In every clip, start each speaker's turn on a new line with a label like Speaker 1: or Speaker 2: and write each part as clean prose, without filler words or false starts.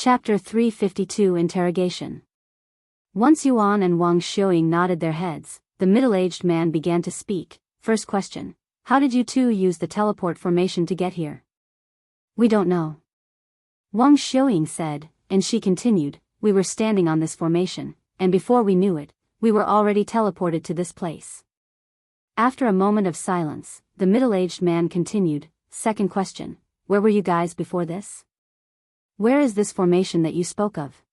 Speaker 1: Chapter 352 Interrogation. Once Yuan and Wang Xiuying nodded their heads, the middle-aged man began to speak. First question. How did you two use the teleport formation to get here? We don't know. Wang Xiuying said, and she continued, we were standing on this formation, and before we knew it, we were already teleported to this place. After a moment of silence, the middle-aged man continued, second question. Where were you guys before this? Where is this formation that you spoke of?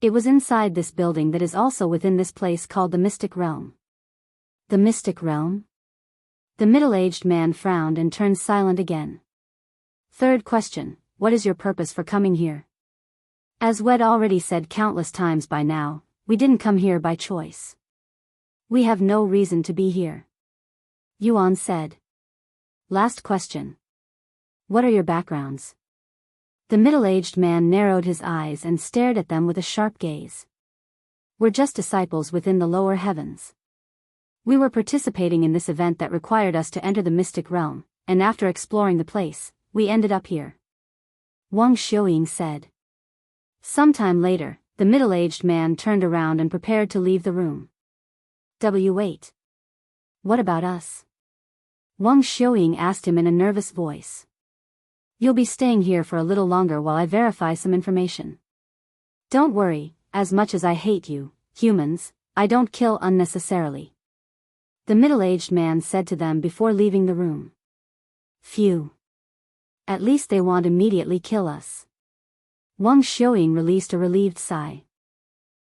Speaker 1: It was inside this building that is also within this place called the Mystic Realm. The Mystic Realm? The middle-aged man frowned and turned silent again. Third question, what is your purpose for coming here? As Wed already said countless times by now, we didn't come here by choice. We have no reason to be here. Yuan said. Last question. What are your backgrounds? The middle-aged man narrowed his eyes and stared at them with a sharp gaze. We're just disciples within the lower heavens. We were participating in this event that required us to enter the mystic realm, and after exploring the place, we ended up here. Wang Xiuying said. Sometime later, the middle-aged man turned around and prepared to leave the room. Wait. What about us? Wang Xiuying asked him in a nervous voice. You'll be staying here for a little longer while I verify some information. Don't worry, as much as I hate you, humans, I don't kill unnecessarily. The middle-aged man said to them before leaving the room. Phew. At least they won't immediately kill us. Wang Xiuying released a relieved sigh.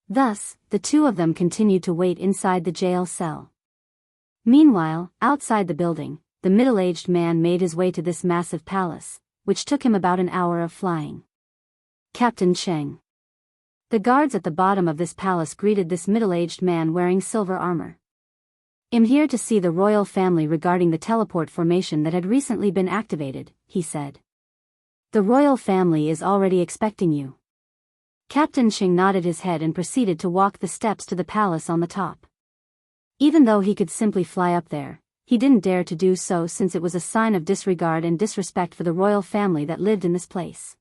Speaker 1: Thus, the two of them continued to wait inside the jail cell. Meanwhile, outside the building, the middle-aged man made his way to this massive palace, which took him about an hour of flying. Captain Cheng. The guards at the bottom of this palace greeted this middle-aged man wearing silver armor. I'm here to see the royal family regarding the teleport formation that had recently been activated, he said. The royal family is already expecting you. Captain Cheng nodded his head and proceeded to walk the steps to the palace on the top. Even though he could simply fly up there, he didn't dare to do so since it was a sign of disregard and disrespect for the royal family that lived in this place.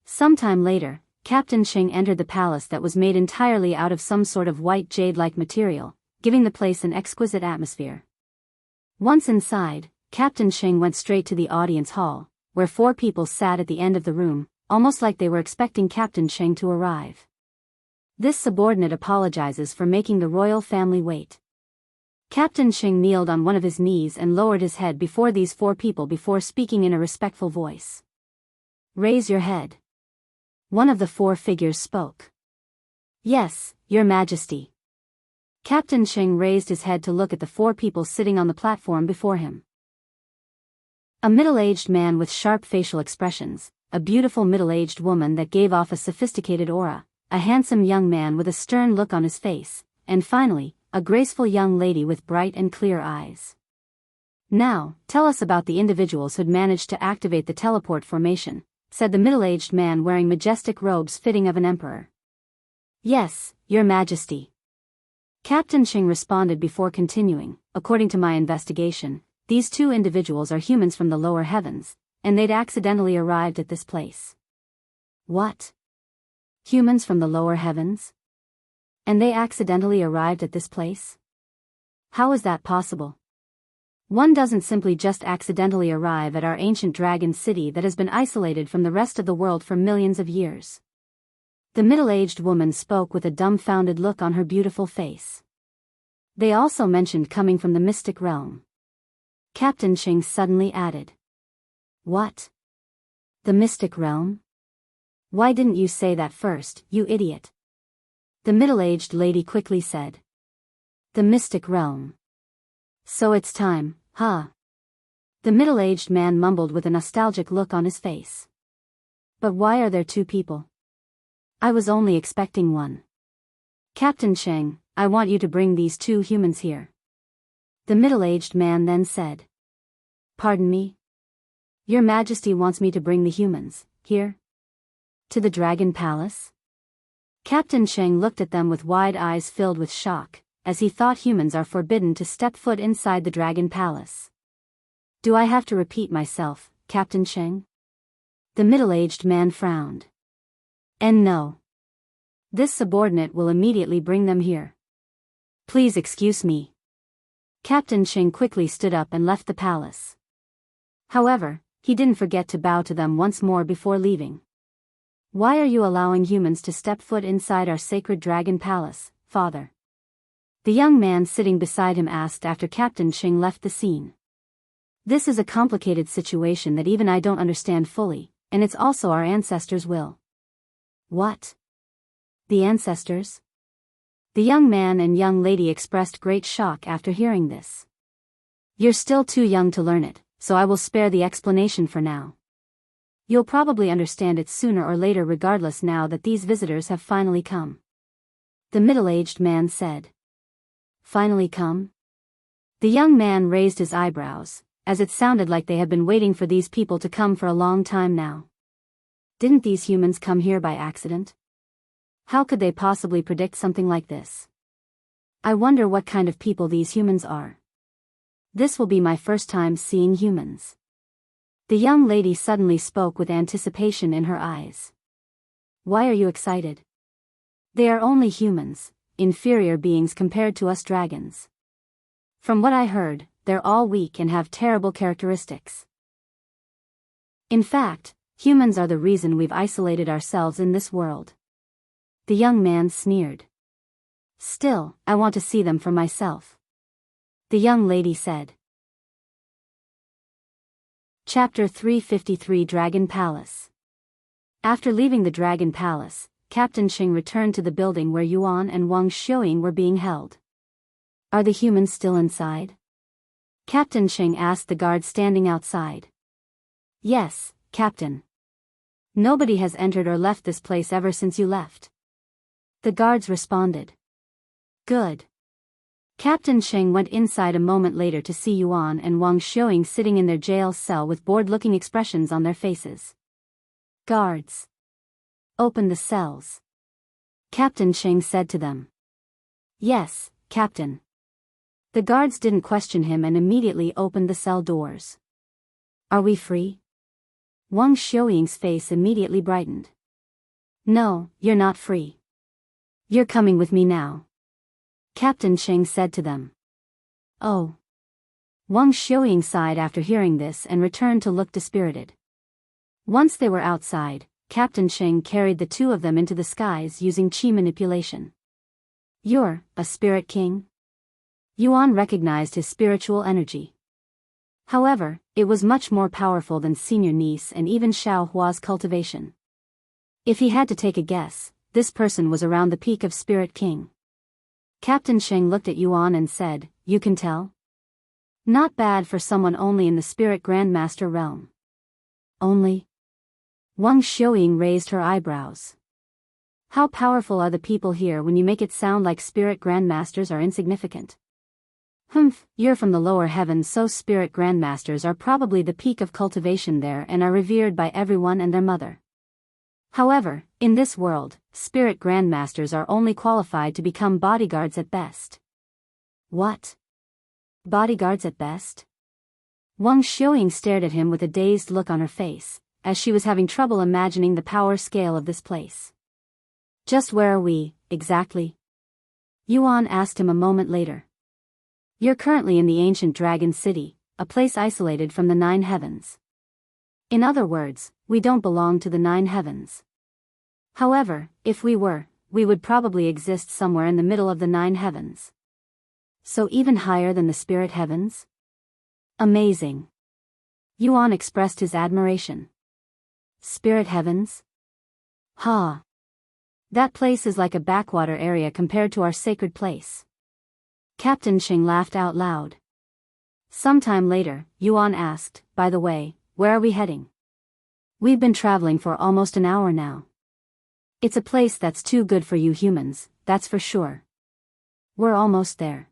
Speaker 1: Sometime later, Captain Cheng entered the palace that was made entirely out of some sort of white jade-like material, giving the place an exquisite atmosphere. Once inside, Captain Cheng went straight to the audience hall, where 4 people sat at the end of the room, almost like they were expecting Captain Cheng to arrive. This subordinate apologizes for making the royal family wait. Captain Cheng kneeled on one of his knees and lowered his head before these 4 people before speaking in a respectful voice. Raise your head. One of the 4 figures spoke. Yes, Your Majesty. Captain Cheng raised his head to look at the 4 people sitting on the platform before him. A middle-aged man with sharp facial expressions, a beautiful middle-aged woman that gave off a sophisticated aura, a handsome young man with a stern look on his face, and finally, a graceful young lady with bright and clear eyes. Now, tell us about the individuals who'd managed to activate the teleport formation, said the middle-aged man wearing majestic robes fitting of an emperor. Yes, Your Majesty. Captain Cheng responded before continuing, according to my investigation, these 2 individuals are humans from the lower heavens, and they'd accidentally arrived at this place. What? Humans from the lower heavens? And they accidentally arrived at this place? How is that possible? One doesn't simply just accidentally arrive at our ancient dragon city that has been isolated from the rest of the world for millions of years. The middle-aged woman spoke with a dumbfounded look on her beautiful face. They also mentioned coming from the mystic realm. Captain Cheng suddenly added. What? The mystic realm? Why didn't you say that first, you idiot? The middle-aged lady quickly said. The mystic realm. So it's time, huh? The middle-aged man mumbled with a nostalgic look on his face. But why are there 2 people? I was only expecting 1. Captain Cheng, I want you to bring these 2 humans here. The middle-aged man then said. Pardon me? Your Majesty wants me to bring the humans, here? To the Dragon Palace? Captain Cheng looked at them with wide eyes filled with shock, as he thought humans are forbidden to step foot inside the Dragon Palace. Do I have to repeat myself, Captain Cheng? The middle-aged man frowned. And no. This subordinate will immediately bring them here. Please excuse me. Captain Xing quickly stood up and left the palace. However, he didn't forget to bow to them once more before leaving. Why are you allowing humans to step foot inside our sacred dragon palace, father? The young man sitting beside him asked after Captain Xing left the scene. This is a complicated situation that even I don't understand fully, and it's also our ancestors' will. What? The ancestors? The young man and young lady expressed great shock after hearing this. You're still too young to learn it, so I will spare the explanation for now. You'll probably understand it sooner or later regardless now that these visitors have finally come. The middle-aged man said. Finally come? The young man raised his eyebrows, as it sounded like they had been waiting for these people to come for a long time now. Didn't these humans come here by accident? How could they possibly predict something like this? I wonder what kind of people these humans are. This will be my first time seeing humans. The young lady suddenly spoke with anticipation in her eyes. Why are you excited? They are only humans, inferior beings compared to us dragons. From what I heard, they're all weak and have terrible characteristics. In fact, humans are the reason we've isolated ourselves in this world. The young man sneered. Still, I want to see them for myself. The young lady said. Chapter 353 Dragon Palace. After leaving the Dragon Palace, Captain Xing returned to the building where Yuan and Wang Xiaoying were being held. Are the humans still inside? Captain Xing asked the guard standing outside. Yes, Captain. Nobody has entered or left this place ever since you left. The guards responded. Good. Captain Xing went inside a moment later to see Yuan and Wang Xiaoying sitting in their jail cell with bored-looking expressions on their faces. Guards. Open the cells. Captain Xing said to them. Yes, Captain. The guards didn't question him and immediately opened the cell doors. Are we free? Wang Xiaoying's face immediately brightened. No, you're not free. You're coming with me now. Captain Xing said to them. Oh. Wang Xiaoying sighed after hearing this and returned to look dispirited. Once they were outside, Captain Xing carried the two of them into the skies using chi manipulation. You're a spirit king? Yuan recognized his spiritual energy. However, it was much more powerful than Senior Niece and even Xiao Hua's cultivation. If he had to take a guess, this person was around the peak of Spirit King. Captain Xing looked at Yuan and said, You can tell? Not bad for someone only in the Spirit Grandmaster realm. Only? Wang Xiaoying raised her eyebrows. How powerful are the people here when you make it sound like Spirit Grandmasters are insignificant? Humph, you're from the lower heavens, so Spirit Grandmasters are probably the peak of cultivation there and are revered by everyone and their mother. However, in this world, Spirit Grandmasters are only qualified to become bodyguards at best. What? Bodyguards at best? Wang Xiaoying stared at him with a dazed look on her face, as she was having trouble imagining the power scale of this place. Just where are we, exactly? Yuan asked him a moment later. You're currently in the ancient Dragon City, a place isolated from the 9 heavens. In other words, we don't belong to the 9 heavens. However, if we were, we would probably exist somewhere in the middle of the 9 heavens. So even higher than the spirit heavens? Amazing. Yuan expressed his admiration. Spirit heavens? Ha! That place is like a backwater area compared to our sacred place. Captain Xing laughed out loud. Sometime later, Yuan asked, By the way, where are we heading? We've been traveling for almost an hour now. It's a place that's too good for you humans, that's for sure. We're almost there.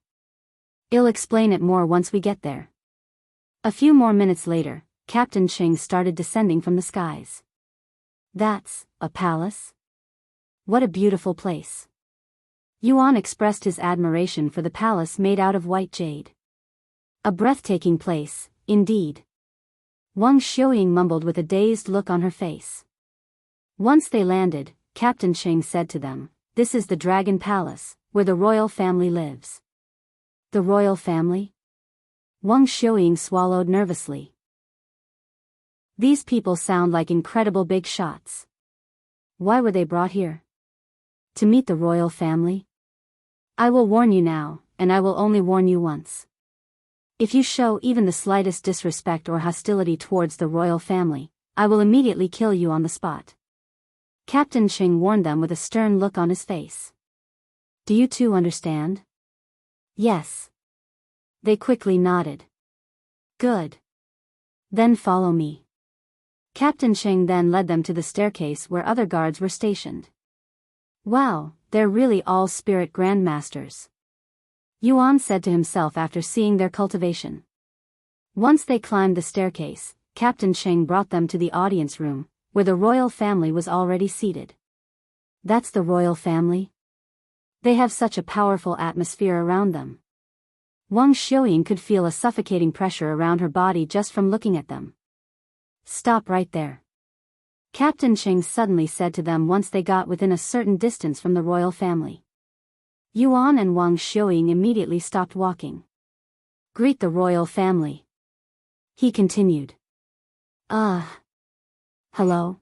Speaker 1: I'll explain it more once we get there. A few more minutes later, Captain Xing started descending from the skies. That's a palace? What a beautiful place. Yuan expressed his admiration for the palace made out of white jade. A breathtaking place, indeed. Wang Xiaoying mumbled with a dazed look on her face. Once they landed, Captain Qing said to them, "This is the Dragon Palace, where the royal family lives." The royal family? Wang Xiuying swallowed nervously. These people sound like incredible big shots. Why were they brought here? To meet the royal family? I will warn you now, and I will only warn you once. If you show even the slightest disrespect or hostility towards the royal family, I will immediately kill you on the spot. Captain Qing warned them with a stern look on his face. Do you two understand? Yes. They quickly nodded. Good. Then follow me. Captain Qing then led them to the staircase where other guards were stationed. Wow, they're really all spirit grandmasters. Yuan said to himself after seeing their cultivation. Once they climbed the staircase, Captain Qing brought them to the audience room, where the royal family was already seated. That's the royal family? They have such a powerful atmosphere around them. Wang Xiuying could feel a suffocating pressure around her body just from looking at them. Stop right there. Captain Qing suddenly said to them once they got within a certain distance from the royal family. Yuan and Wang Xiuying immediately stopped walking. Greet the royal family. He continued. Hello?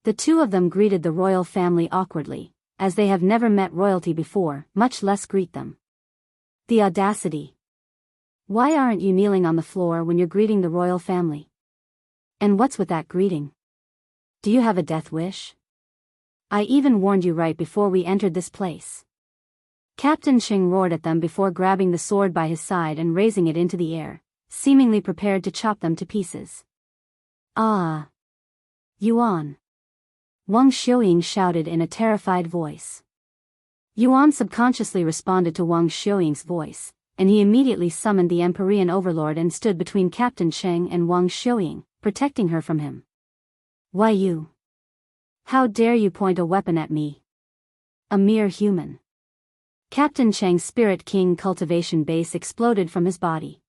Speaker 1: The two of them greeted the royal family awkwardly, as they have never met royalty before, much less greet them. The audacity. Why aren't you kneeling on the floor when you're greeting the royal family? And what's with that greeting? Do you have a death wish? I even warned you right before we entered this place. Captain Qing roared at them before grabbing the sword by his side and raising it into the air, seemingly prepared to chop them to pieces. Ah! Yuan! Wang Xiuying shouted in a terrified voice. Yuan subconsciously responded to Wang Xiuying's voice, and he immediately summoned the Empyrean Overlord and stood between Captain Qing and Wang Xiuying, protecting her from him. Why you? How dare you point a weapon at me? A mere human. Captain Cheng's Spirit King cultivation base exploded from his body.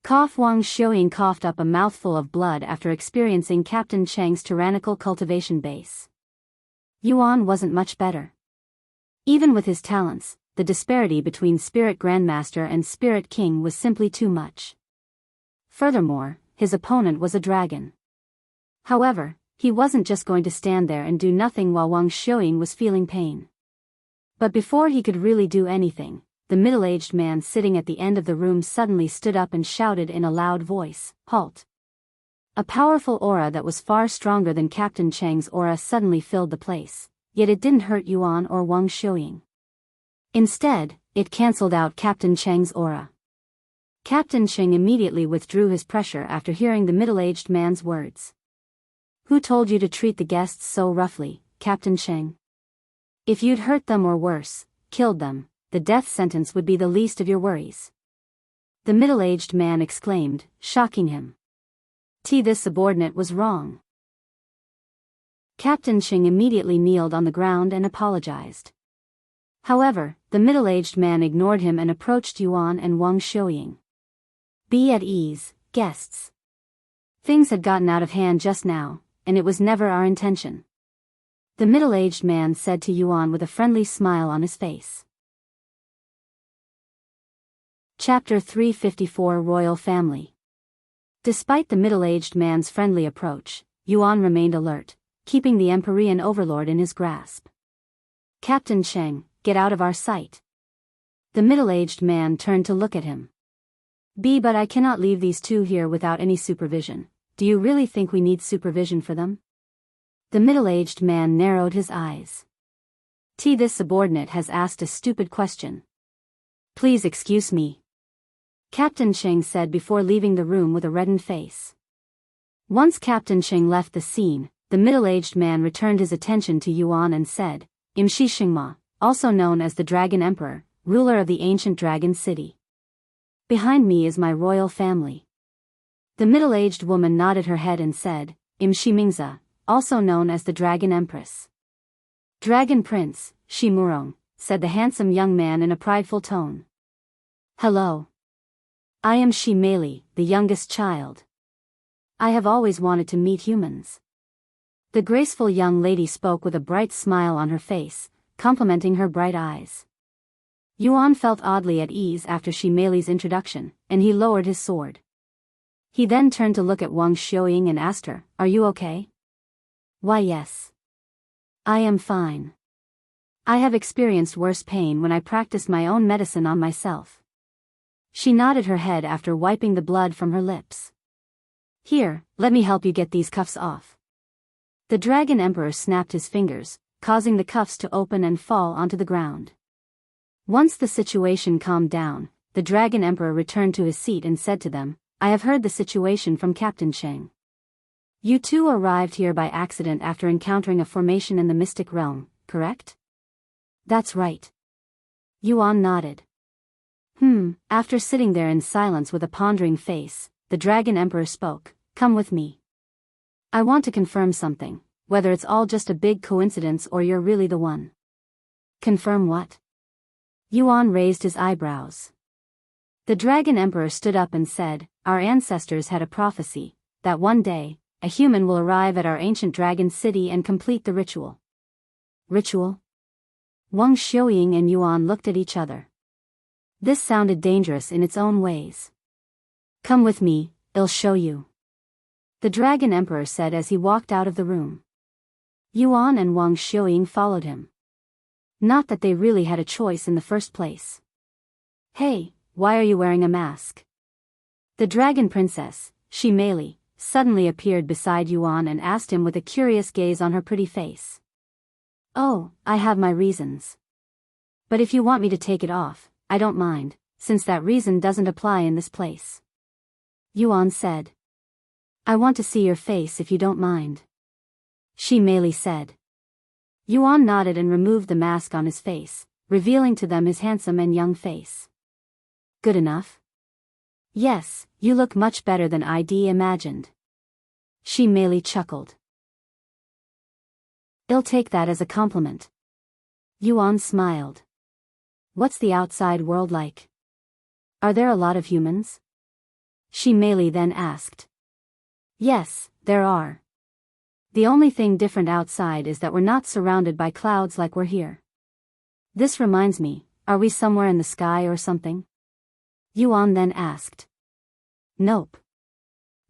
Speaker 1: Wang Xiuying coughed up a mouthful of blood after experiencing Captain Cheng's tyrannical cultivation base. Yuan wasn't much better. Even with his talents, the disparity between Spirit Grandmaster and Spirit King was simply too much. Furthermore, his opponent was a dragon. However, he wasn't just going to stand there and do nothing while Wang Xiuying was feeling pain. But before he could really do anything, the middle-aged man sitting at the end of the room suddenly stood up and shouted in a loud voice, "Halt!" A powerful aura that was far stronger than Captain Cheng's aura suddenly filled the place, yet it didn't hurt Yuan or Wang Xiuying. Instead, it cancelled out Captain Cheng's aura. Captain Qing immediately withdrew his pressure after hearing the middle-aged man's words. Who told you to treat the guests so roughly, Captain Qing? If you'd hurt them or worse, killed them, the death sentence would be the least of your worries. The middle-aged man exclaimed, shocking him. This subordinate was wrong. Captain Qing immediately kneeled on the ground and apologized. However, the middle-aged man ignored him and approached Yuan and Wang Xiuying. Be at ease, guests. Things had gotten out of hand just now, and it was never our intention. The middle-aged man said to Yuan with a friendly smile on his face. Chapter 354 Royal Family. Despite the middle-aged man's friendly approach, Yuan remained alert, keeping the Empyrean Overlord in his grasp. Captain Qing, get out of our sight. The middle-aged man turned to look at him. But I cannot leave these two here without any supervision. Do you really think we need supervision for them? The middle-aged man narrowed his eyes. This subordinate has asked a stupid question. Please excuse me. Captain Qing said before leaving the room with a reddened face. Once Captain Qing left the scene, the middle-aged man returned his attention to Yuan and said, Shi Xingma, also known as the Dragon Emperor, ruler of the ancient dragon city. Behind me is my royal family. The middle-aged woman nodded her head and said, Shi Mingzi, also known as the Dragon Empress. Dragon Prince, Shi Murong, said the handsome young man in a prideful tone. Hello. I am Xi Meili, the youngest child. I have always wanted to meet humans. The graceful young lady spoke with a bright smile on her face, complimenting her bright eyes. Yuan felt oddly at ease after Xi Meili's introduction, and he lowered his sword. He then turned to look at Wang Xiuying and asked her, "Are you okay?" "Why, yes. I am fine. I have experienced worse pain when I practiced my own medicine on myself." She nodded her head after wiping the blood from her lips. "Here, let me help you get these cuffs off." The Dragon Emperor snapped his fingers, causing the cuffs to open and fall onto the ground. Once the situation calmed down, the Dragon Emperor returned to his seat and said to them, "I have heard the situation from Captain Sheng. You two arrived here by accident after encountering a formation in the mystic realm, correct?" "That's right." Yuan nodded. After sitting there in silence with a pondering face, the Dragon Emperor spoke, "Come with me. I want to confirm something, whether it's all just a big coincidence or you're really the one." "Confirm what?" Yuan raised his eyebrows. The Dragon Emperor stood up and said, "Our ancestors had a prophecy, that one day, a human will arrive at our ancient dragon city and complete the ritual." "Ritual?" Wang Xiuying and Yuan looked at each other. This sounded dangerous in its own ways. "Come with me, I'll show you," the Dragon Emperor said as he walked out of the room. Yuan and Wang Xiuying followed him. Not that they really had a choice in the first place. "Hey, why are you wearing a mask?" The Dragon Princess, Xi Meili, suddenly appeared beside Yuan and asked him with a curious gaze on her pretty face. "Oh, I have my reasons. But if you want me to take it off, I don't mind, since that reason doesn't apply in this place," Yuan said. "I want to see your face if you don't mind," Xi Meili said. Yuan nodded and removed the mask on his face, revealing to them his handsome and young face. "Good enough?" "Yes, you look much better than I'd imagined," Xi Meili chuckled. "I'll take that as a compliment." Yuan smiled. "What's the outside world like? Are there a lot of humans?" Xi Meili then asked. "Yes, there are. The only thing different outside is that we're not surrounded by clouds like we're here. This reminds me, are we somewhere in the sky or something?" Yuan then asked. "Nope.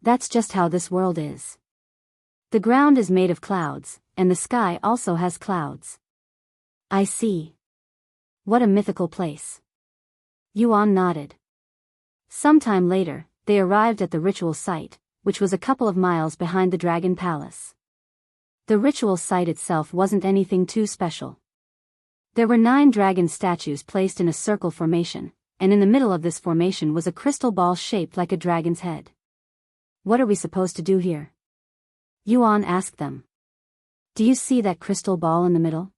Speaker 1: That's just how this world is. The ground is made of clouds, and the sky also has clouds." "I see. What a mythical place." Yuan nodded. Sometime later, they arrived at the ritual site, which was a couple of miles behind the Dragon Palace. The ritual site itself wasn't anything too special. There were 9 dragon statues placed in a circle formation, and in the middle of this formation was a crystal ball shaped like a dragon's head. "What are we supposed to do here?" Yuan asked them. "Do you see that crystal ball in the middle?"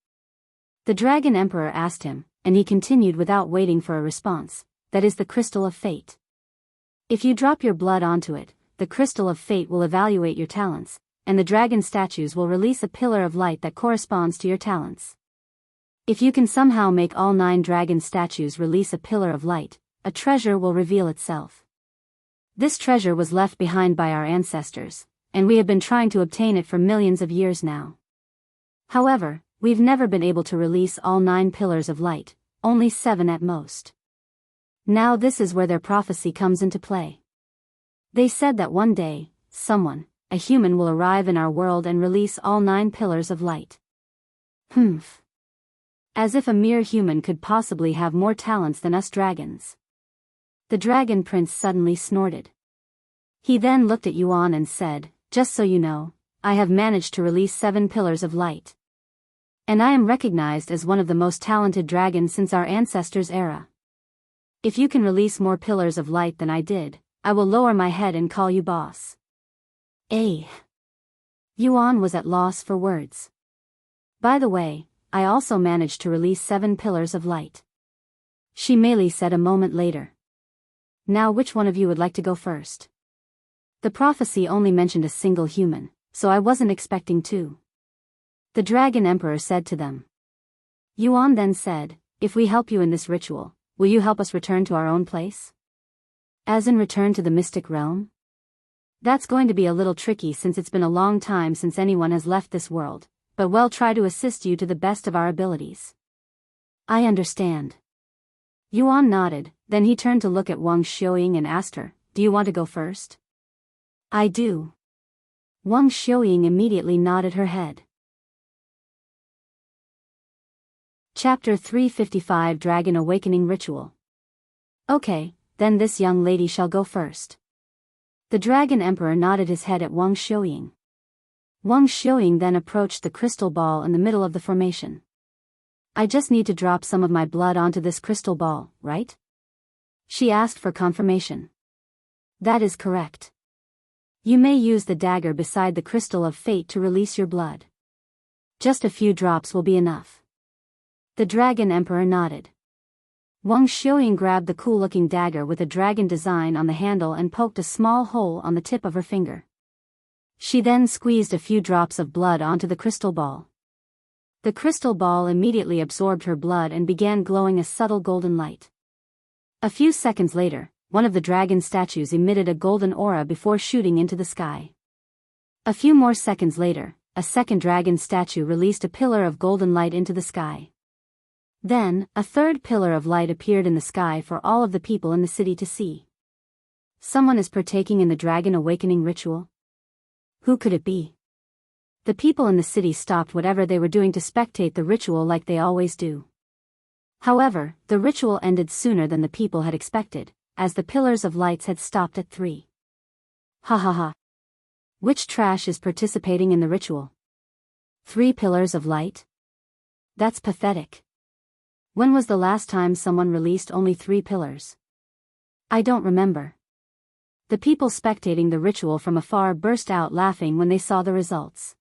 Speaker 1: The Dragon Emperor asked him, and he continued without waiting for a response, "That is the crystal of fate. If you drop your blood onto it, the crystal of fate will evaluate your talents, and the dragon statues will release a pillar of light that corresponds to your talents. If you can somehow make all 9 dragon statues release a pillar of light, a treasure will reveal itself. This treasure was left behind by our ancestors, and we have been trying to obtain it for millions of years now. However, we've never been able to release all 9 pillars of light, only 7 at most. Now this is where their prophecy comes into play. They said that one day, someone, a human, will arrive in our world and release all 9 pillars of light." As if a mere human could possibly have more talents than us dragons. The Dragon Prince suddenly snorted. He then looked at Yuan and said, "Just so you know, I have managed to release 7 pillars of light. And I am recognized as one of the most talented dragons since our ancestors' era. If you can release more pillars of light than I did, I will lower my head and call you boss." Yuan was at loss for words. "By the way, I also managed to release 7 pillars of light," Xi Meili said a moment later. "Now which one of you would like to go first?" The prophecy only mentioned a single human, so I wasn't expecting 2. The Dragon Emperor said to them. Yuan then said, "If we help you in this ritual, will you help us return to our own place?" "As in return to the mystic realm?" That's going to be a little tricky since it's been a long time since anyone has left this world, but we'll try to assist you to the best of our abilities. I understand. Yuan nodded, then he turned to look at Wang Xiuying and asked her, do you want to go first? I do. Wang Xiuying immediately nodded her head. Chapter 355 Dragon Awakening Ritual. Okay, then this young lady shall go first. The Dragon Emperor nodded his head at Wang Xiuying. Wang Xiuying then approached the crystal ball in the middle of the formation. I just need to drop some of my blood onto this crystal ball, right? She asked for confirmation. That is correct. You may use the dagger beside the crystal of fate to release your blood. Just a few drops will be enough. The Dragon Emperor nodded. Wang Xiuying grabbed the cool-looking dagger with a dragon design on the handle and poked a small hole on the tip of her finger. She then squeezed a few drops of blood onto the crystal ball. The crystal ball immediately absorbed her blood and began glowing a subtle golden light. A few seconds later, one of the dragon statues emitted a golden aura before shooting into the sky. A few more seconds later, a second dragon statue released a pillar of golden light into the sky. Then, a third pillar of light appeared in the sky for all of the people in the city to see. Someone is partaking in the Dragon Awakening ritual? Who could it be? The people in the city stopped whatever they were doing to spectate the ritual like they always do. However, the ritual ended sooner than the people had expected, as the pillars of lights had stopped at 3. Ha ha ha. Which trash is participating in the ritual? 3 pillars of light? That's pathetic. When was the last time someone released only 3 pillars? I don't remember. The people spectating the ritual from afar burst out laughing when they saw the results.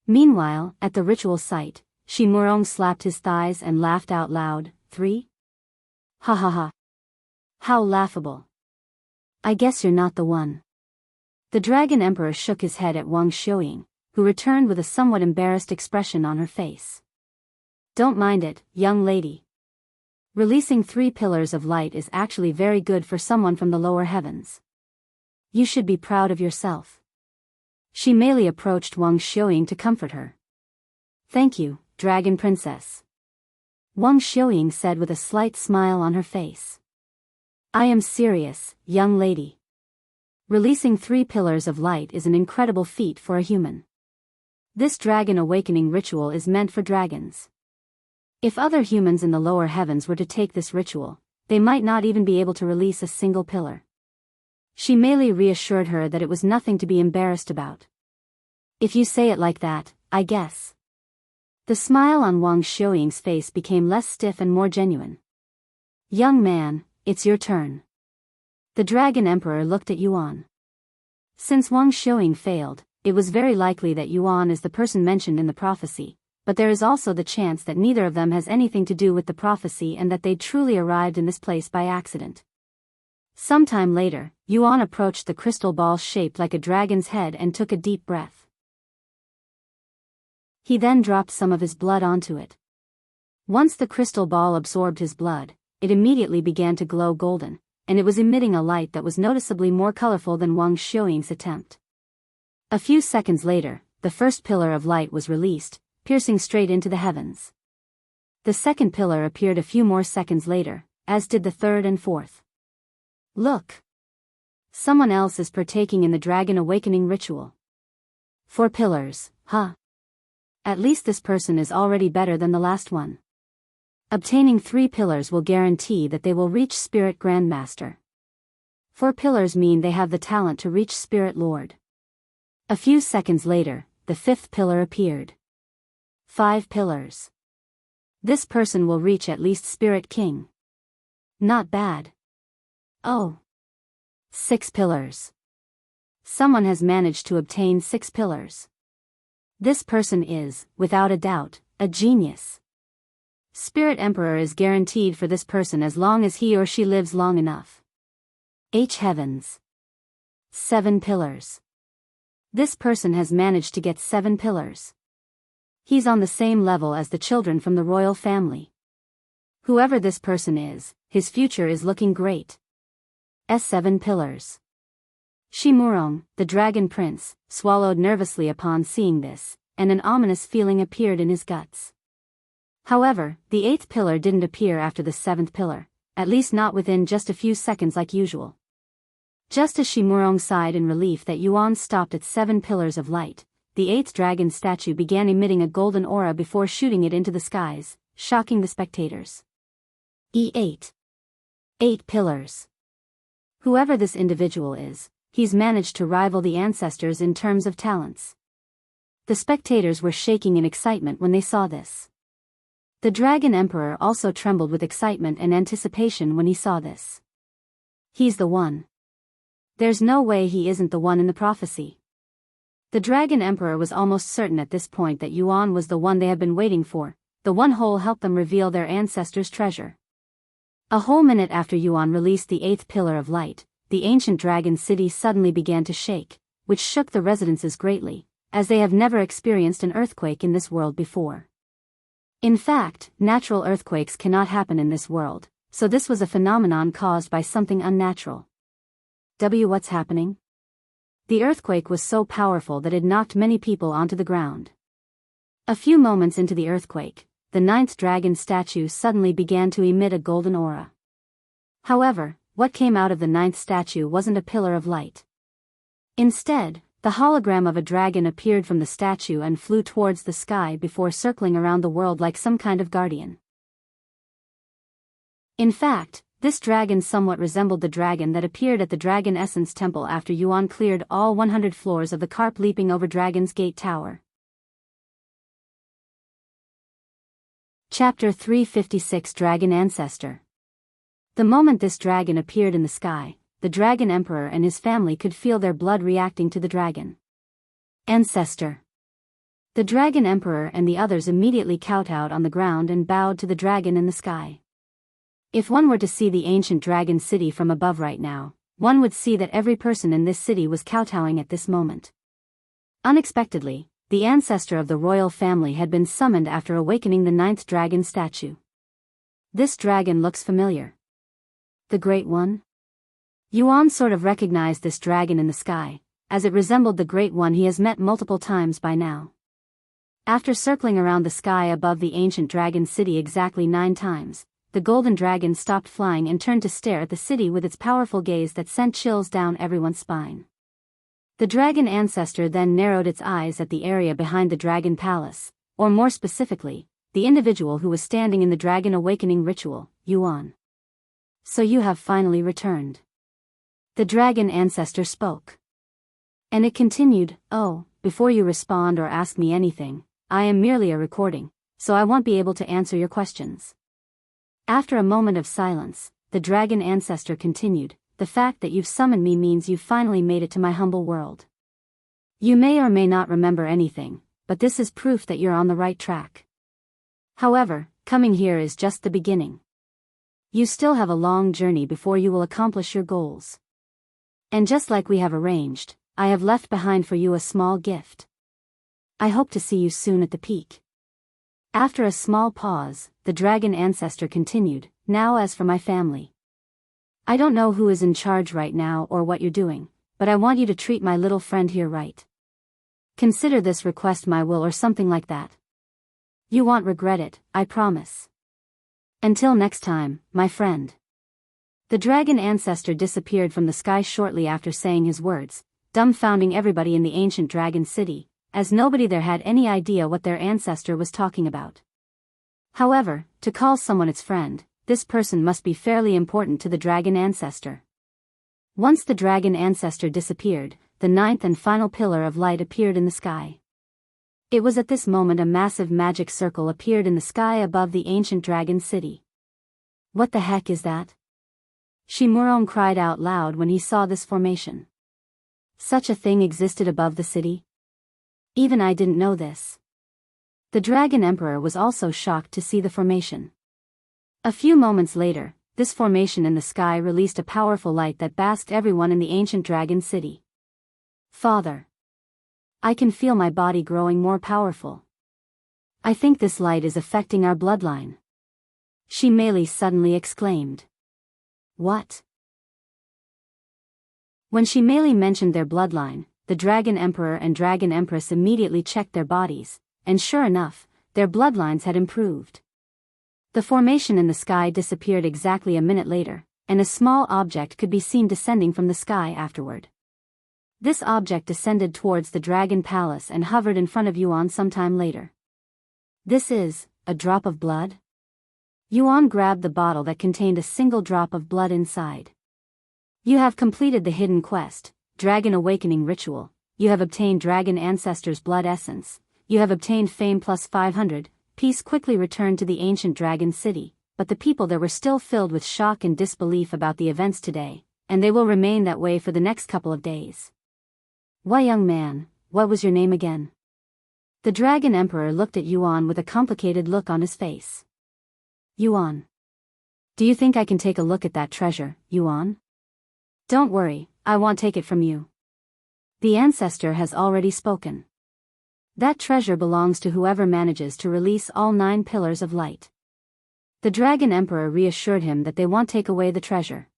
Speaker 1: Meanwhile, at the ritual site, Xi Meili slapped his thighs and laughed out loud. 3? Ha ha ha. How laughable. I guess you're not the one. The Dragon Emperor shook his head at Wang Xiuying, who returned with a somewhat embarrassed expression on her face. Don't mind it, young lady. Releasing 3 pillars of light is actually very good for someone from the lower heavens. You should be proud of yourself. Xi Meili approached Wang Xiuying to comfort her. Thank you, Dragon Princess. Wang Xiuying said with a slight smile on her face. I am serious, young lady. Releasing 3 pillars of light is an incredible feat for a human. This Dragon Awakening ritual is meant for dragons. If other humans in the lower heavens were to take this ritual, they might not even be able to release a single pillar. Xi Meili reassured her that it was nothing to be embarrassed about. If you say it like that, I guess. The smile on Wang Xiuying's face became less stiff and more genuine. Young man, it's your turn. The Dragon Emperor looked at Yuan. Since Wang Xiuying failed, it was very likely that Yuan is the person mentioned in the prophecy, but there is also the chance that neither of them has anything to do with the prophecy and that they truly arrived in this place by accident. Sometime later, Yuan approached the crystal ball shaped like a dragon's head and took a deep breath. He then dropped some of his blood onto it. Once the crystal ball absorbed his blood, it immediately began to glow golden, and it was emitting a light that was noticeably more colorful than Wang Xiuying's attempt. A few seconds later, the first pillar of light was released, piercing straight into the heavens. The second pillar appeared a few more seconds later, as did the third and fourth. Look! Someone else is partaking in the Dragon Awakening ritual. 4 pillars, huh? At least this person is already better than the last one. Obtaining 3 pillars will guarantee that they will reach Spirit Grandmaster. 4 pillars mean they have the talent to reach Spirit Lord. A few seconds later, the 5th pillar appeared. 5 pillars. This person will reach at least Spirit King. Not bad. Oh. 6 pillars. Someone has managed to obtain 6 pillars. This person is, without a doubt, a genius. Spirit Emperor is guaranteed for this person as long as he or she lives long enough. Heavens. 7 pillars. This person has managed to get 7 pillars. He's on the same level as the children from the royal family. Whoever this person is, his future is looking great. 7 pillars. Xi Meili, the dragon prince, swallowed nervously upon seeing this, and an ominous feeling appeared in his guts. However, the 8th pillar didn't appear after the 7th pillar, at least not within just a few seconds like usual. Just as Xi Meili sighed in relief that Yuan stopped at 7 pillars of light, the 8th dragon statue began emitting a golden aura before shooting it into the skies, shocking the spectators. E8. 8 pillars. Whoever this individual is, he's managed to rival the ancestors in terms of talents. The spectators were shaking in excitement when they saw this. The Dragon Emperor also trembled with excitement and anticipation when he saw this. He's the one. There's no way he isn't the one in the prophecy. The Dragon Emperor was almost certain at this point that Yuan was the one they had been waiting for, the one who'll help them reveal their ancestors' treasure. A whole minute after Yuan released the 8th pillar of light, the ancient dragon city suddenly began to shake, which shook the residents greatly, as they have never experienced an earthquake in this world before. In fact, natural earthquakes cannot happen in this world, so this was a phenomenon caused by something unnatural. What's happening? The earthquake was so powerful that it knocked many people onto the ground. A few moments into the earthquake, the 9th dragon statue suddenly began to emit a golden aura. However, what came out of the 9th statue wasn't a pillar of light. Instead, the hologram of a dragon appeared from the statue and flew towards the sky before circling around the world like some kind of guardian. In fact, this dragon somewhat resembled the dragon that appeared at the Dragon Essence Temple after Yuan cleared all 100 floors of the carp leaping over Dragon's Gate Tower. Chapter 356 Dragon Ancestor. The moment this dragon appeared in the sky, the Dragon Emperor and his family could feel their blood reacting to the dragon. Ancestor. The Dragon Emperor and the others immediately kowtowed on the ground and bowed to the dragon in the sky. If one were to see the ancient dragon city from above right now, one would see that every person in this city was kowtowing at this moment. Unexpectedly, the ancestor of the royal family had been summoned after awakening the 9th dragon statue. This dragon looks familiar. The Great One? Yuan sort of recognized this dragon in the sky, as it resembled the Great One he has met multiple times by now. After circling around the sky above the ancient dragon city exactly 9 times, the golden dragon stopped flying and turned to stare at the city with its powerful gaze that sent chills down everyone's spine. The dragon ancestor then narrowed its eyes at the area behind the dragon palace, or more specifically, the individual who was standing in the dragon awakening ritual, Yuan. So you have finally returned. The dragon ancestor spoke. And it continued, oh, before you respond or ask me anything, I am merely a recording, so I won't be able to answer your questions. After a moment of silence, the dragon ancestor continued, the fact that you've summoned me means you've finally made it to my humble world. You may or may not remember anything, but this is proof that you're on the right track. However, coming here is just the beginning. You still have a long journey before you will accomplish your goals. And just like we have arranged, I have left behind for you a small gift. I hope to see you soon at the peak. After a small pause, the dragon ancestor continued, now as for my family. I don't know who is in charge right now or what you're doing, but I want you to treat my little friend here right. Consider this request my will or something like that. You won't regret it, I promise. Until next time, my friend. The dragon ancestor disappeared from the sky shortly after saying his words, dumbfounding everybody in the ancient dragon city, as nobody there had any idea what their ancestor was talking about. However, to call someone its friend, this person must be fairly important to the dragon ancestor. Once the dragon ancestor disappeared, the 9th and final pillar of light appeared in the sky. It was at this moment a massive magic circle appeared in the sky above the ancient dragon city. What the heck is that? Xi Meili cried out loud when he saw this formation. Such a thing existed above the city? Even I didn't know this. The Dragon Emperor was also shocked to see the formation. A few moments later, this formation in the sky released a powerful light that basked everyone in the ancient dragon city. Father. I can feel my body growing more powerful. I think this light is affecting our bloodline. Xi Meili suddenly exclaimed. What? When Xi Meili mentioned their bloodline, the Dragon Emperor and Dragon Empress immediately checked their bodies, and sure enough, their bloodlines had improved. The formation in the sky disappeared exactly a minute later, and a small object could be seen descending from the sky afterward. This object descended towards the Dragon Palace and hovered in front of Yuan sometime later. This is a drop of blood? Yuan grabbed the bottle that contained a single drop of blood inside. You have completed the hidden quest, Dragon Awakening Ritual. You have obtained Dragon Ancestor's blood essence. You have obtained fame plus 500. Peace quickly returned to the ancient dragon city, but the people there were still filled with shock and disbelief about the events today, and they will remain that way for the next couple of days. Why, young man, what was your name again? The Dragon Emperor looked at Yuan with a complicated look on his face. Yuan. Do you think I can take a look at that treasure, Yuan? Don't worry, I won't take it from you. The Ancestor has already spoken. That treasure belongs to whoever manages to release all 9 pillars of light. The Dragon Emperor reassured him that they won't take away the treasure.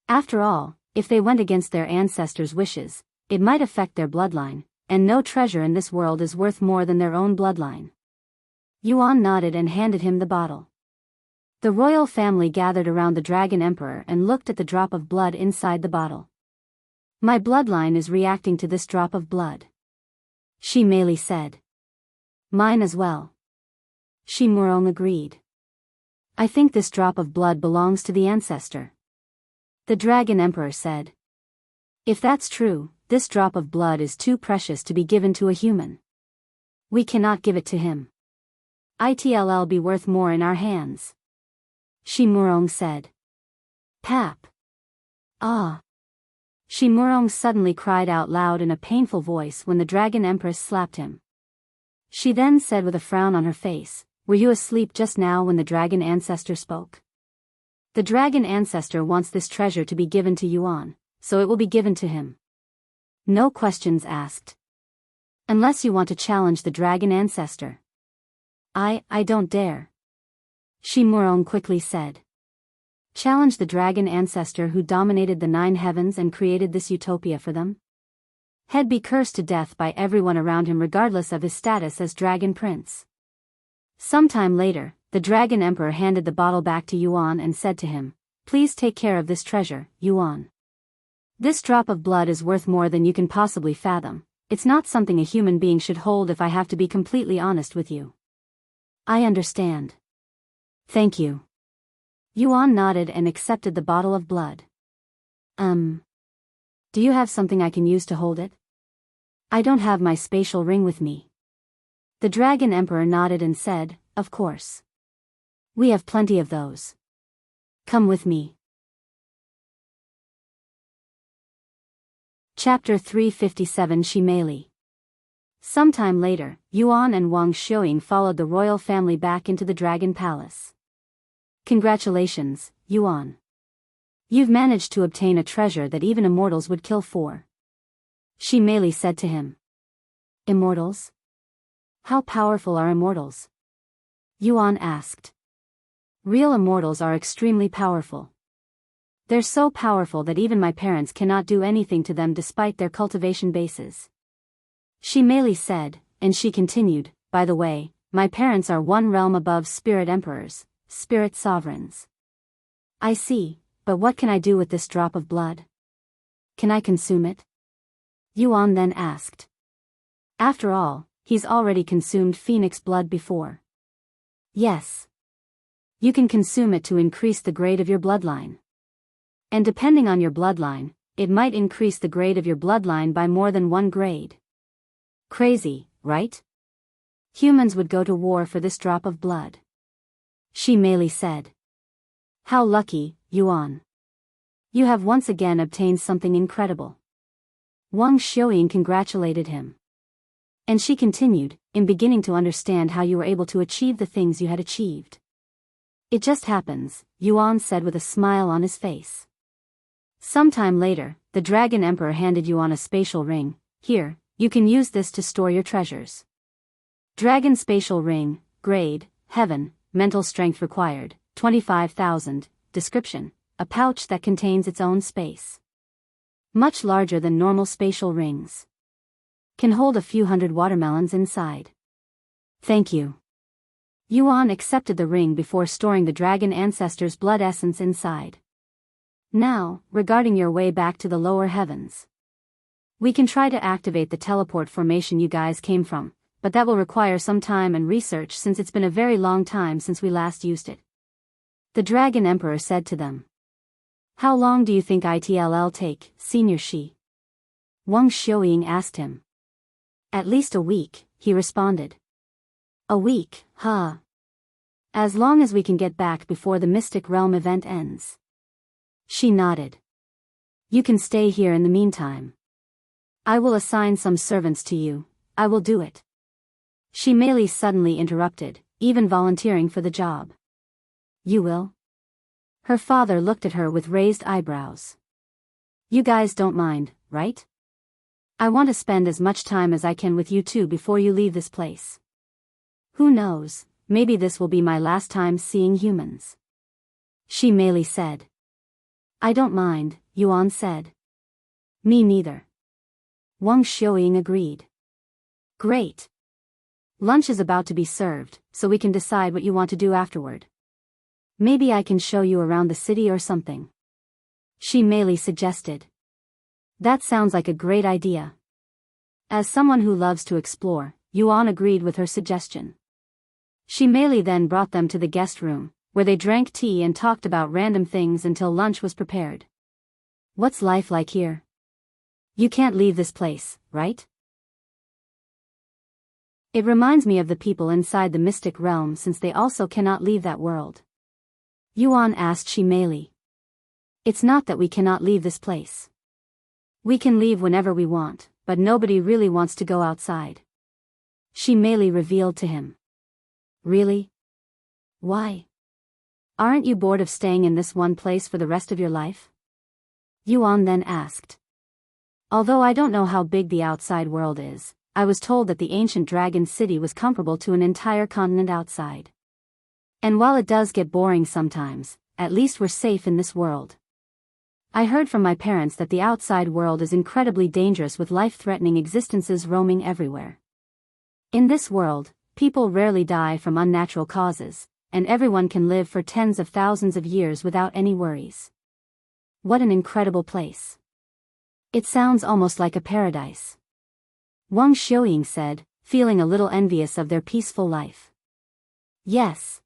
Speaker 1: After all, if they went against their ancestors' wishes, it might affect their bloodline, and no treasure in this world is worth more than their own bloodline. Yuan nodded and handed him the bottle. The royal family gathered around the Dragon Emperor and looked at the drop of blood inside the bottle. My bloodline is reacting to this drop of blood. Xi Meili said. Mine as well. Xi Meili agreed. I think this drop of blood belongs to the Ancestor. The Dragon Emperor said. If that's true, this drop of blood is too precious to be given to a human. We cannot give it to him. It'll be worth more in our hands. Xi Meili said. Pap. Ah. Xi Meili suddenly cried out loud in a painful voice when the Dragon Empress slapped him. She then said with a frown on her face, Were you asleep just now when the Dragon Ancestor spoke? The Dragon Ancestor wants this treasure to be given to Yuan, so it will be given to him. No questions asked. Unless you want to challenge the Dragon Ancestor. I don't dare. Xi Meili quickly said. Challenge the Dragon Ancestor who dominated the 9 heavens and created this utopia for them? He'd be cursed to death by everyone around him regardless of his status as Dragon Prince. Sometime later, the Dragon Emperor handed the bottle back to Yuan and said to him, Please take care of this treasure, Yuan. This drop of blood is worth more than you can possibly fathom. It's not something a human being should hold if I have to be completely honest with you. I understand. Thank you. Yuan nodded and accepted the bottle of blood. Do you have something I can use to hold it? I don't have my spatial ring with me. The Dragon Emperor nodded and said, Of course. We have plenty of those. Come with me. Chapter 357 Xi Meili. Sometime later, Yuan and Wang Xiuying followed the royal family back into the Dragon Palace. Congratulations, Yuan. You've managed to obtain a treasure that even immortals would kill for. Xi Meili said to him. Immortals? How powerful are immortals? Yuan asked. Real immortals are extremely powerful. They're so powerful that even my parents cannot do anything to them despite their cultivation bases. Xi Meili said, and she continued, By the way, my parents are 1 realm above spirit emperors, spirit sovereigns. I see, but what can I do with this drop of blood? Can I consume it? Yuan then asked. After all, he's already consumed phoenix blood before. Yes. You can consume it to increase the grade of your bloodline. And depending on your bloodline, it might increase the grade of your bloodline by more than 1 grade. Crazy, right? Humans would go to war for this drop of blood. Xi Meili said. How lucky, Yuan. You have once again obtained something incredible. Wang Xiuying congratulated him. And she continued, in beginning to understand how you were able to achieve the things you had achieved. It just happens, Yuan said with a smile on his face. Sometime later, the Dragon Emperor handed Yuan a spatial ring. Here, you can use this to store your treasures. Dragon Spatial Ring, Grade, Heaven, Mental Strength Required, 25,000, Description, a pouch that contains its own space. Much larger than normal spatial rings. Can hold a few hundred watermelons inside. Thank you. Yuan accepted the ring before storing the dragon ancestor's blood essence inside. Now, regarding your way back to the lower heavens. We can try to activate the teleport formation you guys came from, but that will require some time and research since it's been a very long time since we last used it. The Dragon Emperor said to them. How long do you think it'll take, Senior Xi? Wang Xiuying asked him. At least a week, he responded. A week, huh? As long as we can get back before the Mystic Realm event ends. Xi nodded. You can stay here in the meantime. I will assign some servants to you, I will do it. Xi Meili suddenly interrupted, even volunteering for the job. You will? Her father looked at her with raised eyebrows. You guys don't mind, right? I want to spend as much time as I can with you two before you leave this place. Who knows, maybe this will be my last time seeing humans. Xi Meili said. I don't mind, Yuan said. Me neither. Wang Xiuying agreed. Great. Lunch is about to be served, so we can decide what you want to do afterward. Maybe I can show you around the city or something. Xi Meili suggested. That sounds like a great idea. As someone who loves to explore, Yuan agreed with her suggestion. Xi Meili then brought them to the guest room, where they drank tea and talked about random things until lunch was prepared. What's life like here? You can't leave this place, right? It reminds me of the people inside the mystic realm since they also cannot leave that world. Yuan asked Xi Meili. It's not that we cannot leave this place. We can leave whenever we want, but nobody really wants to go outside. Xi Meili revealed to him. Really? Why? Aren't you bored of staying in this one place for the rest of your life? Yuan then asked. Although I don't know how big the outside world is, I was told that the ancient dragon city was comparable to an entire continent outside. And while it does get boring sometimes, at least we're safe in this world. I heard from my parents that the outside world is incredibly dangerous with life-threatening existences roaming everywhere. In this world, people rarely die from unnatural causes, and everyone can live for tens of thousands of years without any worries. What an incredible place. It sounds almost like a paradise. Wang Xiuying said, feeling a little envious of their peaceful life. Yes.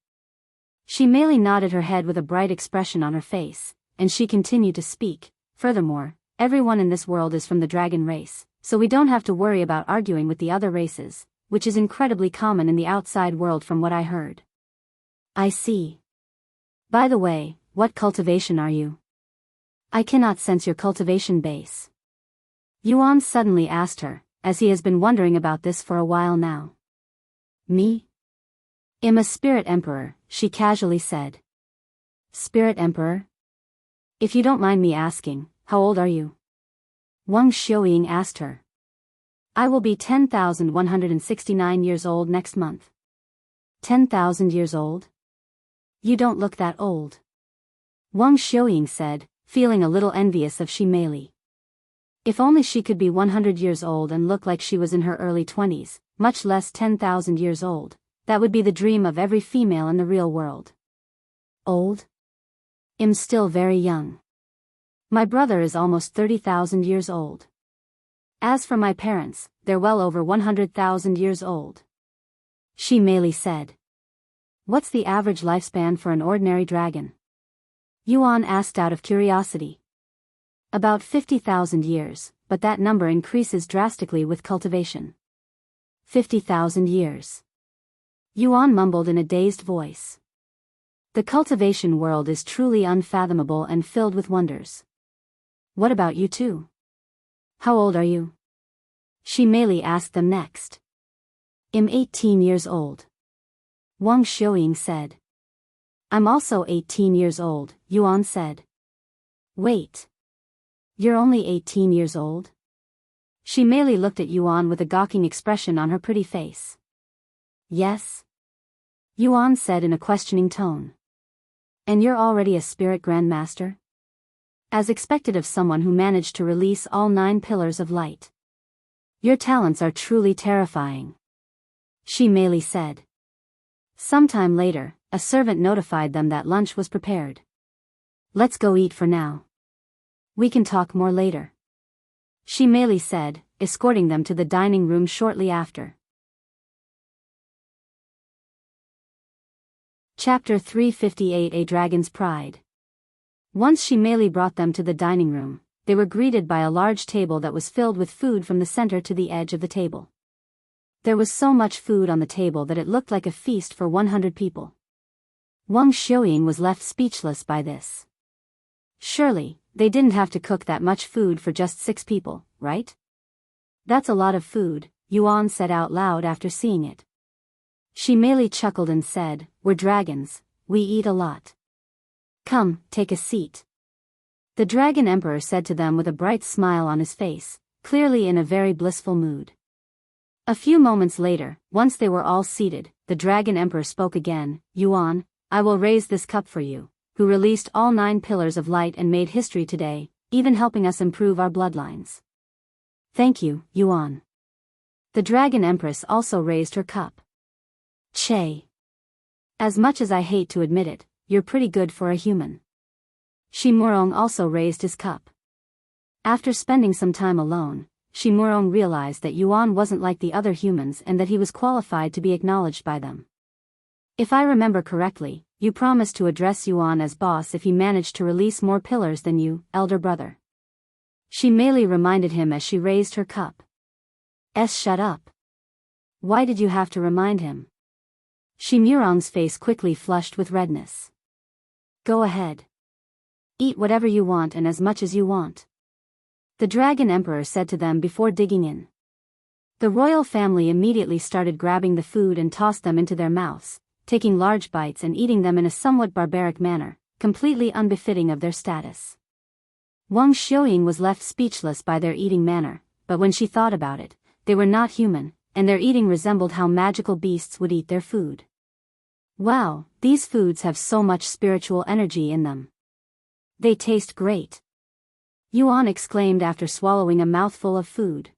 Speaker 1: Xi Meili nodded her head with a bright expression on her face, and she continued to speak. Furthermore, everyone in this world is from the dragon race, so we don't have to worry about arguing with the other races, which is incredibly common in the outside world from what I heard. I see. By the way, what cultivation are you? I cannot sense your cultivation base. Yuan suddenly asked her, as he has been wondering about this for a while now. Me? I'm a spirit emperor, she casually said. Spirit emperor? If you don't mind me asking, how old are you? Wang Xiuying asked her. I will be 10,169 years old next month. 10,000 years old? You don't look that old. Wang Xiuying said, feeling a little envious of Xi Meili. If only she could be 100 years old and look like she was in her early 20s, much less 10,000 years old, that would be the dream of every female in the real world. Old? I'm still very young. My brother is almost 30,000 years old. As for my parents, they're well over 100,000 years old. Xi Meili said. What's the average lifespan for an ordinary dragon? Yuan asked out of curiosity. About 50,000 years, but that number increases drastically with cultivation. 50,000 years. Yuan mumbled in a dazed voice. The cultivation world is truly unfathomable and filled with wonders. What about you two? How old are you? Xi Meili asked them next. I'm 18 years old. Wang Xiuying said. I'm also 18 years old, Yuan said. Wait. You're only 18 years old? Xi Meili looked at Yuan with a gawking expression on her pretty face. Yes? Yuan said in a questioning tone. And you're already a spirit grandmaster? As expected of someone who managed to release all 9 pillars of light. Your talents are truly terrifying. Xi Meili said. Sometime later, a servant notified them that lunch was prepared. Let's go eat for now. We can talk more later. Xi Meili said, escorting them to the dining room shortly after. Chapter 358 A Dragon's Pride. Once Xi Meili brought them to the dining room, they were greeted by a large table that was filled with food from the center to the edge of the table. There was so much food on the table that it looked like a feast for 100 people. Wang Xiuying was left speechless by this. Surely, they didn't have to cook that much food for just 6 people, right? That's a lot of food, Yuan said out loud after seeing it. Xi Meili chuckled and said, We're dragons, we eat a lot. Come, take a seat. The Dragon Emperor said to them with a bright smile on his face, clearly in a very blissful mood. A few moments later, once they were all seated, the Dragon Emperor spoke again, Yuan, I will raise this cup for you, who released all 9 pillars of light and made history today, even helping us improve our bloodlines. Thank you, Yuan. The Dragon Empress also raised her cup. Che. As much as I hate to admit it, you're pretty good for a human. Xi Murong also raised his cup. After spending some time alone, Xi Murong realized that Yuan wasn't like the other humans and that he was qualified to be acknowledged by them. If I remember correctly, you promised to address Yuan as boss if he managed to release more pillars than you, elder brother. Xi Meili reminded him as she raised her cup. Shut up. Why did you have to remind him? Xi Murong's face quickly flushed with redness. Go ahead. Eat whatever you want and as much as you want. The Dragon Emperor said to them before digging in. The royal family immediately started grabbing the food and tossed them into their mouths, taking large bites and eating them in a somewhat barbaric manner, completely unbefitting of their status. Wang Xiuying was left speechless by their eating manner, but when she thought about it, they were not human, and their eating resembled how magical beasts would eat their food. Wow, these foods have so much spiritual energy in them. They taste great. Yuan exclaimed after swallowing a mouthful of food.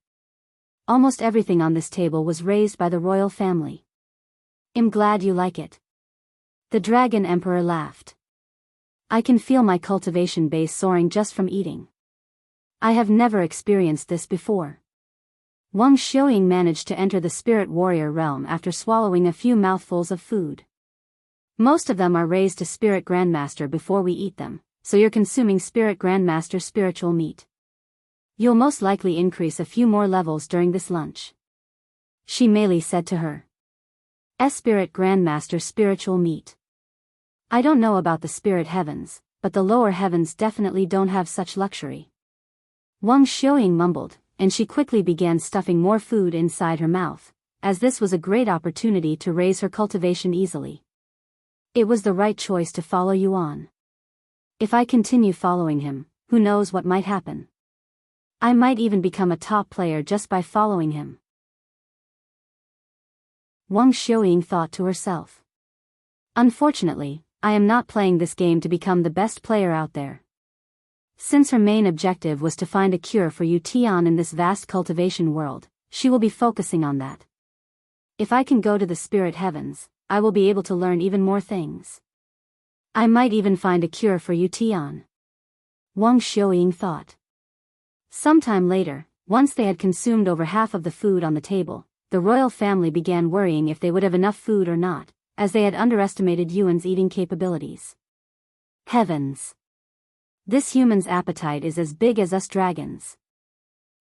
Speaker 1: Almost everything on this table was raised by the royal family. I'm glad you like it. The Dragon Emperor laughed. I can feel my cultivation base soaring just from eating. I have never experienced this before. Wang Xiuying managed to enter the spirit warrior realm after swallowing a few mouthfuls of food. Most of them are raised to spirit grandmaster before we eat them, so you're consuming spirit grandmaster spiritual meat. You'll most likely increase a few more levels during this lunch. Xi Meili said to her. Spirit grandmaster spiritual meat. I don't know about the spirit heavens, but the lower heavens definitely don't have such luxury. Wang Xiuying mumbled, and she quickly began stuffing more food inside her mouth, as this was a great opportunity to raise her cultivation easily. It was the right choice to follow Yuan. If I continue following him, who knows what might happen? I might even become a top player just by following him. Wang Xiuying thought to herself. Unfortunately, I am not playing this game to become the best player out there. Since her main objective was to find a cure for Yuan in this vast cultivation world, she will be focusing on that. If I can go to the spirit heavens, I will be able to learn even more things. I might even find a cure for Yuan. Wang Xiuying thought. Sometime later, once they had consumed over half of the food on the table, the royal family began worrying if they would have enough food or not, as they had underestimated Yuan's eating capabilities. Heavens! This human's appetite is as big as us dragons.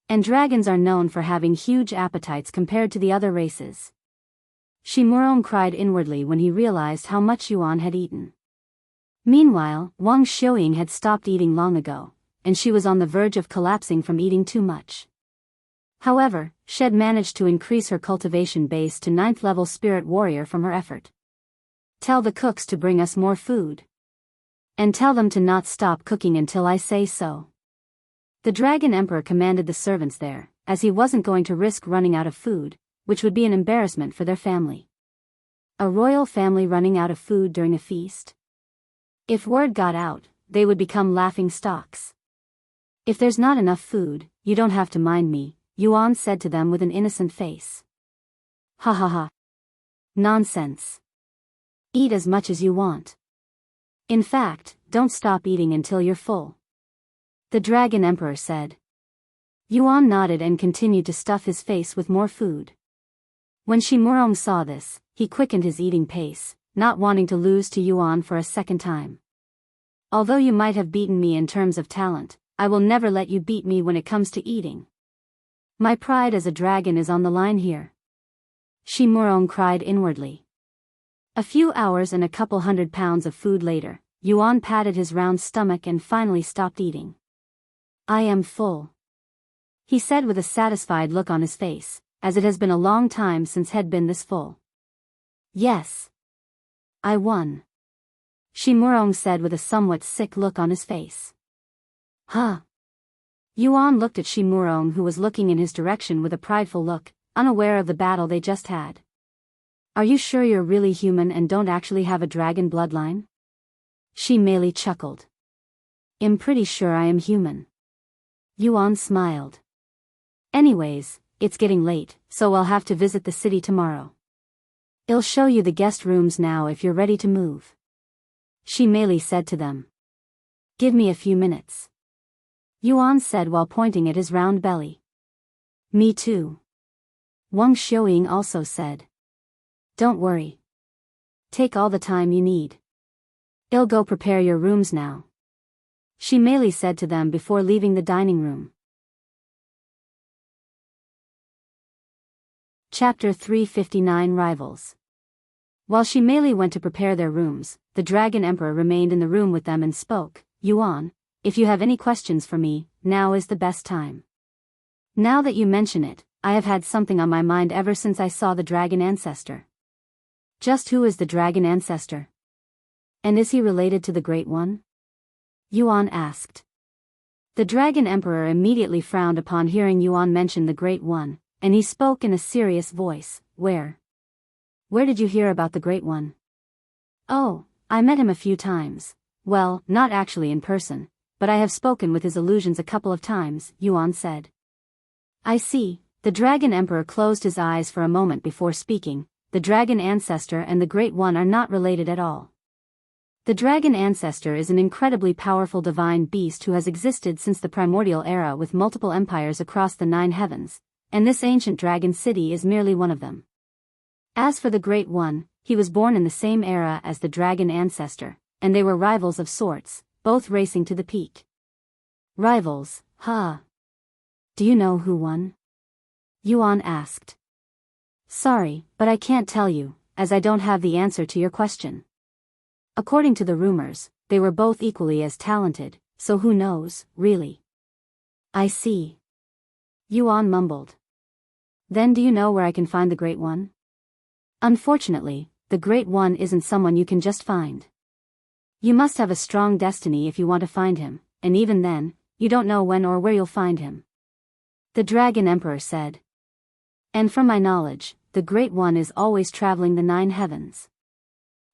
Speaker 1: And dragons are known for having huge appetites compared to the other races. Xi Murong cried inwardly when he realized how much Yuan had eaten. Meanwhile, Wang Xiuying had stopped eating long ago, and she was on the verge of collapsing from eating too much. However, she had managed to increase her cultivation base to 9th level spirit warrior from her effort. Tell the cooks to bring us more food. And tell them to not stop cooking until I say so. The Dragon Emperor commanded the servants there, as he wasn't going to risk running out of food, which would be an embarrassment for their family. A royal family running out of food during a feast? If word got out, they would become laughing stocks. If there's not enough food, you don't have to mind me, Yuan said to them with an innocent face. Ha ha ha. Nonsense. Eat as much as you want. In fact, don't stop eating until you're full. The Dragon Emperor said. Yuan nodded and continued to stuff his face with more food. When Xi Meili saw this, he quickened his eating pace, not wanting to lose to Yuan for a second time. Although you might have beaten me in terms of talent, I will never let you beat me when it comes to eating. My pride as a dragon is on the line here. Xi Meili cried inwardly. A few hours and a couple 100 pounds of food later, Yuan patted his round stomach and finally stopped eating. I am full, he said with a satisfied look on his face, as it has been a long time since he'd been this full. Yes. I won, Xi Meili said with a somewhat sick look on his face. Huh? Yuan looked at Xi Meili, who was looking in his direction with a prideful look, unaware of the battle they just had. Are you sure you're really human and don't actually have a dragon bloodline? Xi Meili chuckled. I'm pretty sure I am human. Yuan smiled. Anyways, it's getting late, so I'll have to visit the city tomorrow. I'll show you the guest rooms now if you're ready to move. Xi Meili said to them. Give me a few minutes, Yuan said while pointing at his round belly. Me too, Wuxia also said. Don't worry. Take all the time you need. I'll go prepare your rooms now, Xi Meili said to them before leaving the dining room. Chapter 359 Rivals. While Xi Meili went to prepare their rooms, the Dragon Emperor remained in the room with them and spoke. Yuan, if you have any questions for me, now is the best time. Now that you mention it, I have had something on my mind ever since I saw the Dragon Ancestor. Just who is the Dragon Ancestor? And is he related to the Great One? Yuan asked. The Dragon Emperor immediately frowned upon hearing Yuan mention the Great One, and he spoke in a serious voice. Where did you hear about the Great One? Oh, I met him a few times. Well, not actually in person, but I have spoken with his illusions a couple of times, Yuan said. I see. The Dragon Emperor closed his eyes for a moment before speaking. The Dragon Ancestor and the Great One are not related at all. The Dragon Ancestor is an incredibly powerful divine beast who has existed since the primordial era with multiple empires across the 9 heavens, and this ancient dragon city is merely one of them. As for the Great One, he was born in the same era as the Dragon Ancestor, and they were rivals of sorts, both racing to the peak. Rivals, huh? Do you know who won? Yuan asked. Sorry, but I can't tell you, as I don't have the answer to your question. According to the rumors, they were both equally as talented, so who knows, really? I see. Yuan mumbled. Then do you know where I can find the Great One? Unfortunately, the Great One isn't someone you can just find. You must have a strong destiny if you want to find him, and even then, you don't know when or where you'll find him. The Dragon Emperor said. And from my knowledge, the Great One is always traveling the 9 heavens.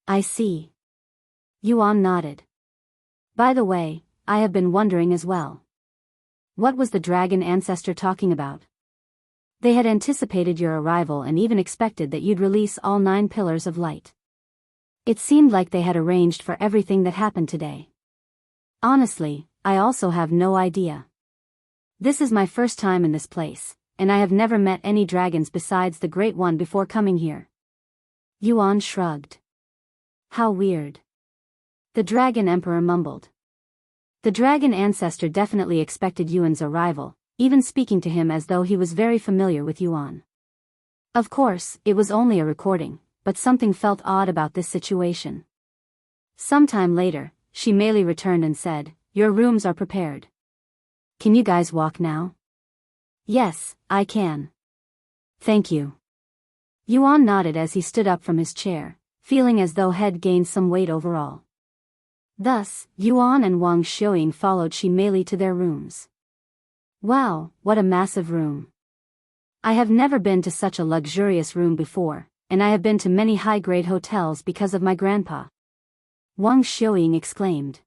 Speaker 1: I see. Yuan nodded. By the way, I have been wondering as well. What was the Dragon Ancestor talking about? They had anticipated your arrival and even expected that you'd release all 9 pillars of light. It seemed like they had arranged for everything that happened today. Honestly, I also have no idea. This is my first time in this place, and I have never met any dragons besides the Great One before coming here. Yuan shrugged. How weird. The Dragon Emperor mumbled. The Dragon Ancestor definitely expected Yuan's arrival, even speaking to him as though he was very familiar with Yuan. Of course, it was only a recording, but something felt odd about this situation. Sometime later, Xi Meili returned and said, Your rooms are prepared. Can you guys walk now? Yes, I can. Thank you. Yuan nodded as he stood up from his chair, feeling as though he'd gained some weight overall. Thus, Yuan and Wuxia followed Xi Meili to their rooms. Wow, what a massive room. I have never been to such a luxurious room before, and I have been to many high-grade hotels because of my grandpa. Wuxia exclaimed.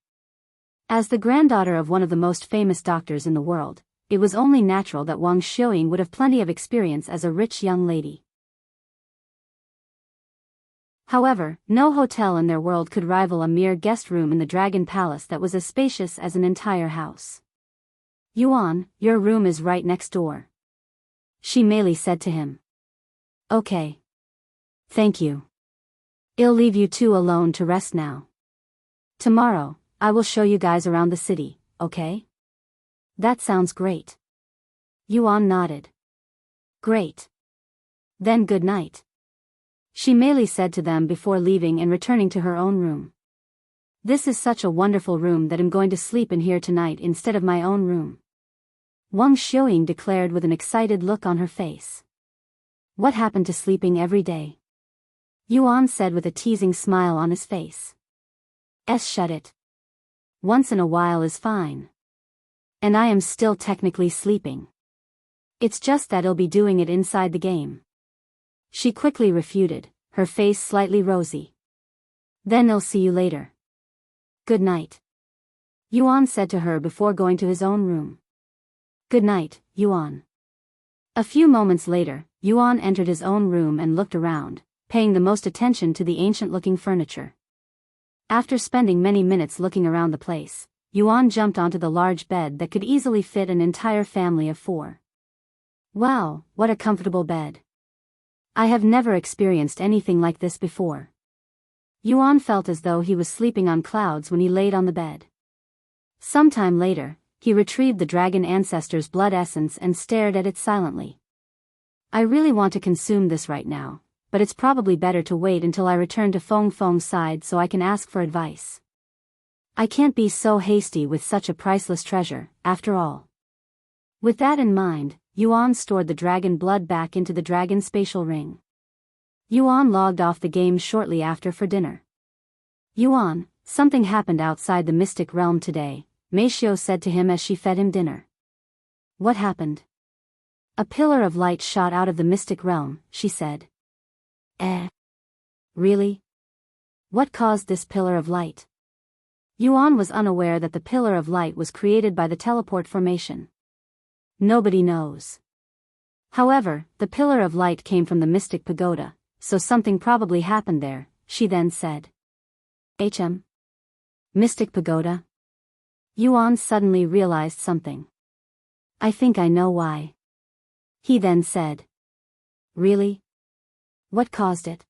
Speaker 1: As the granddaughter of one of the most famous doctors in the world, it was only natural that Wang Xiuying would have plenty of experience as a rich young lady. However, no hotel in their world could rival a mere guest room in the Dragon Palace that was as spacious as an entire house. Yuan, your room is right next door, Xi Meili said to him. Okay. Thank you. I'll leave you two alone to rest now. Tomorrow, I will show you guys around the city, okay? That sounds great. Yuan nodded. Great. Then good night, Xi Meili said to them before leaving and returning to her own room. This is such a wonderful room that I'm going to sleep in here tonight instead of my own room, Wang Xiuying declared with an excited look on her face. What happened to sleeping every day? Yuan said with a teasing smile on his face. Shut it. Once in a while is fine. And I am still technically sleeping. It's just that I'll be doing it inside the game, she quickly refuted, her face slightly rosy. Then I'll see you later. Good night, Yuan said to her before going to his own room. Good night, Yuan. A few moments later, Yuan entered his own room and looked around, paying the most attention to the ancient-looking furniture. After spending many minutes looking around the place, Yuan jumped onto the large bed that could easily fit an entire family of 4. Wow, what a comfortable bed. I have never experienced anything like this before. Yuan felt as though he was sleeping on clouds when he laid on the bed. Sometime later, he retrieved the dragon Ancestor's blood essence and stared at it silently. I really want to consume this right now, but it's probably better to wait until I return to Feng Feng's side so I can ask for advice. I can't be so hasty with such a priceless treasure, after all. With that in mind, Yuan stored the dragon blood back into the dragon spatial ring. Yuan logged off the game shortly after for dinner. Yuan, something happened outside the mystic realm today, Meishiu said to him as she fed him dinner. What happened? A pillar of light shot out of the mystic realm, she said. Really? What caused this pillar of light? Yuan was unaware that the pillar of light was created by the teleport formation. Nobody knows. However, the pillar of light came from the mystic pagoda, so something probably happened there, she then said. Mystic pagoda? Yuan suddenly realized something. I think I know why, he then said. Really? What caused it?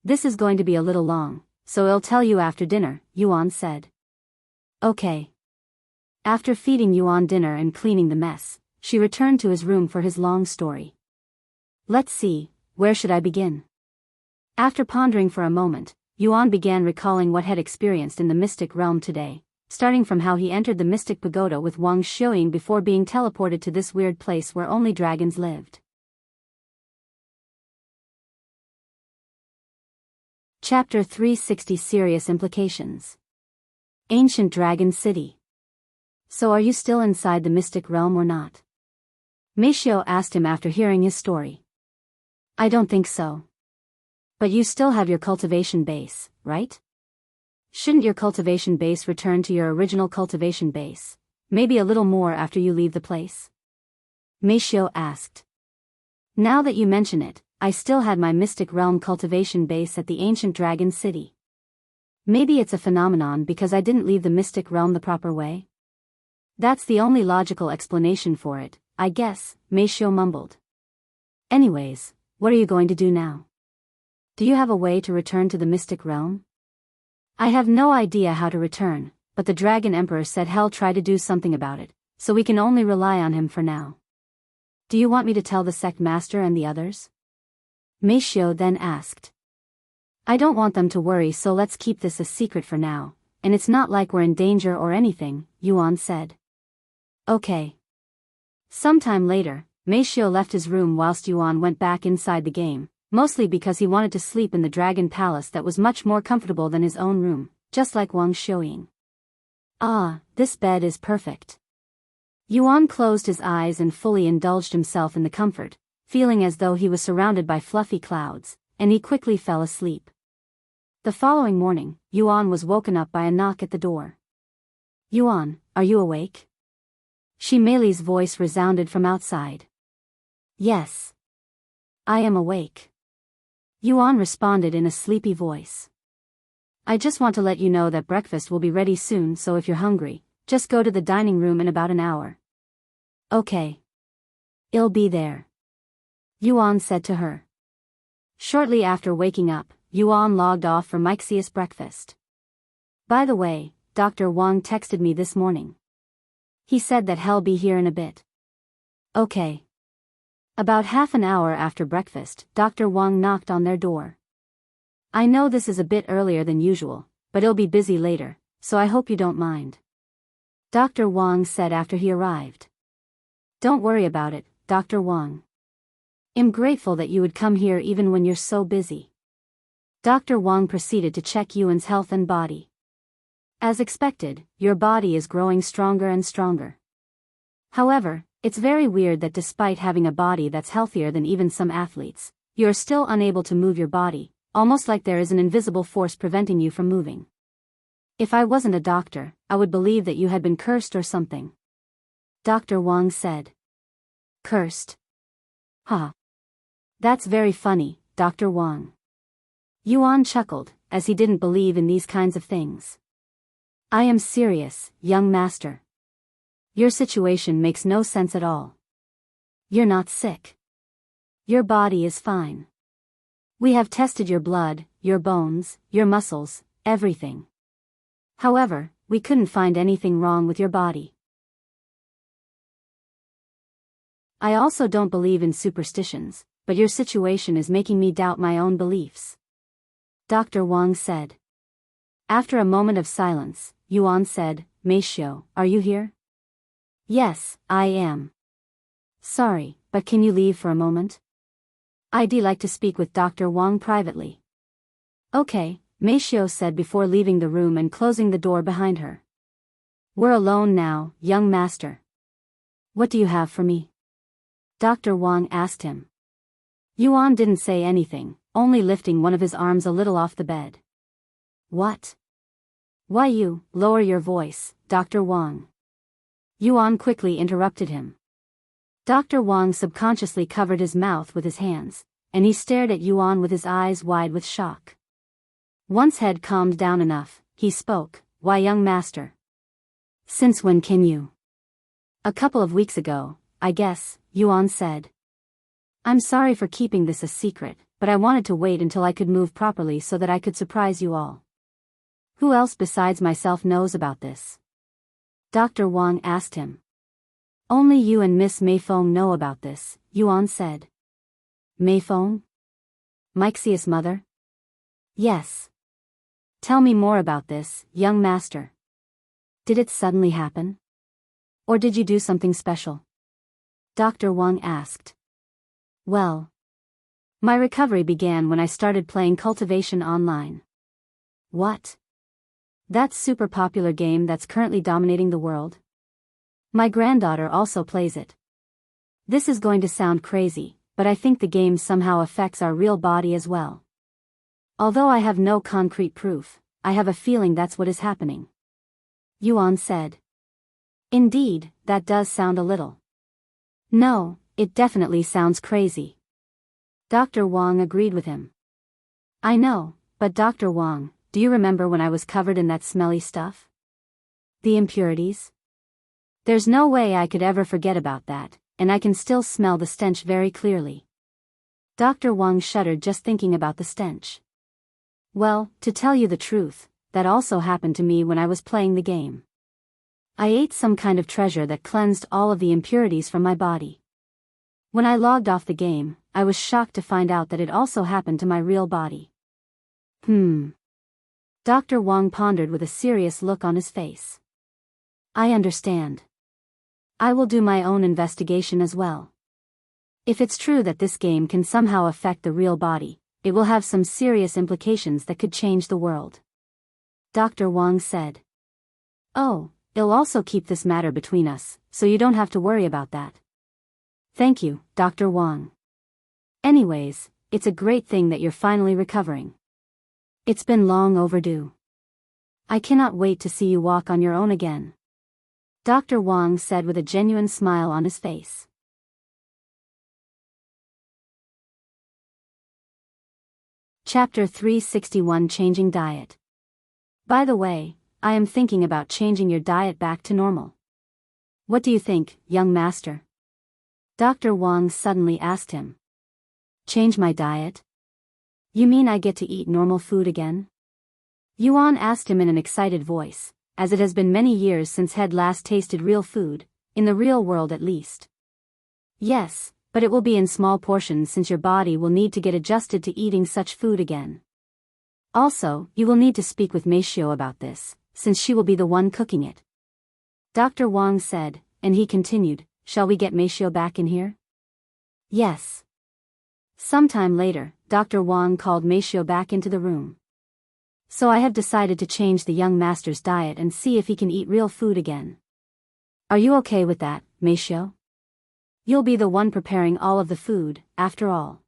Speaker 1: This is going to be a little long, so I'll tell you after dinner, Yuan said. Okay. After feeding Yuan dinner and cleaning the mess, she returned to his room for his long story. Let's see, where should I begin? After pondering for a moment, Yuan began recalling what had experienced in the mystic realm today, starting from how he entered the mystic pagoda with Wang Xiuying before being teleported to this weird place where only dragons lived. Chapter 360 Serious Implications. Ancient Dragon City. So are you still inside the mystic realm or not? Meishiu asked him after hearing his story. I don't think so. But you still have your cultivation base, right? Shouldn't your cultivation base return to your original cultivation base, maybe a little more after you leave the place? Meishiu asked. Now that you mention it, I still had my mystic realm cultivation base at the ancient dragon city. Maybe it's a phenomenon because I didn't leave the mystic realm the proper way? That's the only logical explanation for it, I guess, Meishiu mumbled. Anyways, what are you going to do now? Do you have a way to return to the mystic realm? I have no idea how to return, but the Dragon Emperor said he'll try to do something about it, so we can only rely on him for now. Do you want me to tell the sect master and the others? Meishiu then asked. I don't want them to worry, so let's keep this a secret for now, and it's not like we're in danger or anything, Yuan said. Okay. Sometime later, Meishiu left his room whilst Yuan went back inside the game, mostly because he wanted to sleep in the dragon palace that was much more comfortable than his own room, just like Wang Xiuying. Ah, this bed is perfect. Yuan closed his eyes and fully indulged himself in the comfort, feeling as though he was surrounded by fluffy clouds, and he quickly fell asleep. The following morning, Yuan was woken up by a knock at the door. Yuan, are you awake? Xi Meili's voice resounded from outside. Yes. I am awake. Yuan responded in a sleepy voice. I just want to let you know that breakfast will be ready soon, so if you're hungry, just go to the dining room in about an hour. Okay. It'll be there. Yuan said to her. Shortly after waking up, Yuan logged off for Wuxia's breakfast. By the way, Dr. Wang texted me this morning. He said that he'll be here in a bit. Okay. About half an hour after breakfast, Dr. Wang knocked on their door. I know this is a bit earlier than usual, but it'll be busy later, so I hope you don't mind. Dr. Wang said after he arrived. Don't worry about it, Dr. Wang. I'm grateful that you would come here even when you're so busy. Dr. Wang proceeded to check Yuan's health and body. As expected, your body is growing stronger and stronger. However, it's very weird that despite having a body that's healthier than even some athletes, you are still unable to move your body, almost like there is an invisible force preventing you from moving. If I wasn't a doctor, I would believe that you had been cursed or something. Dr. Wang said. Cursed? Huh. That's very funny, Dr. Wang. Yuan chuckled, as he didn't believe in these kinds of things. I am serious, young master. Your situation makes no sense at all. You're not sick. Your body is fine. We have tested your blood, your bones, your muscles, everything. However, we couldn't find anything wrong with your body. I also don't believe in superstitions, but your situation is making me doubt my own beliefs. Dr. Wang said. After a moment of silence, Yuan said, Meisho, are you here? Yes, I am. Sorry, but can you leave for a moment? I'd like to speak with Dr. Wang privately. Okay, Meisho said before leaving the room and closing the door behind her. We're alone now, young master. What do you have for me? Dr. Wang asked him. Yuan didn't say anything, only lifting one of his arms a little off the bed. What? Why you, lower your voice, Dr. Wang. Yuan quickly interrupted him. Dr. Wang subconsciously covered his mouth with his hands, and he stared at Yuan with his eyes wide with shock. Once head calmed down enough, he spoke, Why young master? Since when can you? A couple of weeks ago, I guess, Yuan said. I'm sorry for keeping this a secret, but I wanted to wait until I could move properly so that I could surprise you all. Who else besides myself knows about this? Dr. Wang asked him. Only you and Miss Meifeng know about this, Yuan said. Meifeng? Wuxia's mother? Yes. Tell me more about this, young master. Did it suddenly happen? Or did you do something special? Dr. Wang asked. Well, my recovery began when I started playing Cultivation online. What? That super popular game that's currently dominating the world? My granddaughter also plays it. This is going to sound crazy, but I think the game somehow affects our real body as well. Although I have no concrete proof, I have a feeling that's what is happening. Yuan said. Indeed, that does sound a little. No, it definitely sounds crazy. Dr. Wang agreed with him. I know, but Dr. Wang, do you remember when I was covered in that smelly stuff? The impurities? There's no way I could ever forget about that, and I can still smell the stench very clearly. Dr. Wang shuddered just thinking about the stench. Well, to tell you the truth, that also happened to me when I was playing the game. I ate some kind of treasure that cleansed all of the impurities from my body. When I logged off the game, I was shocked to find out that it also happened to my real body. Dr. Wang pondered with a serious look on his face. I understand. I will do my own investigation as well. If it's true that this game can somehow affect the real body, it will have some serious implications that could change the world. Dr. Wang said. Oh, it'll also keep this matter between us, so you don't have to worry about that. Thank you, Dr. Wang. Anyways, it's a great thing that you're finally recovering. It's been long overdue. I cannot wait to see you walk on your own again. Dr. Wang said with a genuine smile on his face. Chapter 361 Changing Diet. By the way, I am thinking about changing your diet back to normal. What do you think, young master? Dr. Wang suddenly asked him. Change my diet? You mean I get to eat normal food again? Yuan asked him in an excited voice, as it has been many years since he had last tasted real food, in the real world at least. Yes, but it will be in small portions since your body will need to get adjusted to eating such food again. Also, you will need to speak with Meishiu about this, since she will be the one cooking it. Dr. Wang said, and he continued, shall we get Meishiu back in here? Yes. Sometime later, Dr. Wang called Meishiu back into the room. So I have decided to change the young master's diet and see if he can eat real food again. Are you okay with that, Meishiu? You'll be the one preparing all of the food, after all.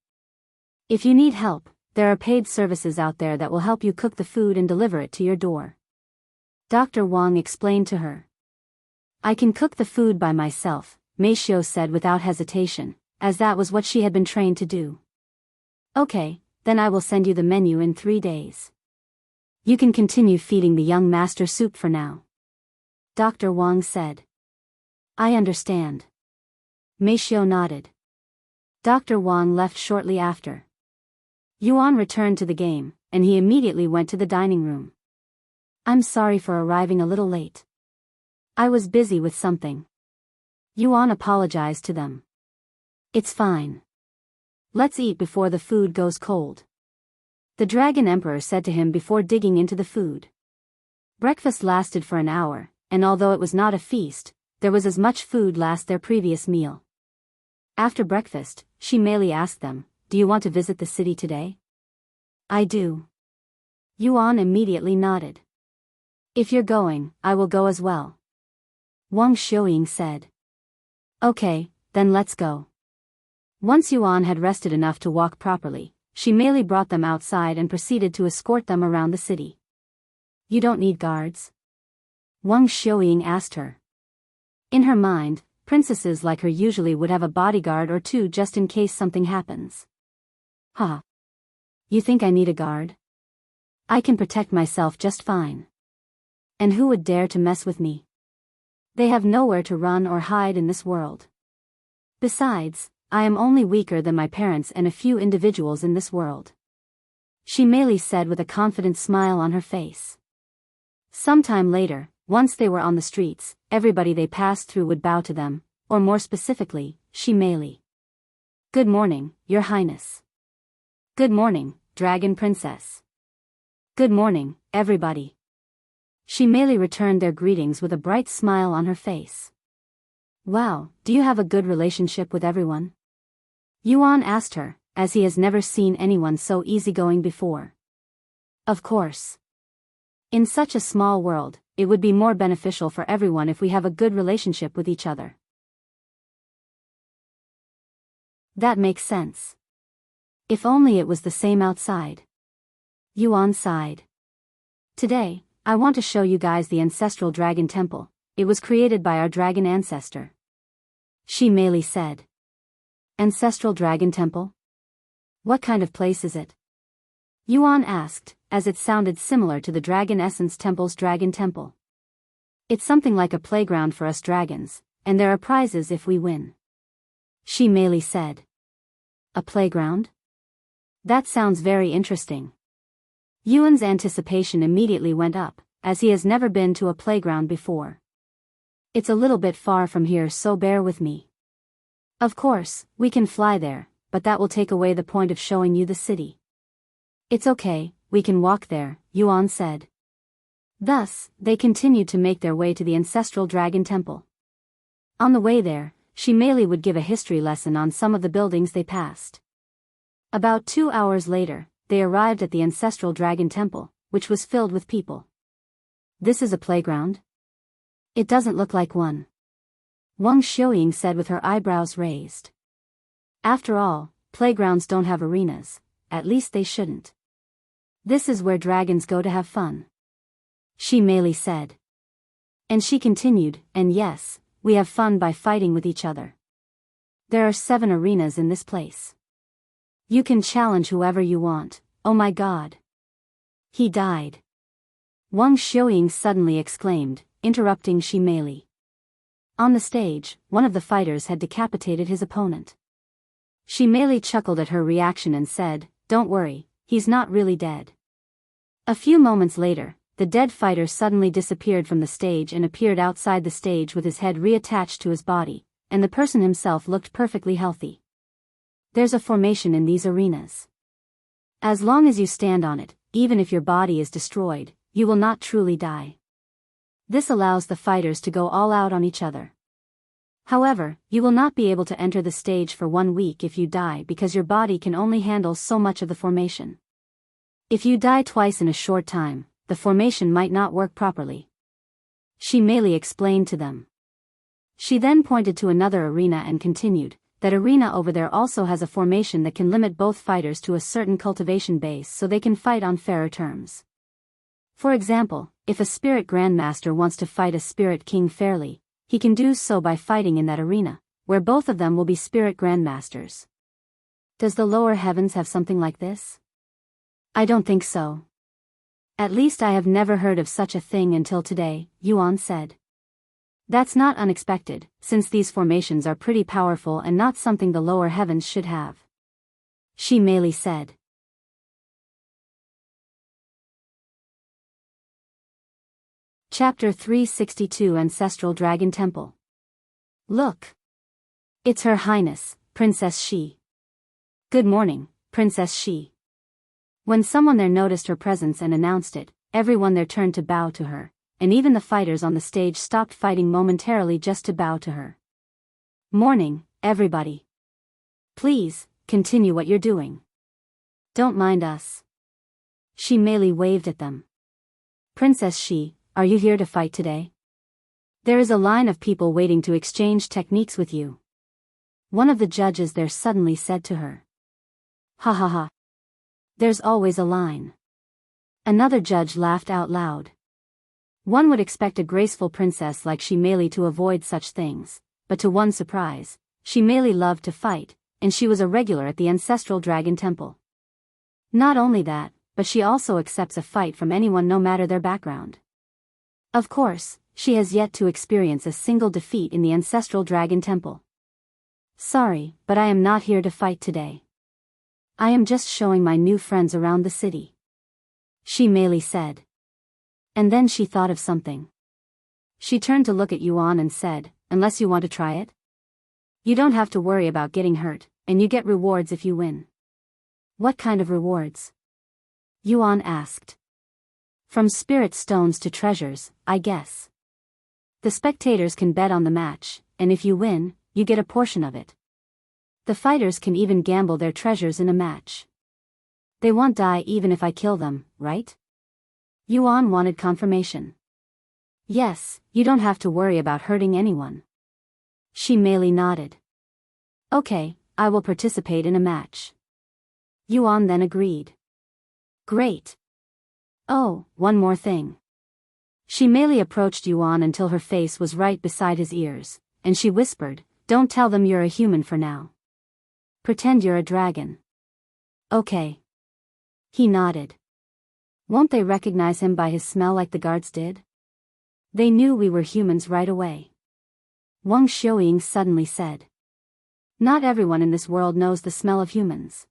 Speaker 1: If you need help, there are paid services out there that will help you cook the food and deliver it to your door. Dr. Wang explained to her. I can cook the food by myself, Meishiu said without hesitation, as that was what she had been trained to do. Okay, then I will send you the menu in 3 days. You can continue feeding the young master soup for now. Dr. Wang said. I understand. Meishiu nodded. Dr. Wang left shortly after. Yuan returned to the game, and he immediately went to the dining room. I'm sorry for arriving a little late. I was busy with something. Yuan apologized to them. It's fine. Let's eat before the food goes cold. The Dragon Emperor said to him before digging into the food. Breakfast lasted for an hour, and although it was not a feast, there was as much food last their previous meal. After breakfast, Xi Meili asked them, do you want to visit the city today? I do. Yuan immediately nodded. If you're going, I will go as well. Wang Xiuying said. Okay, then let's go. Once Yuan had rested enough to walk properly, Xi Meili brought them outside and proceeded to escort them around the city. You don't need guards? Wang Xiuying asked her. In her mind, princesses like her usually would have a bodyguard or two just in case something happens. Huh. You think I need a guard? I can protect myself just fine. And who would dare to mess with me? They have nowhere to run or hide in this world. Besides, I am only weaker than my parents and a few individuals in this world. Xi Meili said with a confident smile on her face. Sometime later, once they were on the streets, everybody they passed through would bow to them, or more specifically, Xi Meili. Good morning, Your Highness. Good morning, Dragon Princess. Good morning, everybody. Xi Meili returned their greetings with a bright smile on her face. Wow, do you have a good relationship with everyone? Yuan asked her, as he has never seen anyone so easygoing before. Of course. In such a small world, it would be more beneficial for everyone if we have a good relationship with each other. That makes sense. If only it was the same outside. Yuan sighed. Today, I want to show you guys the Ancestral Dragon Temple. It was created by our dragon ancestor. Xi Meili said. Ancestral Dragon Temple? What kind of place is it? Yuan asked, as it sounded similar to the Dragon Essence Temple's Dragon Temple. It's something like a playground for us dragons, and there are prizes if we win. Xi Meili said. A playground? That sounds very interesting. Yuan's anticipation immediately went up, as he has never been to a playground before. It's a little bit far from here, so bear with me. Of course, we can fly there, but that will take away the point of showing you the city. It's okay, we can walk there, Yuan said. Thus, they continued to make their way to the Ancestral Dragon Temple. On the way there, Xi Meili would give a history lesson on some of the buildings they passed. About 2 hours later, they arrived at the Ancestral Dragon Temple, which was filled with people. This is a playground? It doesn't look like one. Wang Xiuying said with her eyebrows raised. After all, playgrounds don't have arenas, at least they shouldn't. This is where dragons go to have fun. Xi Meili said. And she continued, and yes, we have fun by fighting with each other. There are 7 arenas in this place. You can challenge whoever you want. Oh my god. He died. Wang Xiuying suddenly exclaimed, interrupting Xi Meili. On the stage, one of the fighters had decapitated his opponent. Xi Meili chuckled at her reaction and said, "Don't worry, he's not really dead." A few moments later, the dead fighter suddenly disappeared from the stage and appeared outside the stage with his head reattached to his body, and the person himself looked perfectly healthy. There's a formation in these arenas. As long as you stand on it, even if your body is destroyed, you will not truly die. This allows the fighters to go all out on each other. However, you will not be able to enter the stage for 1 week if you die because your body can only handle so much of the formation. If you die twice in a short time, the formation might not work properly. Xi Meili explained to them. She then pointed to another arena and continued, that arena over there also has a formation that can limit both fighters to a certain cultivation base so they can fight on fairer terms. For example, if a spirit grandmaster wants to fight a spirit king fairly, he can do so by fighting in that arena, where both of them will be spirit grandmasters. Does the lower heavens have something like this? I don't think so. At least I have never heard of such a thing until today, Yuan said. That's not unexpected, since these formations are pretty powerful and not something the lower heavens should have. Xi Meili said. Chapter 362 Ancestral Dragon Temple. Look. It's Her Highness, Princess Xi. Good morning, Princess Xi. When someone there noticed her presence and announced it, everyone there turned to bow to her, and even the fighters on the stage stopped fighting momentarily just to bow to her. Morning, everybody. Please, continue what you're doing. Don't mind us. Xi Meili waved at them. Princess Xi, are you here to fight today? There is a line of people waiting to exchange techniques with you. One of the judges there suddenly said to her. Ha ha ha. There's always a line. Another judge laughed out loud. One would expect a graceful princess like Xi Meili to avoid such things, but to one's surprise, Xi Meili loved to fight, and she was a regular at the Ancestral Dragon Temple. Not only that, but she also accepts a fight from anyone no matter their background. Of course, she has yet to experience a single defeat in the Ancestral Dragon Temple. Sorry, but I am not here to fight today. I am just showing my new friends around the city. Xi Meili said. And then she thought of something. She turned to look at Yuan and said, unless you want to try it? You don't have to worry about getting hurt, and you get rewards if you win. What kind of rewards? Yuan asked. From spirit stones to treasures, I guess. The spectators can bet on the match, and if you win, you get a portion of it. The fighters can even gamble their treasures in a match. They won't die even if I kill them, right? Yuan wanted confirmation. Yes, you don't have to worry about hurting anyone. Xi Meili nodded. Okay, I will participate in a match. Yuan then agreed. Great. Oh, one more thing. Xi Meili approached Yuan until her face was right beside his ears, and she whispered, don't tell them you're a human for now. Pretend you're a dragon. Okay. He nodded. Won't they recognize him by his smell like the guards did? They knew we were humans right away. Wang Xiuying suddenly said. Not everyone in this world knows the smell of humans.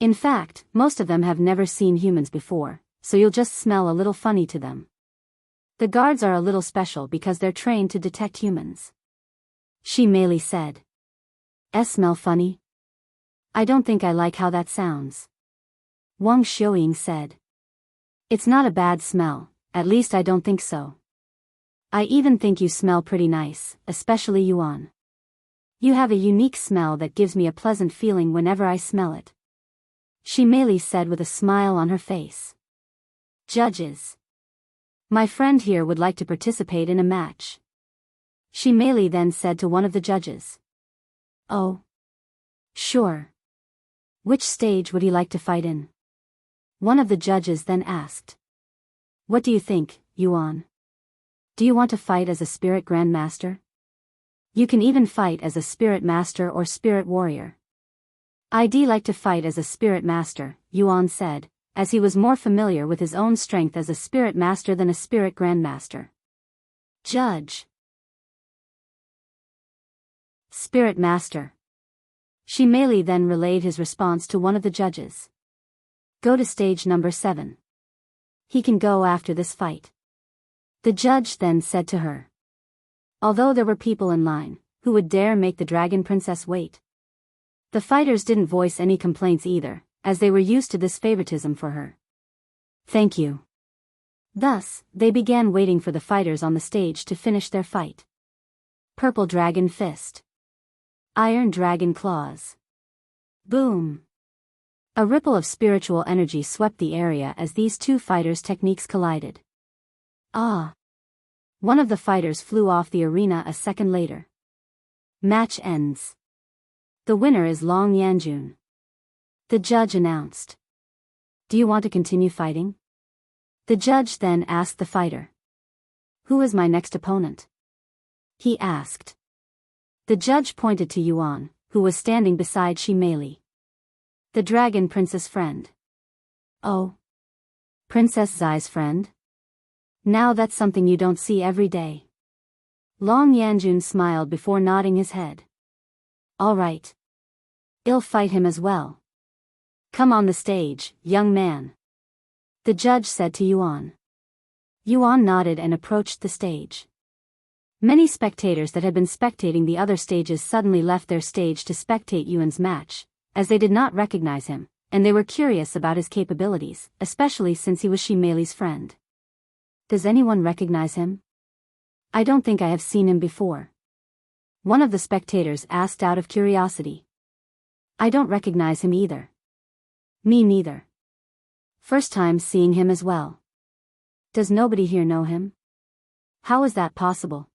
Speaker 1: In fact, most of them have never seen humans before, so you'll just smell a little funny to them. The guards are a little special because they're trained to detect humans. Xi Meili said. Smell funny? I don't think I like how that sounds. Wang Xiuying said. It's not a bad smell, at least I don't think so. I even think you smell pretty nice, especially Yuan. You have a unique smell that gives me a pleasant feeling whenever I smell it. Xi Meili said with a smile on her face. Judges. My friend here would like to participate in a match. Xi Meili then said to one of the judges. Oh. Sure. Which stage would he like to fight in? One of the judges then asked. What do you think, Yuan? Do you want to fight as a spirit grandmaster? You can even fight as a spirit master or spirit warrior. I'd like to fight as a spirit master, Yuan said, as he was more familiar with his own strength as a spirit master than a spirit grandmaster. Judge. Spirit master. Xi Meili then relayed his response to one of the judges. Go to stage number 7. He can go after this fight. The judge then said to her. Although there were people in line, who would dare make the dragon princess wait? The fighters didn't voice any complaints either, as they were used to this favoritism for her. Thank you. Thus, they began waiting for the fighters on the stage to finish their fight. Purple Dragon Fist. Iron Dragon Claws. Boom. A ripple of spiritual energy swept the area as these two fighters' techniques collided. Ah! One of the fighters flew off the arena a second later. Match ends. The winner is Long Yanjun. The judge announced. Do you want to continue fighting? The judge then asked the fighter. Who is my next opponent? He asked. The judge pointed to Yuan, who was standing beside Xi Meili. The dragon princess friend. Oh. Princess Xi's friend? Now that's something you don't see every day. Long Yanjun smiled before nodding his head. All right. I'll fight him as well. Come on the stage, young man. The judge said to Yuan. Yuan nodded and approached the stage. Many spectators that had been spectating the other stages suddenly left their stage to spectate Yuan's match, as they did not recognize him, and they were curious about his capabilities, especially since he was Xi Meili's friend. Does anyone recognize him? I don't think I have seen him before. One of the spectators asked out of curiosity. I don't recognize him either. Me neither. First time seeing him as well. Does nobody here know him? How is that possible?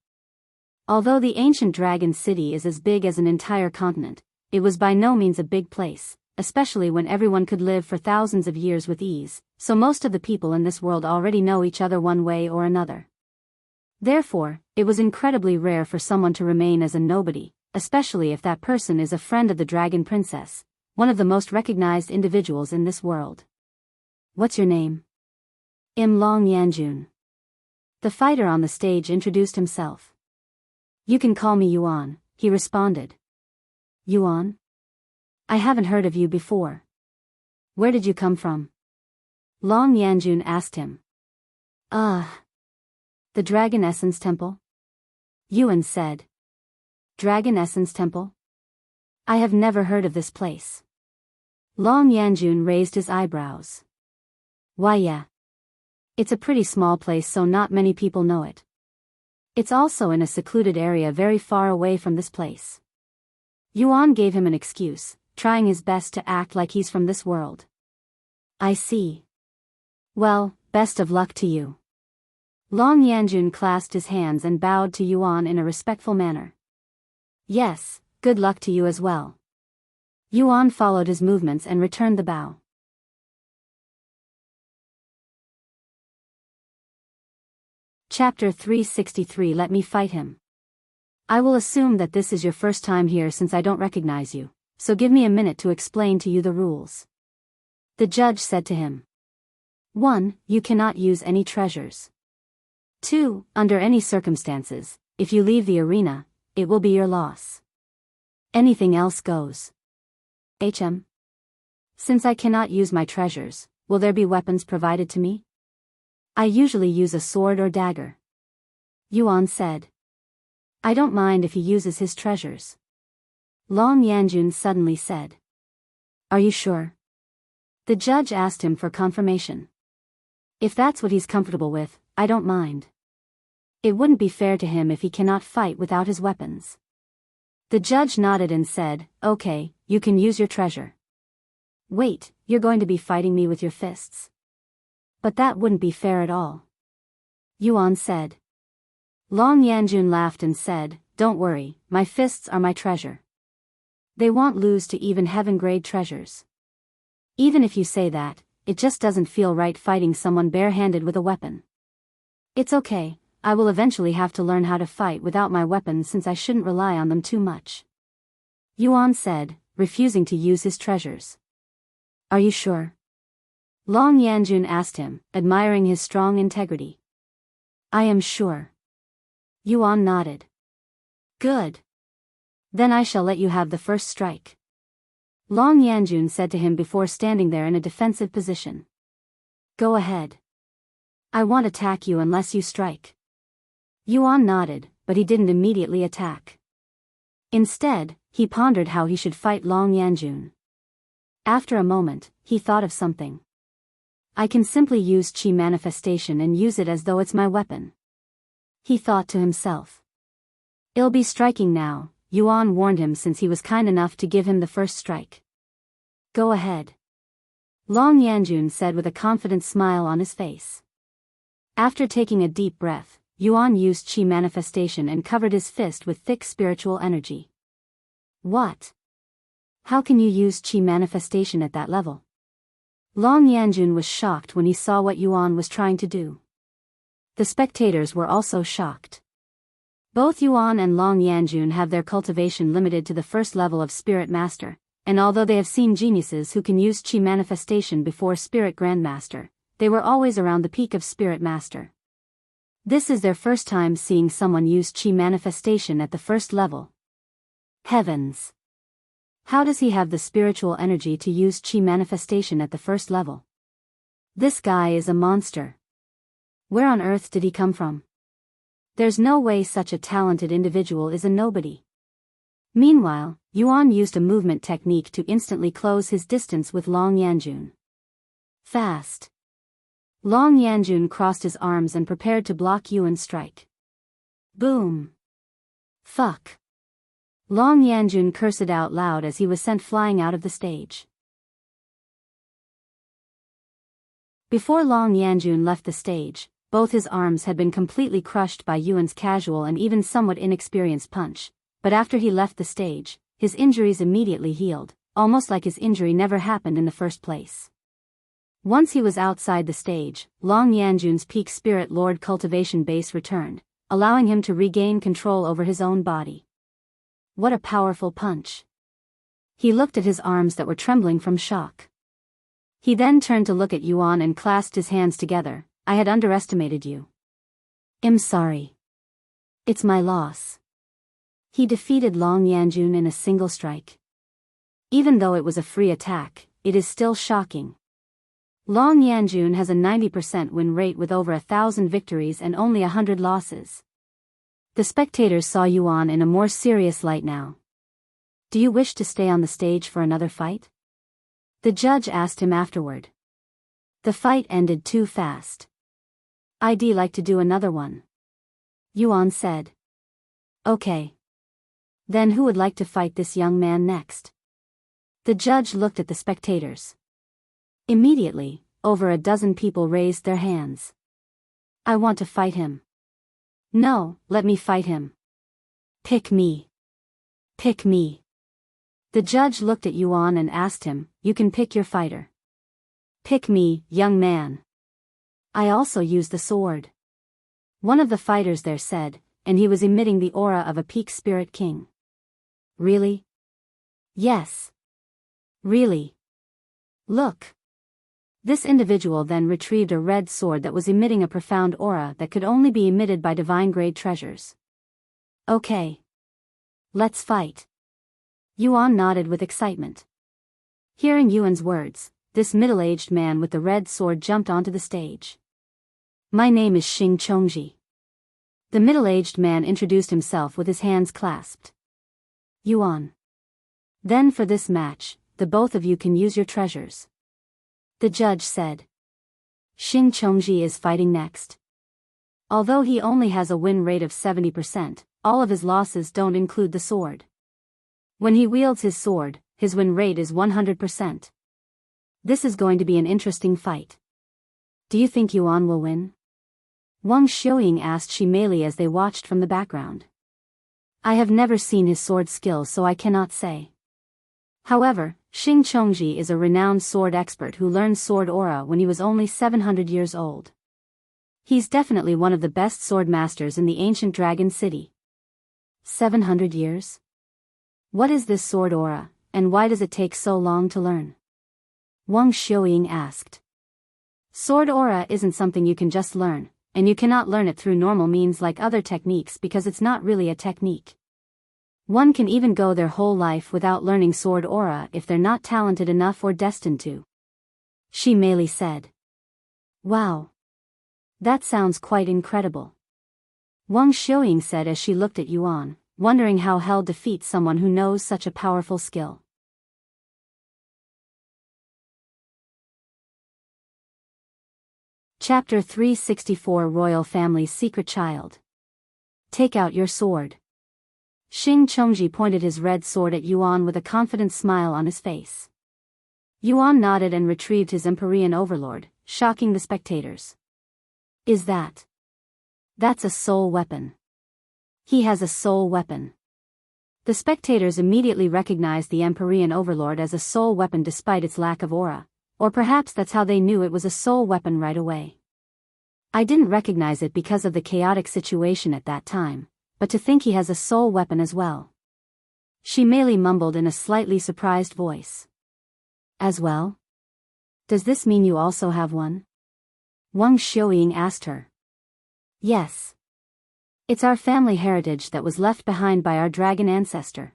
Speaker 1: Although the ancient dragon city is as big as an entire continent, it was by no means a big place, especially when everyone could live for thousands of years with ease, so most of the people in this world already know each other one way or another. Therefore, it was incredibly rare for someone to remain as a nobody, especially if that person is a friend of the dragon princess, one of the most recognized individuals in this world. What's your name? I'm Long Yanjun. The fighter on the stage introduced himself. You can call me Yuan, he responded. Yuan? I haven't heard of you before. Where did you come from? Long Yanjun asked him. The Dragon Essence Temple? Yuan said. Dragon Essence Temple? I have never heard of this place. Long Yanjun raised his eyebrows. Why yeah. It's a pretty small place so not many people know it. It's also in a secluded area very far away from this place. Yuan gave him an excuse, trying his best to act like he's from this world. I see. Well, best of luck to you. Long Yanjun clasped his hands and bowed to Yuan in a respectful manner. Yes, good luck to you as well. Yuan followed his movements and returned the bow. Chapter 363 Let me fight him. I will assume that this is your first time here since I don't recognize you, so give me a minute to explain to you the rules. The judge said to him. 1. You cannot use any treasures. 2. Under any circumstances, if you leave the arena, it will be your loss. Anything else goes. Since I cannot use my treasures, will there be weapons provided to me? I usually use a sword or dagger. Yuan said. I don't mind if he uses his treasures. Long Yanjun suddenly said. Are you sure? The judge asked him for confirmation. If that's what he's comfortable with, I don't mind. It wouldn't be fair to him if he cannot fight without his weapons. The judge nodded and said, okay, you can use your treasure. Wait, you're going to be fighting me with your fists? But that wouldn't be fair at all. Yuan said. Long Yanjun laughed and said, don't worry, my fists are my treasure. They won't lose to even heaven-grade treasures. Even if you say that, it just doesn't feel right fighting someone bare-handed with a weapon. It's okay, I will eventually have to learn how to fight without my weapons since I shouldn't rely on them too much. Yuan said, refusing to use his treasures. Are you sure? Long Yanjun asked him, admiring his strong integrity. I am sure. Yuan nodded. Good. Then I shall let you have the first strike. Long Yanjun said to him before standing there in a defensive position. Go ahead. I won't attack you unless you strike. Yuan nodded, but he didn't immediately attack. Instead, he pondered how he should fight Long Yanjun. After a moment, he thought of something. I can simply use Qi manifestation and use it as though it's my weapon. He thought to himself. It'll be striking now, Yuan warned him since he was kind enough to give him the first strike. Go ahead. Long Yanjun said with a confident smile on his face. After taking a deep breath, Yuan used Qi manifestation and covered his fist with thick spiritual energy. What? How can you use Qi manifestation at that level? Long Yanjun was shocked when he saw what Yuan was trying to do. The spectators were also shocked. Both Yuan and Long Yanjun have their cultivation limited to the first level of Spirit Master, and although they have seen geniuses who can use Qi manifestation before Spirit Grandmaster, they were always around the peak of Spirit Master. This is their first time seeing someone use Qi manifestation at the first level. Heavens! How does he have the spiritual energy to use Qi manifestation at the first level? This guy is a monster. Where on earth did he come from? There's no way such a talented individual is a nobody. Meanwhile, Yuan used a movement technique to instantly close his distance with Long Yanjun. Fast. Long Yanjun crossed his arms and prepared to block Yuan's strike. Boom. Fuck. Long Yanjun cursed out loud as he was sent flying out of the stage. Before Long Yanjun left the stage, both his arms had been completely crushed by Yuan's casual and even somewhat inexperienced punch, but after he left the stage, his injuries immediately healed, almost like his injury never happened in the first place. Once he was outside the stage, Long Yanjun's peak spirit lord cultivation base returned, allowing him to regain control over his own body. What a powerful punch. He looked at his arms that were trembling from shock. He then turned to look at Yuan and clasped his hands together. I had underestimated you. I'm sorry. It's my loss. He defeated Long Yanjun in a single strike. Even though it was a free attack, it is still shocking. Long Yanjun has a 90% win rate with over 1,000 victories and only 100 losses. The spectators saw Yuan in a more serious light now. Do you wish to stay on the stage for another fight? The judge asked him afterward. The fight ended too fast. I'd like to do another one. Yuan said. Okay. Then who would like to fight this young man next? The judge looked at the spectators. Immediately, over a dozen people raised their hands. I want to fight him. No, let me fight him. Pick me. Pick me. The judge looked at Yuan and asked him, you can pick your fighter. Pick me, young man. I also use the sword. One of the fighters there said, and he was emitting the aura of a peak spirit king. Really? Yes. Really. Look. This individual then retrieved a red sword that was emitting a profound aura that could only be emitted by divine-grade treasures. Okay. Let's fight. Yuan nodded with excitement. Hearing Yuan's words, this middle-aged man with the red sword jumped onto the stage. My name is Xing Chongji. The middle-aged man introduced himself with his hands clasped. Yuan. Then for this match, the both of you can use your treasures. The judge said. Xing Chongji is fighting next. Although he only has a win rate of 70%, all of his losses don't include the sword. When he wields his sword, his win rate is 100%. This is going to be an interesting fight. Do you think Yuan will win? Wang Xiuying asked Xi Meili as they watched from the background. I have never seen his sword skill, so I cannot say. However, Xing Chongji is a renowned sword expert who learned sword aura when he was only 700 years old. He's definitely one of the best sword masters in the ancient dragon city. 700 years? What is this sword aura, and why does it take so long to learn? Wang Xiuying asked. Sword aura isn't something you can just learn, and you cannot learn it through normal means like other techniques because it's not really a technique. One can even go their whole life without learning sword aura if they're not talented enough or destined to. Xi Meili said. Wow. That sounds quite incredible. Wang Xiuying said as she looked at Yuan, wondering how hell defeats someone who knows such a powerful skill. Chapter 364 Royal Family's Secret Child. Take out your sword. Xianxia pointed his red sword at Yuan with a confident smile on his face. Yuan nodded and retrieved his Empyrean overlord, shocking the spectators. Is that? That's a soul weapon. He has a soul weapon. The spectators immediately recognized the Empyrean overlord as a soul weapon despite its lack of aura. Or perhaps that's how they knew it was a soul weapon right away. I didn't recognize it because of the chaotic situation at that time, but to think he has a soul weapon as well. Xi Meili mumbled in a slightly surprised voice. As well? Does this mean you also have one? Wang Xiuying asked her. Yes. It's our family heritage that was left behind by our dragon ancestor.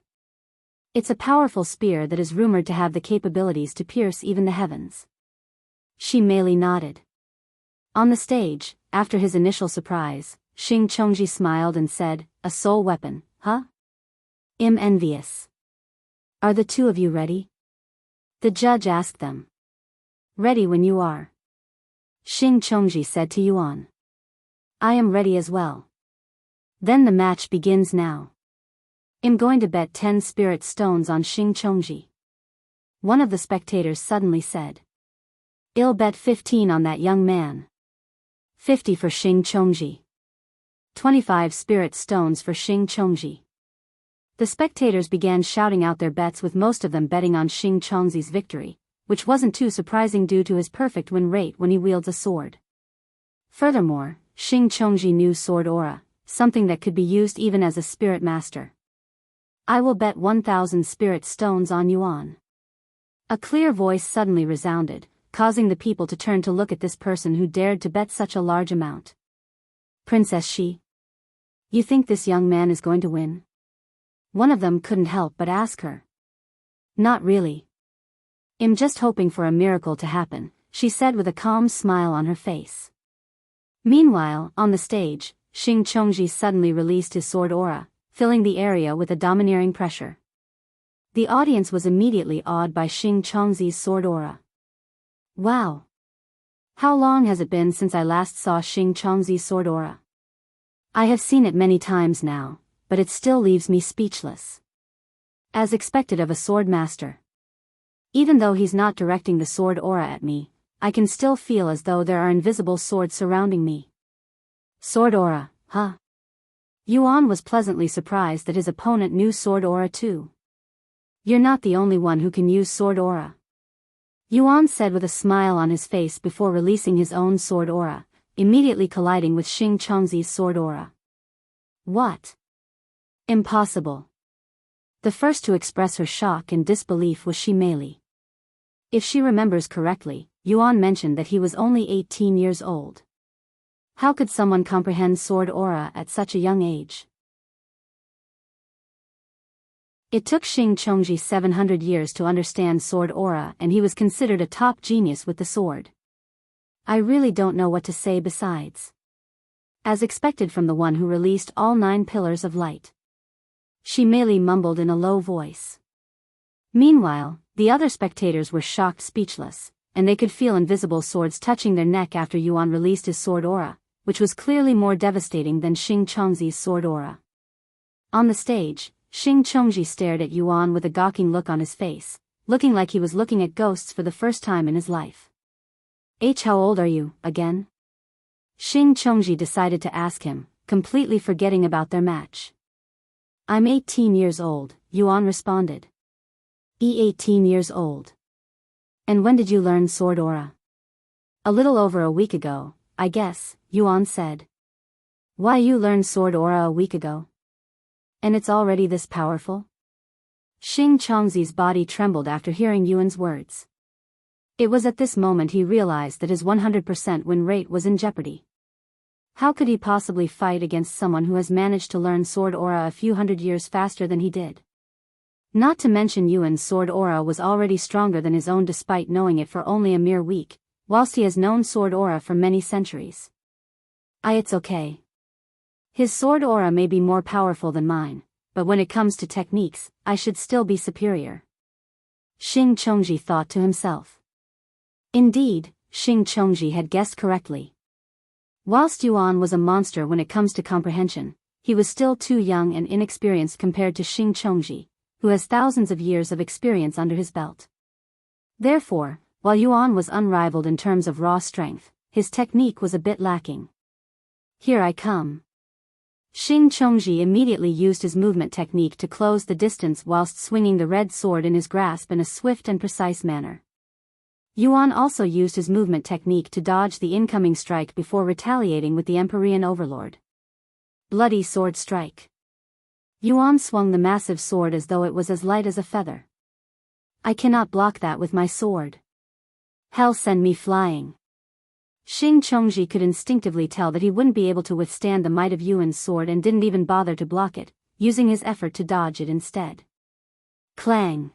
Speaker 1: It's a powerful spear that is rumored to have the capabilities to pierce even the heavens. Xi Meili nodded. On the stage, after his initial surprise, Xianxia smiled and said, a soul weapon, huh? I'm envious. Are the two of you ready? The judge asked them. Ready when you are. Xianxia said to Yuan. I am ready as well. Then the match begins now. I'm going to bet 10 spirit stones on Xianxia. One of the spectators suddenly said. I'll bet 15 on that young man. 50 for Xianxia. 25 spirit stones for Xianxia. The spectators began shouting out their bets with most of them betting on Xianxia's victory, which wasn't too surprising due to his perfect win rate when he wields a sword. Furthermore, Xianxia knew sword aura, something that could be used even as a spirit master. I will bet 1,000 spirit stones on Yuan. A clear voice suddenly resounded, causing the people to turn to look at this person who dared to bet such a large amount. Princess Xi. You think this young man is going to win? One of them couldn't help but ask her. Not really. I'm just hoping for a miracle to happen, she said with a calm smile on her face. Meanwhile, on the stage, Xianxia suddenly released his sword aura, filling the area with a domineering pressure. The audience was immediately awed by Xianxia's sword aura. Wow! How long has it been since I last saw Xianxia's sword aura? I have seen it many times now, but it still leaves me speechless. As expected of a sword master. Even though he's not directing the sword aura at me, I can still feel as though there are invisible swords surrounding me. Sword aura, huh? Yuan was pleasantly surprised that his opponent knew sword aura too. You're not the only one who can use sword aura. Yuan said with a smile on his face before releasing his own sword aura, immediately colliding with Xianxia's sword aura. What? Impossible. The first to express her shock and disbelief was Xi Meili. If she remembers correctly, Yuan mentioned that he was only 18 years old. How could someone comprehend sword aura at such a young age? It took Xianxia 700 years to understand sword aura, and he was considered a top genius with the sword. I really don't know what to say besides. As expected from the one who released all 9 pillars of light. Xi Meili mumbled in a low voice. Meanwhile, the other spectators were shocked speechless, and they could feel invisible swords touching their neck after Yuan released his sword aura, which was clearly more devastating than Xianxia's sword aura. On the stage, Xianxia stared at Yuan with a gawking look on his face, looking like he was looking at ghosts for the first time in his life. How old are you, again? Xianxia decided to ask him, completely forgetting about their match. I'm 18 years old, Yuan responded. 18 years old. And when did you learn sword aura? A little over a week ago, I guess, Yuan said. Why, you learned sword aura a week ago? And it's already this powerful? Xianxia's body trembled after hearing Yuan's words. It was at this moment he realized that his 100% win rate was in jeopardy. How could he possibly fight against someone who has managed to learn sword aura a few hundred years faster than he did? Not to mention Yuan's sword aura was already stronger than his own despite knowing it for only a mere week, whilst he has known sword aura for many centuries. It's okay. His sword aura may be more powerful than mine, but when it comes to techniques, I should still be superior. Xianxia thought to himself. Indeed, Xianxia had guessed correctly. Whilst Yuan was a monster when it comes to comprehension, he was still too young and inexperienced compared to Xianxia, who has thousands of years of experience under his belt. Therefore, while Yuan was unrivaled in terms of raw strength, his technique was a bit lacking. Here I come. Xianxia immediately used his movement technique to close the distance whilst swinging the red sword in his grasp in a swift and precise manner. Yuan also used his movement technique to dodge the incoming strike before retaliating with the Empyrean Overlord. Bloody sword strike. Yuan swung the massive sword as though it was as light as a feather. I cannot block that with my sword. Hell send me flying. Xianxia could instinctively tell that he wouldn't be able to withstand the might of Yuan's sword and didn't even bother to block it, using his effort to dodge it instead. Clang!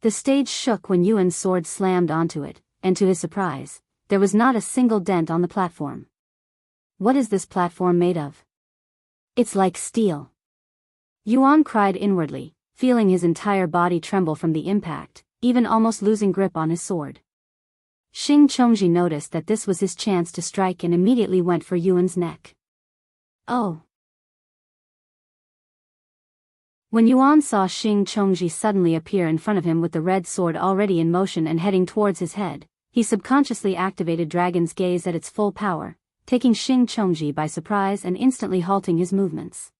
Speaker 1: The stage shook when Yuan's sword slammed onto it, and to his surprise, there was not a single dent on the platform. What is this platform made of? It's like steel. Yuan cried inwardly, feeling his entire body tremble from the impact, even almost losing grip on his sword. Xianxia noticed that this was his chance to strike and immediately went for Yuan's neck. Oh! When Yuan saw Xianxia suddenly appear in front of him with the red sword already in motion and heading towards his head, he subconsciously activated Dragon's Gaze at its full power, taking Xianxia by surprise and instantly halting his movements.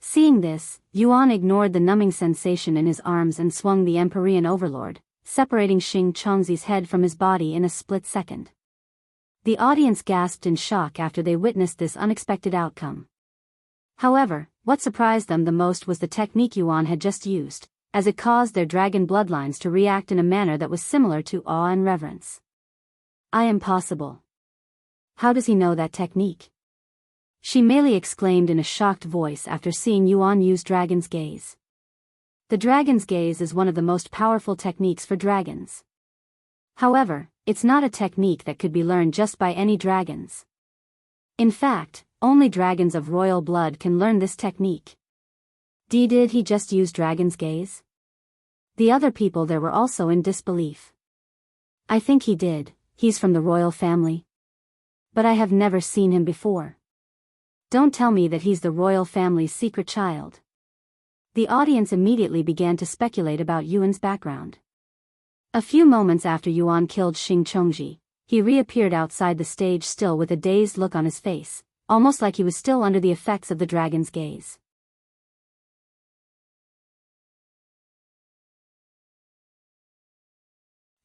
Speaker 1: Seeing this, Yuan ignored the numbing sensation in his arms and swung the Empyrean Overlord, separating Xianxia's head from his body in a split second. The audience gasped in shock after they witnessed this unexpected outcome. However, what surprised them the most was the technique Yuan had just used, as it caused their dragon bloodlines to react in a manner that was similar to awe and reverence. Impossible. How does he know that technique? Xi Meili exclaimed in a shocked voice after seeing Yuan use Dragon's Gaze. The Dragon's Gaze is one of the most powerful techniques for dragons. However, it's not a technique that could be learned just by any dragons. In fact, only dragons of royal blood can learn this technique. Did he just use Dragon's Gaze? The other people there were also in disbelief. I think he did, he's from the royal family. But I have never seen him before. Don't tell me that he's the royal family's secret child. The audience immediately began to speculate about Yuan's background. A few moments after Yuan killed Xianxia, he reappeared outside the stage still with a dazed look on his face, almost like he was still under the effects of the Dragon's Gaze.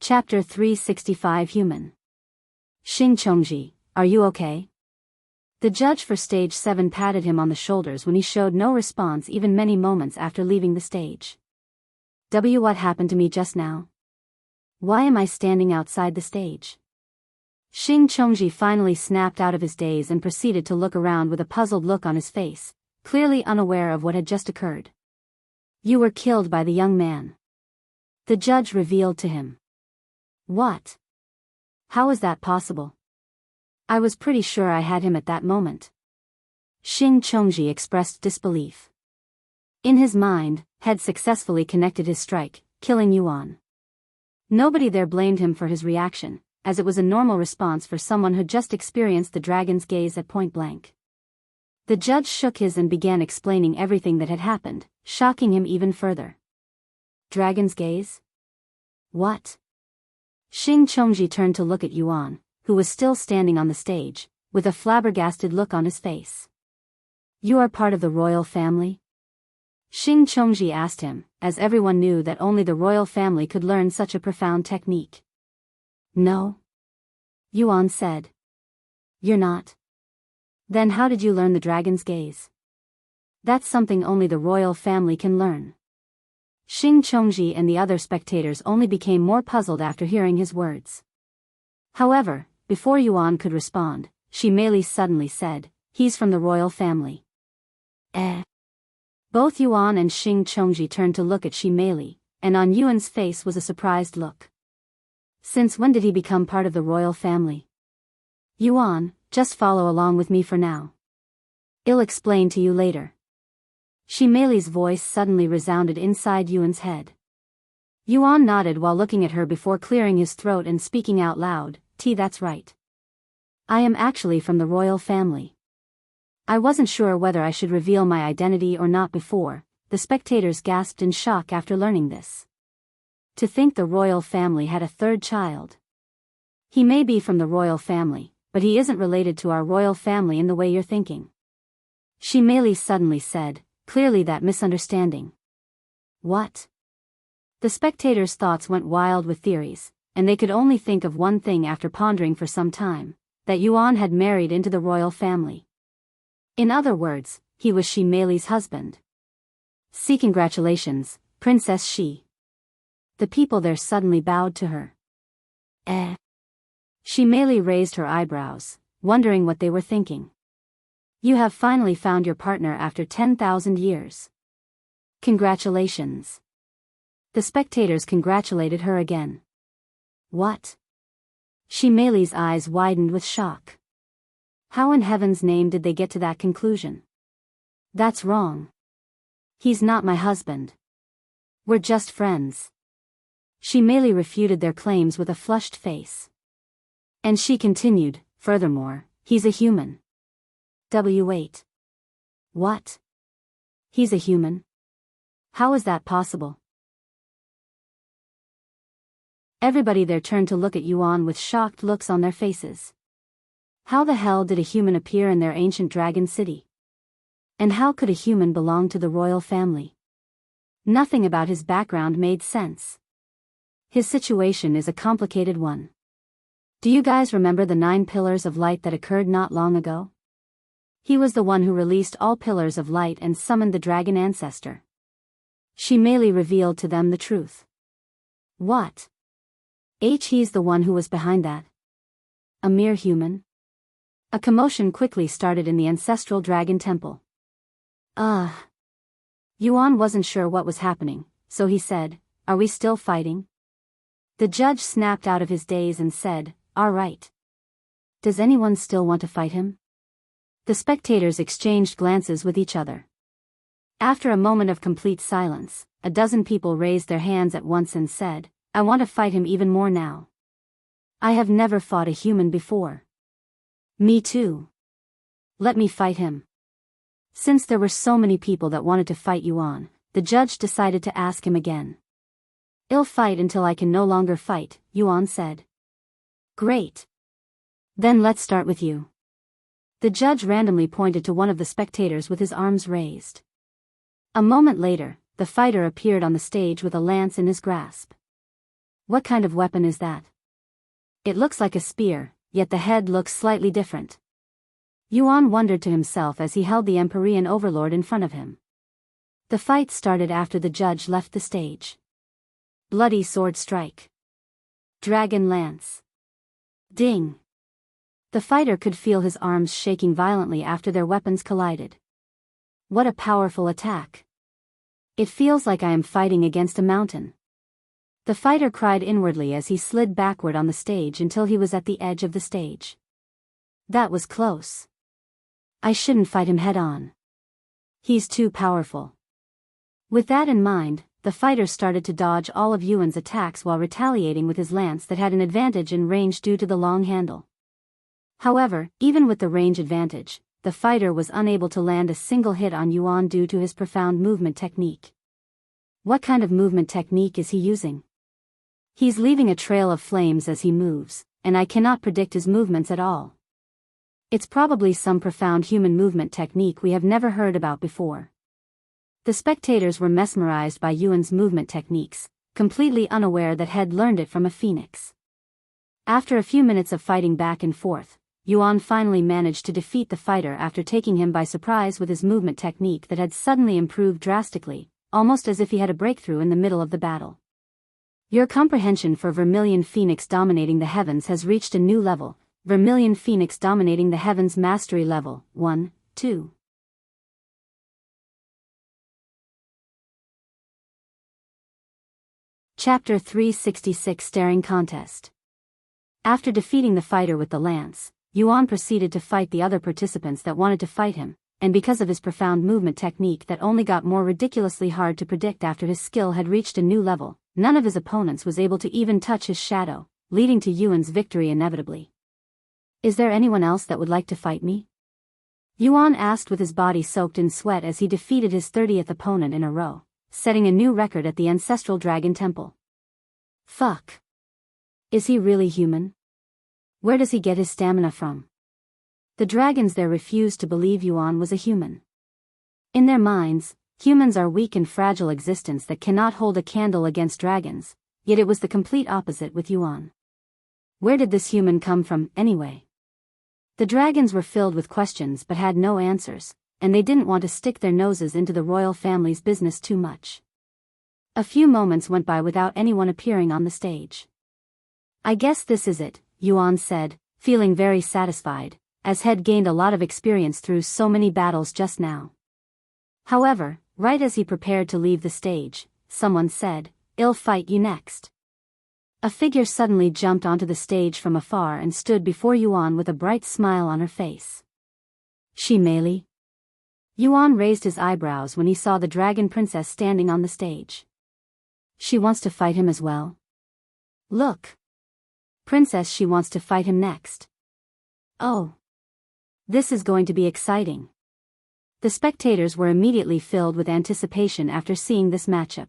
Speaker 1: Chapter 365 Human. Xianxia, are you okay? The judge for Stage 7 patted him on the shoulders when he showed no response even many moments after leaving the stage. What happened to me just now? Why am I standing outside the stage? Xianxia finally snapped out of his daze and proceeded to look around with a puzzled look on his face, clearly unaware of what had just occurred. You were killed by the young man. The judge revealed to him. What? How is that possible? I was pretty sure I had him at that moment. Xianxia expressed disbelief. In his mind, had successfully connected his strike, killing Yuan. Nobody there blamed him for his reaction, as it was a normal response for someone who just experienced the Dragon's Gaze at point blank. The judge shook his and began explaining everything that had happened, shocking him even further. Dragon's Gaze? What? Xianxia turned to look at Yuan, who was still standing on the stage, with a flabbergasted look on his face. You are part of the royal family? Xianxia asked him, as everyone knew that only the royal family could learn such a profound technique. No. Yuan said. You're not? Then how did you learn the dragon's gaze? That's something only the royal family can learn. Xianxia and the other spectators only became more puzzled after hearing his words. However, before Yuan could respond, Xi Meili suddenly said, "He's from the royal family." Both Yuan and Xianxia turned to look at Xi Meili, and on Yuan's face was a surprised look. Since when did he become part of the royal family? Yuan, just follow along with me for now. I'll explain to you later. Xi Meili's voice suddenly resounded inside Yuan's head. Yuan nodded while looking at her before clearing his throat and speaking out loud, That's right. I am actually from the royal family. I wasn't sure whether I should reveal my identity or not before." The spectators gasped in shock after learning this. To think the royal family had a third child. He may be from the royal family, but he isn't related to our royal family in the way you're thinking. Xi Meili suddenly said, clearly that misunderstanding. What? The spectators' thoughts went wild with theories, and they could only think of one thing after pondering for some time, that Yuan had married into the royal family. In other words, he was Xi Meili's husband. "See, congratulations, Princess Xi." The people there suddenly bowed to her. Xi Meili raised her eyebrows, wondering what they were thinking. "You have finally found your partner after 10,000 years. Congratulations." The spectators congratulated her again. What? Xi Meili's eyes widened with shock. How in heaven's name did they get to that conclusion? That's wrong. He's not my husband. We're just friends. Xi Meili refuted their claims with a flushed face. And she continued, furthermore, he's a human. Wait. What? He's a human? How is that possible? Everybody there turned to look at Yuan with shocked looks on their faces. How the hell did a human appear in their ancient dragon city? And how could a human belong to the royal family? Nothing about his background made sense. His situation is a complicated one. Do you guys remember the 9 pillars of light that occurred not long ago? He was the one who released all pillars of light and summoned the dragon Ancestor. Xi Meili revealed to them the truth. What? He's the one who was behind that? A mere human? A commotion quickly started in the ancestral dragon temple. Yuan wasn't sure what was happening, so he said, "Are we still fighting?" The judge snapped out of his daze and said, "All right. Does anyone still want to fight him?" The spectators exchanged glances with each other. After a moment of complete silence, a dozen people raised their hands at once and said, "I want to fight him even more now. I have never fought a human before." "Me too. Let me fight him." Since there were so many people that wanted to fight Yuan, the judge decided to ask him again. "I'll fight until I can no longer fight," Yuan said. "Great. Then let's start with you." The judge randomly pointed to one of the spectators with his arms raised. A moment later, the fighter appeared on the stage with a lance in his grasp. What kind of weapon is that? It looks like a spear, yet the head looks slightly different. Yuan wondered to himself as he held the Empyrean Overlord in front of him. The fight started after the judge left the stage. Bloody sword strike. Dragon lance. Ding. The fighter could feel his arms shaking violently after their weapons collided. What a powerful attack. It feels like I am fighting against a mountain. The fighter cried inwardly as he slid backward on the stage until he was at the edge of the stage. That was close. I shouldn't fight him head-on. He's too powerful. With that in mind, the fighter started to dodge all of Yuan's attacks while retaliating with his lance that had an advantage in range due to the long handle. However, even with the range advantage, the fighter was unable to land a single hit on Yuan due to his profound movement technique. What kind of movement technique is he using? He's leaving a trail of flames as he moves, and I cannot predict his movements at all. It's probably some profound human movement technique we have never heard about before. The spectators were mesmerized by Yuan's movement techniques, completely unaware that he'd learned it from a phoenix. After a few minutes of fighting back and forth, Yuan finally managed to defeat the fighter after taking him by surprise with his movement technique that had suddenly improved drastically, almost as if he had a breakthrough in the middle of the battle. Your comprehension for Vermilion Phoenix dominating the heavens has reached a new level. Vermilion Phoenix dominating the heavens mastery level 1, 2. Chapter 366 Staring Contest. After defeating the fighter with the lance, Yuan proceeded to fight the other participants that wanted to fight him, and because of his profound movement technique that only got more ridiculously hard to predict after his skill had reached a new level, none of his opponents was able to even touch his shadow, leading to Yuan's victory inevitably. Is there anyone else that would like to fight me? Yuan asked with his body soaked in sweat as he defeated his 30th opponent in a row, setting a new record at the Ancestral Dragon Temple. Fuck. Is he really human? Where does he get his stamina from? The dragons there refused to believe Yuan was a human. In their minds, humans are weak and fragile existence that cannot hold a candle against dragons, yet it was the complete opposite with Yuan. Where did this human come from, anyway? The dragons were filled with questions but had no answers, and they didn't want to stick their noses into the royal family's business too much. A few moments went by without anyone appearing on the stage. I guess this is it, Yuan said, feeling very satisfied, as had gained a lot of experience through so many battles just now. However, right as he prepared to leave the stage, someone said, "I'll fight you next." A figure suddenly jumped onto the stage from afar and stood before Yuan with a bright smile on her face. Xi Meili? Yuan raised his eyebrows when he saw the dragon princess standing on the stage. She wants to fight him as well? Look. Princess, she wants to fight him next. Oh. This is going to be exciting. The spectators were immediately filled with anticipation after seeing this matchup.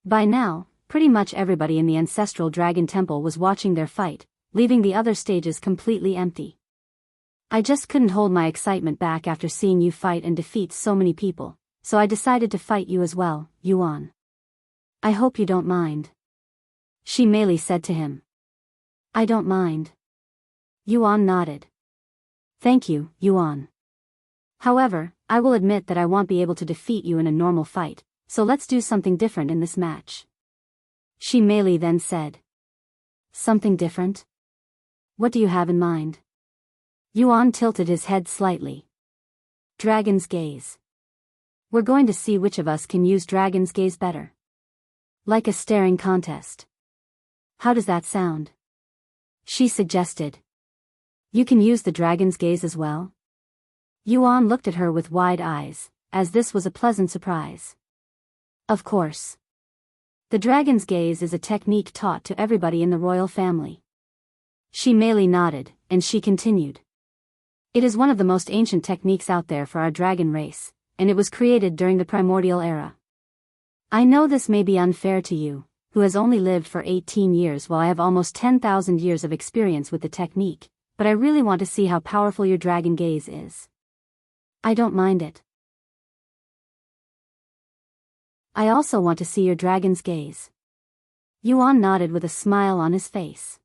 Speaker 1: By now, pretty much everybody in the Ancestral Dragon Temple was watching their fight, leaving the other stages completely empty. I just couldn't hold my excitement back after seeing you fight and defeat so many people, so I decided to fight you as well, Yuan. I hope you don't mind. Xi Meili said to him. I don't mind. Yuan nodded. Thank you, Yuan. However, I will admit that I won't be able to defeat you in a normal fight, so let's do something different in this match. Xi Meili then said. Something different? What do you have in mind? Yuan tilted his head slightly. Dragon's Gaze. We're going to see which of us can use Dragon's Gaze better. Like a staring contest. How does that sound? She suggested. You can use the Dragon's Gaze as well? Yuan looked at her with wide eyes, as this was a pleasant surprise. Of course. The Dragon's Gaze is a technique taught to everybody in the royal family. Xi Meili nodded, and she continued. It is one of the most ancient techniques out there for our dragon race, and it was created during the primordial era. I know this may be unfair to you, who has only lived for 18 years while I have almost 10,000 years of experience with the technique, but I really want to see how powerful your dragon gaze is. I don't mind it. I also want to see your dragon's gaze. Yuan nodded with a smile on his face.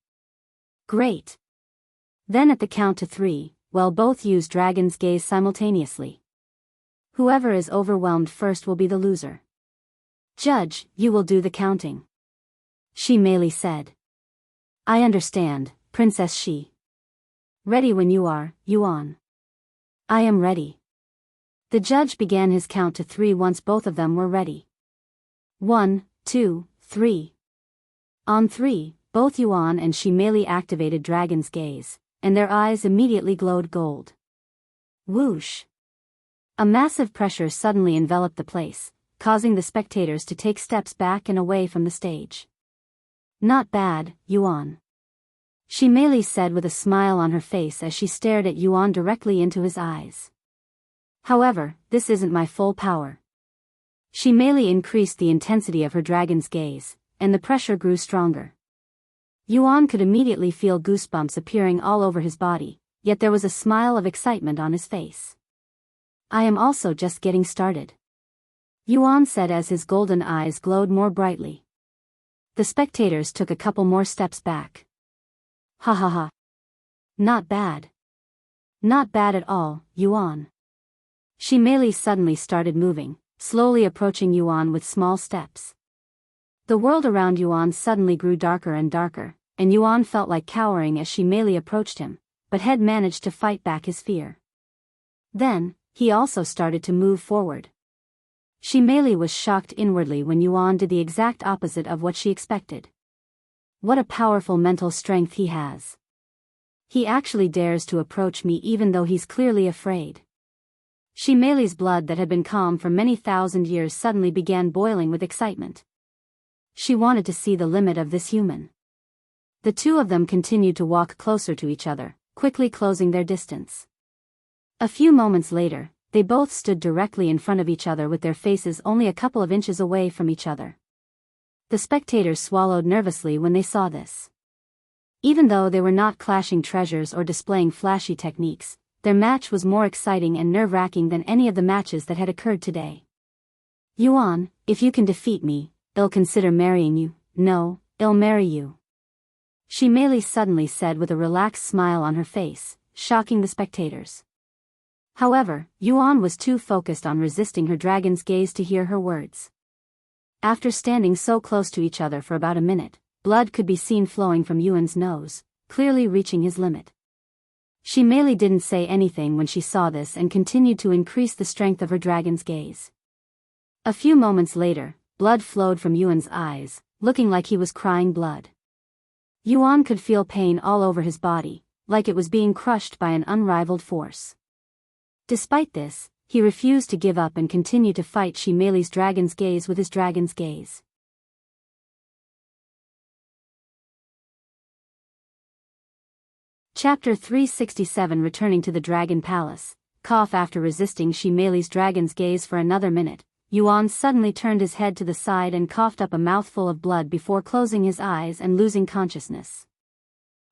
Speaker 1: Great. Then at the count to 3, we'll both use dragon's gaze simultaneously. Whoever is overwhelmed first will be the loser. Judge, you will do the counting. Xi Meili said. I understand, Princess Xi. Ready when you are, Yuan. I am ready. The judge began his count to 3 once both of them were ready. 1, 2, 3. On 3, both Yuan and Xi Meili activated Dragon's Gaze, and their eyes immediately glowed gold. Whoosh! A massive pressure suddenly enveloped the place, causing the spectators to take steps back and away from the stage. Not bad, Yuan. Xi Meili said with a smile on her face as she stared at Yuan directly into his eyes. However, this isn't my full power. Xi Meili increased the intensity of her dragon's gaze, and the pressure grew stronger. Yuan could immediately feel goosebumps appearing all over his body, yet there was a smile of excitement on his face. I am also just getting started. Yuan said as his golden eyes glowed more brightly. The spectators took a couple more steps back. Ha ha ha. Not bad. Not bad at all, Yuan. Xi Meili suddenly started moving, slowly approaching Yuan with small steps. The world around Yuan suddenly grew darker and darker, and Yuan felt like cowering as Xi Meili approached him, but had managed to fight back his fear. Then, he also started to move forward. Xi Meili was shocked inwardly when Yuan did the exact opposite of what she expected. What a powerful mental strength he has. He actually dares to approach me even though he's clearly afraid. Xi Meili's blood that had been calm for many thousand years suddenly began boiling with excitement. She wanted to see the limit of this human. The two of them continued to walk closer to each other, quickly closing their distance. A few moments later, they both stood directly in front of each other with their faces only a couple of inches away from each other. The spectators swallowed nervously when they saw this. Even though they were not clashing treasures or displaying flashy techniques, their match was more exciting and nerve-wracking than any of the matches that had occurred today. Yuan, if you can defeat me, I'll consider marrying you. No, I'll marry you. Xi Meili suddenly said with a relaxed smile on her face, shocking the spectators. However, Yuan was too focused on resisting her dragon's gaze to hear her words. After standing so close to each other for about a minute, blood could be seen flowing from Yuan's nose, clearly reaching his limit. Xi Meili didn't say anything when she saw this and continued to increase the strength of her dragon's gaze. A few moments later, blood flowed from Yuan's eyes, looking like he was crying blood. Yuan could feel pain all over his body, like it was being crushed by an unrivaled force. Despite this, he refused to give up and continued to fight Xi Meili's dragon's gaze with his dragon's gaze. Chapter 367 Returning to the Dragon Palace. Cough. After resisting Xi Meili's dragon's gaze for another minute, Yuan suddenly turned his head to the side and coughed up a mouthful of blood before closing his eyes and losing consciousness.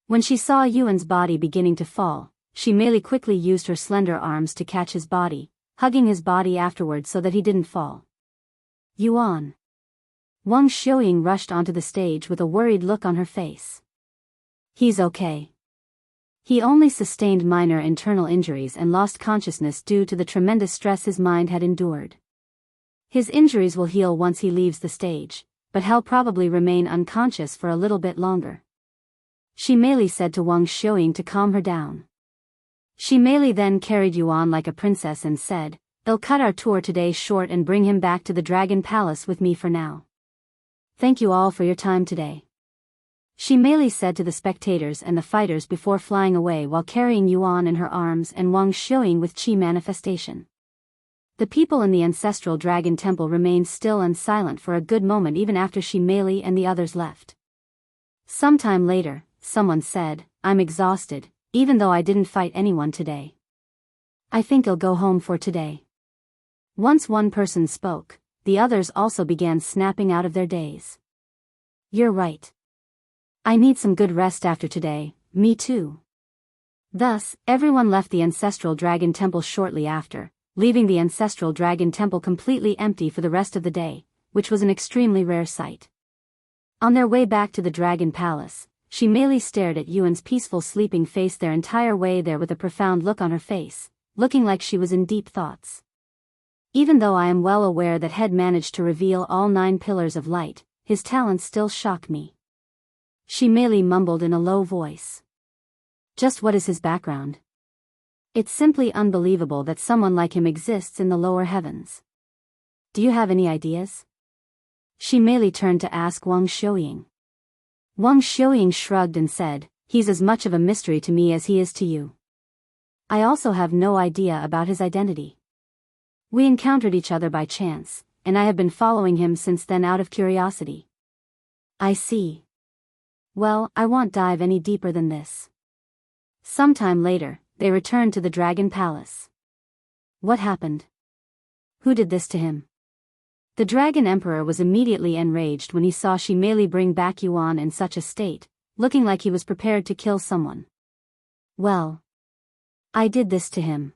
Speaker 1: When she saw Yuan's body beginning to fall, Xi Meili quickly used her slender arms to catch his body, hugging his body afterwards so that he didn't fall. Yuan. Wang Xiuying rushed onto the stage with a worried look on her face. He's okay. He only sustained minor internal injuries and lost consciousness due to the tremendous stress his mind had endured. His injuries will heal once he leaves the stage, but he'll probably remain unconscious for a little bit longer. Xi Meili said to Wang Xiuying to calm her down. Xi Meili then carried Yuan like a princess and said, I'll cut our tour today short and bring him back to the Dragon Palace with me for now. Thank you all for your time today. Xi Meili said to the spectators and the fighters before flying away while carrying Yuan in her arms and Wang Xiuying with Qi manifestation. The people in the Ancestral Dragon Temple remained still and silent for a good moment even after Xi Meili and the others left. Sometime later, someone said, I'm exhausted, even though I didn't fight anyone today. I think I'll go home for today. Once one person spoke, the others also began snapping out of their days. You're right. I need some good rest after today, me too. Thus, everyone left the Ancestral Dragon Temple shortly after, leaving the Ancestral Dragon Temple completely empty for the rest of the day, which was an extremely rare sight. On their way back to the Dragon Palace, Xi Meili stared at Yuan's peaceful sleeping face their entire way there with a profound look on her face, looking like she was in deep thoughts. Even though I am well aware that Head managed to reveal all 9 pillars of light, his talents still shock me. Xi Meili mumbled in a low voice. Just what is his background? It's simply unbelievable that someone like him exists in the lower heavens. Do you have any ideas? Xi Meili turned to ask Wang Xiuying. Wang Xiuying shrugged and said, he's as much of a mystery to me as he is to you. I also have no idea about his identity. We encountered each other by chance, and I have been following him since then out of curiosity. I see. Well, I won't dive any deeper than this. Sometime later, they returned to the Dragon Palace. What happened? Who did this to him? The Dragon Emperor was immediately enraged when he saw Xi Meili bring back Yuan in such a state, looking like he was prepared to kill someone. Well, I did this to him.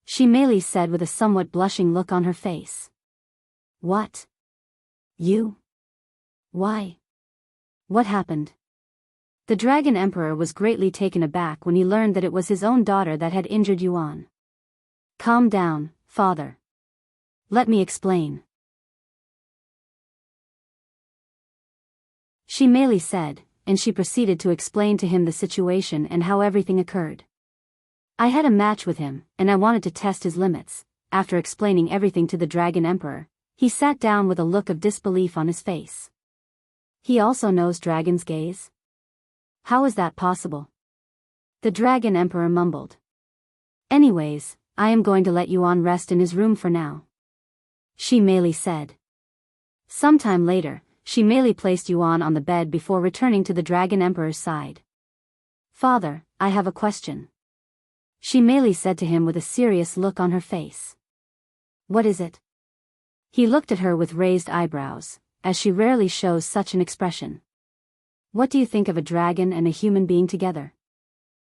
Speaker 1: Xi Meili said with a somewhat blushing look on her face. What? You? Why? What happened? The Dragon Emperor was greatly taken aback when he learned that it was his own daughter that had injured Yuan. Calm down, father. Let me explain. Xi Meili said, and she proceeded to explain to him the situation and how everything occurred. I had a match with him, and I wanted to test his limits. After explaining everything to the Dragon Emperor, he sat down with a look of disbelief on his face. He also knows dragon's gaze? How is that possible? The Dragon Emperor mumbled. Anyways, I am going to let Yuan rest in his room for now. Xi Meili said. Sometime later, Xi Meili placed Yuan on the bed before returning to the Dragon Emperor's side. Father, I have a question. Xi Meili said to him with a serious look on her face. What is it? He looked at her with raised eyebrows, as she rarely shows such an expression. What do you think of a dragon and a human being together?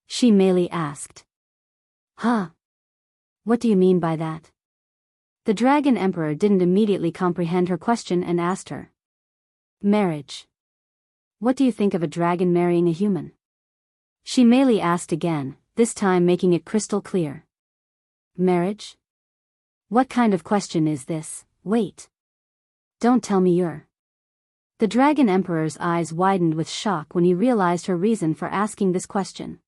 Speaker 1: Xi Meili asked. Huh? What do you mean by that? The Dragon Emperor didn't immediately comprehend her question and asked her. Marriage. What do you think of a dragon marrying a human? Xi Meili asked again, this time making it crystal clear. Marriage? What kind of question is this? Wait. Don't tell me you're... The Dragon Emperor's eyes widened with shock when he realized her reason for asking this question.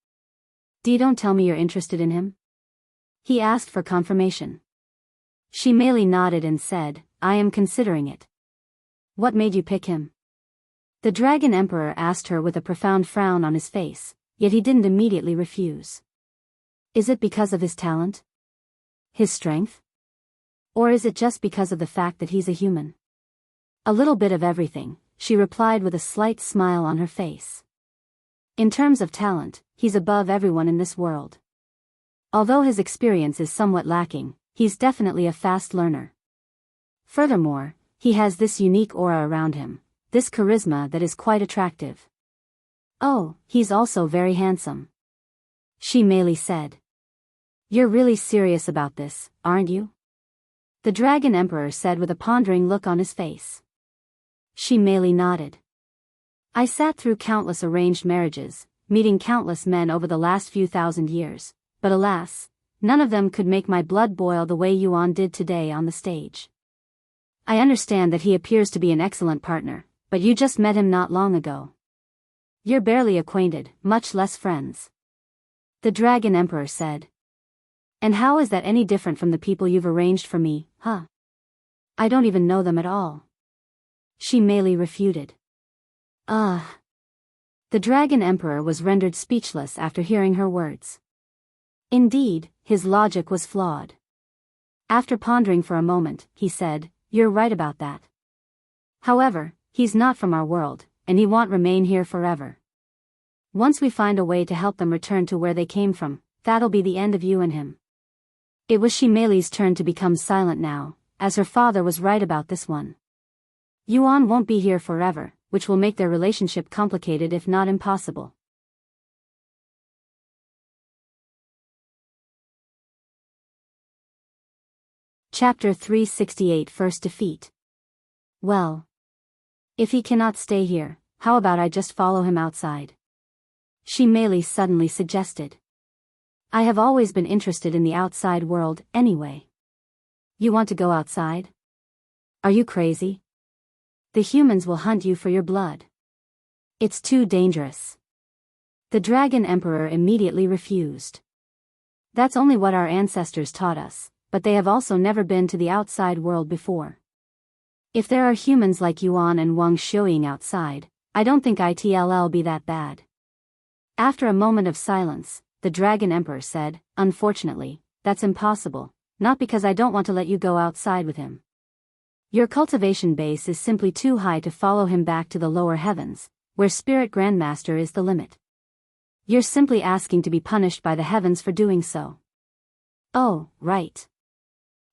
Speaker 1: Don't tell me you're interested in him? He asked for confirmation. Xi Meili nodded and said, I am considering it. What made you pick him? The Dragon Emperor asked her with a profound frown on his face, yet he didn't immediately refuse. Is it because of his talent? His strength? Or is it just because of the fact that he's a human? A little bit of everything, she replied with a slight smile on her face. In terms of talent, he's above everyone in this world. Although his experience is somewhat lacking, he's definitely a fast learner. Furthermore, he has this unique aura around him, this charisma that is quite attractive. Oh, he's also very handsome. Xi Meili said. You're really serious about this, aren't you? The Dragon Emperor said with a pondering look on his face. Xi Meili nodded. I sat through countless arranged marriages, meeting countless men over the last few thousand years, but alas, none of them could make my blood boil the way Yuan did today on the stage. I understand that he appears to be an excellent partner, but you just met him not long ago. You're barely acquainted, much less friends. The Dragon Emperor said. And how is that any different from the people you've arranged for me, huh? I don't even know them at all. Xi Meili refuted. The Dragon Emperor was rendered speechless after hearing her words. Indeed, his logic was flawed. After pondering for a moment, he said, You're right about that. However, he's not from our world, and he won't remain here forever. Once we find a way to help them return to where they came from, that'll be the end of you and him. It was Xi Meili's turn to become silent now, as her father was right about this one. Yuan won't be here forever, which will make their relationship complicated if not impossible. Chapter 368 First Defeat. Well. If he cannot stay here, how about I just follow him outside? Xi Meili suddenly suggested. I have always been interested in the outside world, anyway. You want to go outside? Are you crazy? The humans will hunt you for your blood. It's too dangerous. The Dragon Emperor immediately refused. That's only what our ancestors taught us, but they have also never been to the outside world before. If there are humans like Yuan and Wuxia outside, I don't think it'll be that bad. After a moment of silence, the Dragon Emperor said, Unfortunately, that's impossible, not because I don't want to let you go outside with him. Your cultivation base is simply too high to follow him back to the lower heavens, where Spirit Grandmaster is the limit. You're simply asking to be punished by the heavens for doing so. Oh, right.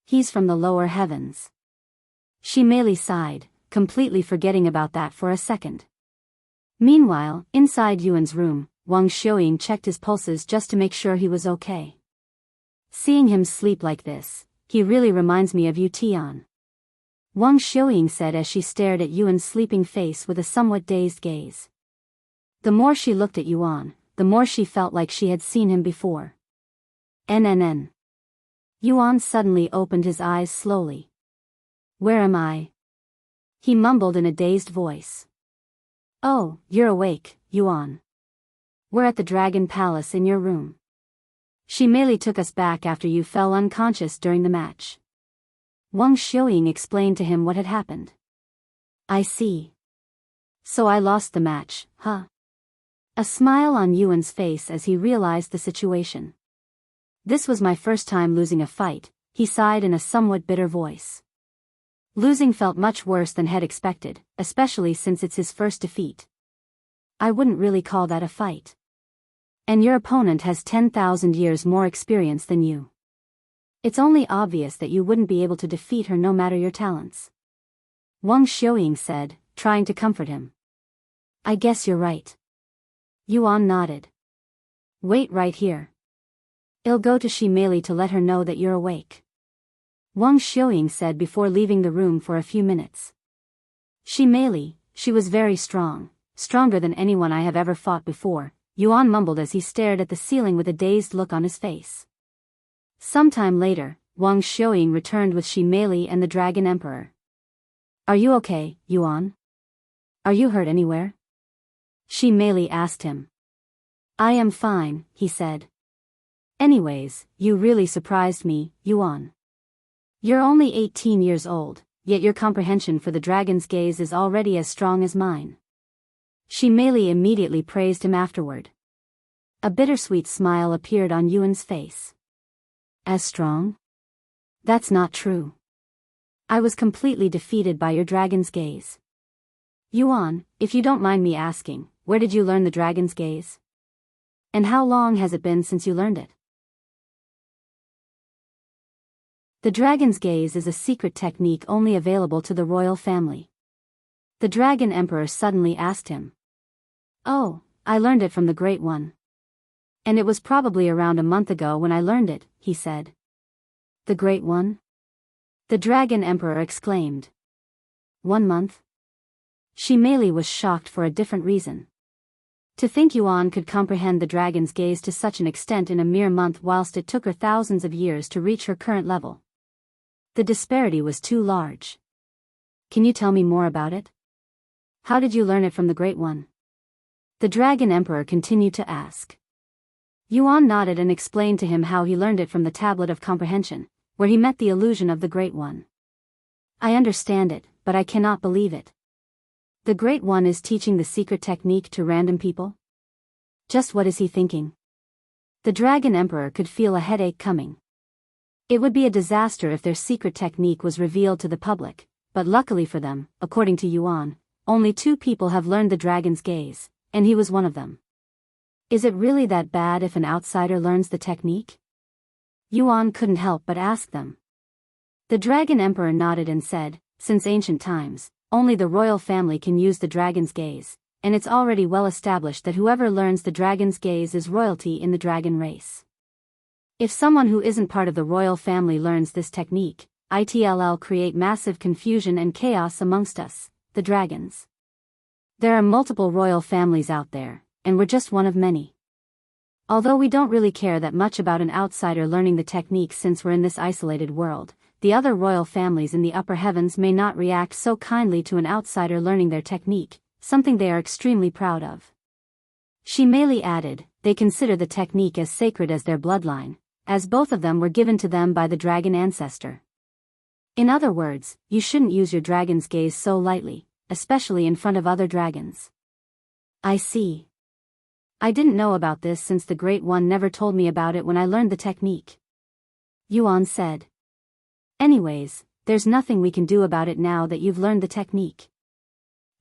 Speaker 1: He's from the lower heavens. Xi Meili sighed, completely forgetting about that for a second. Meanwhile, inside Yuan's room, Wuxia checked his pulses just to make sure he was okay. Seeing him sleep like this, he really reminds me of you, Tian. Wuxia said as she stared at Yuan's sleeping face with a somewhat dazed gaze. The more she looked at Yuan, the more she felt like she had seen him before. NNN. Yuan suddenly opened his eyes slowly. Where am I? He mumbled in a dazed voice. Oh, you're awake, Yuan. We're at the Dragon Palace in your room. Xi Meili took us back after you fell unconscious during the match. Wang Xiuying explained to him what had happened. I see. So I lost the match, huh? A smile on Yuan's face as he realized the situation. This was my first time losing a fight, he sighed in a somewhat bitter voice. Losing felt much worse than had expected, especially since it's his first defeat. I wouldn't really call that a fight. And your opponent has 10,000 years more experience than you. It's only obvious that you wouldn't be able to defeat her no matter your talents. Wang Xiuying said, trying to comfort him. I guess you're right. Yuan nodded. Wait right here. I'll go to Xi Meili to let her know that you're awake. Wang Xiuying said before leaving the room for a few minutes. Xi Meili, she was very strong, stronger than anyone I have ever fought before, Yuan mumbled as he stared at the ceiling with a dazed look on his face. Sometime later, Wang Xiuying returned with Xi Meili and the Dragon Emperor. Are you okay, Yuan? Are you hurt anywhere? Xi Meili asked him. I am fine, he said. Anyways, you really surprised me, Yuan. You're only 18 years old, yet your comprehension for the dragon's gaze is already as strong as mine. Xi Meili immediately praised him afterward. A bittersweet smile appeared on Yuan's face. As strong? That's not true. I was completely defeated by your dragon's gaze. Yuan, if you don't mind me asking, where did you learn the dragon's gaze? And how long has it been since you learned it? The dragon's gaze is a secret technique only available to the royal family. The Dragon Emperor suddenly asked him. Oh, I learned it from the Great One. And it was probably around a month ago when I learned it, he said. The Great One? The Dragon Emperor exclaimed. 1 month? Xi Meili was shocked for a different reason. To think Yuan could comprehend the dragon's gaze to such an extent in a mere month whilst it took her thousands of years to reach her current level. The disparity was too large. Can you tell me more about it? How did you learn it from the Great One? The Dragon Emperor continued to ask. Yuan nodded and explained to him how he learned it from the Tablet of Comprehension, where he met the illusion of the Great One. I understand it, but I cannot believe it. The Great One is teaching the secret technique to random people? Just what is he thinking? The Dragon Emperor could feel a headache coming. It would be a disaster if their secret technique was revealed to the public, but luckily for them, according to Yuan, only 2 people have learned the dragon's gaze, and he was one of them. Is it really that bad if an outsider learns the technique? Yuan couldn't help but ask them. The Dragon Emperor nodded and said, since ancient times, only the royal family can use the dragon's gaze, and it's already well established that whoever learns the dragon's gaze is royalty in the dragon race. If someone who isn't part of the royal family learns this technique, it'll create massive confusion and chaos amongst us, the dragons. There are multiple royal families out there, and we're just one of many. Although we don't really care that much about an outsider learning the technique since we're in this isolated world, the other royal families in the upper heavens may not react so kindly to an outsider learning their technique, something they are extremely proud of. Xi Meili added, they consider the technique as sacred as their bloodline, as both of them were given to them by the dragon ancestor. In other words, you shouldn't use your dragon's gaze so lightly, especially in front of other dragons. I see. I didn't know about this since the Great One never told me about it when I learned the technique. Yuan said. Anyways, there's nothing we can do about it now that you've learned the technique.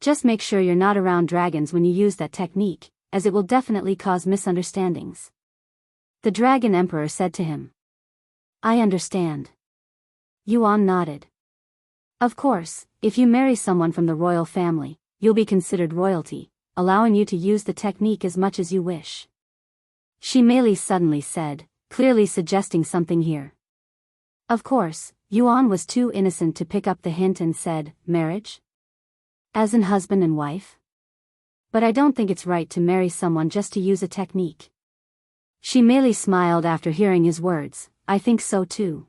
Speaker 1: Just make sure you're not around dragons when you use that technique, as it will definitely cause misunderstandings. The Dragon Emperor said to him. I understand. Yuan nodded. Of course, if you marry someone from the royal family, you'll be considered royalty, allowing you to use the technique as much as you wish. Xi Meili suddenly said, clearly suggesting something here. Of course, Yuan was too innocent to pick up the hint and said, marriage? As in husband and wife? But I don't think it's right to marry someone just to use a technique. Xi Meili smiled after hearing his words. I think so too.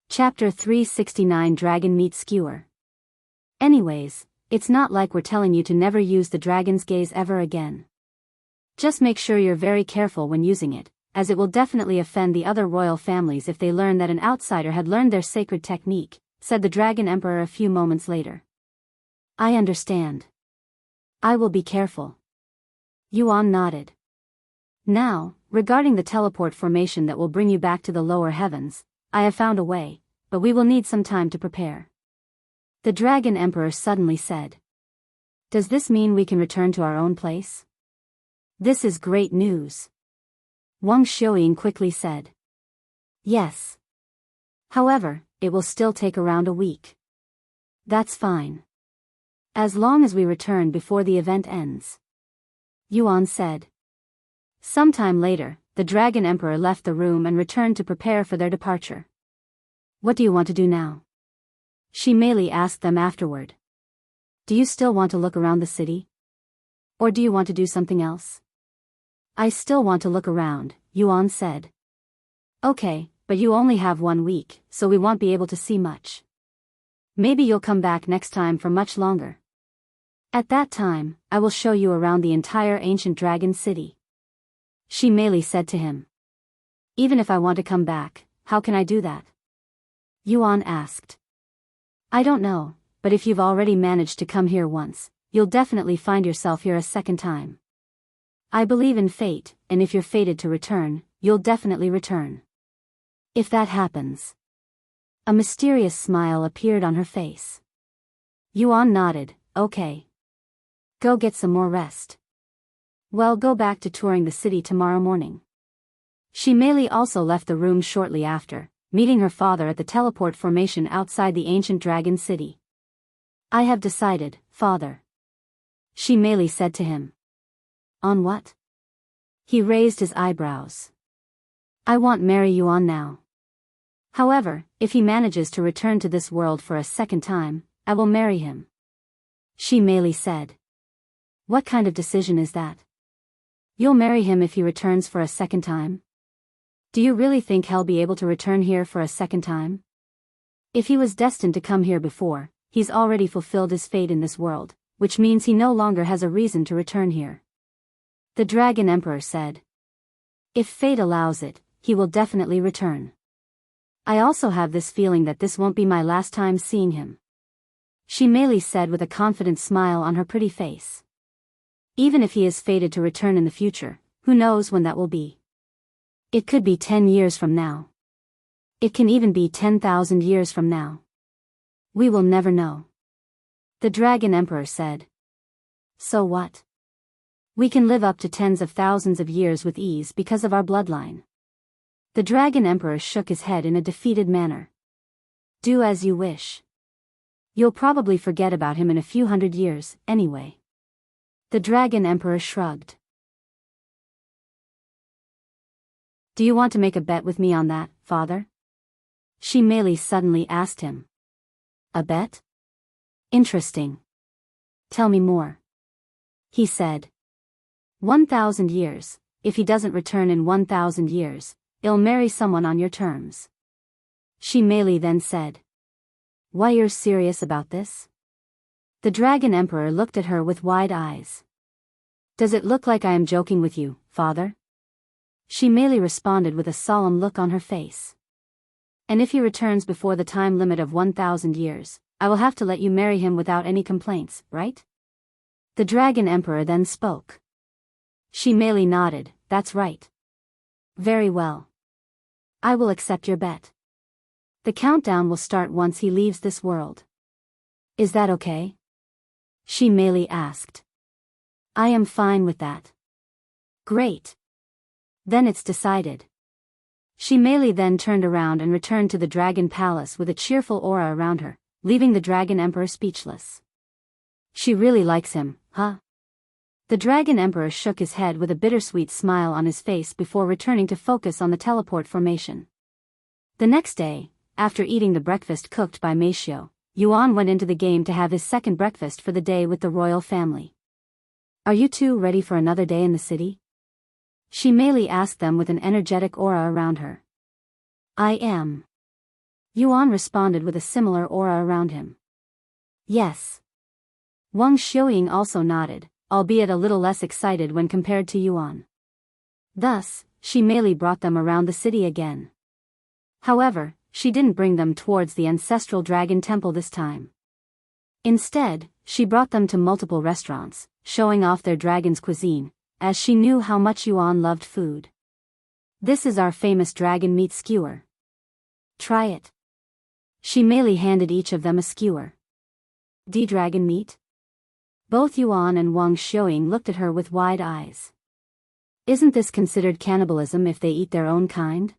Speaker 1: Chapter 369 Dragon Meets Skewer. Anyways, it's not like we're telling you to never use the dragon's gaze ever again. Just make sure you're very careful when using it, as it will definitely offend the other royal families if they learn that an outsider had learned their sacred technique, said the Dragon Emperor a few moments later. I understand. I will be careful. Yuan nodded. Now, regarding the teleport formation that will bring you back to the lower heavens, I have found a way, but we will need some time to prepare. The Dragon Emperor suddenly said. Does this mean we can return to our own place? This is great news. Wang Xiuying quickly said. Yes. However, it will still take around a week. That's fine. As long as we return before the event ends. Yuan said. Sometime later, the Dragon Emperor left the room and returned to prepare for their departure. What do you want to do now? Xi Meili asked them afterward. Do you still want to look around the city? Or do you want to do something else? I still want to look around, Yuan said. Okay, but you only have 1 week, so we won't be able to see much. Maybe you'll come back next time for much longer. At that time, I will show you around the entire ancient dragon city. Xi Meili said to him. Even if I want to come back, how can I do that? Yuan asked. I don't know, but if you've already managed to come here once, you'll definitely find yourself here a second time. I believe in fate, and if you're fated to return, you'll definitely return. If that happens. A mysterious smile appeared on her face. Yuan nodded, okay. Go get some more rest. Well, go back to touring the city tomorrow morning. Xi Meili also left the room shortly after, meeting her father at the teleport formation outside the ancient dragon city. I have decided, father. Xi Meili said to him. On what? He raised his eyebrows. I want marry Yuan now. However, if he manages to return to this world for a second time, I will marry him. Xi Meili said. What kind of decision is that? You'll marry him if he returns for a second time? Do you really think he'll be able to return here for a second time? If he was destined to come here before, he's already fulfilled his fate in this world, which means he no longer has a reason to return here. The Dragon Emperor said. If fate allows it, he will definitely return. I also have this feeling that this won't be my last time seeing him. Xi Meili said with a confident smile on her pretty face. Even if he is fated to return in the future, who knows when that will be? It could be 10 years from now. It can even be 10,000 years from now. We will never know. The Dragon Emperor said. So what? We can live up to tens of thousands of years with ease because of our bloodline. The Dragon Emperor shook his head in a defeated manner. Do as you wish. You'll probably forget about him in a few hundred years, anyway. The Dragon Emperor shrugged. Do you want to make a bet with me on that, father? Xi Meili suddenly asked him. A bet? Interesting. Tell me more. He said. 1,000 years, if he doesn't return in 1,000 years, I'll marry someone on your terms. Xi Meili then said. Why, you're serious about this? The Dragon Emperor looked at her with wide eyes. Does it look like I am joking with you, father? Xi Meili responded with a solemn look on her face. And if he returns before the time limit of 1,000 years, I will have to let you marry him without any complaints, right? The Dragon Emperor then spoke. Xi Meili nodded, that's right. Very well. I will accept your bet. The countdown will start once he leaves this world. Is that okay? Xi Meili asked. I am fine with that. Great. Then it's decided. Xi Meili then turned around and returned to the Dragon Palace with a cheerful aura around her, leaving the Dragon Emperor speechless. She really likes him, huh? The Dragon Emperor shook his head with a bittersweet smile on his face before returning to focus on the teleport formation. The next day, after eating the breakfast cooked by Meishiu, Yuan went into the game to have his second breakfast for the day with the royal family. Are you two ready for another day in the city? Xi Meili asked them with an energetic aura around her. I am. Yuan responded with a similar aura around him. Yes. Wang Xiuying also nodded, albeit a little less excited when compared to Yuan. Thus, Xi Meili brought them around the city again. However, she didn't bring them towards the ancestral dragon temple this time. Instead, she brought them to multiple restaurants, showing off their dragon's cuisine, as she knew how much Yuan loved food. This is our famous dragon meat skewer. Try it. Xi Meili handed each of them a skewer. Dragon meat? Both Yuan and Wang Xiuying looked at her with wide eyes. Isn't this considered cannibalism if they eat their own kind?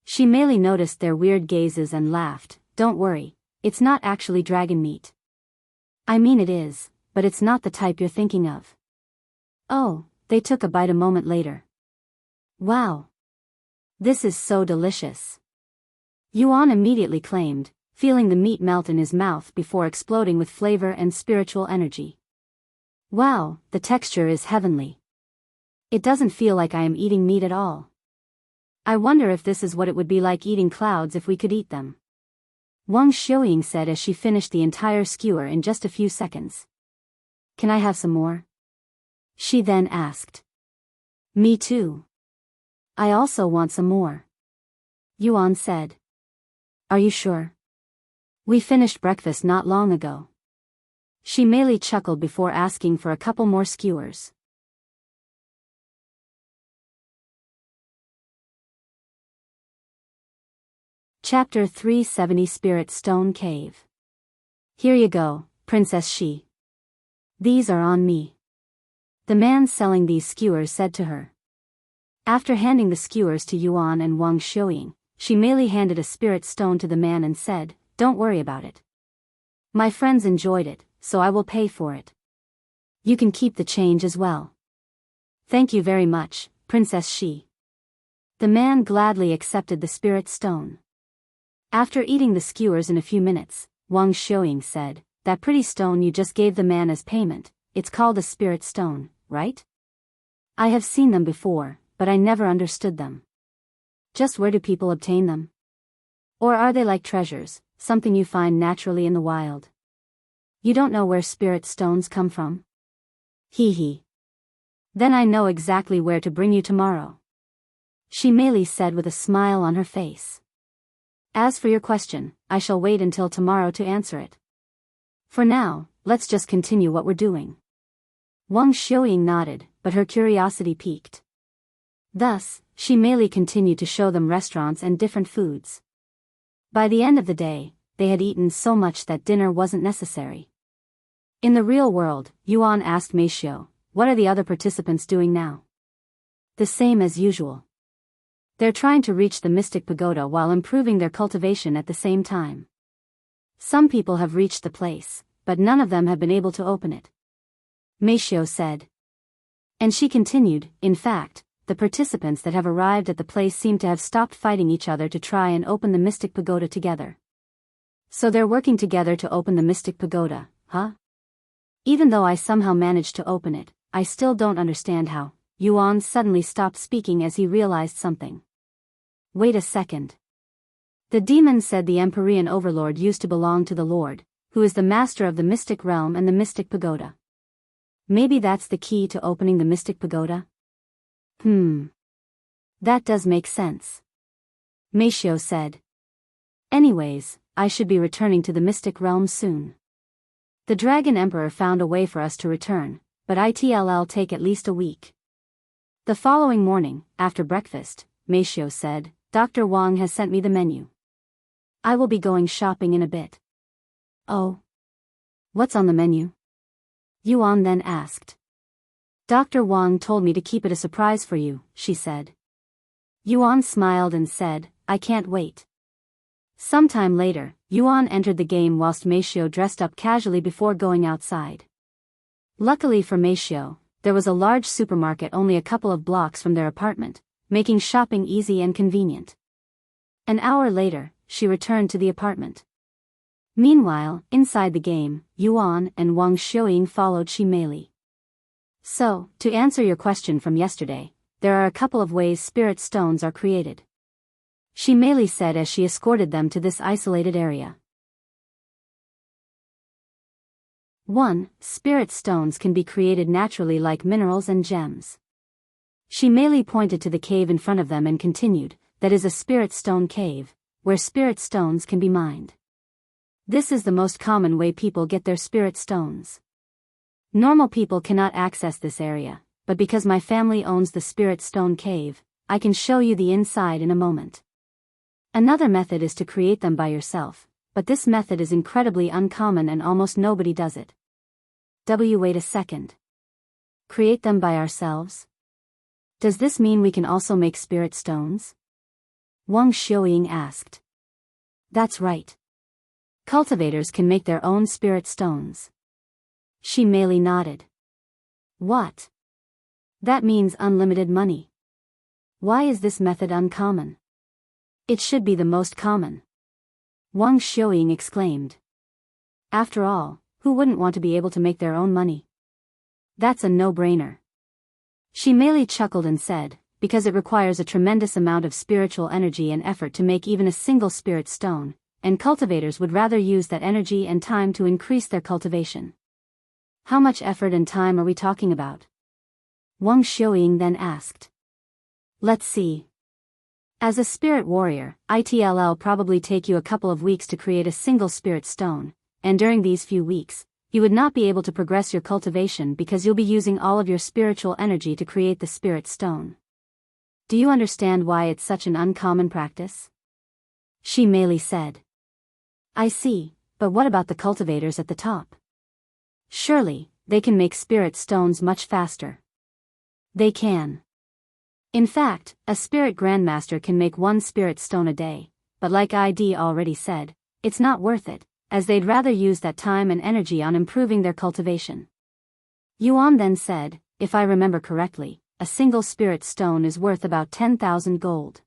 Speaker 1: Xi Meili noticed their weird gazes and laughed. Don't worry, it's not actually dragon meat. I mean it is, but it's not the type you're thinking of. Oh, they took a bite a moment later. Wow! This is so delicious. Yuan immediately claimed, feeling the meat melt in his mouth before exploding with flavor and spiritual energy. Wow, the texture is heavenly. It doesn't feel like I am eating meat at all. I wonder if this is what it would be like eating clouds if we could eat them. Wang Xiuying said as she finished the entire skewer in just a few seconds. Can I have some more? She then asked. Me too. I also want some more. Yuan said. Are you sure? We finished breakfast not long ago. Xi Meili chuckled before asking for a couple more skewers. Chapter 370 Spirit Stone Cave. Here you go, Princess Xi. These are on me. The man selling these skewers said to her. After handing the skewers to Yuan and Wang Xiuying, Xi Meili handed a spirit stone to the man and said, Don't worry about it. My friends enjoyed it, so I will pay for it. You can keep the change as well. Thank you very much, Princess Xi. The man gladly accepted the spirit stone. After eating the skewers in a few minutes, Wang Xiuying said, That pretty stone you just gave the man as payment, it's called a spirit stone, right? I have seen them before, but I never understood them. Just where do people obtain them? Or are they like treasures, something you find naturally in the wild? You don't know where spirit stones come from? Hee hee. Then I know exactly where to bring you tomorrow. Xi Meili said with a smile on her face. As for your question, I shall wait until tomorrow to answer it. For now, let's just continue what we're doing. Wang Xiuying nodded, but her curiosity piqued. Thus, Xi Meili continued to show them restaurants and different foods. By the end of the day, they had eaten so much that dinner wasn't necessary. In the real world, Yuan asked Meishiu, What are the other participants doing now? The same as usual. They're trying to reach the Mystic Pagoda while improving their cultivation at the same time. Some people have reached the place, but none of them have been able to open it. Meishiu said. And she continued, In fact, the participants that have arrived at the place seem to have stopped fighting each other to try and open the Mystic Pagoda together. So they're working together to open the Mystic Pagoda, huh? Even though I somehow managed to open it, I still don't understand how. Yuan suddenly stopped speaking as he realized something. Wait a second. The demon said the Empyrean Overlord used to belong to the Lord, who is the master of the Mystic Realm and the Mystic Pagoda. Maybe that's the key to opening the Mystic Pagoda? That does make sense. Meishiu said. Anyways, I should be returning to the Mystic Realm soon. The Dragon Emperor found a way for us to return, but it'll take at least a week. The following morning, after breakfast, Meishiu said, Dr. Wang has sent me the menu. I will be going shopping in a bit. Oh. What's on the menu? Yuan then asked. Dr. Wang told me to keep it a surprise for you, she said. Yuan smiled and said, I can't wait. Sometime later, Yuan entered the game whilst Meishiu dressed up casually before going outside. Luckily for Meishiu, there was a large supermarket only a couple of blocks from their apartment, making shopping easy and convenient. An hour later, she returned to the apartment. Meanwhile, inside the game, Yuan and Wang Xiuying followed Xi Meili. So, to answer your question from yesterday, there are a couple of ways spirit stones are created. Xi Meili said as she escorted them to this isolated area. 1. Spirit stones can be created naturally like minerals and gems. Xi Meili pointed to the cave in front of them and continued, that is a spirit stone cave, where spirit stones can be mined. This is the most common way people get their spirit stones. Normal people cannot access this area, but because my family owns the spirit stone cave, I can show you the inside in a moment. Another method is to create them by yourself, but this method is incredibly uncommon and almost nobody does it. Wait a second. Create them by ourselves? Does this mean we can also make spirit stones? Wang Xiuying asked. That's right. Cultivators can make their own spirit stones. Xi Meili nodded. What? That means unlimited money. Why is this method uncommon? It should be the most common. Wang Xiuying exclaimed. After all, who wouldn't want to be able to make their own money? That's a no-brainer. Xi Meili chuckled and said, because it requires a tremendous amount of spiritual energy and effort to make even a single spirit stone, and cultivators would rather use that energy and time to increase their cultivation. How much effort and time are we talking about? Wang Xiuying then asked. Let's see. As a spirit warrior, it'll probably take you a couple of weeks to create a single spirit stone, and during these few weeks, you would not be able to progress your cultivation because you'll be using all of your spiritual energy to create the spirit stone. Do you understand why it's such an uncommon practice? Xi Meili said. I see, but what about the cultivators at the top? Surely, they can make spirit stones much faster. They can. In fact, a spirit grandmaster can make one spirit stone a day, but like ID already said, it's not worth it, as they'd rather use that time and energy on improving their cultivation. Yuan then said, if I remember correctly, a single spirit stone is worth about 10,000 gold.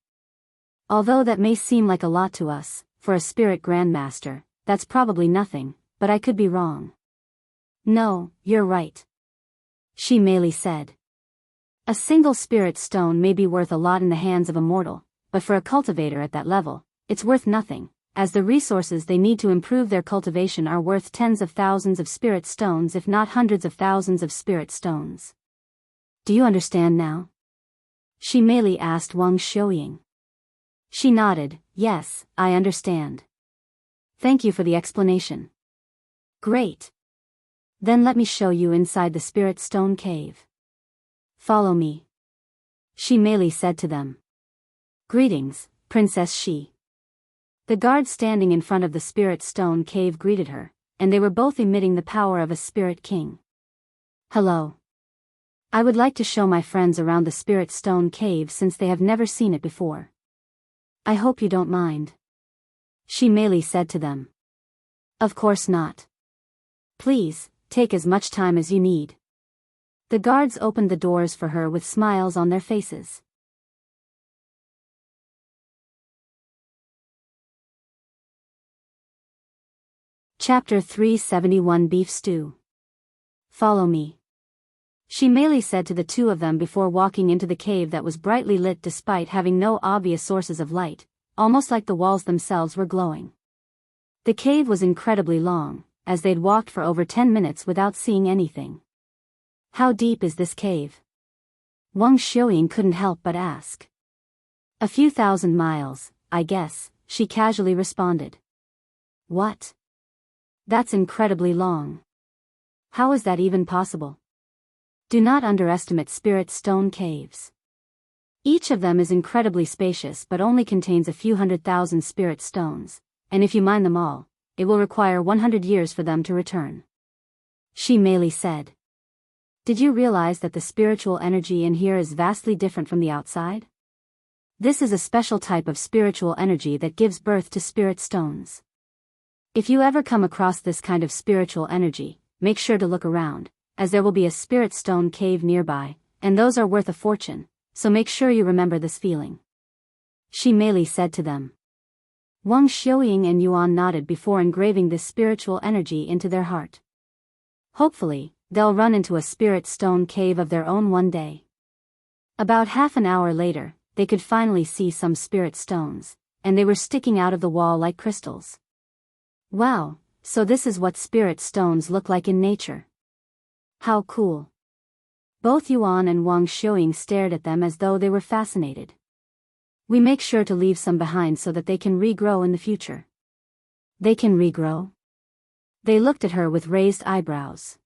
Speaker 1: Although that may seem like a lot to us, for a spirit grandmaster, that's probably nothing, but I could be wrong. No, you're right. Xi Meili said. A single spirit stone may be worth a lot in the hands of a mortal, but for a cultivator at that level, it's worth nothing, as the resources they need to improve their cultivation are worth tens of thousands of spirit stones if not hundreds of thousands of spirit stones. Do you understand now? Xi Meili asked Wang Xiuying. She nodded, yes, I understand. Thank you for the explanation. Great. Then let me show you inside the spirit stone cave. Follow me. Xi Meili said to them. Greetings, Princess Xi. The guards standing in front of the spirit stone cave greeted her, and they were both emitting the power of a spirit king. Hello. I would like to show my friends around the spirit stone cave since they have never seen it before. I hope you don't mind. Xi Meili said to them. Of course not. Please, take as much time as you need. The guards opened the doors for her with smiles on their faces. Chapter 371 Beef Stew. Follow me. Xi Meili said to the two of them before walking into the cave that was brightly lit despite having no obvious sources of light, almost like the walls themselves were glowing. The cave was incredibly long, as they'd walked for over 10 minutes without seeing anything. How deep is this cave? Wang Xiuying couldn't help but ask. A few thousand miles, I guess, she casually responded. What? That's incredibly long. How is that even possible? Do not underestimate spirit stone caves. Each of them is incredibly spacious but only contains a few 100,000 spirit stones, and if you mine them all, it will require 100 years for them to return. Xi Meili said. Did you realize that the spiritual energy in here is vastly different from the outside? This is a special type of spiritual energy that gives birth to spirit stones. If you ever come across this kind of spiritual energy, make sure to look around, as there will be a spirit stone cave nearby, and those are worth a fortune, so make sure you remember this feeling. Xi Meili said to them. Wang Xiuying and Yuan nodded before engraving this spiritual energy into their heart. Hopefully, they'll run into a spirit stone cave of their own one day. About half an hour later, they could finally see some spirit stones, and they were sticking out of the wall like crystals. Wow, so this is what spirit stones look like in nature. How cool. Both Yuan and Wang Xiuying stared at them as though they were fascinated. We make sure to leave some behind so that they can regrow in the future. They can regrow? They looked at her with raised eyebrows.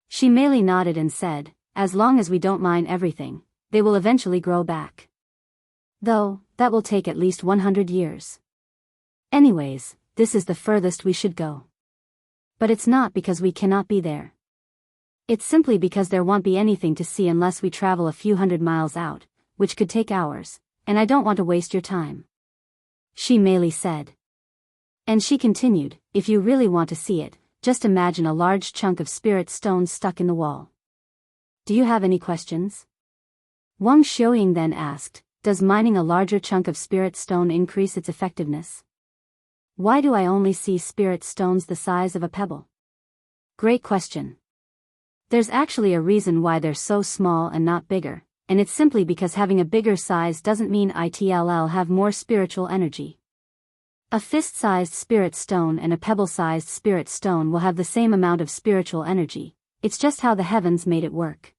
Speaker 1: Xi Meili nodded and said, as long as we don't mine everything, they will eventually grow back. Though, that will take at least 100 years. Anyways, this is the furthest we should go. But it's not because we cannot be there. It's simply because there won't be anything to see unless we travel a few hundred miles out, which could take hours, and I don't want to waste your time. Xi Meili said. And she continued, if you really want to see it, just imagine a large chunk of spirit stones stuck in the wall. Do you have any questions? Wang Xiuying then asked, does mining a larger chunk of spirit stone increase its effectiveness? Why do I only see spirit stones the size of a pebble? Great question. There's actually a reason why they're so small and not bigger, and it's simply because having a bigger size doesn't mean it'll have more spiritual energy. A fist-sized spirit stone and a pebble-sized spirit stone will have the same amount of spiritual energy, it's just how the heavens made it work.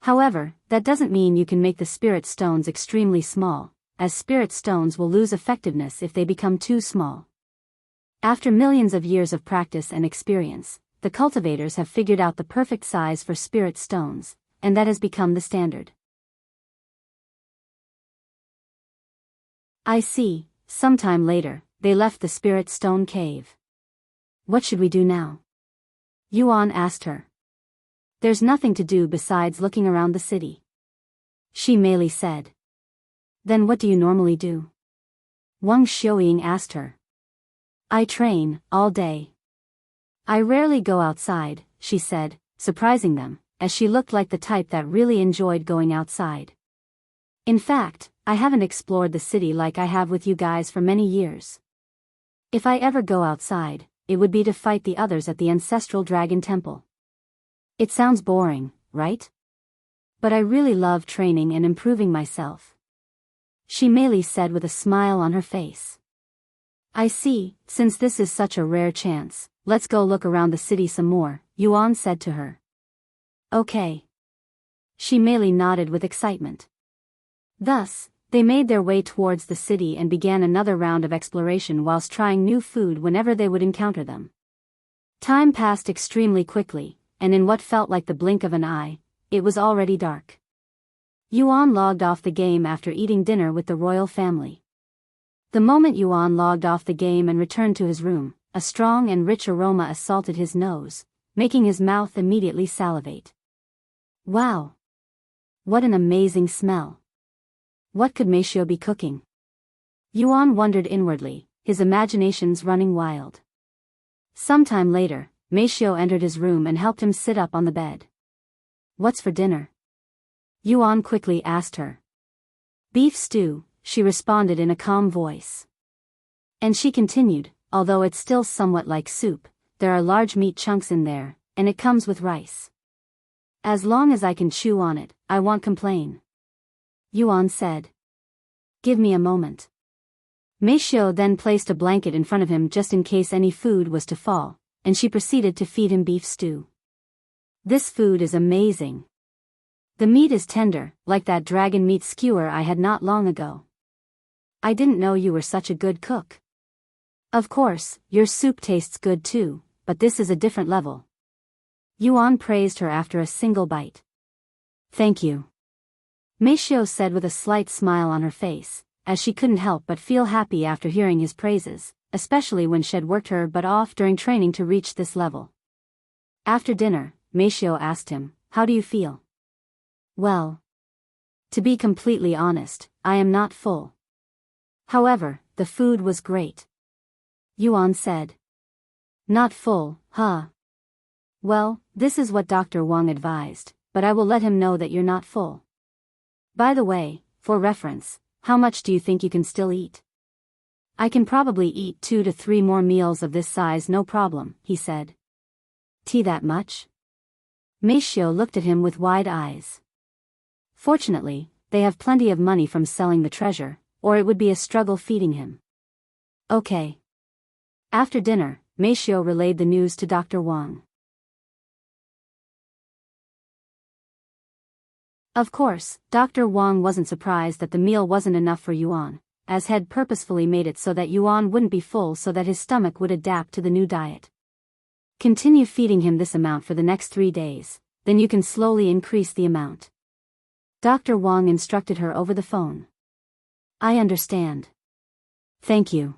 Speaker 1: However, that doesn't mean you can make the spirit stones extremely small, as spirit stones will lose effectiveness if they become too small. After millions of years of practice and experience, the cultivators have figured out the perfect size for spirit stones, and that has become the standard. I see. Sometime later, they left the spirit stone cave. What should we do now? Yuan asked her. There's nothing to do besides looking around the city. Xi Meili said. Then what do you normally do? Wang Xiuying asked her. I train, all day. I rarely go outside, she said, surprising them, as she looked like the type that really enjoyed going outside. In fact, I haven't explored the city like I have with you guys for many years. If I ever go outside, it would be to fight the others at the Ancestral Dragon Temple. It sounds boring, right? But I really love training and improving myself. Xi Meili said with a smile on her face. I see, since this is such a rare chance, let's go look around the city some more, Yuan said to her. Okay. Xi Meili nodded with excitement. Thus, they made their way towards the city and began another round of exploration whilst trying new food whenever they would encounter them. Time passed extremely quickly, and in what felt like the blink of an eye, it was already dark. Yuan logged off the game after eating dinner with the royal family. The moment Yuan logged off the game and returned to his room, a strong and rich aroma assaulted his nose, making his mouth immediately salivate. Wow! What an amazing smell! What could Meisho be cooking? Yuan wondered inwardly, his imaginations running wild. Sometime later, Meisho entered his room and helped him sit up on the bed. What's for dinner? Yuan quickly asked her. Beef stew, she responded in a calm voice. And she continued, although it's still somewhat like soup, there are large meat chunks in there, and it comes with rice. As long as I can chew on it, I won't complain. Yuan said. Give me a moment. Meisho then placed a blanket in front of him just in case any food was to fall, and she proceeded to feed him beef stew. This food is amazing. The meat is tender, like that dragon meat skewer I had not long ago. I didn't know you were such a good cook. Of course, your soup tastes good too, but this is a different level. Yuan praised her after a single bite. Thank you. Meisho said with a slight smile on her face, as she couldn't help but feel happy after hearing his praises, especially when she'd worked her butt off during training to reach this level. After dinner, Meisho asked him, how do you feel? Well, to be completely honest, I am not full. However, the food was great. Yuan said. Not full, huh? Well, this is what Dr. Wang advised, but I will let him know that you're not full. By the way, for reference, how much do you think you can still eat? I can probably eat 2 to 3 more meals of this size no problem, he said. Tea that much? Meishiu looked at him with wide eyes. Fortunately, they have plenty of money from selling the treasure, or it would be a struggle feeding him. Okay. After dinner, Meishiu relayed the news to Dr. Wang. Of course, Dr. Wang wasn't surprised that the meal wasn't enough for Yuan, as had purposefully made it so that Yuan wouldn't be full so that his stomach would adapt to the new diet. Continue feeding him this amount for the next 3 days, then you can slowly increase the amount. Dr. Wang instructed her over the phone. I understand. Thank you.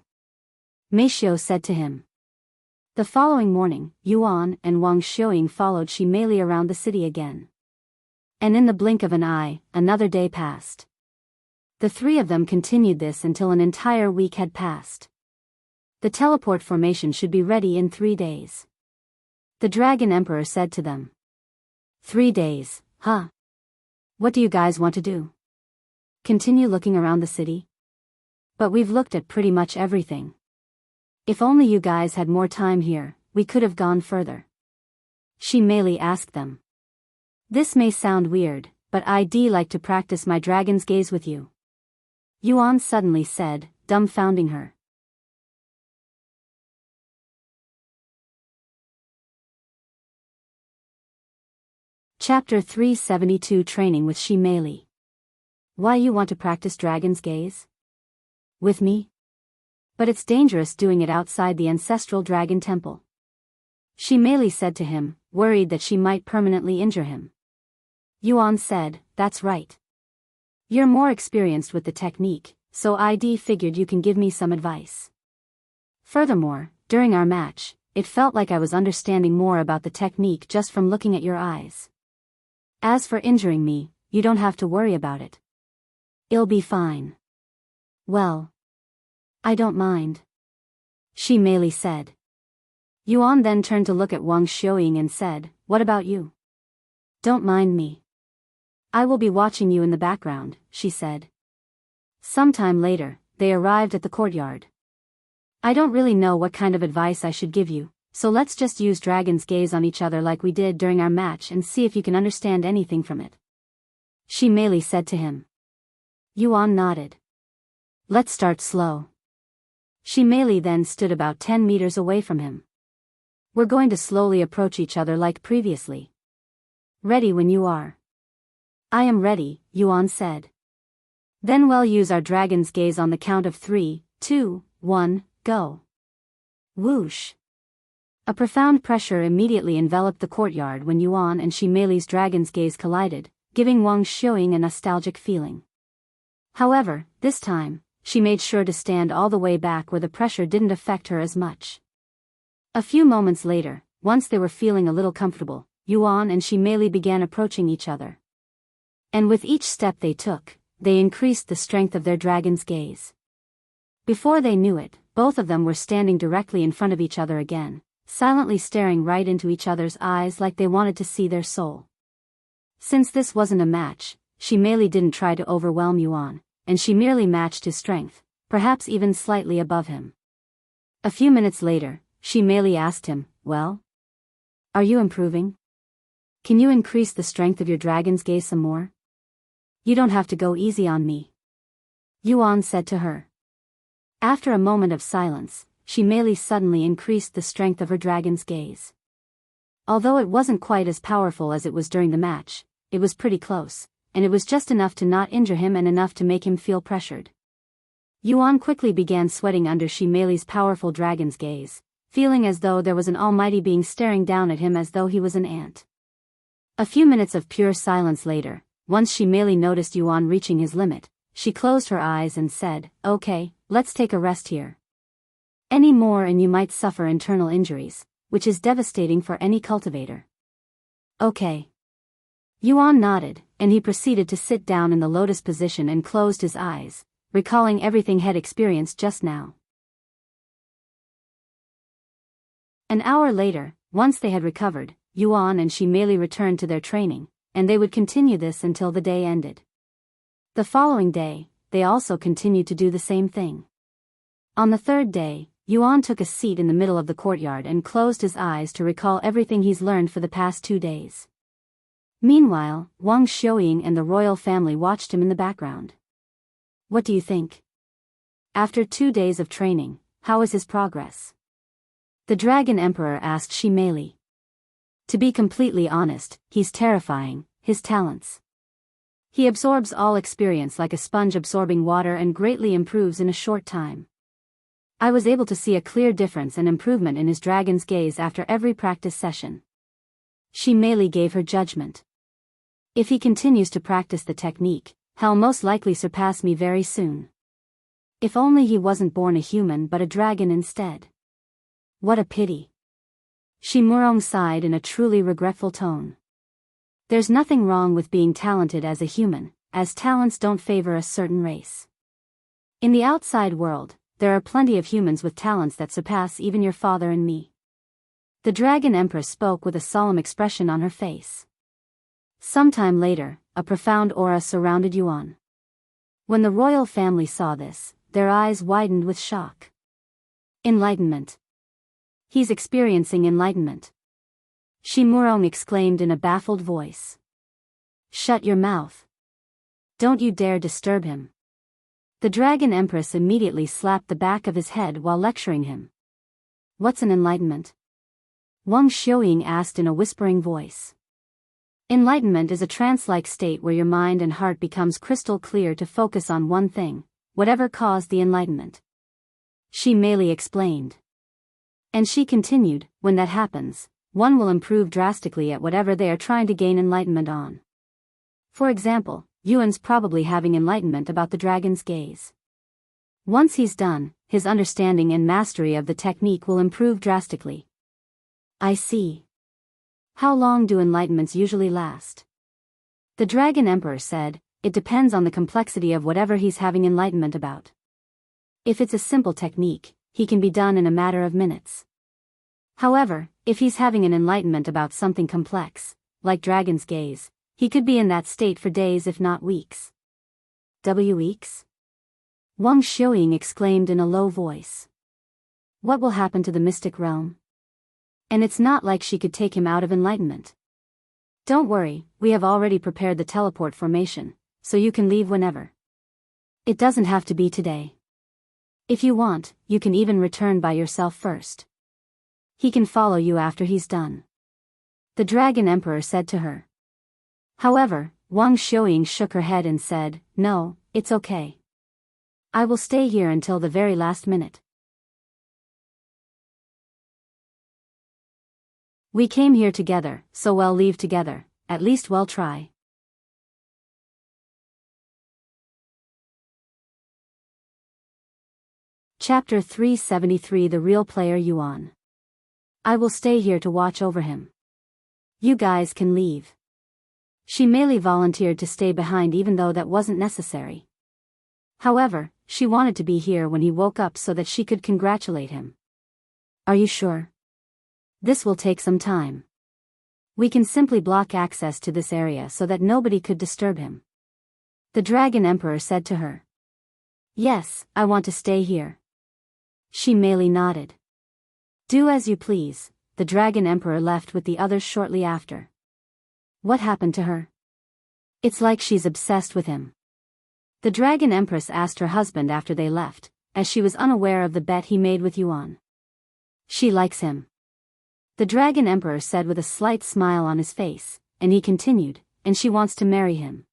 Speaker 1: Meishiu said to him. The following morning, Yuan and Wang Xiuying followed Xi Meili around the city again. And in the blink of an eye, another day passed. The 3 of them continued this until an entire week had passed. The teleport formation should be ready in 3 days. The Dragon Emperor said to them. 3 days, huh? What do you guys want to do? Continue looking around the city? But we've looked at pretty much everything. If only you guys had more time here, we could have gone further. Xi Meili asked them. This may sound weird, but I'd like to practice my dragon's gaze with you. Yuan suddenly said, dumbfounding her. Chapter 372 Training with Xi Meili. Why you want to practice dragon's gaze? With me? But it's dangerous doing it outside the ancestral dragon temple. Xi Meili said to him, worried that she might permanently injure him. Yuan said, that's right. You're more experienced with the technique, so I figured you can give me some advice. Furthermore, during our match, it felt like I was understanding more about the technique just from looking at your eyes. As for injuring me, you don't have to worry about it. It'll be fine. Well, I don't mind. Xi Meili said. Yuan then turned to look at Wang Xiuying and said, what about you? Don't mind me. I will be watching you in the background, she said. Sometime later, they arrived at the courtyard. I don't really know what kind of advice I should give you, so let's just use dragon's gaze on each other like we did during our match and see if you can understand anything from it. Xi Meili said to him. Yuan nodded. Let's start slow. Xi Meili then stood about 10 meters away from him. We're going to slowly approach each other like previously. Ready when you are. I am ready, Yuan said. Then we'll use our dragon's gaze on the count of 3, 2, 1, go. Whoosh. A profound pressure immediately enveloped the courtyard when Yuan and Xi Meili's dragon's gaze collided, giving Wang Xiuying a nostalgic feeling. However, this time, she made sure to stand all the way back where the pressure didn't affect her as much. A few moments later, once they were feeling a little comfortable, Yuan and Xi Meili began approaching each other. And with each step they took, they increased the strength of their dragon's gaze. Before they knew it, both of them were standing directly in front of each other again, silently staring right into each other's eyes like they wanted to see their soul. Since this wasn't a match, Xi Meili didn't try to overwhelm Yuan, and she merely matched his strength, perhaps even slightly above him. A few minutes later, Xi Meili asked him, well? Are you improving? Can you increase the strength of your dragon's gaze some more? You don't have to go easy on me. Yuan said to her. After a moment of silence, Xi Meili suddenly increased the strength of her dragon's gaze. Although it wasn't quite as powerful as it was during the match, it was pretty close, and it was just enough to not injure him and enough to make him feel pressured. Yuan quickly began sweating under Xi Meili's powerful dragon's gaze, feeling as though there was an almighty being staring down at him as though he was an ant. A few minutes of pure silence later, once Xi Meili noticed Yuan reaching his limit, she closed her eyes and said, okay, let's take a rest here. Any more and you might suffer internal injuries, which is devastating for any cultivator. Okay. Yuan nodded, and he proceeded to sit down in the lotus position and closed his eyes, recalling everything he'd experienced just now. An hour later, once they had recovered, Yuan and Xi Meili returned to their training, and they would continue this until the day ended. The following day, they also continued to do the same thing. On the third day, Yuan took a seat in the middle of the courtyard and closed his eyes to recall everything he's learned for the past 2 days. Meanwhile, Wang Xiuying and the royal family watched him in the background. What do you think? After 2 days of training, how is his progress? The Dragon Emperor asked Xi Meili. To be completely honest, he's terrifying, his talents. He absorbs all experience like a sponge absorbing water and greatly improves in a short time. I was able to see a clear difference and improvement in his dragon's gaze after every practice session. Xi Meili gave her judgment. If he continues to practice the technique, he'll most likely surpass me very soon. If only he wasn't born a human but a dragon instead. What a pity. Xi Meili sighed in a truly regretful tone. There's nothing wrong with being talented as a human, as talents don't favor a certain race. In the outside world, there are plenty of humans with talents that surpass even your father and me. The Dragon Empress spoke with a solemn expression on her face. Sometime later, a profound aura surrounded Yuan. When the royal family saw this, their eyes widened with shock. Enlightenment. He's experiencing enlightenment. Xi Meili exclaimed in a baffled voice. Shut your mouth. Don't you dare disturb him. The Dragon Empress immediately slapped the back of his head while lecturing him. What's an enlightenment? Wang Xiuying asked in a whispering voice. Enlightenment is a trance-like state where your mind and heart becomes crystal clear to focus on one thing, whatever caused the enlightenment. Xi Meili explained. And she continued, when that happens, one will improve drastically at whatever they are trying to gain enlightenment on. For example, Yuan's probably having enlightenment about the dragon's gaze. Once he's done, his understanding and mastery of the technique will improve drastically. I see. How long do enlightenments usually last? The Dragon Emperor said, it depends on the complexity of whatever he's having enlightenment about. If it's a simple technique, he can be done in a matter of minutes. However, if he's having an enlightenment about something complex, like dragon's gaze, he could be in that state for days if not weeks. Weeks? Wang Xiuying exclaimed in a low voice. What will happen to the mystic realm? And it's not like she could take him out of enlightenment. Don't worry, we have already prepared the teleport formation, so you can leave whenever. It doesn't have to be today. If you want, you can even return by yourself first. He can follow you after he's done. The Dragon Emperor said to her. However, Wang Xiuying shook her head and said, no, it's okay. I will stay here until the very last minute. We came here together, so we'll leave together, at least we'll try. Chapter 373 The Real Player Yuan. I will stay here to watch over him. You guys can leave. Xi Meili volunteered to stay behind even though that wasn't necessary. However, she wanted to be here when he woke up so that she could congratulate him. Are you sure? This will take some time. We can simply block access to this area so that nobody could disturb him. The Dragon Emperor said to her. Yes, I want to stay here. Xi Meili nodded. Do as you please. The Dragon Emperor left with the others shortly after. What happened to her? It's like she's obsessed with him. The Dragon Empress asked her husband after they left, as she was unaware of the bet he made with Yuan. She likes him. The Dragon Emperor said with a slight smile on his face, and he continued, and she wants to marry him.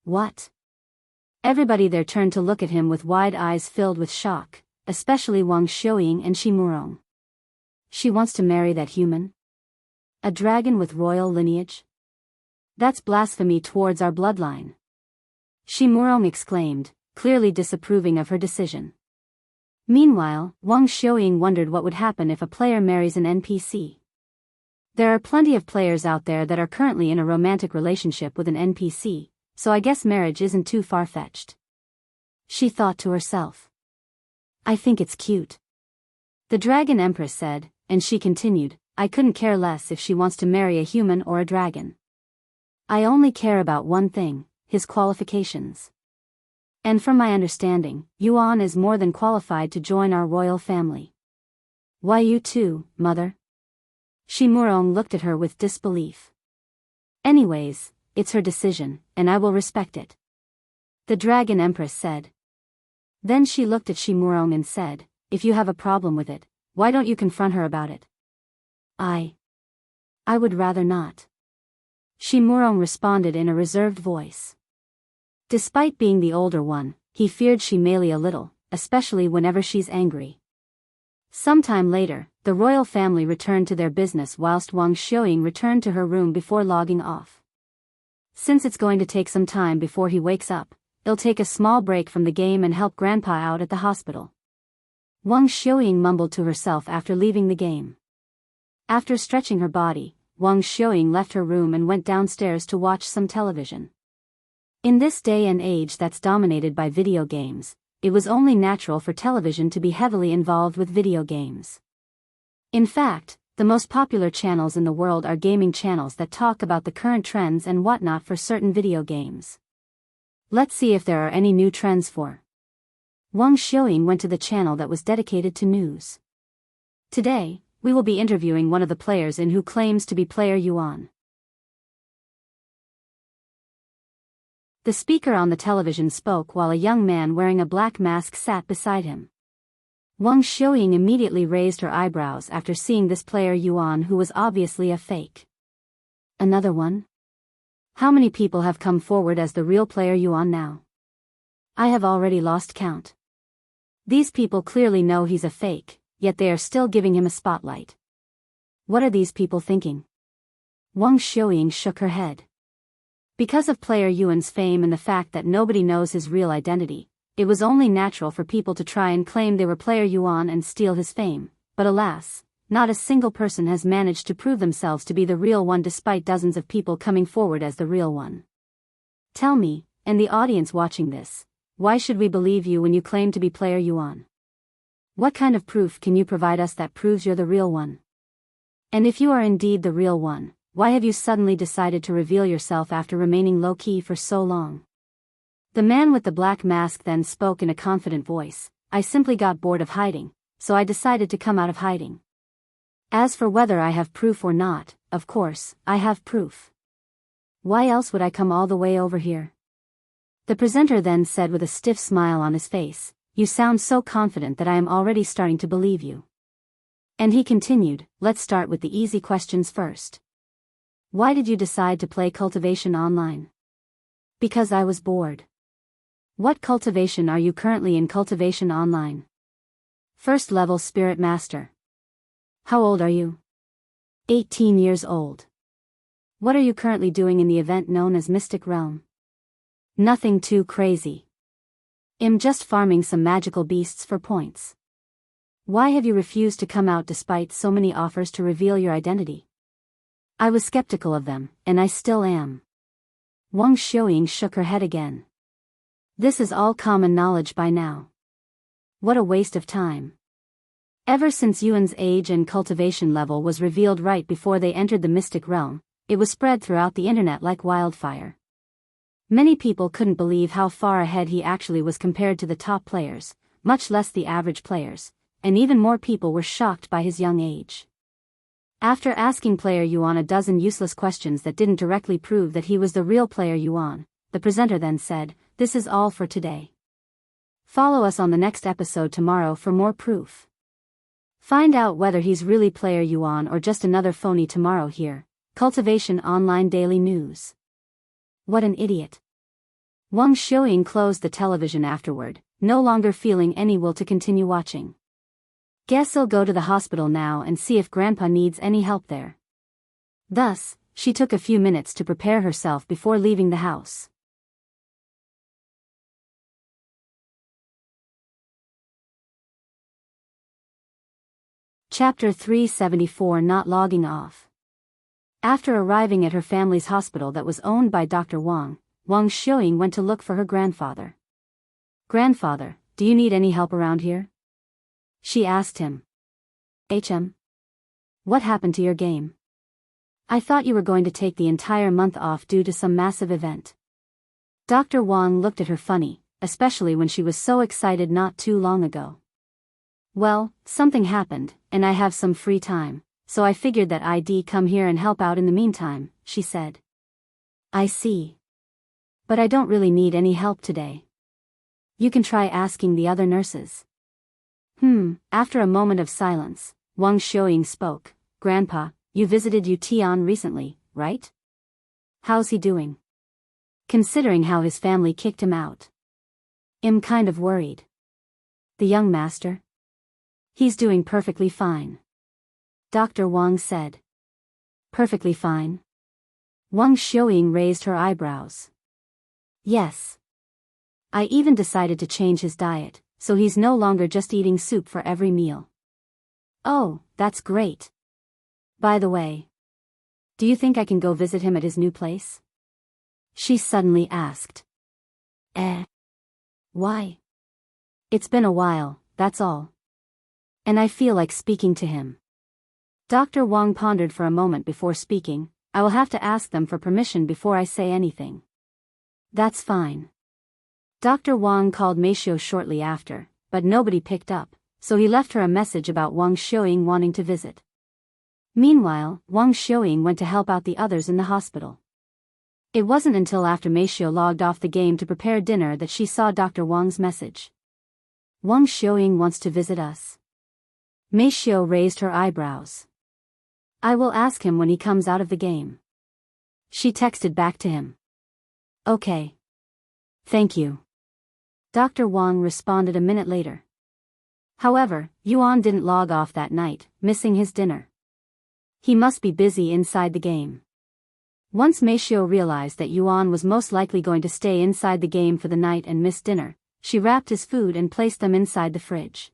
Speaker 1: What? Everybody there turned to look at him with wide eyes filled with shock, especially Wang Xiuying and Xi Meili. She wants to marry that human? A dragon with royal lineage? That's blasphemy towards our bloodline. Xi Meili exclaimed, clearly disapproving of her decision. Meanwhile, Wang Xiuying wondered what would happen if a player marries an NPC. There are plenty of players out there that are currently in a romantic relationship with an NPC, so I guess marriage isn't too far-fetched. She thought to herself. I think it's cute. The Dragon Empress said, and she continued, I couldn't care less if she wants to marry a human or a dragon. I only care about one thing, his qualifications. And from my understanding, Yuan is more than qualified to join our royal family. Why you too, mother? Xi Meili looked at her with disbelief. Anyways, it's her decision, and I will respect it. The Dragon Empress said. Then she looked at Xi Meili and said, if you have a problem with it, why don't you confront her about it? I would rather not. Xi Meili responded in a reserved voice. Despite being the older one, he feared Xi Meili a little, especially whenever she's angry. Sometime later, the royal family returned to their business whilst Wang Xiuying returned to her room before logging off. Since it's going to take some time before he wakes up, they'll take a small break from the game and help Grandpa out at the hospital. Wang Xiuying mumbled to herself after leaving the game. After stretching her body, Wang Xiuying left her room and went downstairs to watch some television. In this day and age that's dominated by video games, it was only natural for television to be heavily involved with video games. In fact, the most popular channels in the world are gaming channels that talk about the current trends and whatnot for certain video games. Let's see if there are any new trends for. Wang Xiuying went to the channel that was dedicated to news. Today, we will be interviewing one of the players in who claims to be player Yuan. The speaker on the television spoke while a young man wearing a black mask sat beside him. Wang Xiuying immediately raised her eyebrows after seeing this player Yuan, who was obviously a fake. Another one? How many people have come forward as the real player Yuan now? I have already lost count. These people clearly know he's a fake, yet they are still giving him a spotlight. What are these people thinking? Wang Xiuying shook her head. Because of player Yuan's fame and the fact that nobody knows his real identity, it was only natural for people to try and claim they were player Yuan and steal his fame, but alas, not a single person has managed to prove themselves to be the real one despite dozens of people coming forward as the real one. Tell me, and the audience watching this, why should we believe you when you claim to be player Yuan? What kind of proof can you provide us that proves you're the real one? And if you are indeed the real one, why have you suddenly decided to reveal yourself after remaining low-key for so long? The man with the black mask then spoke in a confident voice. I simply got bored of hiding, so I decided to come out of hiding. As for whether I have proof or not, of course, I have proof. Why else would I come all the way over here? The presenter then said with a stiff smile on his face, you sound so confident that I am already starting to believe you. And he continued, let's start with the easy questions first. Why did you decide to play Cultivation online? Because I was bored. What cultivation are you currently in Cultivation online? First level Spirit Master. How old are you? 18 years old. What are you currently doing in the event known as Mystic Realm? Nothing too crazy. I'm just farming some magical beasts for points. Why have you refused to come out despite so many offers to reveal your identity? I was skeptical of them, and I still am. Wang Xiuying shook her head again. This is all common knowledge by now. What a waste of time. Ever since Yuan's age and cultivation level was revealed right before they entered the Mystic Realm, it was spread throughout the internet like wildfire. Many people couldn't believe how far ahead he actually was compared to the top players, much less the average players, and even more people were shocked by his young age. After asking player Yuan a dozen useless questions that didn't directly prove that he was the real player Yuan, the presenter then said, this is all for today. Follow us on the next episode tomorrow for more proof. Find out whether he's really player Yuan or just another phony tomorrow here. Cultivation Online Daily News. What an idiot. Wang Xiuying closed the television afterward, no longer feeling any will to continue watching. Guess I'll go to the hospital now and see if Grandpa needs any help there. Thus, she took a few minutes to prepare herself before leaving the house. Chapter 374 Not Logging Off. After arriving at her family's hospital that was owned by Dr. Wang Xiuying went to look for her grandfather. Grandfather, do you need any help around here? She asked him. What happened to your game? I thought you were going to take the entire month off due to some massive event. Dr. Wang looked at her funny, especially when she was so excited not too long ago. Well, something happened, and I have some free time, so I figured that I'd come here and help out in the meantime, she said. I see. But I don't really need any help today. You can try asking the other nurses. After a moment of silence, Wang Xiuying spoke. Grandpa, you visited Yuan recently, right? How's he doing? Considering how his family kicked him out. I'm kind of worried. The young master? He's doing perfectly fine. Dr. Wang said. Perfectly fine? Wang Xiuying raised her eyebrows. Yes. I even decided to change his diet, so he's no longer just eating soup for every meal. Oh, that's great. By the way, do you think I can go visit him at his new place? She suddenly asked. Why? It's been a while, that's all. And I feel like speaking to him. Dr. Wang pondered for a moment before speaking. I will have to ask them for permission before I say anything. That's fine. Dr. Wang called Meisho shortly after, but nobody picked up, so he left her a message about Wang Xiuying wanting to visit. Meanwhile, Wang Xiuying went to help out the others in the hospital. It wasn't until after Meisho logged off the game to prepare dinner that she saw Dr. Wang's message. Wang Xiuying wants to visit us. Meisho raised her eyebrows. I will ask him when he comes out of the game. She texted back to him. Okay. Thank you. Dr. Wang responded a minute later. However, Yuan didn't log off that night, missing his dinner. He must be busy inside the game. Once Meisho realized that Yuan was most likely going to stay inside the game for the night and miss dinner, she wrapped his food and placed them inside the fridge.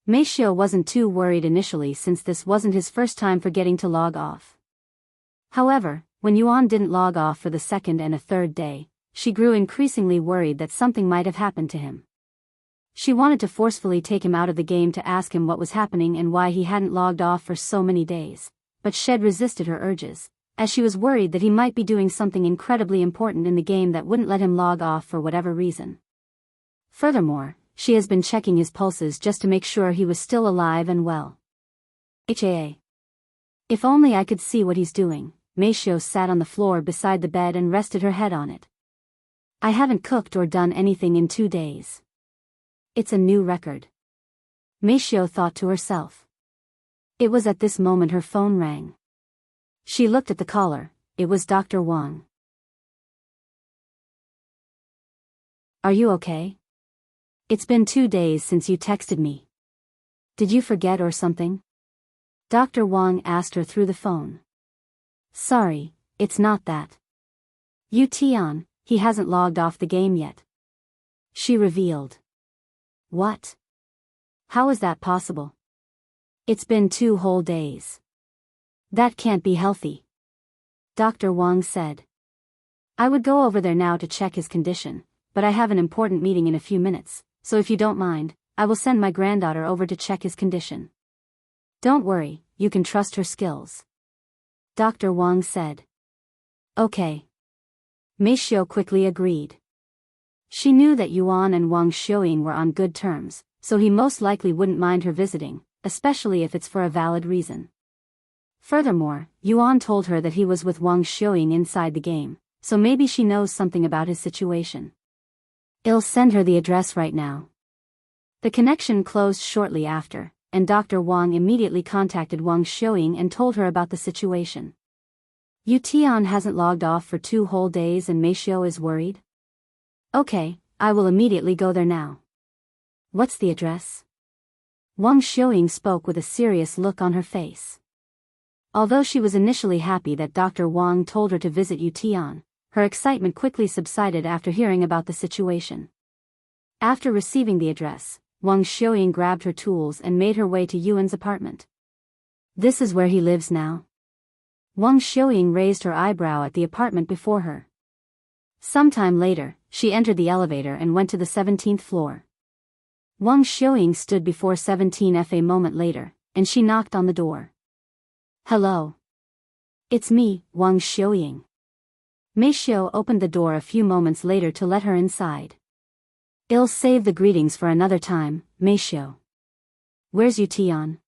Speaker 1: Meisho wasn't too worried initially since this wasn't his first time forgetting to log off. However, when Yuan didn't log off for the second and a third day, she grew increasingly worried that something might have happened to him. She wanted to forcefully take him out of the game to ask him what was happening and why he hadn't logged off for so many days, but Shed resisted her urges, as she was worried that he might be doing something incredibly important in the game that wouldn't let him log off for whatever reason. Furthermore, she has been checking his pulses just to make sure he was still alive and well. If only I could see what he's doing. Meisho sat on the floor beside the bed and rested her head on it. I haven't cooked or done anything in 2 days. It's a new record. Meisho thought to herself. It was at this moment her phone rang. She looked at the caller. It was Dr. Wang. Are you okay? It's been 2 days since you texted me. Did you forget or something? Dr. Wang asked her through the phone. Sorry, it's not that. Yuan, he hasn't logged off the game yet. She revealed. What? How is that possible? It's been 2 whole days. That can't be healthy. Dr. Wang said. I would go over there now to check his condition, but I have an important meeting in a few minutes, so if you don't mind, I will send my granddaughter over to check his condition. Don't worry, you can trust her skills. Dr. Wang said. Okay. Meisho quickly agreed. She knew that Yuan and Wang Xiuying were on good terms, so he most likely wouldn't mind her visiting, especially if it's for a valid reason. Furthermore, Yuan told her that he was with Wang Xiuying inside the game, so maybe she knows something about his situation. I'll send her the address right now. The connection closed shortly after, and Dr. Wang immediately contacted Wang Xiuying and told her about the situation. Yuan hasn't logged off for 2 whole days and Meisho is worried? Okay, I will immediately go there now. What's the address? Wang Xiuying spoke with a serious look on her face. Although she was initially happy that Dr. Wang told her to visit Yuan, her excitement quickly subsided after hearing about the situation. After receiving the address, Wang Xiuying grabbed her tools and made her way to Yuan's apartment. This is where he lives now? Wang Xiuying raised her eyebrow at the apartment before her. Sometime later, she entered the elevator and went to the 17th floor. Wang Xiuying stood before 17F a moment later, and she knocked on the door. Hello. It's me, Wang Xiuying. Meisho opened the door a few moments later to let her inside. I'll save the greetings for another time, Meisho. Where's Yuan?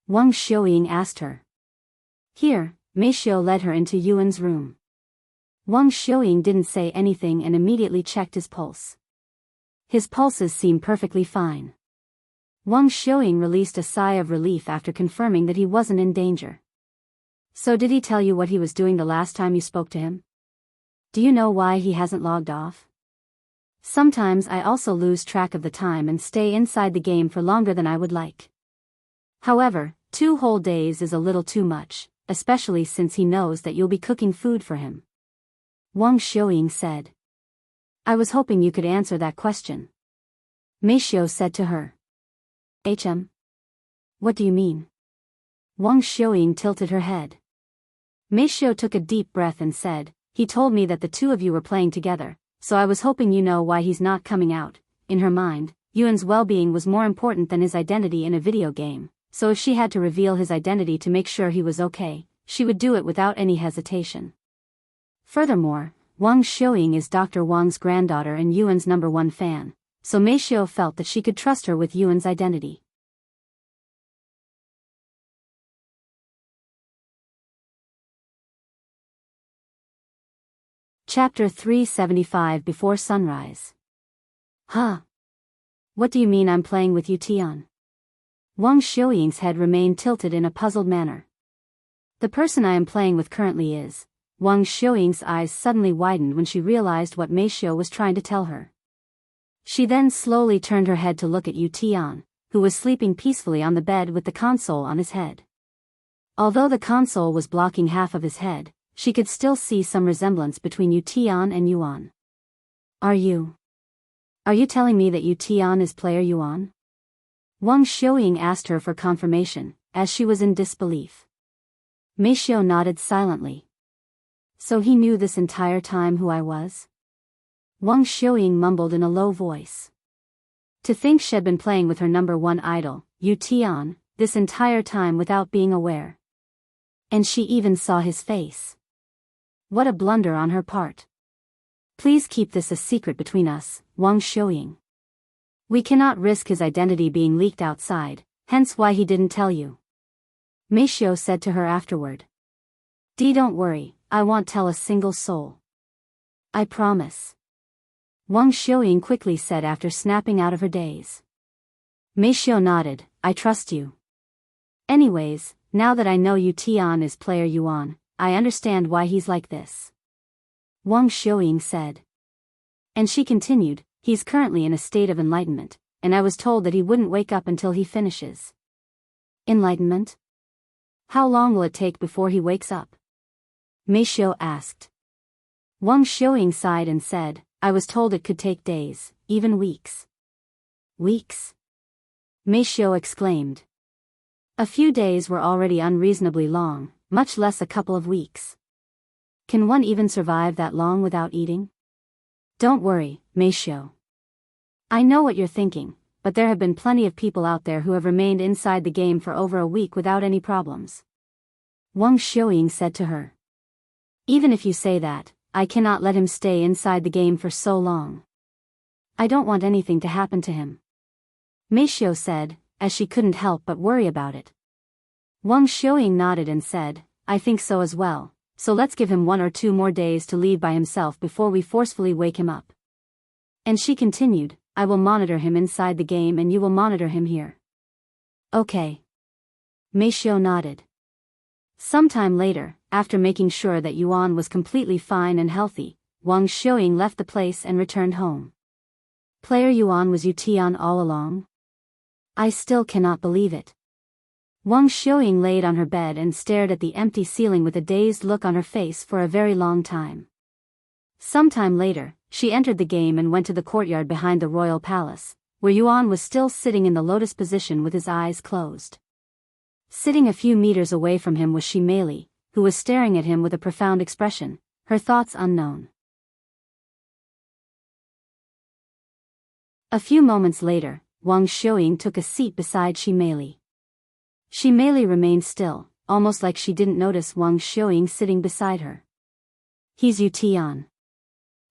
Speaker 1: Wang Xiuying asked her. Here, Meisho led her into Yuan's room. Wang Xiuying didn't say anything and immediately checked his pulse. His pulses seemed perfectly fine. Wang Xiuying released a sigh of relief after confirming that he wasn't in danger. So did he tell you what he was doing the last time you spoke to him? Do you know why he hasn't logged off? Sometimes I also lose track of the time and stay inside the game for longer than I would like. However, 2 whole days is a little too much, especially since he knows that you'll be cooking food for him. Wang Xiuying said. I was hoping you could answer that question. Meisho said to her. What do you mean? Wang Xiuying tilted her head. Meisho took a deep breath and said, he told me that the 2 of you were playing together, so I was hoping you know why he's not coming out. In her mind, Yuan's well-being was more important than his identity in a video game, so if she had to reveal his identity to make sure he was okay, she would do it without any hesitation. Furthermore, Wang Xiuying is Dr. Wang's granddaughter and Yuan's #1 fan, so Meisho felt that she could trust her with Yuan's identity. Chapter 375 Before Sunrise. Huh? What do you mean I'm playing with Yuan? Wang Xiuying's head remained tilted in a puzzled manner. The person I am playing with currently is. Wang Xiuying's eyes suddenly widened when she realized what Meisho was trying to tell her. She then slowly turned her head to look at Yuan, who was sleeping peacefully on the bed with the console on his head. Although the console was blocking half of his head, she could still see some resemblance between Yuan and Yuan. Are you telling me that Yuan is player Yuan? Wang Xiuying asked her for confirmation, as she was in disbelief. Meisho nodded silently. So he knew this entire time who I was? Wang Xiuying mumbled in a low voice. To think she'd been playing with her #1 idol, Yuan, this entire time without being aware. And she even saw his face. What a blunder on her part. Please keep this a secret between us, Wang Xiuying. We cannot risk his identity being leaked outside, hence why he didn't tell you. Meisho said to her afterward. Don't worry, I won't tell a single soul. I promise. Wang Xiuying quickly said after snapping out of her daze. Meisho nodded, I trust you. Anyways, now that I know Yuan is player Yuan, I understand why he's like this. Wang Xiuying said. And she continued, he's currently in a state of enlightenment, and I was told that he wouldn't wake up until he finishes. Enlightenment? How long will it take before he wakes up? Meisho asked. Wang Xiuying sighed and said, I was told it could take days, even weeks. Weeks? Meisho exclaimed. A few days were already unreasonably long, much less a couple of weeks. Can one even survive that long without eating? Don't worry, Meisho. I know what you're thinking, but there have been plenty of people out there who have remained inside the game for over a week without any problems. Wang Xiuying said to her. Even if you say that, I cannot let him stay inside the game for so long. I don't want anything to happen to him. Meisho said, as she couldn't help but worry about it. Wang Xiuying nodded and said, I think so as well, so let's give him 1 or 2 more days to leave by himself before we forcefully wake him up. And she continued, I will monitor him inside the game and you will monitor him here. Okay. Meisho nodded. Sometime later, after making sure that Yuan was completely fine and healthy, Wang Xiuying left the place and returned home. Player Yuan was Yuan all along? I still cannot believe it. Wang Xiuying laid on her bed and stared at the empty ceiling with a dazed look on her face for a very long time. Sometime later, she entered the game and went to the courtyard behind the royal palace, where Yuan was still sitting in the lotus position with his eyes closed. Sitting a few meters away from him was Xi Meili, who was staring at him with a profound expression, her thoughts unknown. A few moments later, Wang Xiuying took a seat beside Xi Meili. Xi Meili remained still, almost like she didn't notice Wang Xiuying sitting beside her. He's Yuan.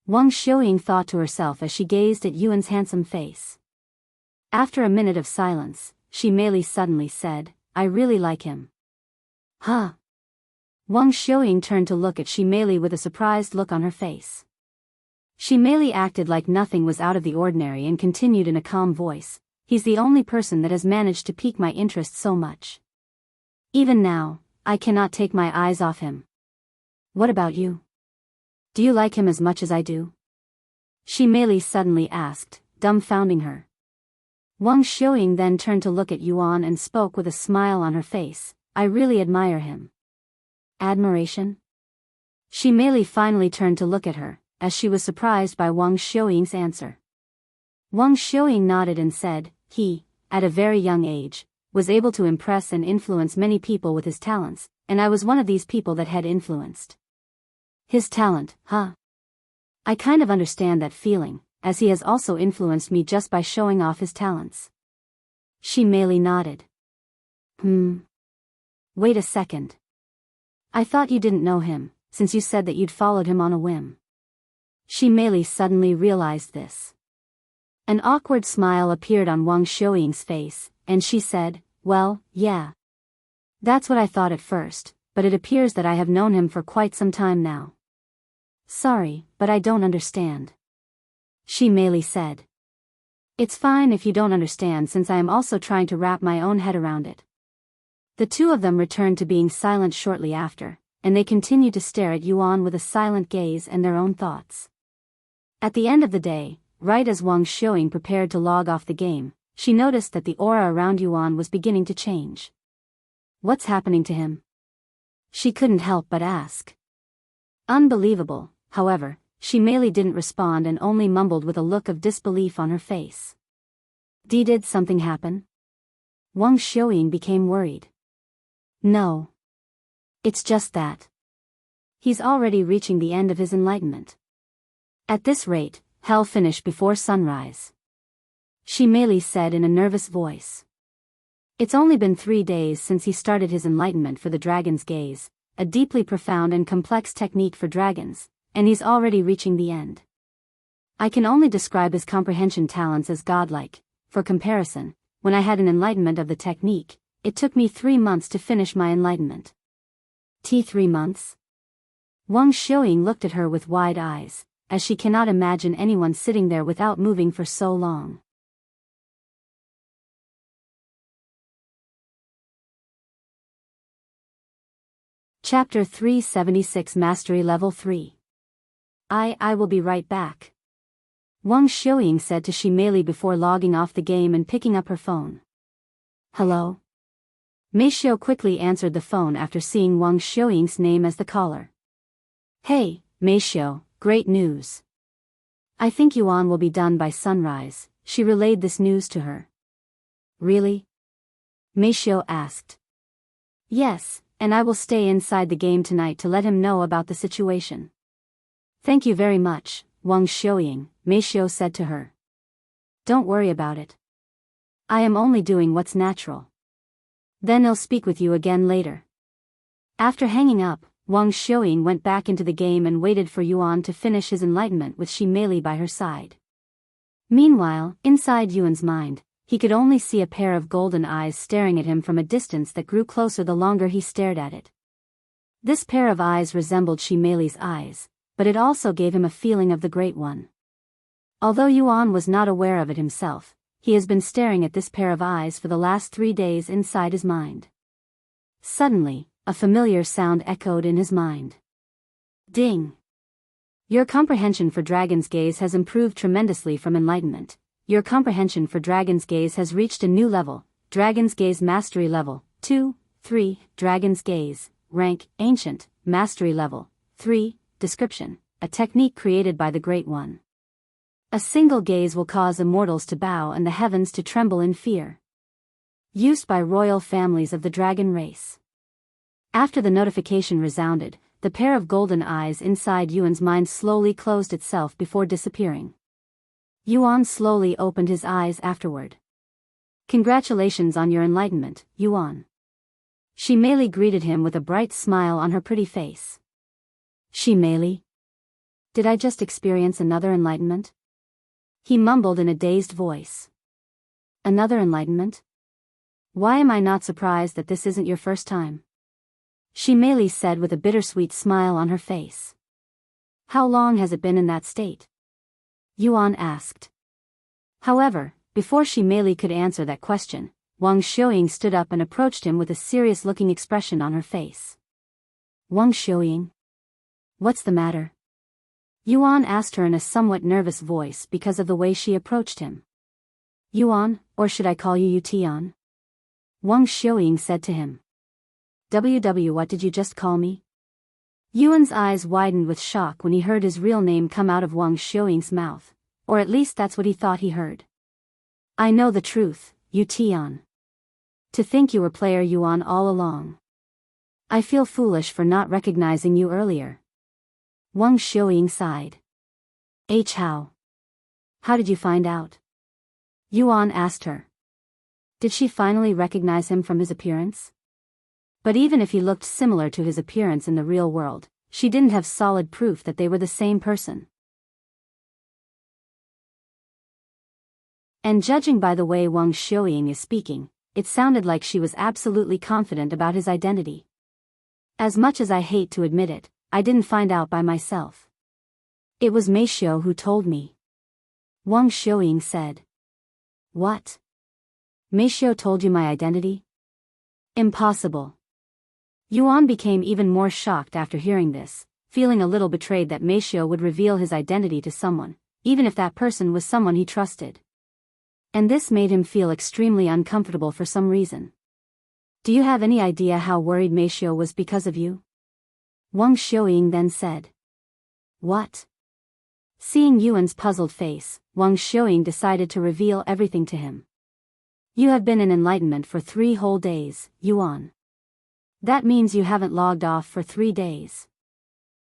Speaker 1: Wang Xiuying thought to herself as she gazed at Yuan's handsome face. After a minute of silence, Xi Meili suddenly said, I really like him. Huh? Wang Xiuying turned to look at Xi Meili with a surprised look on her face. Xi Meili acted like nothing was out of the ordinary and continued in a calm voice, he's the only person that has managed to pique my interest so much. Even now, I cannot take my eyes off him. What about you? Do you like him as much as I do? Xi Meili suddenly asked, dumbfounding her. Wang Xiuying then turned to look at Yuan and spoke with a smile on her face, I really admire him. Admiration? Xi Meili finally turned to look at her, as she was surprised by Wang Xiuying's answer. Wang Xiuying nodded and said, he, at a very young age, was able to impress and influence many people with his talents, and I was one of these people that had influenced. His talent, huh? I kind of understand that feeling, as he has also influenced me just by showing off his talents. Xi Meili nodded. Wait a second. I thought you didn't know him, since you said that you'd followed him on a whim. Xi Meili suddenly realized this. An awkward smile appeared on Wang Xiuying's face, and she said, well, yeah. That's what I thought at first, but it appears that I have known him for quite some time now. Sorry, but I don't understand. Xi Meili said. It's fine if you don't understand since I am also trying to wrap my own head around it. The two of them returned to being silent shortly after, and they continued to stare at Yuan with a silent gaze and their own thoughts. At the end of the day, right as Wang Xiuying prepared to log off the game, she noticed that the aura around Yuan was beginning to change. What's happening to him? She couldn't help but ask. Unbelievable, however, Xi Meili didn't respond and only mumbled with a look of disbelief on her face. Did something happen? Wang Xiuying became worried. No. It's just that. He's already reaching the end of his enlightenment. At this rate, he'll finish before sunrise. Xi Meili said in a nervous voice. It's only been 3 days since he started his enlightenment for the dragon's gaze, a deeply profound and complex technique for dragons, and he's already reaching the end. I can only describe his comprehension talents as godlike. For comparison, when I had an enlightenment of the technique, it took me 3 months to finish my enlightenment. 3 months? Wang Xiuying looked at her with wide eyes, as she cannot imagine anyone sitting there without moving for so long. Chapter 376 Mastery Level 3. I will be right back. Wang Xiuying said to Xi Meili before logging off the game and picking up her phone. Hello? Meishiu quickly answered the phone after seeing Wang Xiuying's name as the caller. Hey, Meishiu, great news. I think Yuan will be done by sunrise, she relayed this news to her. Really? Meishiu asked. Yes, and I will stay inside the game tonight to let him know about the situation. Thank you very much, Wang Xiuying, Meishiu said to her. Don't worry about it. I am only doing what's natural. Then I'll speak with you again later. After hanging up, Wang Xiuying went back into the game and waited for Yuan to finish his enlightenment with Xi Meili by her side. Meanwhile, inside Yuan's mind, he could only see a pair of golden eyes staring at him from a distance that grew closer the longer he stared at it. This pair of eyes resembled Xi Meili's eyes, but it also gave him a feeling of the Great One. Although Yuan was not aware of it himself, he has been staring at this pair of eyes for the last 3 days inside his mind. Suddenly, a familiar sound echoed in his mind. Ding! Your comprehension for Dragon's Gaze has improved tremendously from enlightenment. Your comprehension for Dragon's Gaze has reached a new level, Dragon's Gaze Mastery Level 2, 3, Dragon's Gaze, Rank, Ancient, Mastery Level 3, Description, a technique created by the Great One. A single gaze will cause immortals to bow and the heavens to tremble in fear. Used by royal families of the dragon race. After the notification resounded, the pair of golden eyes inside Yuan's mind slowly closed itself before disappearing. Yuan slowly opened his eyes afterward. Congratulations on your enlightenment, Yuan. Xi Meili greeted him with a bright smile on her pretty face. Xi Meili? Did I just experience another enlightenment? He mumbled in a dazed voice. Another enlightenment? Why am I not surprised that this isn't your first time? Xi Meili said with a bittersweet smile on her face. How long has it been in that state? Yuan asked. However, before Xi Meili could answer that question, Wang Xiuying stood up and approached him with a serious-looking expression on her face. Wang Xiuying? What's the matter? Yuan asked her in a somewhat nervous voice because of the way she approached him. Yuan, or should I call you Tian? Wang Xiuying said to him. What did you just call me? Yuan's eyes widened with shock when he heard his real name come out of Wang Xiuying's mouth, or at least that's what he thought he heard. I know the truth, Tian. To think you were player Yuan all along. I feel foolish for not recognizing you earlier. Wang Xiuying sighed. How? How did you find out? Yuan asked her. Did she finally recognize him from his appearance? But even if he looked similar to his appearance in the real world, she didn't have solid proof that they were the same person. And judging by the way Wang Xiuying is speaking, it sounded like she was absolutely confident about his identity. As much as I hate to admit it, I didn't find out by myself. It was Meisho who told me. Wang Xiuying said. What? Meisho told you my identity? Impossible. Yuan became even more shocked after hearing this, feeling a little betrayed that Meisho would reveal his identity to someone, even if that person was someone he trusted. And this made him feel extremely uncomfortable for some reason. Do you have any idea how worried Meisho was because of you? Wang Xiuying then said. What? Seeing Yuan's puzzled face, Wang Xiuying decided to reveal everything to him. You have been in enlightenment for 3 whole days, Yuan. That means you haven't logged off for 3 days.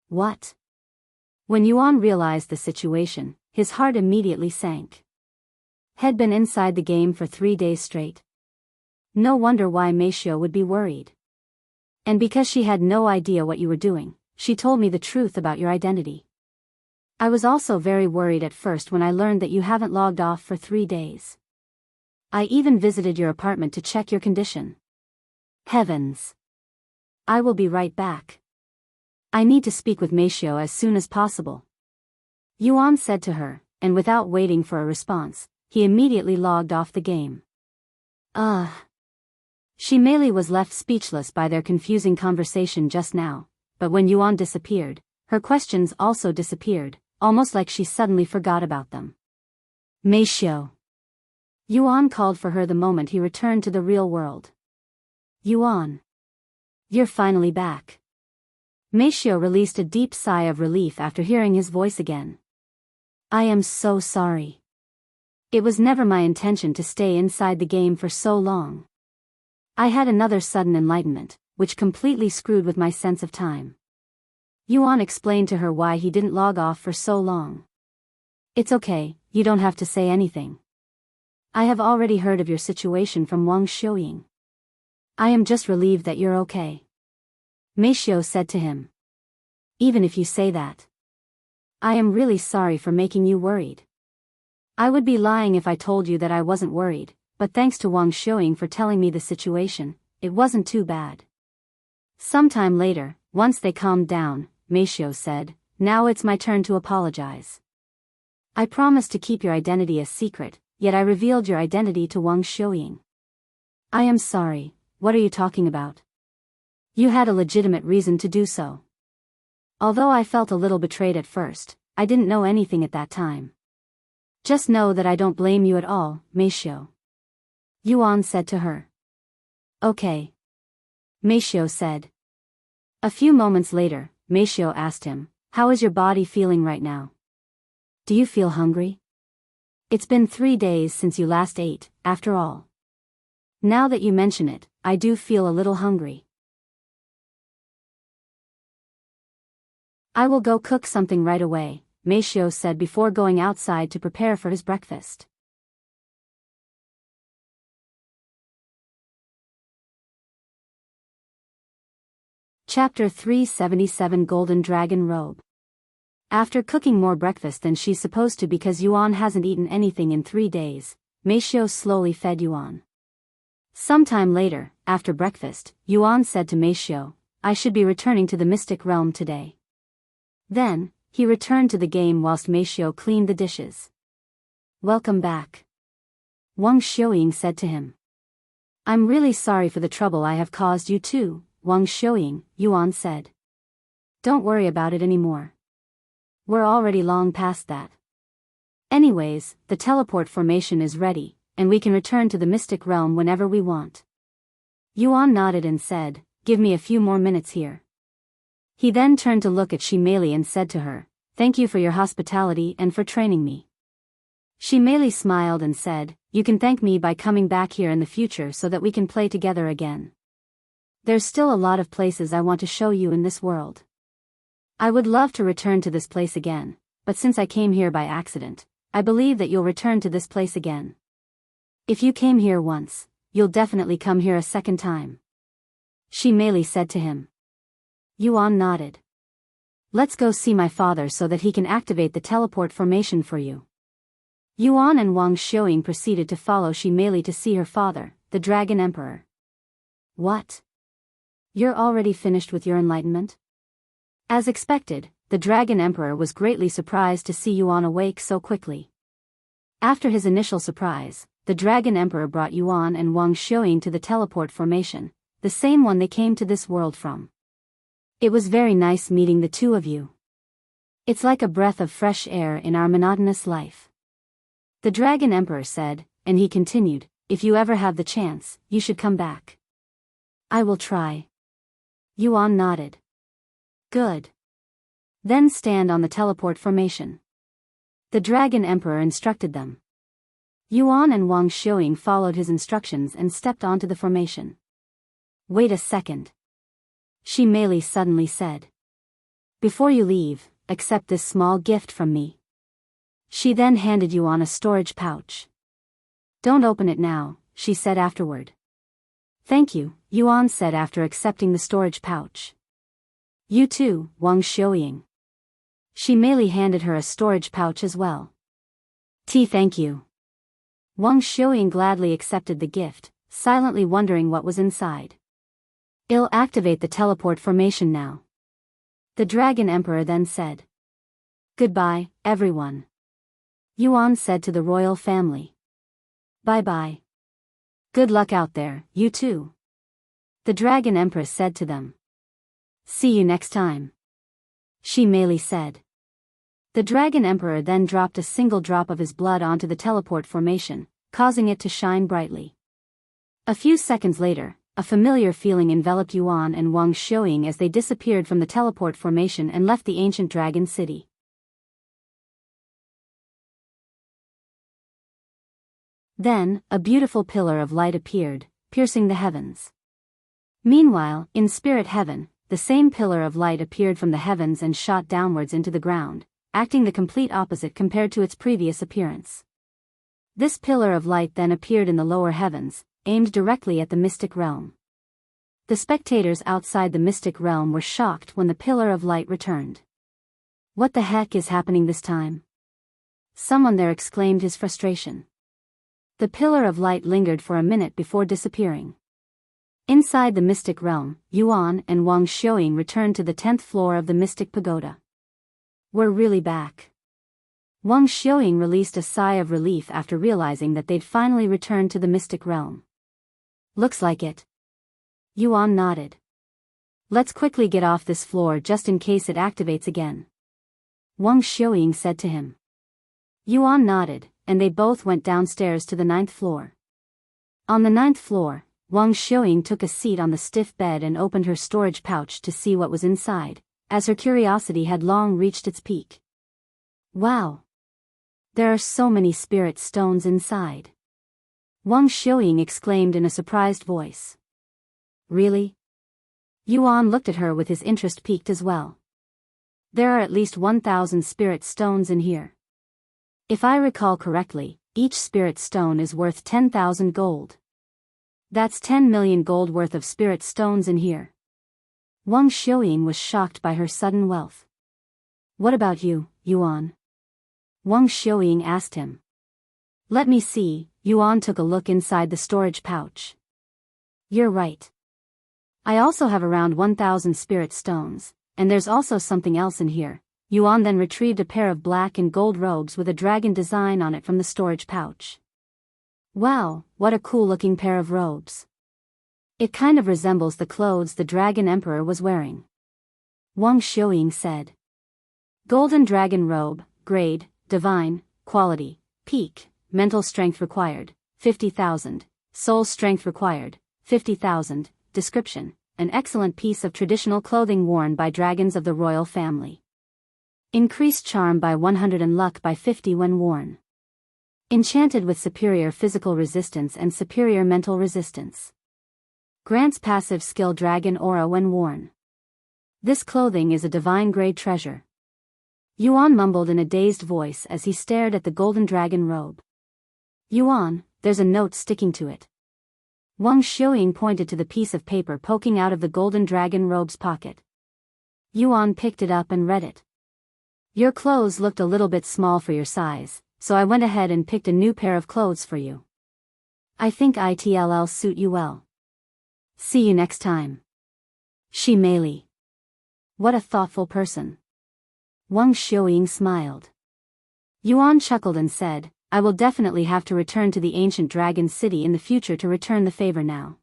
Speaker 1: What? When Yuan realized the situation, his heart immediately sank. Had been inside the game for 3 days straight. No wonder why Meisho would be worried. And because she had no idea what you were doing, she told me the truth about your identity. I was also very worried at first when I learned that you haven't logged off for 3 days. I even visited your apartment to check your condition. Heavens! I will be right back. I need to speak with Meisho as soon as possible. Yuan said to her, and without waiting for a response, he immediately logged off the game. Xi Meili was left speechless by their confusing conversation just now, but when Yuan disappeared, her questions also disappeared, almost like she suddenly forgot about them. Meisho. Yuan called for her the moment he returned to the real world. Yuan. You're finally back. Meisho released a deep sigh of relief after hearing his voice again. I am so sorry. It was never my intention to stay inside the game for so long. I had another sudden enlightenment, which completely screwed with my sense of time. Yuan explained to her why he didn't log off for so long. It's okay, you don't have to say anything. I have already heard of your situation from Wang Xiuying. I am just relieved that you're okay. Meisho said to him. Even if you say that. I am really sorry for making you worried. I would be lying if I told you that I wasn't worried, but thanks to Wang Xiuying for telling me the situation, it wasn't too bad. Sometime later, once they calmed down, Meisho said, now it's my turn to apologize. I promised to keep your identity a secret, yet I revealed your identity to Wang Xiuying. I am sorry. What are you talking about? You had a legitimate reason to do so. Although I felt a little betrayed at first, I didn't know anything at that time. Just know that I don't blame you at all, Meisho. Yuan said to her. Okay. Meisho said. A few moments later, Meisho asked him, how is your body feeling right now? Do you feel hungry? It's been 3 days since you last ate, after all. Now that you mention it, I do feel a little hungry. I will go cook something right away, Meisho said before going outside to prepare for his breakfast. Chapter 377 Golden Dragon Robe. After cooking more breakfast than she's supposed to because Yuan hasn't eaten anything in 3 days, Meishiu slowly fed Yuan. Sometime later, after breakfast, Yuan said to Meishiu, "I should be returning to the mystic realm today." Then, he returned to the game whilst Meishiu cleaned the dishes. "Welcome back," Wang Xiuying said to him. "I'm really sorry for the trouble I have caused you too, Wang Xiuying," Yuan said. "Don't worry about it anymore. We're already long past that. Anyways, the teleport formation is ready, and we can return to the mystic realm whenever we want." Yuan nodded and said, "Give me a few more minutes here." He then turned to look at Xi Meili and said to her, "Thank you for your hospitality and for training me." Xi Meili smiled and said, "You can thank me by coming back here in the future so that we can play together again. There's still a lot of places I want to show you in this world. I would love to return to this place again, but since I came here by accident, I believe that you'll return to this place again. If you came here once, you'll definitely come here a second time," Xi Meili said to him. Yuan nodded. "Let's go see my father so that he can activate the teleport formation for you." Yuan and Wang Xiuying proceeded to follow Xi Meili to see her father, the Dragon Emperor. "What? You're already finished with your enlightenment?" As expected, the Dragon Emperor was greatly surprised to see Yuan awake so quickly. After his initial surprise, the Dragon Emperor brought Yuan and Wang Xiuying to the teleport formation, the same one they came to this world from. "It was very nice meeting the two of you. It's like a breath of fresh air in our monotonous life," the Dragon Emperor said, and he continued, "If you ever have the chance, you should come back." "I will try." Yuan nodded. "Good. Then stand on the teleport formation," the Dragon Emperor instructed them. Yuan and Wang Xiuying followed his instructions and stepped onto the formation. "Wait a second," Xi Meili suddenly said. "Before you leave, accept this small gift from me." She then handed Yuan a storage pouch. "Don't open it now," she said afterward. "Thank you," Yuan said after accepting the storage pouch. "You too, Wang Xiuying." Xi Meili handed her a storage pouch as well. Thank you." Wang Xiuying gladly accepted the gift, silently wondering what was inside. "I'll activate the teleport formation now," the Dragon Emperor then said. "Goodbye, everyone," Yuan said to the royal family. "Bye-bye. Good luck out there, you too," the Dragon Empress said to them. "See you next time," Xi Meili said. The Dragon Emperor then dropped a single drop of his blood onto the teleport formation, causing it to shine brightly. A few seconds later, a familiar feeling enveloped Yuan and Wang Xiuying as they disappeared from the teleport formation and left the ancient dragon city. Then, a beautiful pillar of light appeared, piercing the heavens. Meanwhile, in spirit heaven, the same pillar of light appeared from the heavens and shot downwards into the ground, acting the complete opposite compared to its previous appearance. This pillar of light then appeared in the lower heavens, aimed directly at the mystic realm. The spectators outside the mystic realm were shocked when the pillar of light returned. "What the heck is happening this time?" someone there exclaimed his frustration. The pillar of light lingered for a minute before disappearing. Inside the mystic realm, Yuan and Wang Xiuying returned to the 10th floor of the mystic pagoda. "We're really back." Wang Xiuying released a sigh of relief after realizing that they'd finally returned to the mystic realm. "Looks like it." Yuan nodded. "Let's quickly get off this floor just in case it activates again," Wang Xiuying said to him. Yuan nodded, and they both went downstairs to the 9th floor. On the 9th floor, Wang Xiuying took a seat on the stiff bed and opened her storage pouch to see what was inside, as her curiosity had long reached its peak. "Wow! There are so many spirit stones inside," Wang Xiuying exclaimed in a surprised voice. "Really?" Yuan looked at her with his interest piqued as well. "There are at least 1,000 spirit stones in here. If I recall correctly, each spirit stone is worth 10,000 gold. That's 10 million gold worth of spirit stones in here." Wang Xiuying was shocked by her sudden wealth. What about you, Yuan? Wang Xiuying asked him. Let me see. Yuan took a look inside the storage pouch. You're right. I also have around 1,000 spirit stones, and there's also something else in here. Yuan then retrieved a pair of black and gold robes with a dragon design on it from the storage pouch. Wow, what a cool-looking pair of robes. It kind of resembles the clothes the Dragon Emperor was wearing. Wang Xiuying said. Golden Dragon Robe, Grade, Divine, Quality, Peak, Mental Strength Required, 50,000, Soul Strength Required, 50,000, Description, an excellent piece of traditional clothing worn by dragons of the royal family. Increased charm by 100 and luck by 50 when worn. Enchanted with superior physical resistance and superior mental resistance. Grants passive skill dragon aura when worn. This clothing is a divine grade treasure. Yuan mumbled in a dazed voice as he stared at the golden dragon robe. Yuan, there's a note sticking to it. Wang Xiuying pointed to the piece of paper poking out of the golden dragon robe's pocket. Yuan picked it up and read it. Your clothes looked a little bit small for your size, so I went ahead and picked a new pair of clothes for you. I think it'll suit you well. See you next time. Xi Meili. What a thoughtful person. Wang Xiuying smiled. Yuan chuckled and said, I will definitely have to return to the ancient dragon city in the future to return the favor now.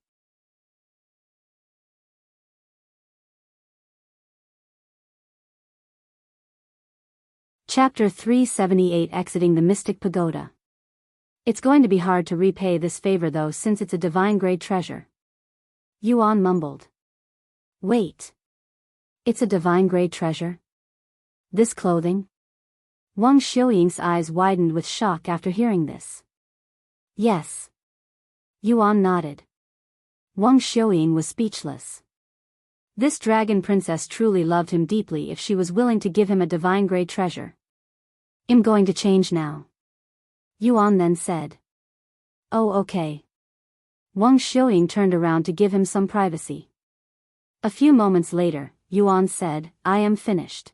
Speaker 1: Chapter 378 Exiting the Mystic Pagoda. It's going to be hard to repay this favor though since it's a divine grade treasure. Yuan mumbled. Wait. It's a divine grade treasure? This clothing? Wang Xiuying's eyes widened with shock after hearing this. Yes. Yuan nodded. Wang Xiuying was speechless. This dragon princess truly loved him deeply if she was willing to give him a divine grade treasure. I'm going to change now. Yuan then said. Oh okay. Wang Xiuying turned around to give him some privacy. A few moments later, Yuan said, I am finished.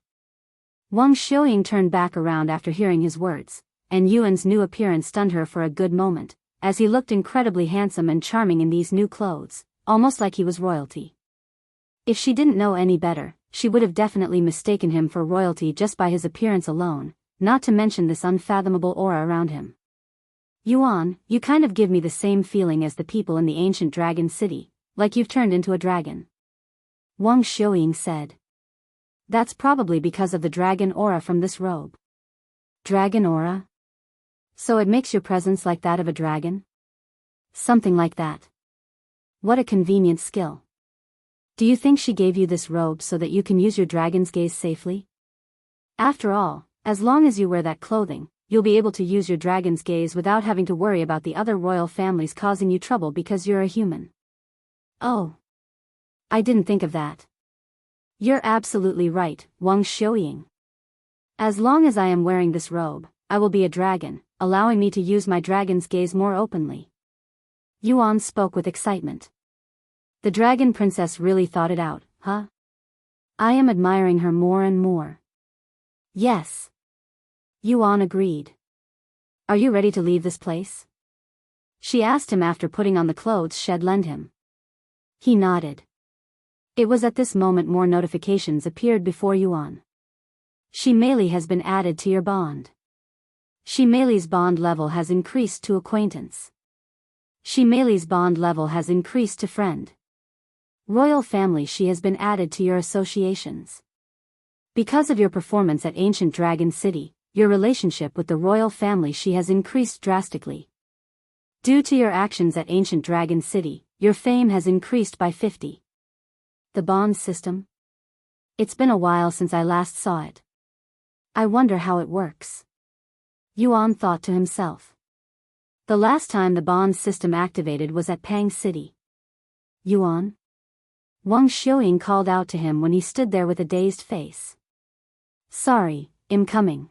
Speaker 1: Wang Xiuying turned back around after hearing his words, and Yuan's new appearance stunned her for a good moment, as he looked incredibly handsome and charming in these new clothes, almost like he was royalty. If she didn't know any better, she would have definitely mistaken him for royalty just by his appearance alone, not to mention this unfathomable aura around him. Yuan, you kind of give me the same feeling as the people in the ancient dragon city, like you've turned into a dragon. Wang Xiuying said. That's probably because of the dragon aura from this robe. Dragon aura? So it makes your presence like that of a dragon? Something like that. What a convenient skill. Do you think she gave you this robe so that you can use your dragon's gaze safely? After all, as long as you wear that clothing, you'll be able to use your dragon's gaze without having to worry about the other royal families causing you trouble because you're a human. Oh. I didn't think of that. You're absolutely right, Wang Xiuying. As long as I am wearing this robe, I will be a dragon, allowing me to use my dragon's gaze more openly. Yuan spoke with excitement. The dragon princess really thought it out, huh? I am admiring her more and more. Yes. Yuan agreed. Are you ready to leave this place? She asked him after putting on the clothes she'd lent him. He nodded. It was at this moment more notifications appeared before Yuan. Xi Meili has been added to your bond. Xi Meili's bond level has increased to acquaintance. Xi Meili's bond level has increased to friend. Royal family she has been added to your associations. Because of your performance at Ancient Dragon City, your relationship with the royal family she has increased drastically. Due to your actions at Ancient Dragon City, your fame has increased by 50. The bond system? It's been a while since I last saw it. I wonder how it works. Yuan thought to himself. The last time the bond system activated was at Pang City. Yuan? Wang Xiuying called out to him when he stood there with a dazed face. Sorry, I'm coming.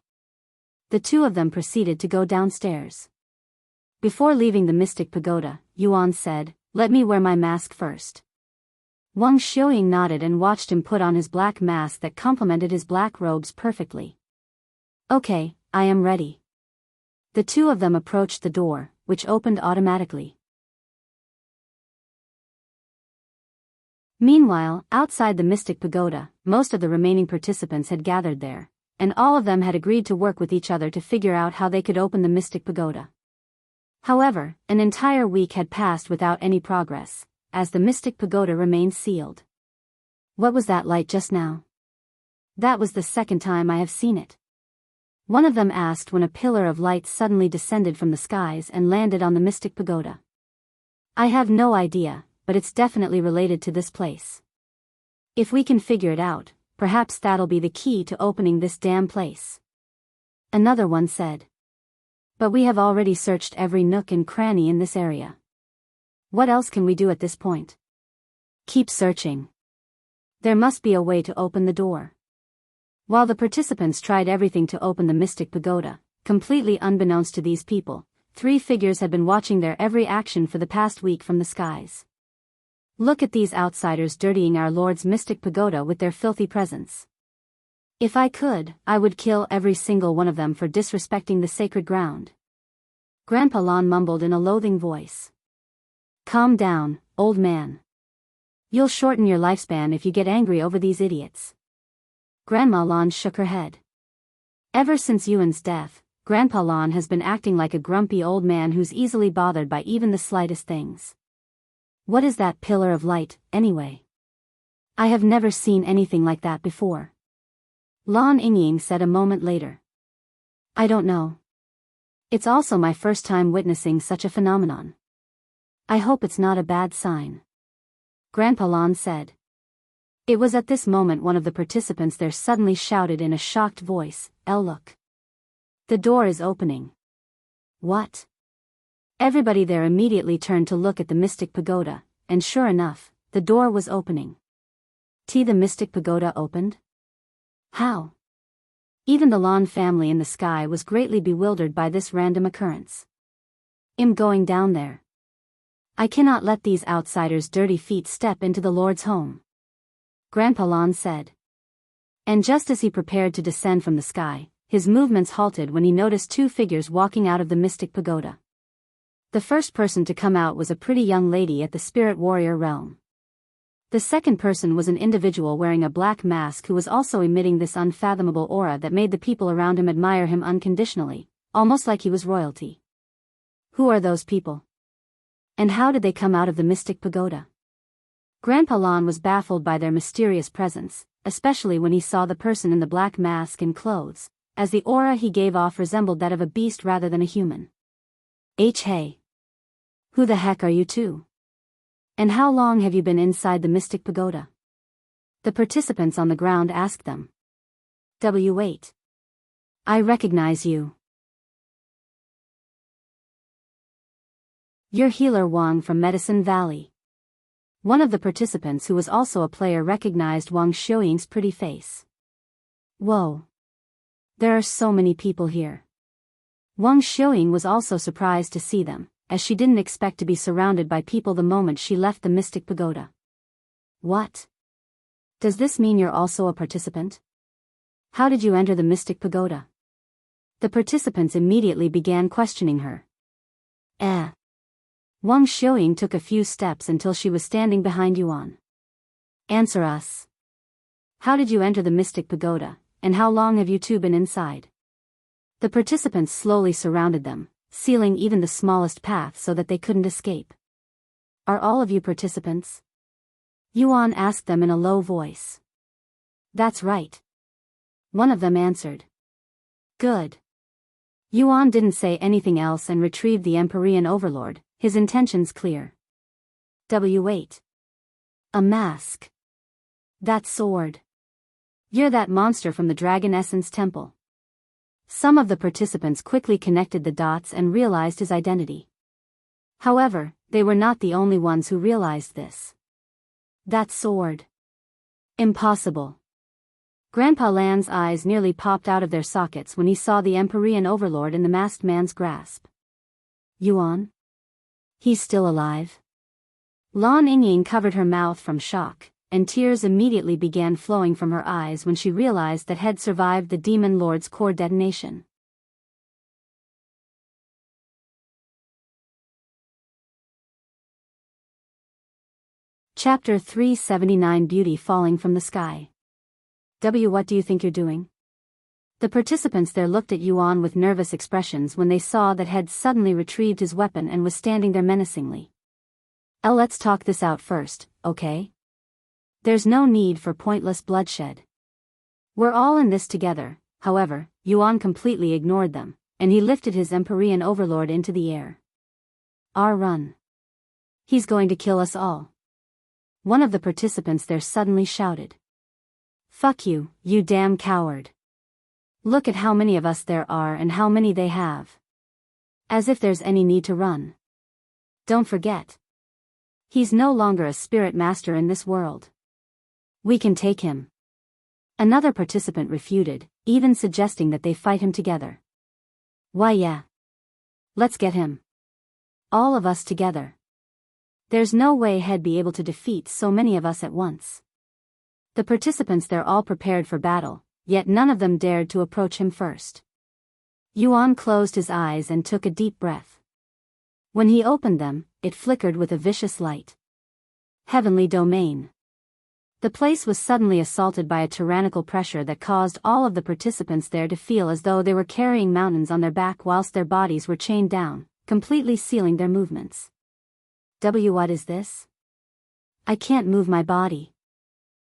Speaker 1: The two of them proceeded to go downstairs. Before leaving the Mystic Pagoda, Yuan said, Let me wear my mask first. Wang Xiuying nodded and watched him put on his black mask that complemented his black robes perfectly. Okay, I am ready. The two of them approached the door, which opened automatically. Meanwhile, outside the Mystic Pagoda, most of the remaining participants had gathered there, and all of them had agreed to work with each other to figure out how they could open the Mystic Pagoda. However, an entire week had passed without any progress, as the Mystic Pagoda remained sealed. What was that light just now? That was the second time I have seen it. One of them asked when a pillar of light suddenly descended from the skies and landed on the Mystic Pagoda. I have no idea, but it's definitely related to this place. If we can figure it out, perhaps that'll be the key to opening this damn place. Another one said. But we have already searched every nook and cranny in this area. What else can we do at this point? Keep searching. There must be a way to open the door. While the participants tried everything to open the Mystic Pagoda, completely unbeknownst to these people, 3 figures had been watching their every action for the past week from the skies. Look at these outsiders dirtying our Lord's Mystic Pagoda with their filthy presence. If I could, I would kill every single one of them for disrespecting the sacred ground. Grandpa Lan mumbled in a loathing voice. Calm down, old man. You'll shorten your lifespan if you get angry over these idiots. Grandma Lan shook her head. Ever since Yuan's death, Grandpa Lan has been acting like a grumpy old man who's easily bothered by even the slightest things. What is that pillar of light, anyway? I have never seen anything like that before. Lan Yingying said a moment later. I don't know. It's also my first time witnessing such a phenomenon. I hope it's not a bad sign. Grandpa Lan said. It was at this moment one of the participants there suddenly shouted in a shocked voice, look. The door is opening. What? Everybody there immediately turned to look at the Mystic Pagoda, and sure enough, the door was opening. The Mystic Pagoda opened? How? Even the Lan family in the sky was greatly bewildered by this random occurrence. I'm going down there. I cannot let these outsiders' dirty feet step into the Lord's home. Grandpa Lan said. And just as he prepared to descend from the sky, his movements halted when he noticed 2 figures walking out of the Mystic Pagoda. The first person to come out was a pretty young lady at the Spirit Warrior realm. The second person was an individual wearing a black mask who was also emitting this unfathomable aura that made the people around him admire him unconditionally, almost like he was royalty. Who are those people? And how did they come out of the Mystic Pagoda? Grandpa Lan was baffled by their mysterious presence, especially when he saw the person in the black mask and clothes, as the aura he gave off resembled that of a beast rather than a human. Hey. Who the heck are you two? And how long have you been inside the Mystic Pagoda? The participants on the ground asked them. Wait. I recognize you. You're Healer Wang from Medicine Valley. One of the participants who was also a player recognized Wang Xiuying's pretty face. Whoa. There are so many people here. Wang Xiuying was also surprised to see them, as she didn't expect to be surrounded by people the moment she left the Mystic Pagoda. What? Does this mean you're also a participant? How did you enter the Mystic Pagoda? The participants immediately began questioning her. Wang Xiuying took a few steps until she was standing behind Yuan. Answer us. How did you enter the Mystic Pagoda, and how long have you two been inside? The participants slowly surrounded them, sealing even the smallest path so that they couldn't escape. Are all of you participants? Yuan asked them in a low voice. That's right. One of them answered. Good. Yuan didn't say anything else and retrieved the Empyrean Overlord, his intentions clear. Wait. A mask. That sword. You're that monster from the Dragon Essence Temple. Some of the participants quickly connected the dots and realized his identity. However, they were not the only ones who realized this. That sword. Impossible. Grandpa Lan's eyes nearly popped out of their sockets when he saw the Empyrean Overlord in the masked man's grasp. Yuan? He's still alive? Lan Yingying covered her mouth from shock, and tears immediately began flowing from her eyes when she realized that had survived the Demon Lord's core detonation. Chapter 379 Beauty Falling from the Sky. What do you think you're doing? The participants there looked at Yuan with nervous expressions when they saw that Head suddenly retrieved his weapon and was standing there menacingly. Let's talk this out first, okay? There's no need for pointless bloodshed. We're all in this together. However, Yuan completely ignored them, and he lifted his Empyrean overlord into the air. Run. He's going to kill us all. One of the participants there suddenly shouted. Fuck you, you damn coward. Look at how many of us there are and how many they have. As if there's any need to run. Don't forget. He's no longer a spirit master in this world. We can take him. Another participant refuted, even suggesting that they fight him together. Why yeah. Let's get him. All of us together. There's no way He'd be able to defeat so many of us at once. The participants there all prepared for battle, yet none of them dared to approach him first. Yuan closed his eyes and took a deep breath. When he opened them, it flickered with a vicious light. Heavenly domain. The place was suddenly assaulted by a tyrannical pressure that caused all of the participants there to feel as though they were carrying mountains on their back whilst their bodies were chained down, completely sealing their movements. What is this? I can't move my body.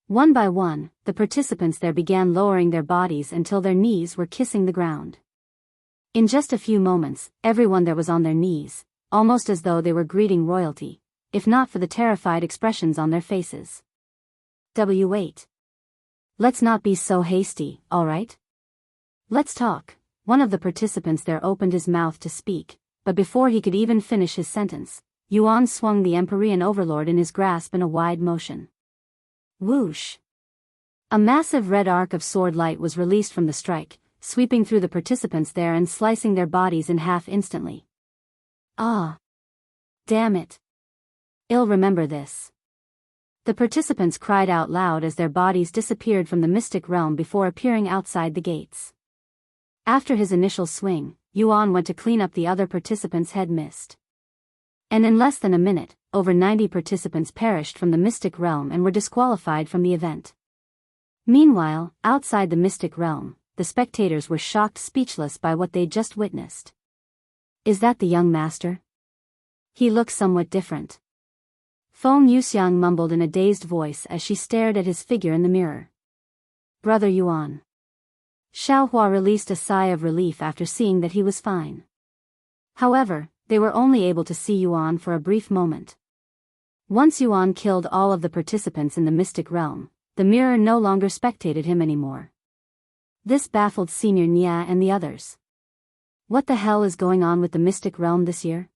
Speaker 1: One by one, the participants there began lowering their bodies until their knees were kissing the ground. In just a few moments, everyone there was on their knees, almost as though they were greeting royalty, if not for the terrified expressions on their faces. Wait. Let's not be so hasty, alright? Let's talk. One of the participants there opened his mouth to speak, but before he could even finish his sentence, Yuan swung the Empyrean overlord in his grasp in a wide motion. Whoosh! A massive red arc of sword light was released from the strike, sweeping through the participants there and slicing their bodies in half instantly. Ah! Damn it! I'll remember this. The participants cried out loud as their bodies disappeared from the mystic realm before appearing outside the gates. After his initial swing, Yuan went to clean up the other participants' head mist. And in less than a minute, over 90 participants perished from the mystic realm and were disqualified from the event. Meanwhile, outside the mystic realm, the spectators were shocked speechless by what they'd just witnessed. Is that the young master? He looks somewhat different. Feng Yuxiang mumbled in a dazed voice as she stared at his figure in the mirror. Brother Yuan. Xiaohua released a sigh of relief after seeing that he was fine. However, they were only able to see Yuan for a brief moment. Once Yuan killed all of the participants in the mystic realm, the mirror no longer spectated him anymore. This baffled Senior Nia and the others. What the hell is going on with the mystic realm this year?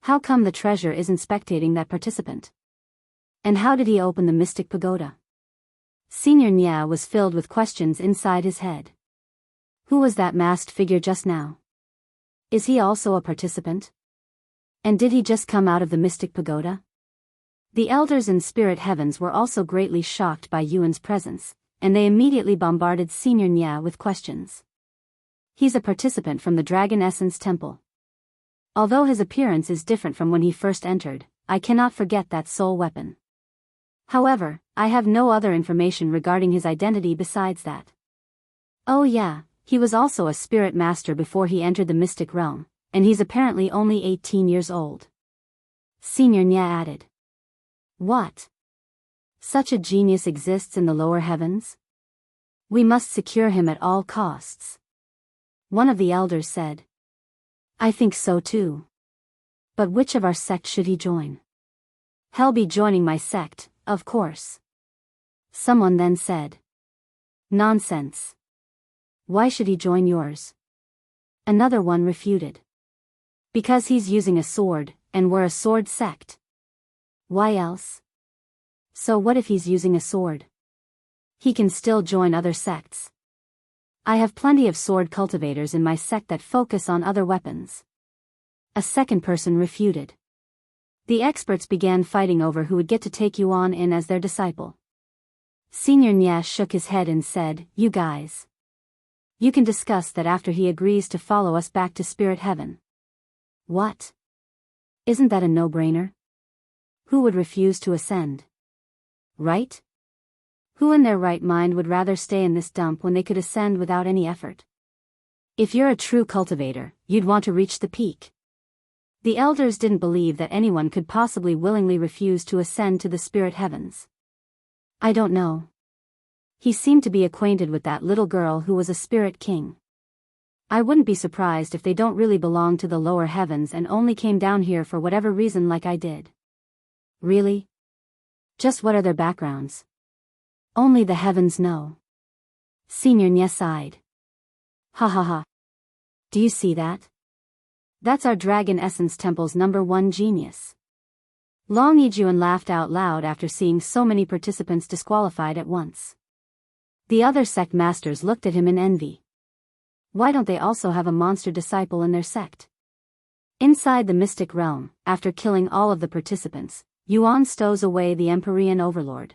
Speaker 1: How come the treasure isn't spectating that participant? And how did he open the mystic pagoda? Senior Nia was filled with questions inside his head. Who was that masked figure just now? Is he also a participant? And did he just come out of the mystic pagoda? The elders in spirit heavens were also greatly shocked by Yuan's presence, and they immediately bombarded Senior Nia with questions. He's a participant from the Dragon Essence Temple. Although his appearance is different from when he first entered, I cannot forget that soul weapon. However, I have no other information regarding his identity besides that. Oh yeah, he was also a spirit master before he entered the mystic realm, and he's apparently only 18 years old. Senior Nia added. What? Such a genius exists in the lower heavens? We must secure him at all costs. One of the elders said. I think so too. But which of our sect should he join? He'll be joining my sect, of course. Someone then said. Nonsense. Why should he join yours? Another one refuted. Because he's using a sword, and we're a sword sect. Why else? So what if he's using a sword? He can still join other sects. I have plenty of sword cultivators in my sect that focus on other weapons. A second person refuted. The experts began fighting over who would get to take Yuan in as their disciple. Senior Nye shook his head and said, "You guys. You can discuss that after he agrees to follow us back to spirit heaven." What? Isn't that a no-brainer? Who would refuse to ascend? Right? Who in their right mind would rather stay in this dump when they could ascend without any effort? If you're a true cultivator, you'd want to reach the peak. The elders didn't believe that anyone could possibly willingly refuse to ascend to the spirit heavens. I don't know. He seemed to be acquainted with that little girl who was a spirit king. I wouldn't be surprised if they don't really belong to the lower heavens and only came down here for whatever reason like I did. Really? Just what are their backgrounds? Only the heavens know. Senior Nye sighed. Ha ha ha. Do you see that? That's our Dragon Essence Temple's #1 genius. Long Yuan laughed out loud after seeing so many participants disqualified at once. The other sect masters looked at him in envy. Why don't they also have a monster disciple in their sect? Inside the mystic realm, after killing all of the participants, Yuan stows away the Empyrean overlord.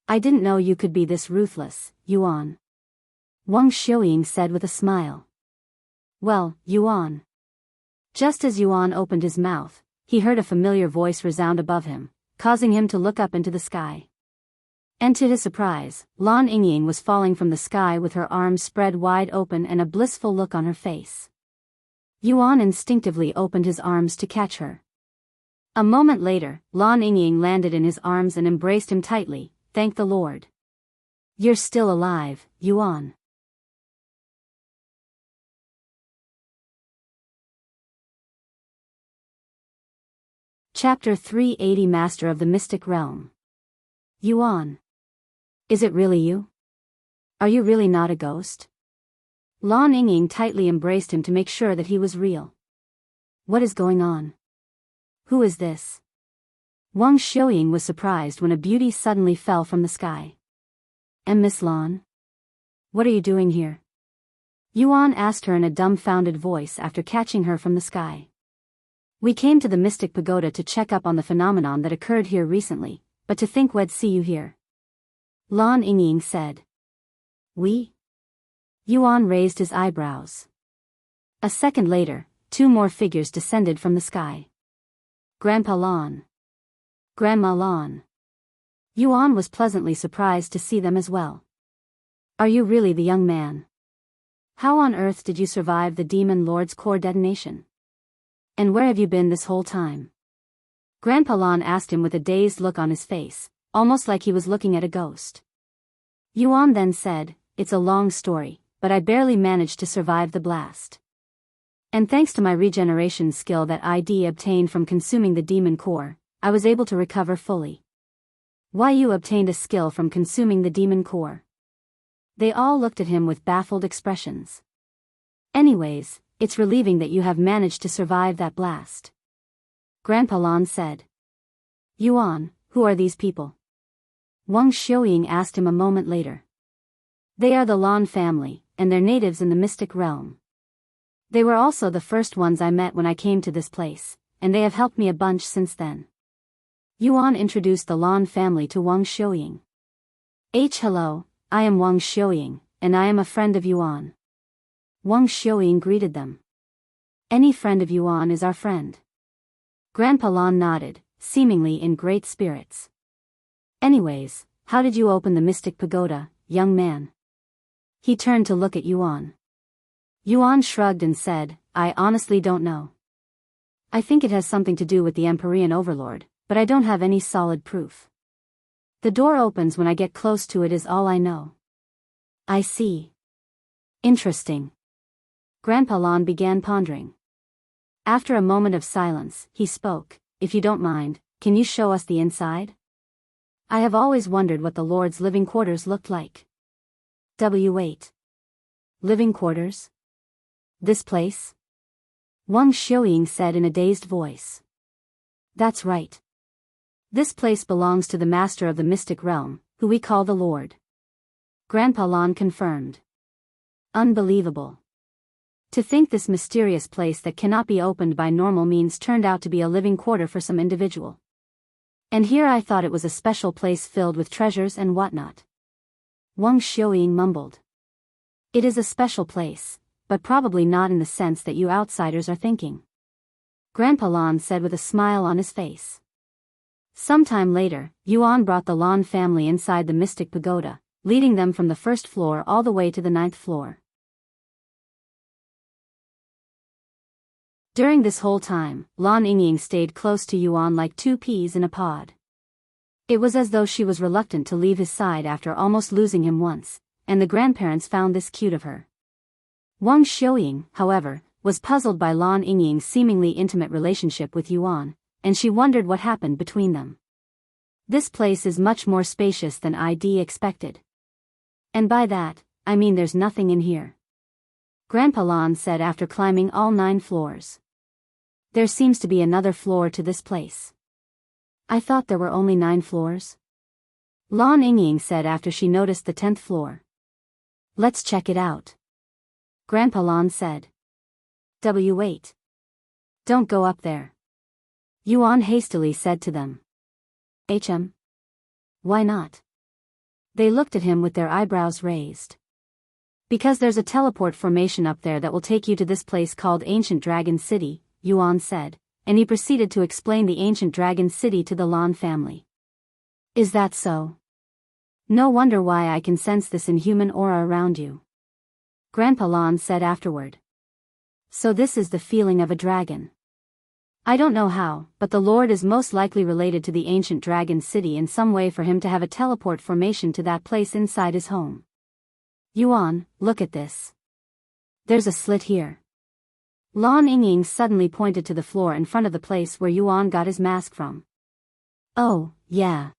Speaker 1: I didn't know you could be this ruthless, Yuan. Wang Xiuying said with a smile. Well, Yuan. Just as Yuan opened his mouth, he heard a familiar voice resound above him, causing him to look up into the sky. And to his surprise, Lan Yingying was falling from the sky with her arms spread wide open and a blissful look on her face. Yuan instinctively opened his arms to catch her. A moment later, Lan Yingying landed in his arms and embraced him tightly. Thank the Lord. You're still alive, Yuan. Chapter 380 Master of the Mystic Realm. Yuan. Is it really you? Are you really not a ghost? Lan Yingying tightly embraced him to make sure that he was real. What is going on? Who is this? Wang Xiuying was surprised when a beauty suddenly fell from the sky. Miss Lan? What are you doing here? Yuan asked her in a dumbfounded voice after catching her from the sky. We came to the Mystic Pagoda to check up on the phenomenon that occurred here recently, but to think we'd see you here. Lan Yingying said. We? Yuan raised his eyebrows. A second later, 2 more figures descended from the sky. Grandpa Lan. Grandma Lan. Yuan was pleasantly surprised to see them as well. Are you really the young man? How on earth did you survive the Demon Lord's core detonation? And where have you been this whole time? Grandpa Lan asked him with a dazed look on his face, almost like he was looking at a ghost. Yuan then said, It's a long story, but I barely managed to survive the blast. And thanks to my regeneration skill that ID obtained from consuming the demon core, I was able to recover fully. Why you obtained a skill from consuming the demon core? They all looked at him with baffled expressions. Anyways, it's relieving that you have managed to survive that blast. Grandpa Lan said. Yuan, who are these people? Wang Xiuying asked him a moment later. They are the Lan family, and they're natives in the mystic realm. They were also the first ones I met when I came to this place, and they have helped me a bunch since then. Yuan introduced the Lan family to Wang Xiuying. Hello, I am Wang Xiuying, and I am a friend of Yuan. Wang Xiuying greeted them. Any friend of Yuan is our friend. Grandpa Lan nodded, seemingly in great spirits. Anyways, how did you open the Mystic Pagoda, young man? He turned to look at Yuan. Yuan shrugged and said, I honestly don't know. I think it has something to do with the Empyrean Overlord, but I don't have any solid proof. The door opens when I get close to it is all I know. I see. Interesting. Grandpa Lan began pondering. After a moment of silence, he spoke, If you don't mind, can you show us the inside? I have always wondered what the Lord's living quarters looked like. W8. Living quarters? This place? Wang Xiuying said in a dazed voice. That's right. This place belongs to the master of the mystic realm, who we call the Lord. Grandpa Lan confirmed. Unbelievable. To think this mysterious place that cannot be opened by normal means turned out to be a living quarter for some individual. And here I thought it was a special place filled with treasures and whatnot. Wang Xiuying mumbled. It is a special place, but probably not in the sense that you outsiders are thinking. Grandpa Lan said with a smile on his face. Sometime later, Yuan brought the Lan family inside the mystic pagoda, leading them from the first floor all the way to the 9th floor. During this whole time, Lan Yingying stayed close to Yuan like two peas in a pod. It was as though she was reluctant to leave his side after almost losing him once, and the grandparents found this cute of her. Wang Xiuying, however, was puzzled by Lan Yingying's seemingly intimate relationship with Yuan, and she wondered what happened between them. This place is much more spacious than I'd expected. And by that, I mean there's nothing in here. Grandpa Lan said after climbing all 9 floors. There seems to be another floor to this place. I thought there were only 9 floors. Lan Yingying said after she noticed the 10th floor. Let's check it out. Grandpa Lan said. Wait. Don't go up there. Yuan hastily said to them. Why not? They looked at him with their eyebrows raised. Because there's a teleport formation up there that will take you to this place called Ancient Dragon City, Yuan said, and he proceeded to explain the Ancient Dragon City to the Lan family. Is that so? No wonder why I can sense this inhuman aura around you. Grandpa Lan said afterward. So this is the feeling of a dragon. I don't know how, but the Lord is most likely related to the Ancient Dragon City in some way for him to have a teleport formation to that place inside his home. Yuan, look at this. There's a slit here. Lan Yingying suddenly pointed to the floor in front of the place where Yuan got his mask from. Oh, yeah.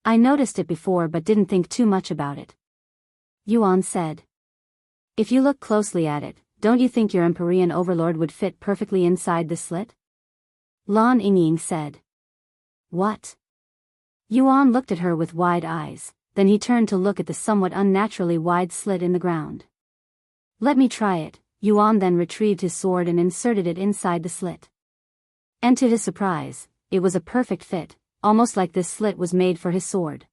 Speaker 1: I noticed it before but didn't think too much about it. Yuan said. If you look closely at it, don't you think your Empyrean overlord would fit perfectly inside this slit? Lan Yingying said. What? Yuan looked at her with wide eyes, then he turned to look at the somewhat unnaturally wide slit in the ground. Let me try it. Yuan then retrieved his sword and inserted it inside the slit. And to his surprise, it was a perfect fit, almost like this slit was made for his sword.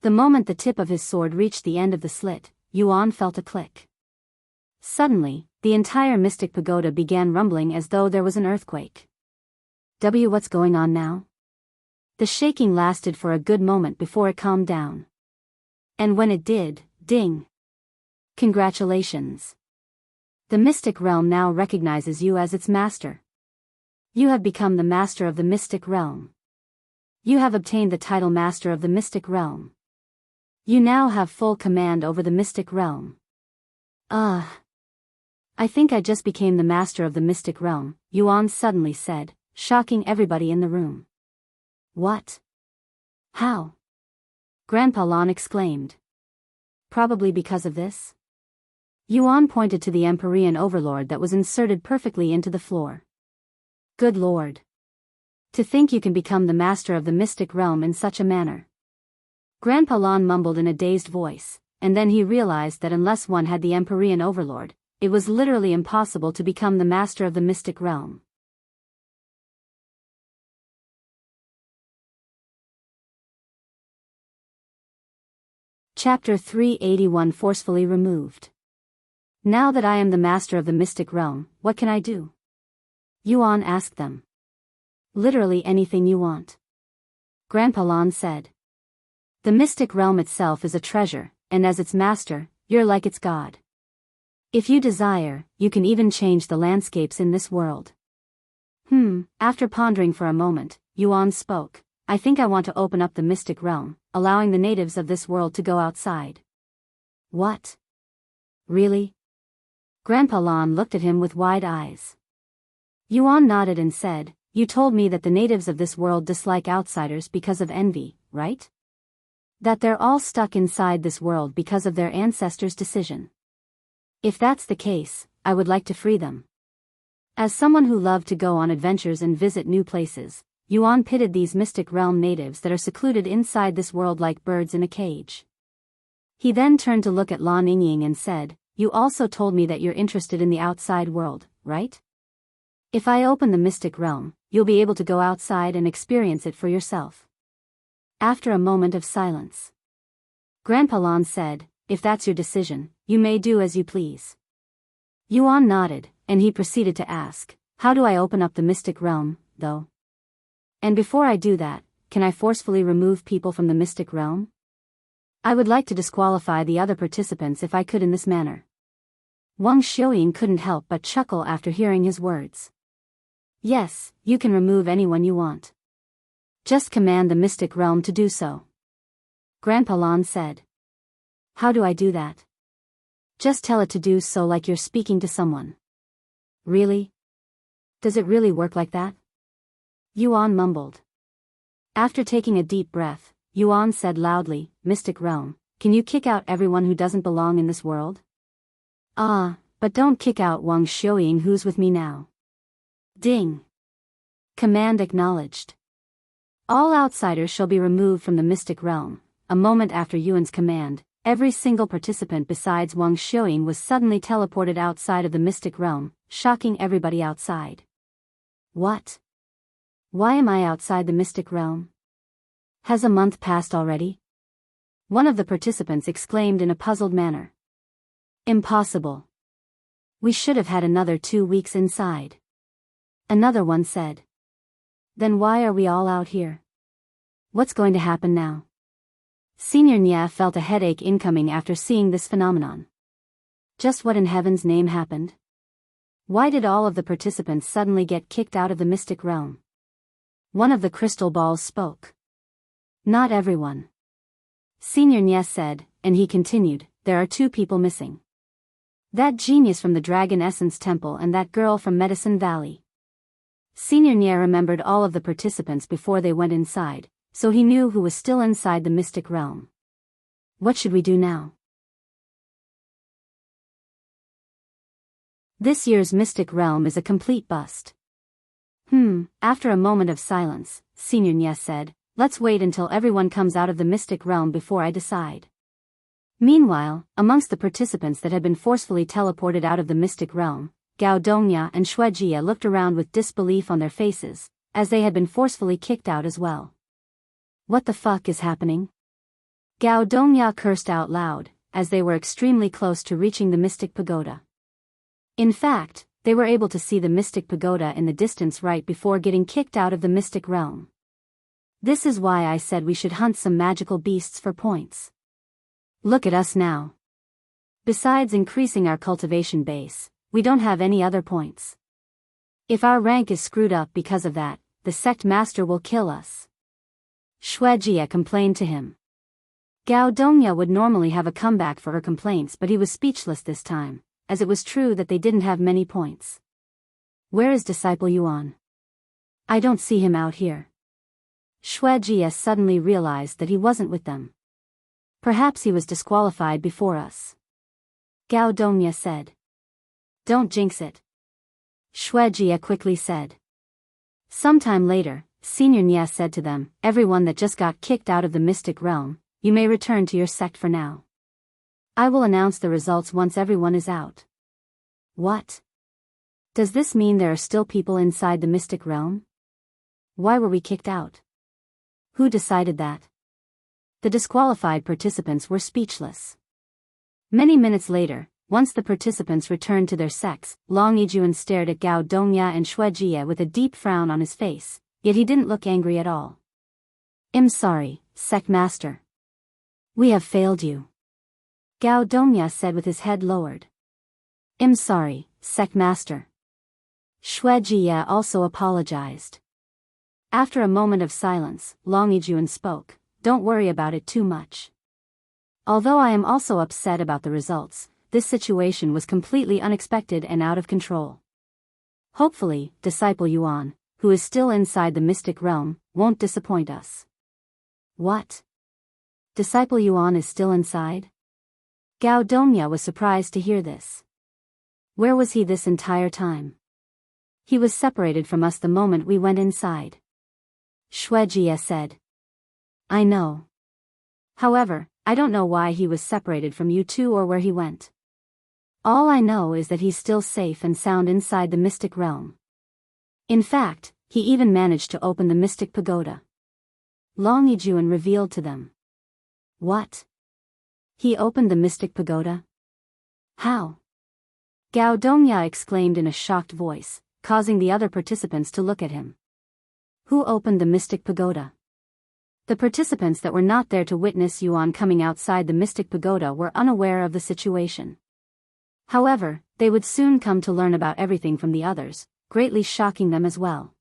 Speaker 1: The moment the tip of his sword reached the end of the slit, Yuan felt a click. Suddenly, the entire mystic pagoda began rumbling as though there was an earthquake. What's going on now? The shaking lasted for a good moment before it calmed down. And when it did, ding! Congratulations! The mystic realm now recognizes you as its master. You have become the master of the mystic realm. You have obtained the title Master of the Mystic Realm. You now have full command over the mystic realm. I think I just became the master of the mystic realm, Yuan suddenly said, shocking everybody in the room. What? How? Grandpa Lan exclaimed. Probably because of this? Yuan pointed to the Empyrean overlord that was inserted perfectly into the floor. Good lord. To think you can become the master of the mystic realm in such a manner. Grandpa Lan mumbled in a dazed voice, and then he realized that unless one had the Empyrean overlord, it was literally impossible to become the master of the mystic realm. Chapter 381 Forcefully Removed. Now that I am the master of the mystic realm, what can I do? Yuan asked them. Literally anything you want. Grandpa Lan said. The mystic realm itself is a treasure, and as its master, you're like its god. If you desire, you can even change the landscapes in this world. After pondering for a moment, Yuan spoke. I think I want to open up the mystic realm, allowing the natives of this world to go outside. What? Really? Grandpa Lan looked at him with wide eyes. Yuan nodded and said, You told me that the natives of this world dislike outsiders because of envy, right? That they're all stuck inside this world because of their ancestors' decision. If that's the case, I would like to free them. As someone who loved to go on adventures and visit new places, Yuan pitted these mystic realm natives that are secluded inside this world like birds in a cage. He then turned to look at Lan Yingying and said, you also told me that you're interested in the outside world, right? If I open the mystic realm, you'll be able to go outside and experience it for yourself. After a moment of silence, Grandpa Lan said, if that's your decision, you may do as you please. Yuan nodded, and he proceeded to ask, how do I open up the mystic realm, though? And before I do that, can I forcefully remove people from the mystic realm? I would like to disqualify the other participants if I could in this manner. Wang Xiuying couldn't help but chuckle after hearing his words. Yes, you can remove anyone you want. Just command the mystic realm to do so. Grandpa Lan said. How do I do that? Just tell it to do so like you're speaking to someone. Really? Does it really work like that? Yuan mumbled. After taking a deep breath, Yuan said loudly, Mystic Realm, can you kick out everyone who doesn't belong in this world? But don't kick out Wang Xiuying who's with me now. Ding. Command acknowledged. All outsiders shall be removed from the Mystic Realm. A moment after Yuan's command, every single participant besides Wang Xiuying was suddenly teleported outside of the Mystic Realm, shocking everybody outside. What? Why am I outside the Mystic Realm? Has a month passed already? One of the participants exclaimed in a puzzled manner. Impossible. We should have had another 2 weeks inside. Another one said. Then why are we all out here? What's going to happen now? Senior Nia felt a headache incoming after seeing this phenomenon. Just what in heaven's name happened? Why did all of the participants suddenly get kicked out of the Mystic Realm? One of the crystal balls spoke. Not everyone. Senior Nia said, and he continued, there are 2 people missing. That genius from the Dragon Essence Temple and that girl from Medicine Valley. Senior Nia remembered all of the participants before they went inside, so he knew who was still inside the Mystic Realm. What should we do now? This year's Mystic Realm is a complete bust. After a moment of silence, Senior Nia said, let's wait until everyone comes out of the Mystic Realm before I decide. Meanwhile, amongst the participants that had been forcefully teleported out of the Mystic Realm, Gao Dongya and Xuejia looked around with disbelief on their faces, as they had been forcefully kicked out as well. What the fuck is happening? Gao Dongya cursed out loud, as they were extremely close to reaching the Mystic Pagoda. In fact, they were able to see the Mystic Pagoda in the distance right before getting kicked out of the Mystic Realm. This is why I said we should hunt some magical beasts for points. Look at us now. Besides increasing our cultivation base, we don't have any other points. If our rank is screwed up because of that, the sect master will kill us. Xuejia complained to him. Gao Dongya would normally have a comeback for her complaints, but he was speechless this time, as it was true that they didn't have many points. Where is Disciple Yuan? I don't see him out here. Xuejia suddenly realized that he wasn't with them. Perhaps he was disqualified before us. Gao Dongya said. Don't jinx it. Xuejia quickly said. Sometime later, Senior Nia said to them, everyone that just got kicked out of the Mystic Realm, you may return to your sect for now. I will announce the results once everyone is out. What? Does this mean there are still people inside the Mystic Realm? Why were we kicked out? Who decided that? The disqualified participants were speechless. Many minutes later, once the participants returned to their sects, Long Yijuan stared at Gao Dongya and Xuejia with a deep frown on his face, yet he didn't look angry at all. I'm sorry, sect master. We have failed you. Gao Dongya said with his head lowered. I'm sorry, sect master. Xuejia also apologized. After a moment of silence, Long Yijuan spoke, don't worry about it too much. Although I am also upset about the results, this situation was completely unexpected and out of control. Hopefully, Disciple Yuan, who is still inside the Mystic Realm, won't disappoint us. What? Disciple Yuan is still inside? Gao Dongya was surprised to hear this. Where was he this entire time? He was separated from us the moment we went inside. Xuejia said. I know. However, I don't know why he was separated from you two or where he went. All I know is that he's still safe and sound inside the mystic realm. In fact, he even managed to open the mystic pagoda. Long Yuan revealed to them. What? He opened the mystic pagoda? How? Gao Dongya exclaimed in a shocked voice, causing the other participants to look at him. Who opened the mystic pagoda? The participants that were not there to witness Yuan coming outside the mystic pagoda were unaware of the situation. However, they would soon come to learn about everything from the others, greatly shocking them as well.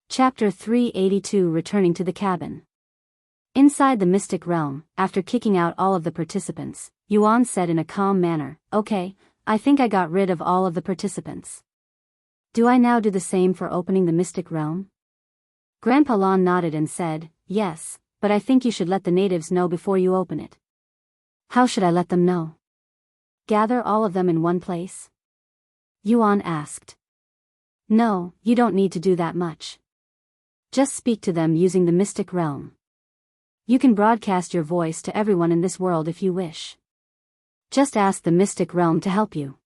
Speaker 1: Chapter 382 Returning to the Cabin. Inside the mystic realm, after kicking out all of the participants, Yuan said in a calm manner, "Okay, I think I got rid of all of the participants. Do I now do the same for opening the mystic realm?" Grandpa Lon nodded and said, "Yes, but I think you should let the natives know before you open it." "How should I let them know?" "Gather all of them in one place?" Yuan asked. "No, you don't need to do that much. Just speak to them using the mystic realm. You can broadcast your voice to everyone in this world if you wish. Just ask the mystic realm to help you."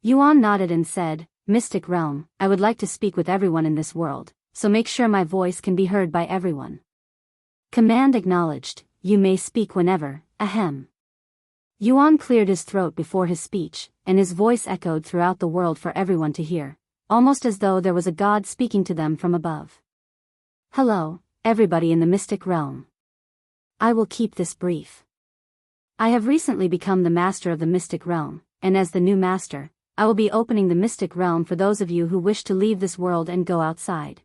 Speaker 1: Yuan nodded and said, "Mystic realm, I would like to speak with everyone in this world, so make sure my voice can be heard by everyone." Command acknowledged. You may speak whenever, ahem. Yuan cleared his throat before his speech, and his voice echoed throughout the world for everyone to hear, almost as though there was a god speaking to them from above. "Hello, everybody in the mystic realm. I will keep this brief. I have recently become the master of the mystic realm, and as the new master, I will be opening the mystic realm for those of you who wish to leave this world and go outside.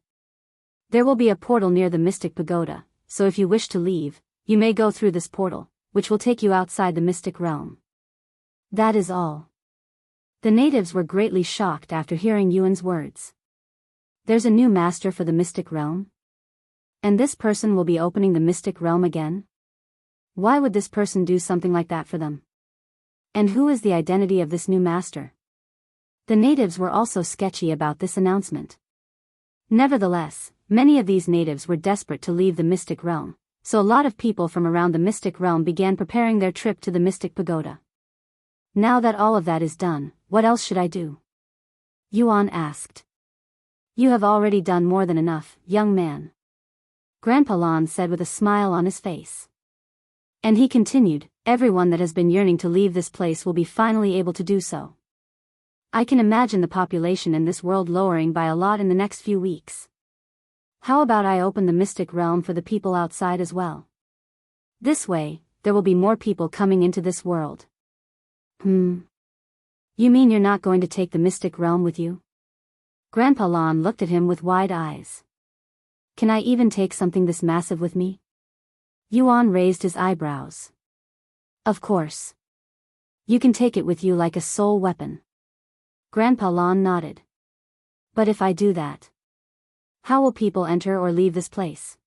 Speaker 1: There will be a portal near the mystic pagoda, so if you wish to leave, you may go through this portal, which will take you outside the mystic realm." That is all. The natives were greatly shocked after hearing Yuan's words. There's a new master for the mystic realm? And this person will be opening the mystic realm again? Why would this person do something like that for them? And who is the identity of this new master? The natives were also sketchy about this announcement. Nevertheless, many of these natives were desperate to leave the mystic realm, so a lot of people from around the mystic realm began preparing their trip to the mystic pagoda. Now that all of that is done, what else should I do? Yuan asked. You have already done more than enough, young man. Grandpa Lon said with a smile on his face. And he continued, everyone that has been yearning to leave this place will be finally able to do so. I can imagine the population in this world lowering by a lot in the next few weeks. How about I open the mystic realm for the people outside as well? This way, there will be more people coming into this world. You mean you're not going to take the mystic realm with you? Grandpa Lon looked at him with wide eyes. Can I even take something this massive with me? Yuan raised his eyebrows. Of course. You can take it with you like a soul weapon. Grandpa Lon nodded. But if I do that, how will people enter or leave this place?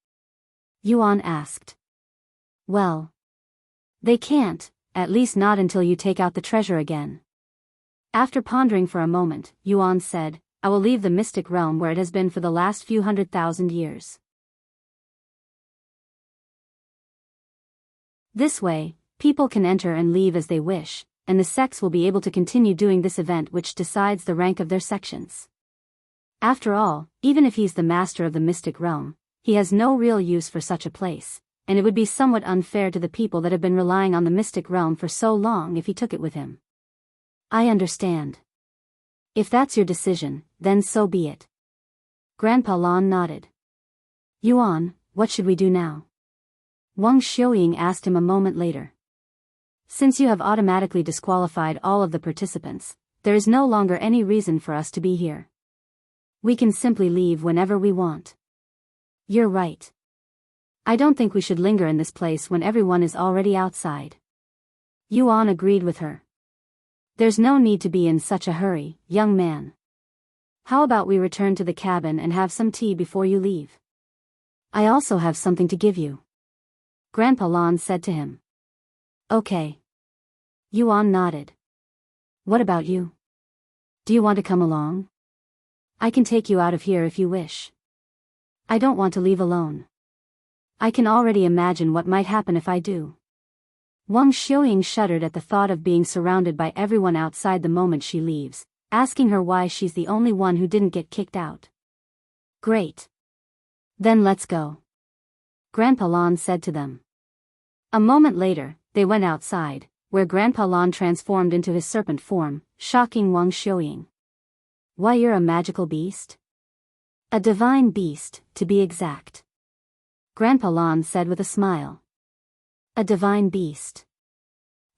Speaker 1: Yuan asked. Well, they can't, at least not until you take out the treasure again. After pondering for a moment, Yuan said, I will leave the mystic realm where it has been for the last few 100,000 years. This way, people can enter and leave as they wish, and the sects will be able to continue doing this event which decides the rank of their sections. After all, even if he's the master of the mystic realm, he has no real use for such a place, and it would be somewhat unfair to the people that have been relying on the mystic realm for so long if he took it with him. I understand. If that's your decision, then so be it. Grandpa Lon nodded. Yuan, what should we do now? Wang Xiuying asked him a moment later. Since you have automatically disqualified all of the participants, there is no longer any reason for us to be here. We can simply leave whenever we want. You're right. I don't think we should linger in this place when everyone is already outside. Yuan agreed with her. There's no need to be in such a hurry, young man. How about we return to the cabin and have some tea before you leave? I also have something to give you. Grandpa Lon said to him. Okay. Yuan nodded. What about you? Do you want to come along? I can take you out of here if you wish. I don't want to leave alone. I can already imagine what might happen if I do. Wang Xiuying shuddered at the thought of being surrounded by everyone outside the moment she leaves, asking her why she's the only one who didn't get kicked out. Great. Then let's go. Grandpa Lan said to them. A moment later, they went outside, where Grandpa Lan transformed into his serpent form, shocking Wang Xiuying. Why, you're a magical beast? A divine beast, to be exact. Grandpa Lan said with a smile. A divine beast.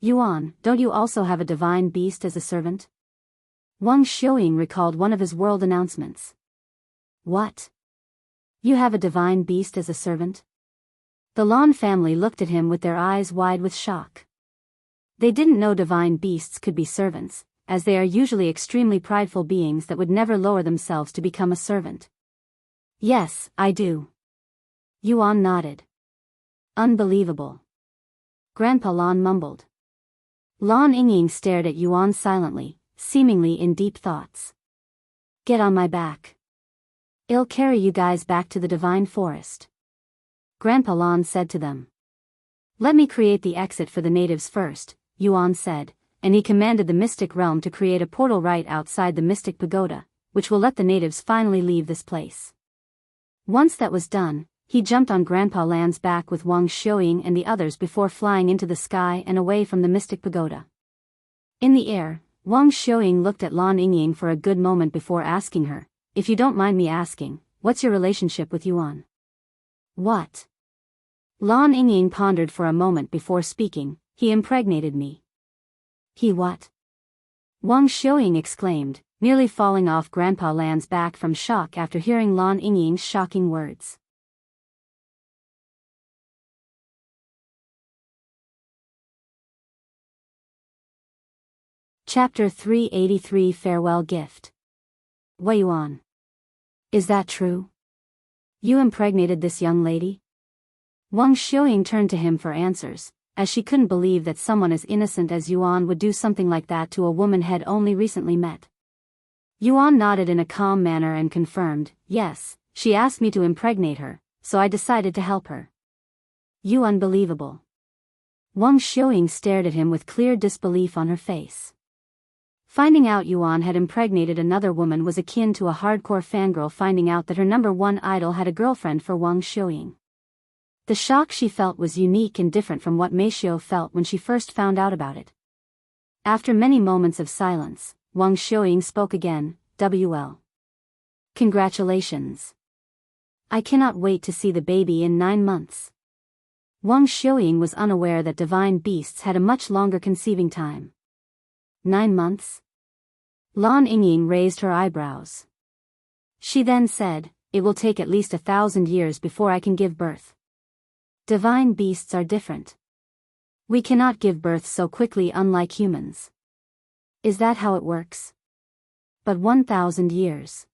Speaker 1: Yuan, don't you also have a divine beast as a servant? Wang Xiuying recalled one of his world announcements. What? You have a divine beast as a servant? The Lan family looked at him with their eyes wide with shock. They didn't know divine beasts could be servants, as they are usually extremely prideful beings that would never lower themselves to become a servant. Yes, I do. Yuan nodded. Unbelievable. Grandpa Lan mumbled. Lan Yingying stared at Yuan silently, seemingly in deep thoughts. Get on my back. I'll carry you guys back to the divine forest. Grandpa Lan said to them. Let me create the exit for the natives first, Yuan said, and he commanded the mystic realm to create a portal right outside the mystic pagoda, which will let the natives finally leave this place. Once that was done, he jumped on Grandpa Lan's back with Wang Xiuying and the others before flying into the sky and away from the mystic pagoda. In the air, Wang Xiuying looked at Lan Yingying for a good moment before asking her, if you don't mind me asking, what's your relationship with Yuan? What? Lan Yingying pondered for a moment before speaking, he impregnated me. He what? Wang Xiuying exclaimed, nearly falling off Grandpa Lan's back from shock after hearing Lan Yingying's shocking words. Chapter 383 Farewell Gift. Wei Yuan. Is that true? You impregnated this young lady? Wang Xiuying turned to him for answers, as she couldn't believe that someone as innocent as Yuan would do something like that to a woman had only recently met. Yuan nodded in a calm manner and confirmed, yes, she asked me to impregnate her, so I decided to help her. You unbelievable. Wang Xiuying stared at him with clear disbelief on her face. Finding out Yuan had impregnated another woman was akin to a hardcore fangirl finding out that her number one idol had a girlfriend for Wang Xiuying. The shock she felt was unique and different from what Meishiu felt when she first found out about it. After many moments of silence, Wang Xiuying spoke again, "WL. Congratulations. I cannot wait to see the baby in 9 months." Wang Xiuying was unaware that divine beasts had a much longer conceiving time. 9 months? Lan Yingying raised her eyebrows. She then said, it will take at least 1,000 years before I can give birth. Divine beasts are different. We cannot give birth so quickly unlike humans. Is that how it works? But 1,000 years.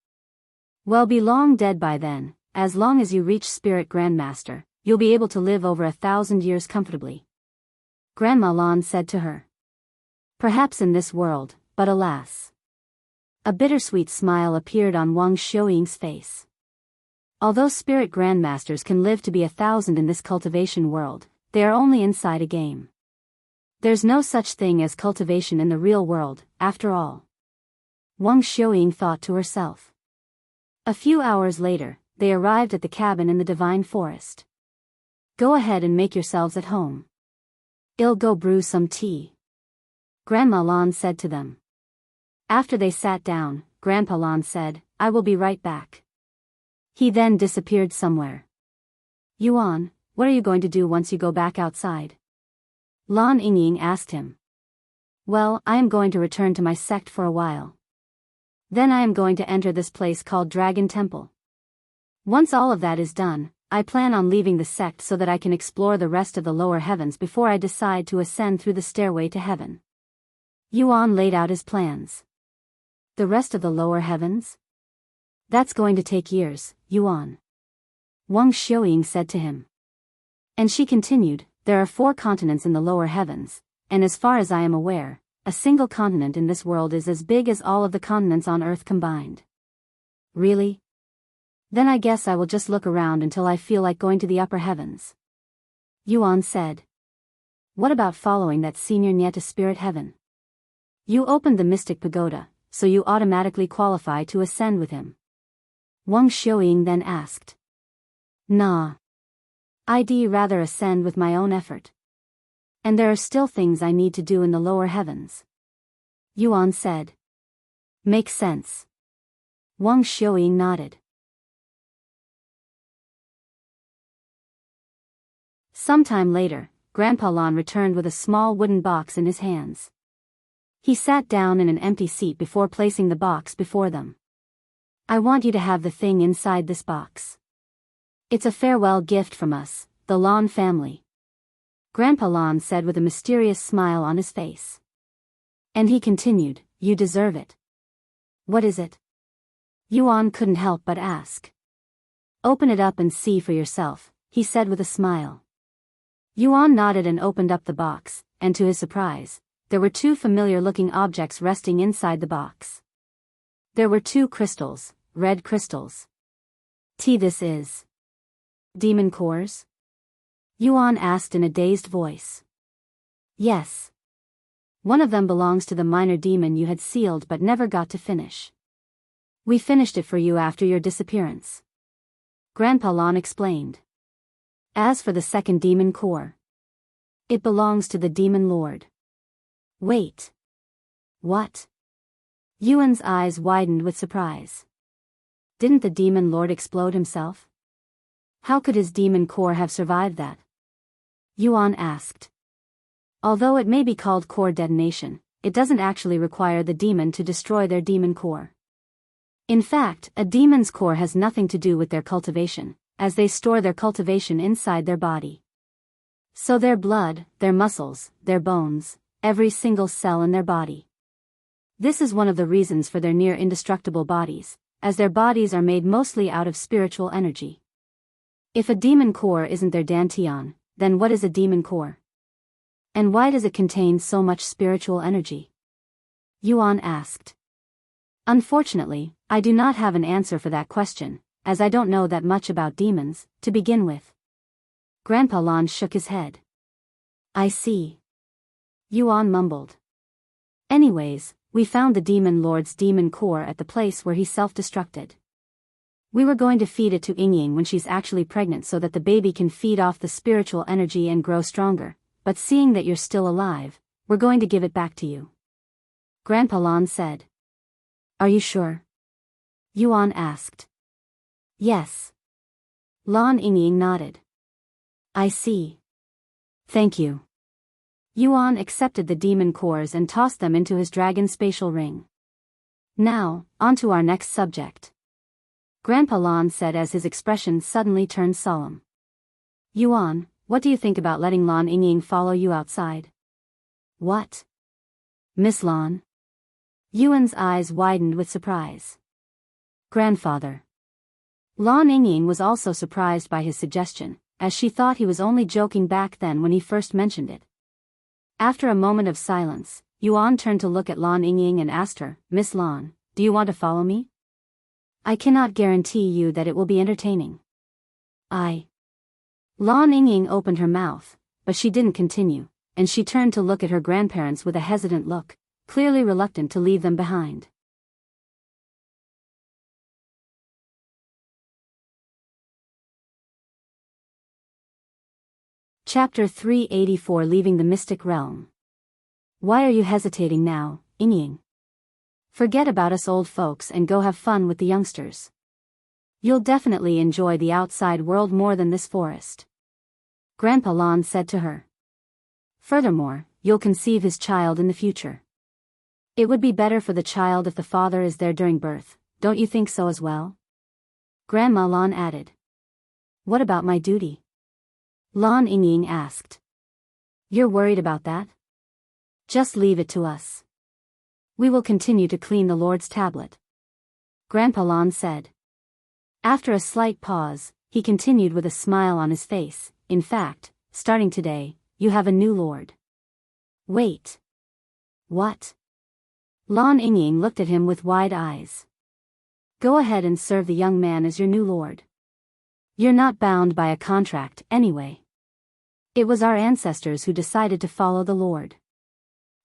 Speaker 1: Well, be long dead by then, as long as you reach Spirit Grandmaster, you'll be able to live over 1,000 years comfortably. Grandma Lan said to her. Perhaps in this world, but alas. A bittersweet smile appeared on Wang Xiuying's face. Although Spirit Grandmasters can live to be 1,000 in this cultivation world, they are only inside a game. There's no such thing as cultivation in the real world, after all. Wang Xiuying thought to herself. A few hours later, they arrived at the cabin in the divine forest. Go ahead and make yourselves at home. I'll go brew some tea. Grandma Lan said to them. After they sat down, Grandpa Lan said, I will be right back. He then disappeared somewhere. Yuan, what are you going to do once you go back outside? Lan Yingying asked him. Well, I am going to return to my sect for a while. Then I am going to enter this place called Dragon Temple. Once all of that is done, I plan on leaving the sect so that I can explore the rest of the lower heavens before I decide to ascend through the stairway to heaven. Yuan laid out his plans. The rest of the lower heavens? That's going to take years, Yuan. Wang Xiuying said to him. And she continued, there are 4 continents in the lower heavens, and as far as I am aware, a single continent in this world is as big as all of the continents on Earth combined. Really? Then I guess I will just look around until I feel like going to the upper heavens. Yuan said. What about following that senior Nye to spirit heaven? You opened the mystic pagoda, so you automatically qualify to ascend with him. Wang Xiuying then asked. Nah. I'd rather ascend with my own effort. And there are still things I need to do in the lower heavens. Yuan said. Makes sense. Wang Xiuying nodded. Sometime later, Grandpa Lan returned with a small wooden box in his hands. He sat down in an empty seat before placing the box before them. I want you to have the thing inside this box. It's a farewell gift from us, the Lan family. Grandpa Lan said with a mysterious smile on his face. And he continued, you deserve it. What is it? Yuan couldn't help but ask. Open it up and see for yourself, he said with a smile. Yuan nodded and opened up the box, and to his surprise, there were two familiar-looking objects resting inside the box. There were two crystals, red crystals. This is demon cores? Yuan asked in a dazed voice. Yes. One of them belongs to the minor demon you had sealed but never got to finish. We finished it for you after your disappearance. Grandpa Lan explained. As for the second demon core, it belongs to the demon lord. Wait. What? Yuan's eyes widened with surprise. Didn't the demon lord explode himself? How could his demon core have survived that? Yuan asked. Although it may be called core detonation, it doesn't actually require the demon to destroy their demon core. In fact, a demon's core has nothing to do with their cultivation, as they store their cultivation inside their body. So their blood, their muscles, their bones, every single cell in their body. This is one of the reasons for their near indestructible bodies, as their bodies are made mostly out of spiritual energy. If a demon core isn't their dantian, then what is a demon core? And why does it contain so much spiritual energy? Yuan asked. Unfortunately, I do not have an answer for that question, as I don't know that much about demons, to begin with. Grandpa Lan shook his head. I see. Yuan mumbled. Anyways, we found the demon lord's demon core at the place where he self-destructed. We were going to feed it to Yingying when she's actually pregnant so that the baby can feed off the spiritual energy and grow stronger, but seeing that you're still alive, we're going to give it back to you. Grandpa Lan said. Are you sure? Yuan asked. Yes. Lan Yingying nodded. I see. Thank you. Yuan accepted the demon cores and tossed them into his dragon spatial ring. Now, on to our next subject. Grandpa Lan said as his expression suddenly turned solemn. Yuan, what do you think about letting Lan Yingying follow you outside? What? Miss Lan? Yuan's eyes widened with surprise. Grandfather. Lan Yingying was also surprised by his suggestion, as she thought he was only joking back then when he first mentioned it. After a moment of silence, Yuan turned to look at Lan Yingying and asked her, Miss Lan, do you want to follow me? I cannot guarantee you that it will be entertaining. Lan Yingying opened her mouth, but she didn't continue, and she turned to look at her grandparents with a hesitant look, clearly reluctant to leave them behind. Chapter 384 Leaving the Mystic Realm. Why are you hesitating now, Yingying? Forget about us old folks and go have fun with the youngsters. You'll definitely enjoy the outside world more than this forest. Grandpa Lan said to her. Furthermore, you'll conceive his child in the future. It would be better for the child if the father is there during birth, don't you think so as well? Grandma Lan added. What about my duty? Lan Yingying asked. You're worried about that? Just leave it to us. We will continue to clean the Lord's tablet. Grandpa Lan said. After a slight pause, he continued with a smile on his face, in fact, starting today, you have a new lord. Wait. What? Lan Yingying looked at him with wide eyes. Go ahead and serve the young man as your new lord. You're not bound by a contract, anyway. It was our ancestors who decided to follow the Lord.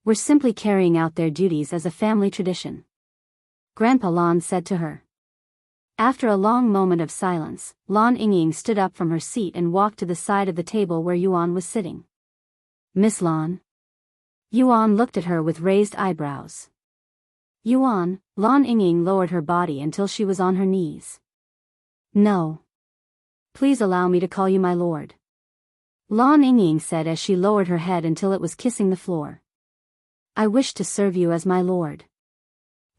Speaker 1: We're simply carrying out their duties as a family tradition. Grandpa Lan said to her. After a long moment of silence, Lan Yingying stood up from her seat and walked to the side of the table where Yuan was sitting. Miss Lan? Yuan looked at her with raised eyebrows. Yuan, Lan Yingying lowered her body until she was on her knees. No. Please allow me to call you my lord. Lan Yingying said as she lowered her head until it was kissing the floor. I wish to serve you as my lord.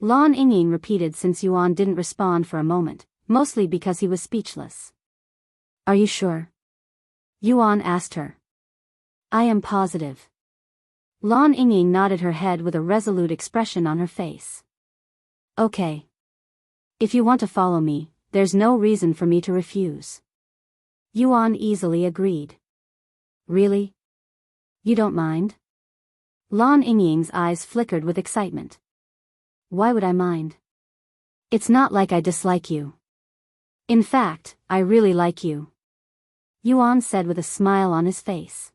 Speaker 1: Lan Yingying repeated since Yuan didn't respond for a moment, mostly because he was speechless. Are you sure? Yuan asked her. I am positive. Lan Yingying nodded her head with a resolute expression on her face. Okay. If you want to follow me, there's no reason for me to refuse. Yuan easily agreed. Really? You don't mind? Lan Yingying's eyes flickered with excitement. Why would I mind? It's not like I dislike you. In fact, I really like you. Yuan said with a smile on his face.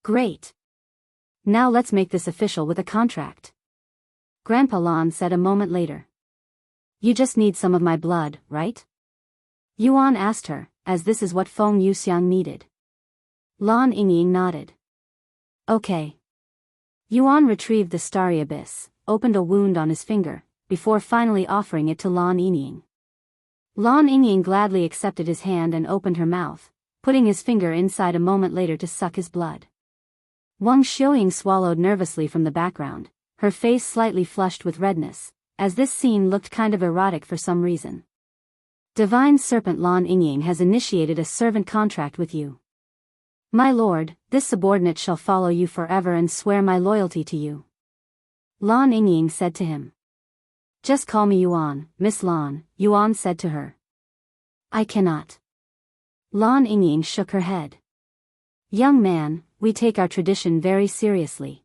Speaker 1: Great. Now let's make this official with a contract. Grandpa Lan said a moment later. You just need some of my blood, right? Yuan asked her, as this is what Feng Yuxiang needed. Lan Yingying nodded. Okay. Yuan retrieved the starry abyss, opened a wound on his finger, before finally offering it to Lan Yingying. Lan Yingying gladly accepted his hand and opened her mouth, putting his finger inside a moment later to suck his blood. Wang Xiuying swallowed nervously from the background, her face slightly flushed with redness, as this scene looked kind of erotic for some reason. Divine Serpent Lan Yingying has initiated a servant contract with you. My lord, this subordinate shall follow you forever and swear my loyalty to you. Lan Yingying said to him. Just call me Yuan, Miss Lan, Yuan said to her. I cannot. Lan Yingying shook her head. Young man, we take our tradition very seriously.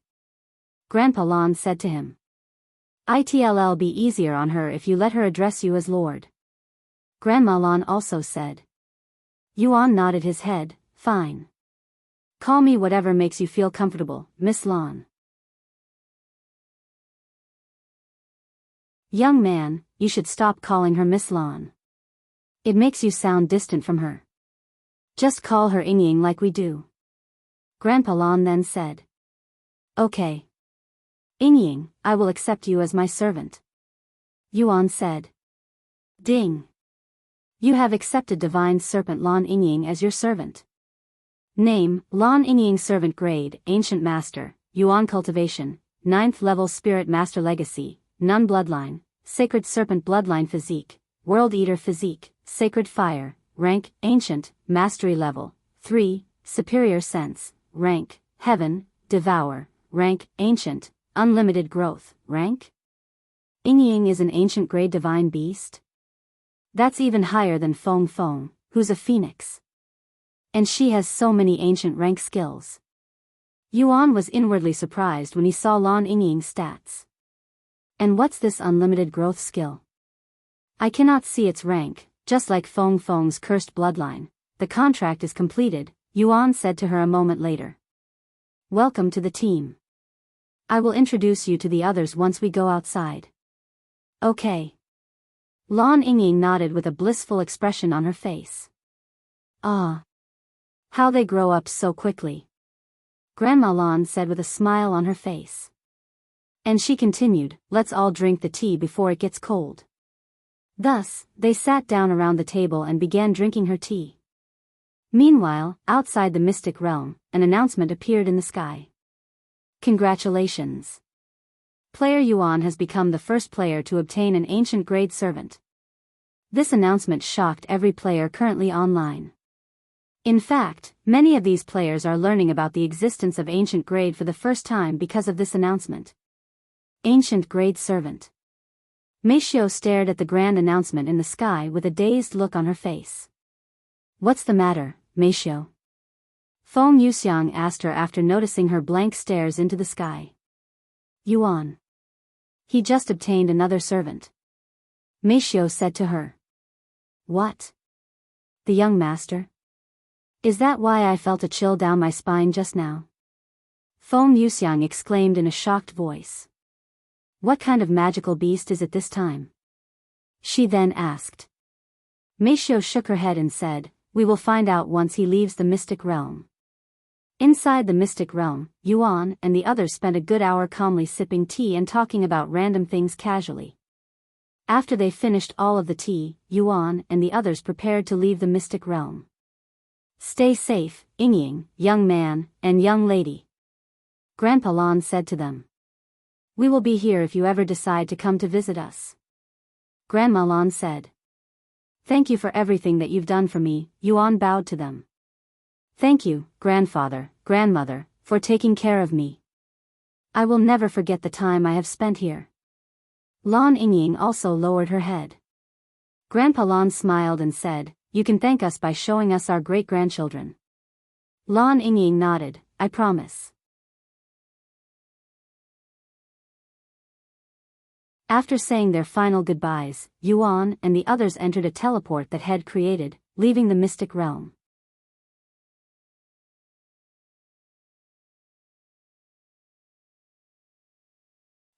Speaker 1: Grandpa Lan said to him. It'll be easier on her if you let her address you as lord. Grandma Lan also said. Yuan nodded his head, fine. Call me whatever makes you feel comfortable, Miss Lan. Young man, you should stop calling her Miss Lan. It makes you sound distant from her. Just call her Yingying like we do. Grandpa Lan then said. Okay. Yingying, I will accept you as my servant. Yuan said. Ding. You have accepted Divine Serpent Lan Yingying as your servant. Name, Lan Yingying Servant Grade, Ancient Master, Yuan Cultivation, 9th Level Spirit Master Legacy, Nun Bloodline, Sacred Serpent Bloodline Physique, World Eater Physique, Sacred Fire, Rank, Ancient, Mastery Level, 3, Superior Sense, Rank, Heaven, Devour, Rank, Ancient, Unlimited Growth, Rank? Yingying is an Ancient Grade Divine Beast? That's even higher than Feng Feng, who's a Phoenix. And she has so many ancient rank skills. Yuan was inwardly surprised when he saw Lan Yingying's stats. And what's this unlimited growth skill? I cannot see its rank, just like Feng Feng's cursed bloodline. The contract is completed, Yuan said to her a moment later. Welcome to the team. I will introduce you to the others once we go outside. Okay. Lan Yingying nodded with a blissful expression on her face. Ah. How they grow up so quickly. Grandma Lan said with a smile on her face. And she continued, let's all drink the tea before it gets cold. Thus, they sat down around the table and began drinking her tea. Meanwhile, outside the mystic realm, an announcement appeared in the sky. Congratulations. Player Yuan has become the first player to obtain an ancient grade servant. This announcement shocked every player currently online. In fact, many of these players are learning about the existence of Ancient Grade for the first time because of this announcement. Ancient Grade Servant. Meishio stared at the grand announcement in the sky with a dazed look on her face. What's the matter, Meishio? Feng Yuxiang asked her after noticing her blank stares into the sky. Yuan. He just obtained another servant. Meishio said to her. What? The young master? Is that why I felt a chill down my spine just now? Feng Yuxiang exclaimed in a shocked voice. What kind of magical beast is it this time? She then asked. Meishio shook her head and said, we will find out once he leaves the mystic realm. Inside the mystic realm, Yuan and the others spent a good hour calmly sipping tea and talking about random things casually. After they finished all of the tea, Yuan and the others prepared to leave the mystic realm. Stay safe, Yingying, young man, and young lady. Grandpa Lan said to them. We will be here if you ever decide to come to visit us. Grandma Lan said. Thank you for everything that you've done for me, Yuan bowed to them. Thank you, grandfather, grandmother, for taking care of me. I will never forget the time I have spent here. Lan Yingying also lowered her head. Grandpa Lan smiled and said, you can thank us by showing us our great-grandchildren. Lan Yingying nodded, I promise. After saying their final goodbyes, Yuan and the others entered a teleport that had created, leaving the mystic realm.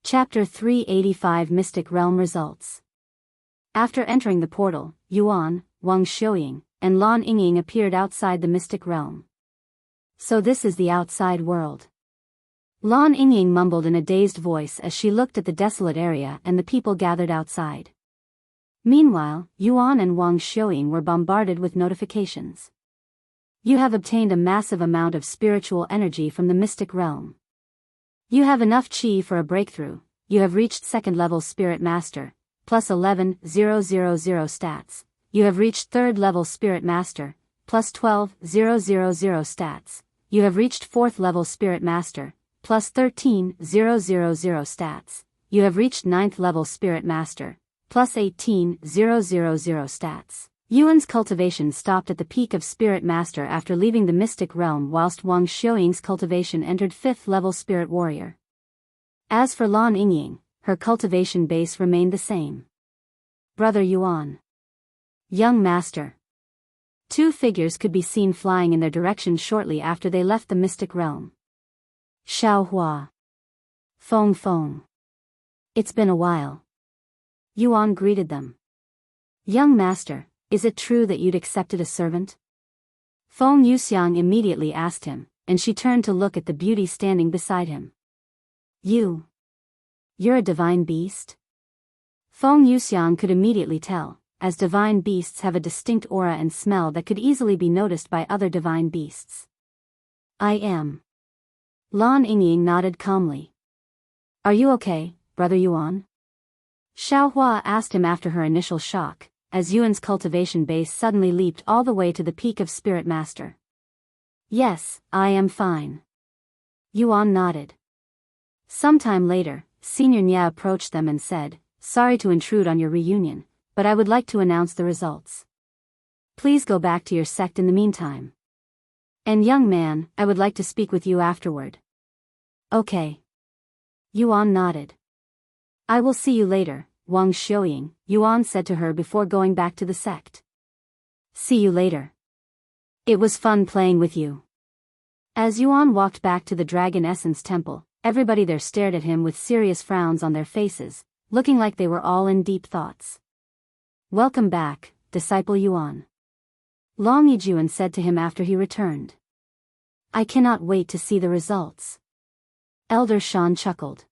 Speaker 1: Chapter 385 Mystic Realm Results. After entering the portal, Yuan, Wang Xiuying, and Lan Yingying appeared outside the mystic realm. So this is the outside world. Lan Yingying mumbled in a dazed voice as she looked at the desolate area and the people gathered outside. Meanwhile, Yuan and Wang Xiuying were bombarded with notifications. You have obtained a massive amount of spiritual energy from the mystic realm. You have enough qi for a breakthrough. You have reached second level Spirit Master, plus 11,000 stats. You have reached third level Spirit Master, plus 12,000 stats. You have reached fourth level Spirit Master, plus 13,000 stats. You have reached ninth level Spirit Master, plus 18,000 stats. Yuan's cultivation stopped at the peak of Spirit Master after leaving the mystic realm, whilst Wang Xiuying's cultivation entered 5th level Spirit Warrior. As for Lan Yingying, her cultivation base remained the same. Brother Yuan. Young Master. Two figures could be seen flying in their direction shortly after they left the mystic realm. Xiao Hua. Feng Feng. It's been a while. Yuan greeted them. Young Master, is it true that you'd accepted a servant? Feng Yuxiang immediately asked him, and she turned to look at the beauty standing beside him. You're a divine beast? Feng Yuxiang could immediately tell, as divine beasts have a distinct aura and smell that could easily be noticed by other divine beasts. I am. Lan Yingying nodded calmly. Are you okay, Brother Yuan? Xiao Hua asked him after her initial shock, as Yuan's cultivation base suddenly leaped all the way to the peak of Spirit Master. Yes, I am fine. Yuan nodded. Sometime later, Senior Nya approached them and said, sorry to intrude on your reunion, but I would like to announce the results. Please go back to your sect in the meantime. And young man, I would like to speak with you afterward. Okay. Yuan nodded. I will see you later, Wang Xiuying, Yuan said to her before going back to the sect. See you later. It was fun playing with you. As Yuan walked back to the Dragon Essence Temple, everybody there stared at him with serious frowns on their faces, looking like they were all in deep thoughts. Welcome back, disciple Yuan. Long Yijuan said to him after he returned. I cannot wait to see the results. Elder Shan chuckled.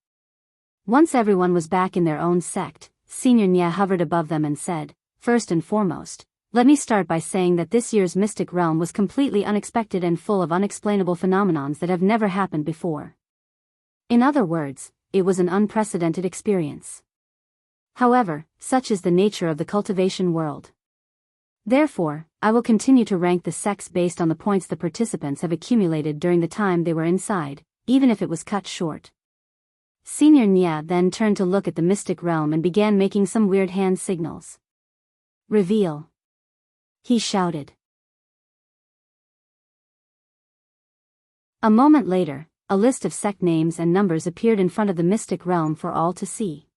Speaker 1: Once everyone was back in their own sect, Senior Nya hovered above them and said, first and foremost, let me start by saying that this year's Mystic Realm was completely unexpected and full of unexplainable phenomenons that have never happened before. In other words, it was an unprecedented experience. However, such is the nature of the cultivation world. Therefore, I will continue to rank the sects based on the points the participants have accumulated during the time they were inside, even if it was cut short. Senior Nya then turned to look at the mystic realm and began making some weird hand signals. Reveal. He shouted. A moment later, a list of sect names and numbers appeared in front of the mystic realm for all to see.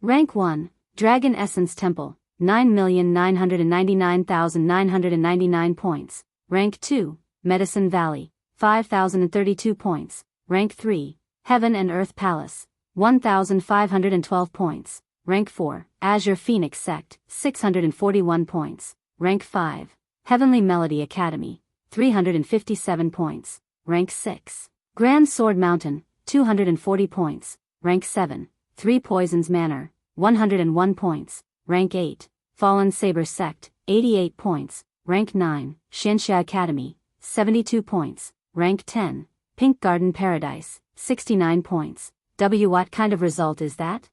Speaker 1: Rank 1, Dragon Essence Temple, 9,999,999 points. Rank 2, Medicine Valley, 5,032 points. Rank 3, Heaven and Earth Palace, 1,512 points. Rank 4, Azure Phoenix Sect, 641 points. Rank 5, Heavenly Melody Academy, 357 points. Rank 6, Grand Sword Mountain, 240 points. Rank 7, Three Poisons Manor, 101 points. Rank 8, Fallen Saber Sect, 88 points. Rank 9, Xianxia Academy, 72 points. Rank 10, Pink Garden Paradise, 69 points. What kind of result is that?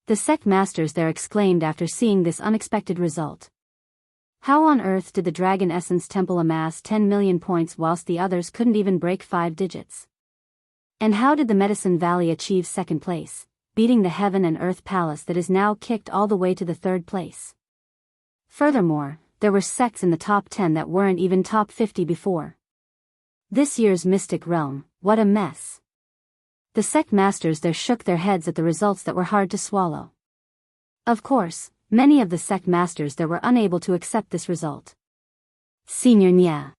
Speaker 1: The sect masters there exclaimed after seeing this unexpected result. How on earth did the Dragon Essence Temple amass 10 million points whilst the others couldn't even break 5 digits? And how did the Medicine Valley achieve second place, beating the Heaven and Earth Palace that is now kicked all the way to the third place? Furthermore, there were sects in the top 10 that weren't even top 50 before. This year's Mystic Realm, what a mess. The sect masters there shook their heads at the results that were hard to swallow. Of course, many of the sect masters there were unable to accept this result. Senior Nya.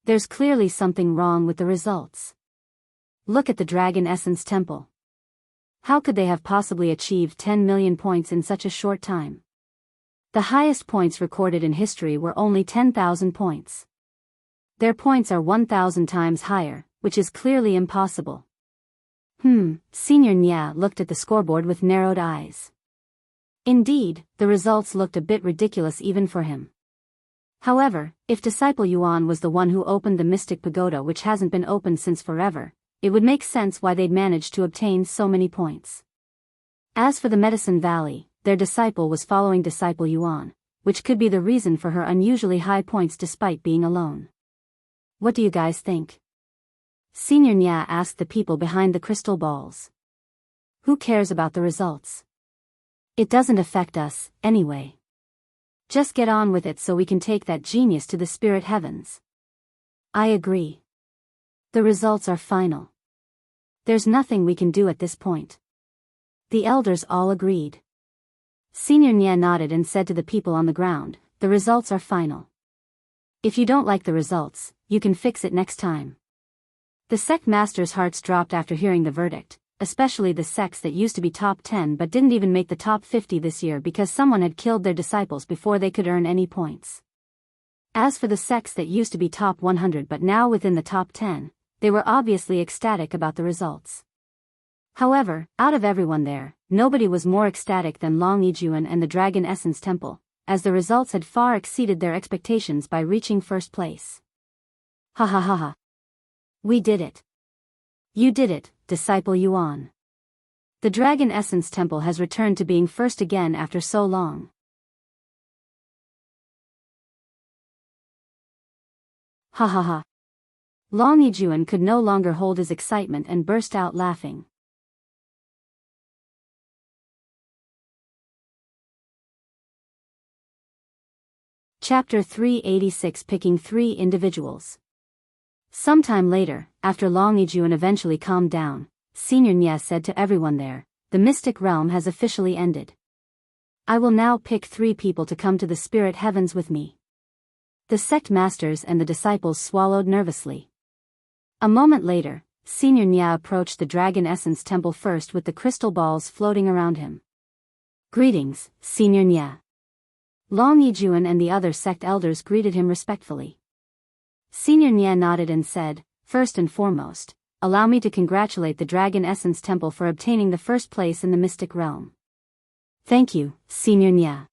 Speaker 1: There's clearly something wrong with the results. Look at the Dragon Essence Temple. How could they have possibly achieved 10 million points in such a short time? The highest points recorded in history were only 10,000 points. Their points are 1,000 times higher, which is clearly impossible. Senior Nya looked at the scoreboard with narrowed eyes. Indeed, the results looked a bit ridiculous even for him. However, if Disciple Yuan was the one who opened the Mystic Pagoda which hasn't been opened since forever, it would make sense why they'd managed to obtain so many points. As for the Medicine Valley, their disciple was following Disciple Yuan, which could be the reason for her unusually high points despite being alone. What do you guys think? Senior Nya asked the people behind the crystal balls. Who cares about the results? It doesn't affect us, anyway. Just get on with it so we can take that genius to the spirit heavens. I agree. The results are final. There's nothing we can do at this point. The elders all agreed. Senior Nya nodded and said to the people on the ground, the results are final. If you don't like the results, you can fix it next time. The sect masters' hearts dropped after hearing the verdict, especially the sects that used to be top 10 but didn't even make the top 50 this year because someone had killed their disciples before they could earn any points. As for the sects that used to be top 100 but now within the top 10, they were obviously ecstatic about the results. However, out of everyone there, nobody was more ecstatic than Yuan and the Dragon Essence Temple, as the results had far exceeded their expectations by reaching first place. Ha ha ha ha. We did it. You did it, Disciple Yuan. The Dragon Essence Temple has returned to being first again after so long. Ha ha ha. Yuan could no longer hold his excitement and burst out laughing. Chapter 386 Picking 3 Individuals. Sometime later, after Yuan eventually calmed down, Senior Nya said to everyone there, the Mystic Realm has officially ended. I will now pick 3 people to come to the spirit heavens with me. The sect masters and the disciples swallowed nervously. A moment later, Senior Nya approached the Dragon Essence Temple first with the crystal balls floating around him. Greetings, Senior Nya. Yuan and the other sect elders greeted him respectfully. Senior Nya nodded and said, first and foremost, allow me to congratulate the Dragon Essence Temple for obtaining the first place in the Mystic Realm. Thank you, Senior Nya.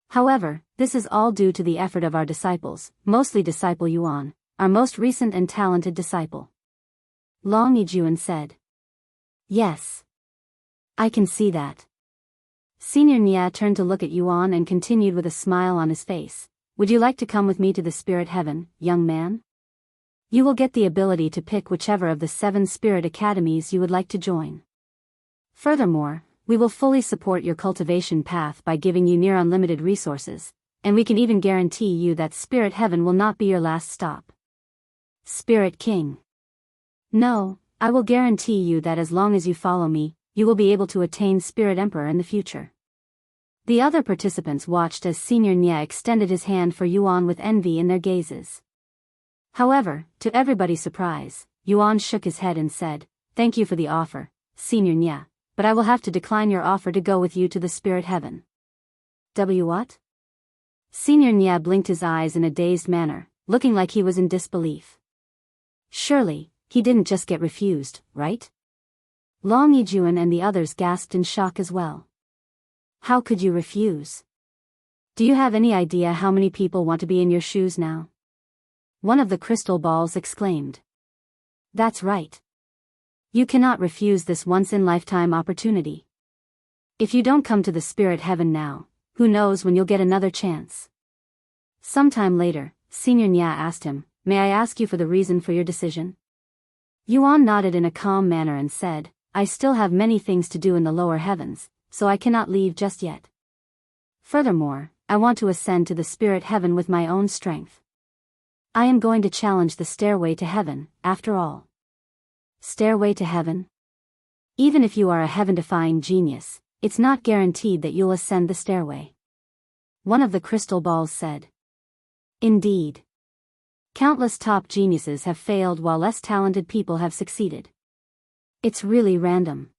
Speaker 1: However, this is all due to the effort of our disciples, mostly Disciple Yuan, our most recent and talented disciple. Yuan said. Yes. I can see that. Senior Nya turned to look at Yuan and continued with a smile on his face. Would you like to come with me to the spirit heaven, young man? You will get the ability to pick whichever of the 7 spirit academies you would like to join. Furthermore, we will fully support your cultivation path by giving you near unlimited resources, and we can even guarantee you that spirit heaven will not be your last stop. Spirit King. No, I will guarantee you that as long as you follow me, you will be able to attain Spirit Emperor in the future. The other participants watched as Senior Nia extended his hand for Yuan with envy in their gazes. However, to everybody's surprise, Yuan shook his head and said, "Thank you for the offer, Senior Nia, but I will have to decline your offer to go with you to the spirit heaven." What? Senior Nia blinked his eyes in a dazed manner, looking like he was in disbelief. Surely, he didn't just get refused, right? Long Yijuan and the others gasped in shock as well. How could you refuse? Do you have any idea how many people want to be in your shoes now? One of the crystal balls exclaimed. That's right. You cannot refuse this once-in-lifetime opportunity. If you don't come to the spirit heaven now, who knows when you'll get another chance? Sometime later, Senior Nia asked him, "May I ask you for the reason for your decision?" Yuan nodded in a calm manner and said, "I still have many things to do in the lower heavens, so I cannot leave just yet. Furthermore, I want to ascend to the spirit heaven with my own strength. I am going to challenge the stairway to heaven, after all." Stairway to heaven? Even if you are a heaven-defying genius, it's not guaranteed that you'll ascend the stairway. One of the crystal balls said. Indeed. Countless top geniuses have failed while less talented people have succeeded. It's really random.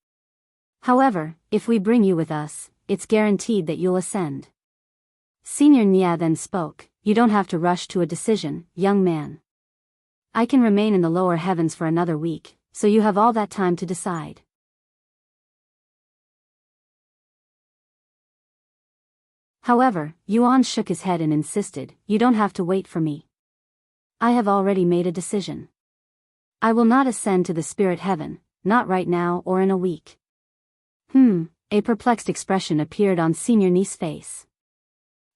Speaker 1: However, if we bring you with us, it's guaranteed that you'll ascend. Senior Nia then spoke, "You don't have to rush to a decision, young man. I can remain in the lower heavens for another week, so you have all that time to decide." However, Yuan shook his head and insisted, "You don't have to wait for me. I have already made a decision. I will not ascend to the spirit heaven, not right now or in a week." A perplexed expression appeared on Senior Ni's face.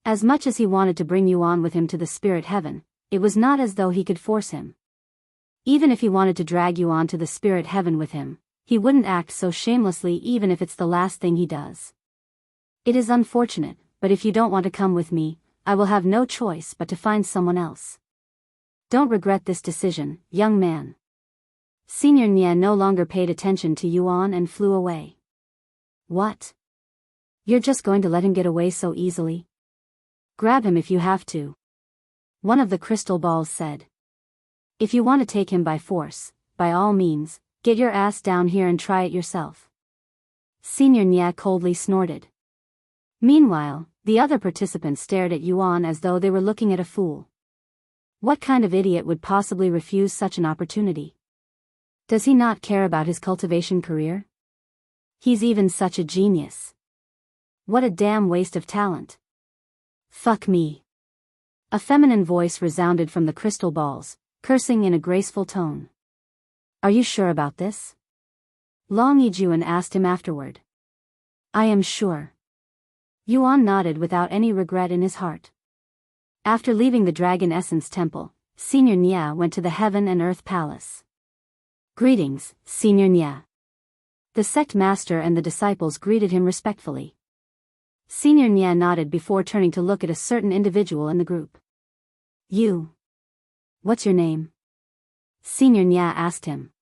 Speaker 1: As much as he wanted to bring Yuan with him to the spirit heaven, it was not as though he could force him. Even if he wanted to drag Yuan to the spirit heaven with him, he wouldn't act so shamelessly even if it's the last thing he does. "It is unfortunate, but if you don't want to come with me, I will have no choice but to find someone else. Don't regret this decision, young man." Senior Nia no longer paid attention to Yuan and flew away. What? You're just going to let him get away so easily? Grab him if you have to. One of the crystal balls said. If you want to take him by force, by all means, get your ass down here and try it yourself. Senior Nia coldly snorted. Meanwhile, the other participants stared at Yuan as though they were looking at a fool. What kind of idiot would possibly refuse such an opportunity? Does he not care about his cultivation career? He's even such a genius. What a damn waste of talent. Fuck me. A feminine voice resounded from the crystal balls, cursing in a graceful tone. Are you sure about this? Long Yijuan asked him afterward. I am sure. Yuan nodded without any regret in his heart. After leaving the Dragon Essence Temple, Senior Nia went to the Heaven and Earth Palace. Greetings, Senior Nia. The sect master and the disciples greeted him respectfully. Senior Nia nodded before turning to look at a certain individual in the group. You. What's your name? Senior Nia asked him.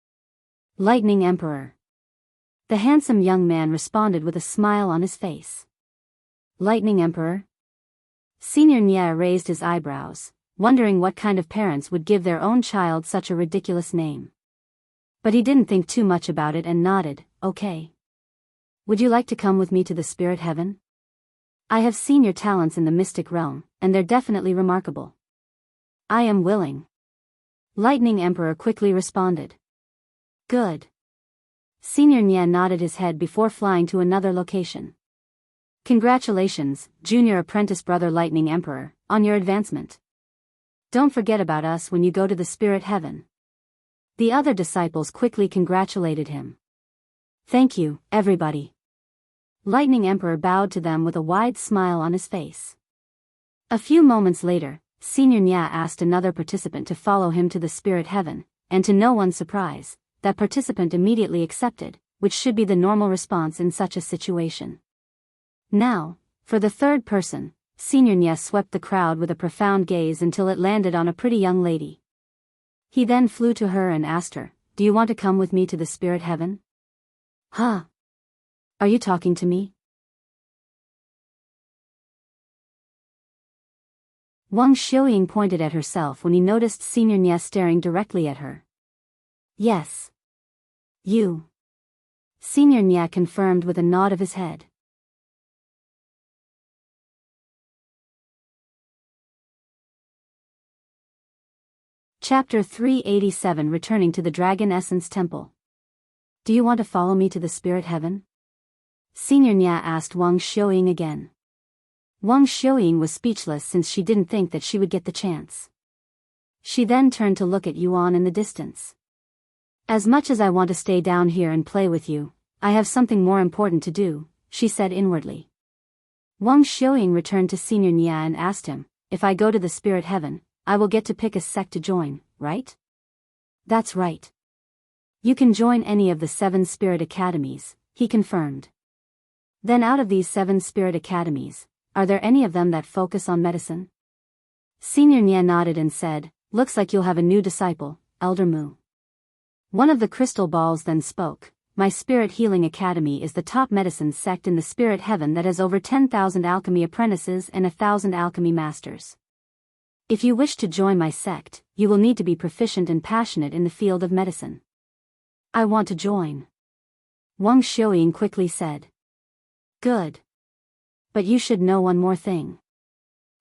Speaker 1: Lightning Emperor. The handsome young man responded with a smile on his face. Lightning Emperor? Senior Nia raised his eyebrows, wondering what kind of parents would give their own child such a ridiculous name. But he didn't think too much about it and nodded, okay. Would you like to come with me to the spirit heaven? I have seen your talents in the mystic realm, and they're definitely remarkable. I am willing. Lightning Emperor quickly responded. Good. Senior Nia nodded his head before flying to another location. Congratulations, Junior Apprentice Brother Lightning Emperor, on your advancement. Don't forget about us when you go to the spirit heaven. The other disciples quickly congratulated him. Thank you, everybody. Lightning Emperor bowed to them with a wide smile on his face. A few moments later, Senior Nia asked another participant to follow him to the spirit heaven, and to no one's surprise, that participant immediately accepted, which should be the normal response in such a situation. Now, for the third person, Senior Nia swept the crowd with a profound gaze until it landed on a pretty young lady. He then flew to her and asked her, Do you want to come with me to the spirit heaven? Huh? Are you talking to me? Wang Xiuying pointed at herself when he noticed Senior Nia staring directly at her. Yes. You. Senior Nia confirmed with a nod of his head. Chapter 387 Returning to the Dragon Essence Temple. Do you want to follow me to the spirit heaven? Senior Nia asked Wang Xiuying again. Wang Xiuying was speechless since she didn't think that she would get the chance. She then turned to look at Yuan in the distance. As much as I want to stay down here and play with you, I have something more important to do, she said inwardly. Wang Xiuying returned to Senior Nia and asked him, if I go to the spirit heaven, I will get to pick a sect to join, right? That's right. You can join any of the 7 spirit academies, he confirmed. Then out of these 7 spirit academies, are there any of them that focus on medicine? Senior Nia nodded and said, looks like you'll have a new disciple, Elder Mu. One of the crystal balls then spoke, my spirit healing academy is the top medicine sect in the spirit heaven that has over 10,000 alchemy apprentices and 1,000 alchemy masters. If you wish to join my sect, you will need to be proficient and passionate in the field of medicine. I want to join. Wang Xiuying quickly said. Good. But you should know one more thing.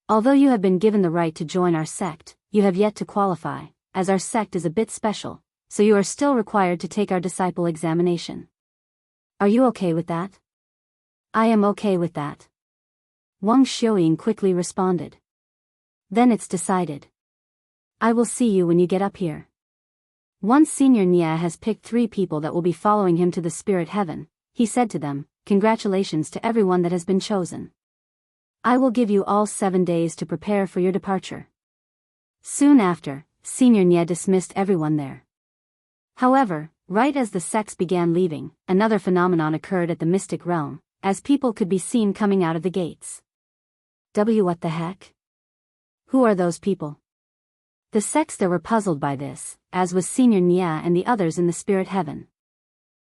Speaker 1: Although you have been given the right to join our sect, you have yet to qualify, as our sect is a bit special, so you are still required to take our disciple examination. Are you okay with that? I am okay with that. Wang Xiuying quickly responded. Then it's decided. I will see you when you get up here. Once Senior Nia has picked 3 people that will be following him to the spirit heaven, he said to them, congratulations to everyone that has been chosen. I will give you all 7 days to prepare for your departure. Soon after, Senior Nia dismissed everyone there. However, right as the sects began leaving, another phenomenon occurred at the mystic realm, as people could be seen coming out of the gates. What the heck? Who are those people? The sects there were puzzled by this, as was Senior Nia and the others in the spirit heaven.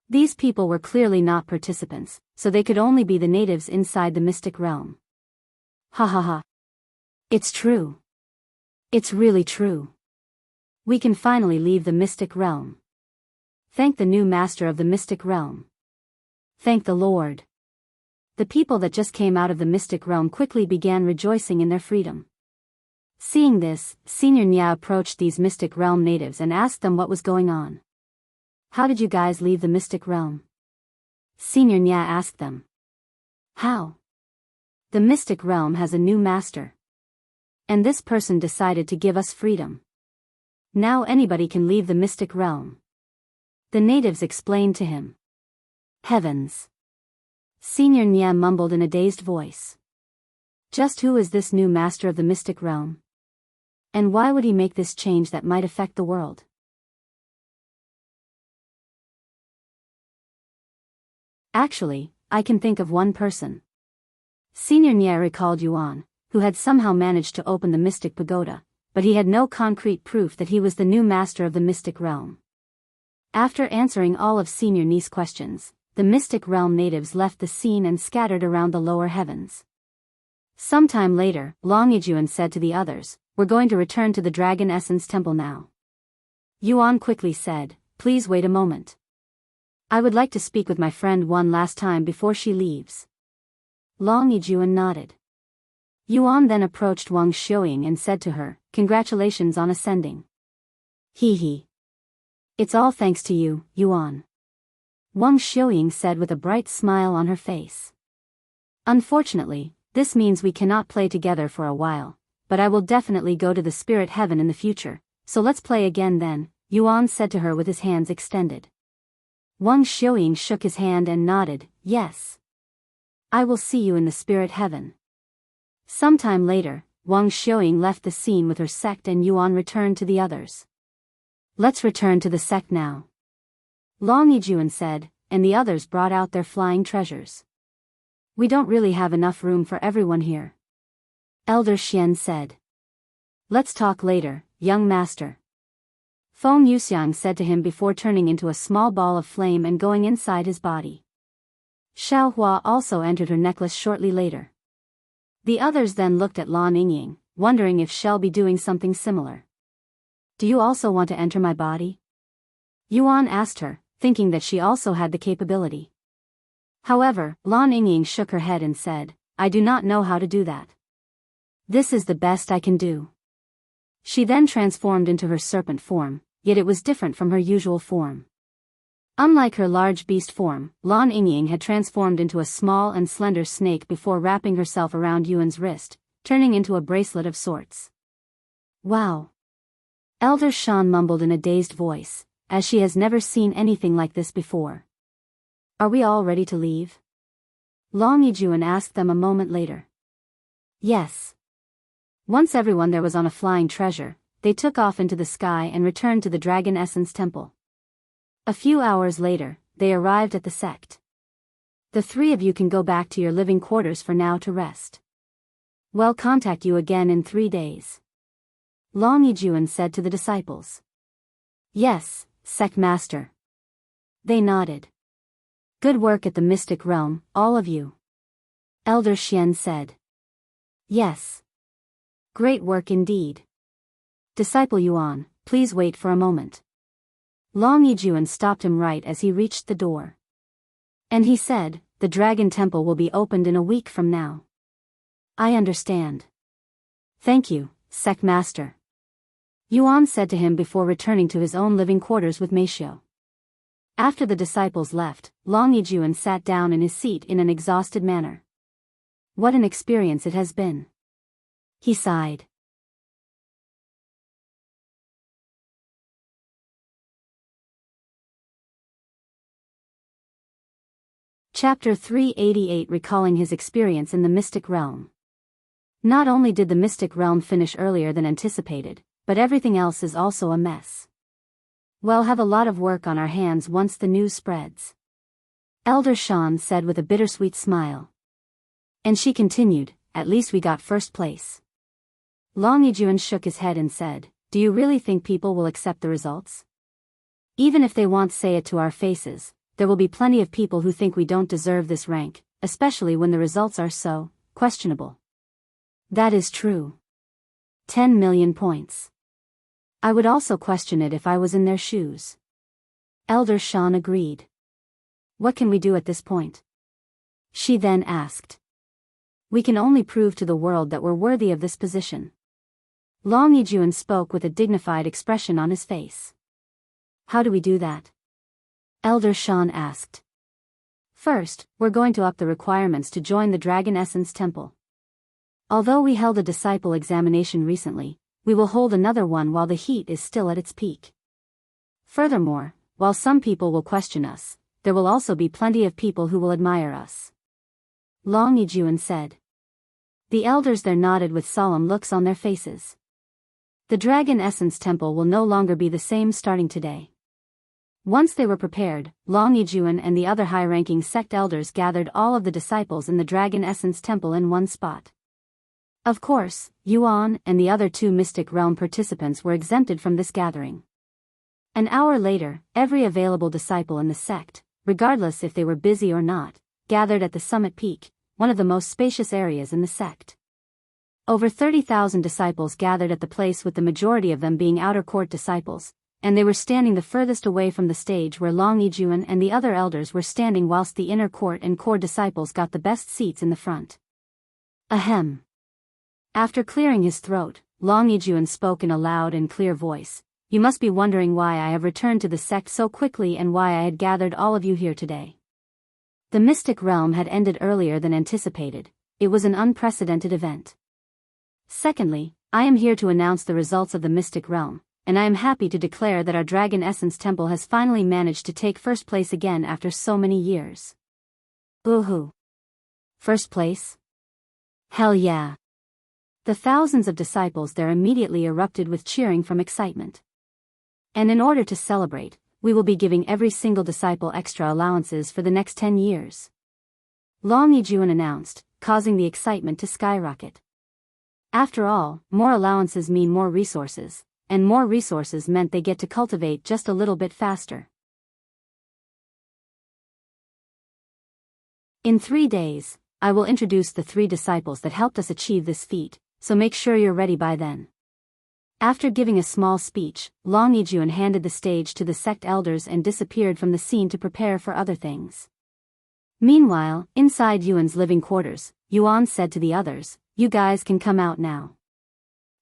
Speaker 1: These people were clearly not participants, so they could only be the natives inside the mystic realm. Ha ha ha. It's true. It's really true. We can finally leave the mystic realm. Thank the new master of the mystic realm. Thank the Lord. The people that just came out of the mystic realm quickly began rejoicing in their freedom. Seeing this, Senior Nia approached these mystic realm natives and asked them what was going on. How did you guys leave the mystic realm? Senior Nia asked them. How? The mystic realm has a new master. And this person decided to give us freedom. Now anybody can leave the mystic realm. The natives explained to him. Heavens. Senior Nia mumbled in a dazed voice. Just who is this new master of the mystic realm? And why would he make this change that might affect the world? Actually, I can think of one person. Senior Nia recalled Yuan, who had somehow managed to open the mystic pagoda, but he had no concrete proof that he was the new master of the mystic realm. After answering all of Senior Nia's questions, the mystic realm natives left the scene and scattered around the lower heavens. Sometime later, Yuan said to the others, we're going to return to the Dragon Essence Temple now. Yuan quickly said, please wait a moment. I would like to speak with my friend one last time before she leaves. Yuan nodded. Yuan then approached Wang Xiuying and said to her, congratulations on ascending. Hee. It's all thanks to you, Yuan. Wang Xiuying said with a bright smile on her face. Unfortunately, this means we cannot play together for a while, but I will definitely go to the spirit heaven in the future, so let's play again then, Yuan said to her with his hands extended. Wang Xiuying shook his hand and nodded, yes. I will see you in the spirit heaven. Sometime later, Wang Xiuying left the scene with her sect and Yuan returned to the others. Let's return to the sect now. Yuan said, and the others brought out their flying treasures. We don't really have enough room for everyone here. Elder Xian said. Let's talk later, young master. Feng Yuxiang said to him before turning into a small ball of flame and going inside his body. Xiaohua also entered her necklace shortly later. The others then looked at Lan Yingying, wondering if she'll be doing something similar. Do you also want to enter my body? Yuan asked her, thinking that she also had the capability. However, Lan Yingying shook her head and said, I do not know how to do that. This is the best I can do. She then transformed into her serpent form, yet it was different from her usual form. Unlike her large beast form, Lan Yingying had transformed into a small and slender snake before wrapping herself around Yuan's wrist, turning into a bracelet of sorts. Wow! Elder Shan mumbled in a dazed voice, as she has never seen anything like this before. Are we all ready to leave? Long Yijuan asked them a moment later. Yes. Once everyone there was on a flying treasure, they took off into the sky and returned to the Dragon Essence Temple. A few hours later, they arrived at the sect. The three of you can go back to your living quarters for now to rest. We'll contact you again in 3 days. Long Yijuan said to the disciples. Yes, Sect Master. They nodded. Good work at the Mystic Realm, all of you. Elder Xian said. Yes. Great work indeed. Disciple Yuan, please wait for a moment. Long Yijuan stopped him right as he reached the door. And he said, the Dragon Temple will be opened in a week from now. I understand. Thank you, Sect Master. Yuan said to him before returning to his own living quarters with Meisho. After the disciples left, Long Yijuan sat down in his seat in an exhausted manner. What an experience it has been. He sighed. Chapter 388 Recalling his experience in the Mystic Realm. Not only did the Mystic Realm finish earlier than anticipated, but everything else is also a mess. We'll have a lot of work on our hands once the news spreads. Elder Shan said with a bittersweet smile. And she continued, at least we got first place. Long Yijuan shook his head and said, do you really think people will accept the results? Even if they won't say it to our faces, there will be plenty of people who think we don't deserve this rank, especially when the results are so questionable. That is true. 10 million points. I would also question it if I was in their shoes. Elder Shan agreed. What can we do at this point? She then asked. We can only prove to the world that we're worthy of this position. Long Yijuan spoke with a dignified expression on his face. How do we do that? Elder Shan asked. First, we're going to up the requirements to join the Dragon Essence Temple. Although we held a disciple examination recently, we will hold another one while the heat is still at its peak. Furthermore, while some people will question us, there will also be plenty of people who will admire us. Long Yijuan said. The elders there nodded with solemn looks on their faces. The Dragon Essence Temple will no longer be the same starting today. Once they were prepared, Long Yijuan and the other high-ranking sect elders gathered all of the disciples in the Dragon Essence Temple in one spot. Of course, Yuan and the other 2 Mystic Realm participants were exempted from this gathering. An hour later, every available disciple in the sect, regardless if they were busy or not, gathered at the summit peak, one of the most spacious areas in the sect. Over 30,000 disciples gathered at the place, with the majority of them being outer court disciples, and they were standing the furthest away from the stage where Long Yijuan and the other elders were standing, whilst the inner court and core disciples got the best seats in the front. Ahem. After clearing his throat, Long Yijuan spoke in a loud and clear voice. You must be wondering why I have returned to the sect so quickly and why I had gathered all of you here today. The Mystic Realm had ended earlier than anticipated. It was an unprecedented event. Secondly, I am here to announce the results of the Mystic Realm, and I am happy to declare that our Dragon Essence Temple has finally managed to take first place again after so many years. Woohoo! First place? Hell yeah! The thousands of disciples there immediately erupted with cheering from excitement. And in order to celebrate, we will be giving every single disciple extra allowances for the next 10 years. Long Yijuan announced, causing the excitement to skyrocket. After all, more allowances mean more resources, and more resources meant they get to cultivate just a little bit faster. In 3 days, I will introduce the 3 disciples that helped us achieve this feat, so make sure you're ready by then. After giving a small speech, Long Yuan handed the stage to the sect elders and disappeared from the scene to prepare for other things. Meanwhile, inside Yuan's living quarters, Yuan said to the others, "You guys can come out now."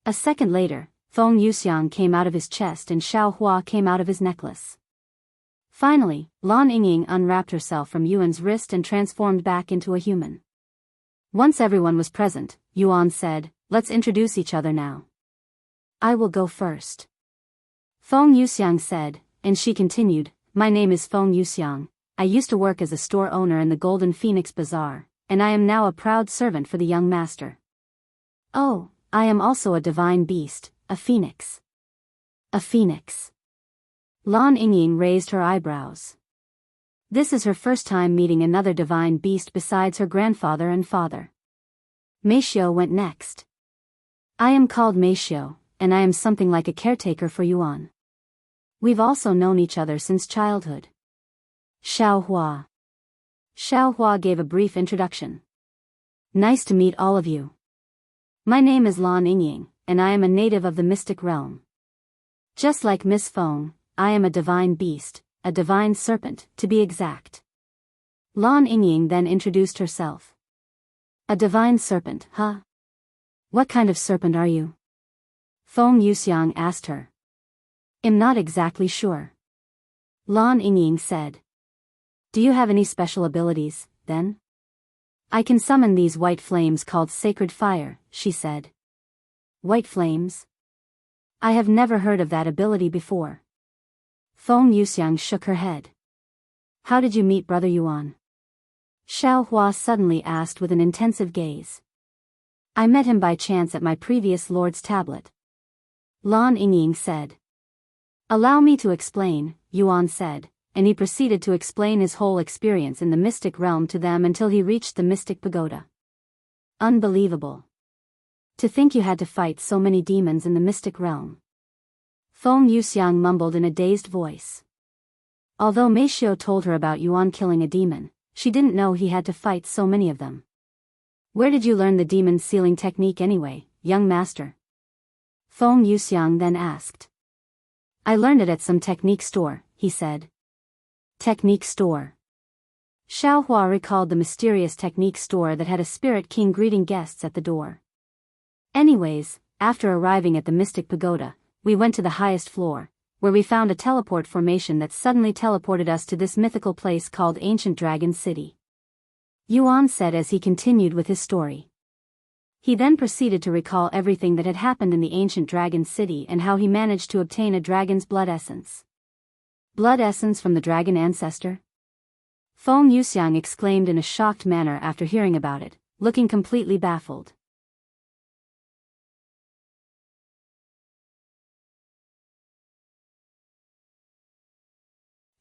Speaker 1: A second later, Feng Yuxiang came out of his chest and Xiao Hua came out of his necklace. Finally, Lan Yingying unwrapped herself from Yuan's wrist and transformed back into a human. Once everyone was present, Yuan said, "Let's introduce each other now. I will go first." Feng Yuxiang said, and she continued, "My name is Feng Yuxiang. I used to work as a store owner in the Golden Phoenix Bazaar, and I am now a proud servant for the young master. Oh, I am also a divine beast, a phoenix." "A phoenix?" Lan Yingying raised her eyebrows. This is her first time meeting another divine beast besides her grandfather and father. Meishio went next. "I am called Meishio, and I am something like a caretaker for Yuan. We've also known each other since childhood." Xiao Hua. Xiao Hua gave a brief introduction. "Nice to meet all of you. My name is Lan Yingying, and I am a native of the mystic realm. Just like Miss Feng, I am a divine beast, a divine serpent, to be exact." Lan Yingying then introduced herself. "A divine serpent, huh? What kind of serpent are you?" Feng Yuxiang asked her. "I'm not exactly sure." Lan Yingying said. "Do you have any special abilities, then?" "I can summon these white flames called sacred fire," she said. "White flames? I have never heard of that ability before." Feng Yuxiang shook her head. "How did you meet Brother Yuan?" Xiao Hua suddenly asked with an intensive gaze. "I met him by chance at my previous lord's tablet." Lan Yingying said. "Allow me to explain," Yuan said, and he proceeded to explain his whole experience in the mystic realm to them until he reached the mystic pagoda. "Unbelievable. To think you had to fight so many demons in the mystic realm." Feng Yuxiang mumbled in a dazed voice. Although Meishio told her about Yuan killing a demon, she didn't know he had to fight so many of them. "Where did you learn the demon sealing technique anyway, young master?" Feng Yuxiang then asked. "I learned it at some technique store," he said. "Technique store?" Xiao Hua recalled the mysterious technique store that had a spirit king greeting guests at the door. "Anyways, after arriving at the mystic pagoda, we went to the highest floor, where we found a teleport formation that suddenly teleported us to this mythical place called Ancient Dragon City," Yuan said as he continued with his story. He then proceeded to recall everything that had happened in the Ancient Dragon City and how he managed to obtain a dragon's blood essence. "Blood essence from the dragon ancestor?" Feng Yuxiang exclaimed in a shocked manner after hearing about it, looking completely baffled.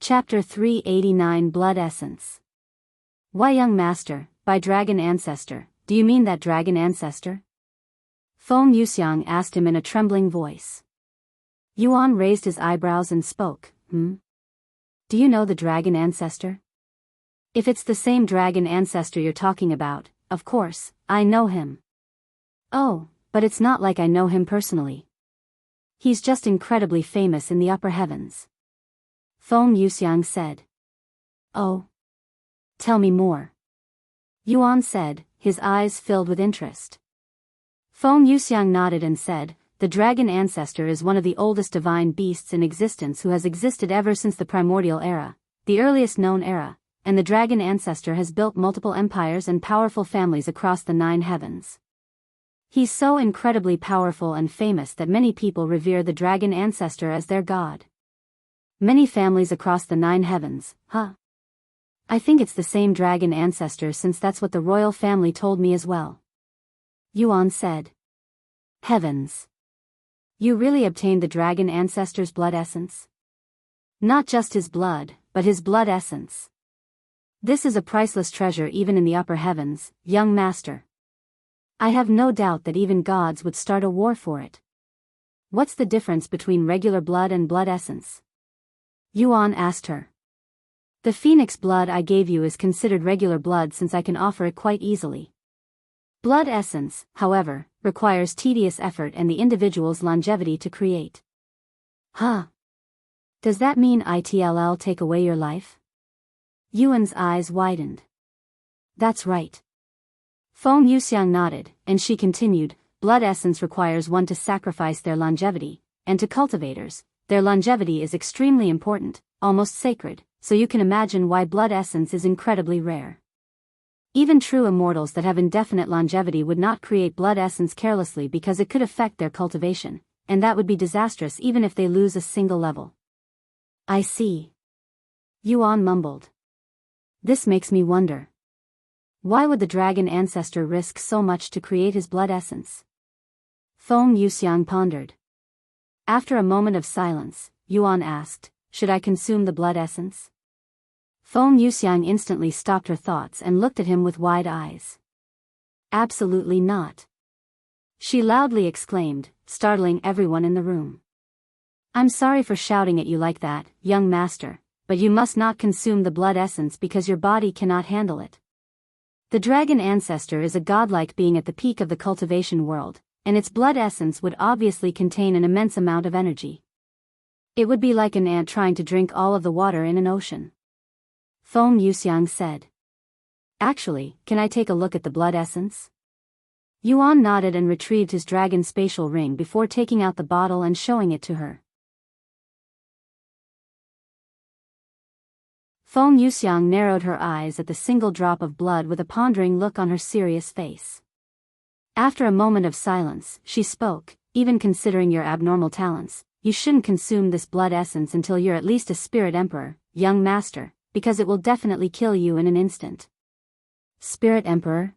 Speaker 1: Chapter 389 Blood Essence. "Why, young master, by dragon ancestor, do you mean that dragon ancestor?" Feng Yuxiang asked him in a trembling voice. Yuan raised his eyebrows and spoke, "Do you know the dragon ancestor?" "If it's the same dragon ancestor you're talking about, of course, I know him." "Oh, but it's not like I know him personally. He's just incredibly famous in the upper heavens," Feng Yuxiang said. "Oh? Tell me more," Yuan said, his eyes filled with interest. Feng Yuxiang nodded and said, "The dragon ancestor is one of the oldest divine beasts in existence who has existed ever since the primordial era, the earliest known era, and the dragon ancestor has built multiple empires and powerful families across the 9 heavens. He's so incredibly powerful and famous that many people revere the dragon ancestor as their god." "Many families across the 9 heavens, huh? I think it's the same dragon ancestor since that's what the royal family told me as well," Yuan said. "Heavens. You really obtained the dragon ancestor's blood essence?" "Not just his blood, but his blood essence. This is a priceless treasure even in the upper heavens, young master. I have no doubt that even gods would start a war for it." "What's the difference between regular blood and blood essence?" Yuan asked her. "The phoenix blood I gave you is considered regular blood since I can offer it quite easily. Blood essence, however, requires tedious effort and the individual's longevity to create. Huh? Does that mean it'll take away your life? Yuan's eyes widened. That's right. Feng Yuxiang nodded, and she continued, blood essence requires one to sacrifice their longevity, and to cultivators, their longevity is extremely important, almost sacred, so you can imagine why blood essence is incredibly rare. Even true immortals that have indefinite longevity would not create blood essence carelessly because it could affect their cultivation, and that would be disastrous even if they lose a single level. I see. Yuan mumbled. This makes me wonder. Why would the dragon ancestor risk so much to create his blood essence? Feng Yuxiang pondered. After a moment of silence, Yuan asked, should I consume the blood essence? Feng Yuxiang instantly stopped her thoughts and looked at him with wide eyes. Absolutely not. She loudly exclaimed, startling everyone in the room. I'm sorry for shouting at you like that, young master, but you must not consume the blood essence because your body cannot handle it. The dragon ancestor is a godlike being at the peak of the cultivation world, and its blood essence would obviously contain an immense amount of energy. It would be like an ant trying to drink all of the water in an ocean. Feng Yuxiang said. Actually, can I take a look at the blood essence? Yuan nodded and retrieved his dragon spatial ring before taking out the bottle and showing it to her. Feng Yuxiang narrowed her eyes at the single drop of blood with a pondering look on her serious face. After a moment of silence, she spoke, even considering your abnormal talents, you shouldn't consume this blood essence until you're at least a spirit emperor, young master, because it will definitely kill you in an instant. Spirit emperor?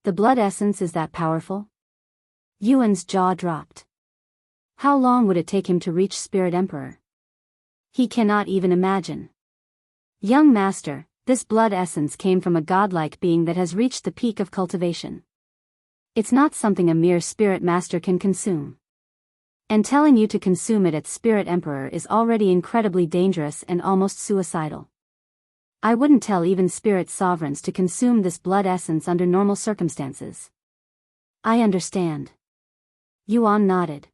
Speaker 1: The blood essence is that powerful? Yuan's jaw dropped. How long would it take him to reach spirit emperor? He cannot even imagine. Young master, this blood essence came from a godlike being that has reached the peak of cultivation. It's not something a mere spirit master can consume. And telling you to consume it at spirit emperor is already incredibly dangerous and almost suicidal. I wouldn't tell even spirit sovereigns to consume this blood essence under normal circumstances. I understand. Yuan nodded.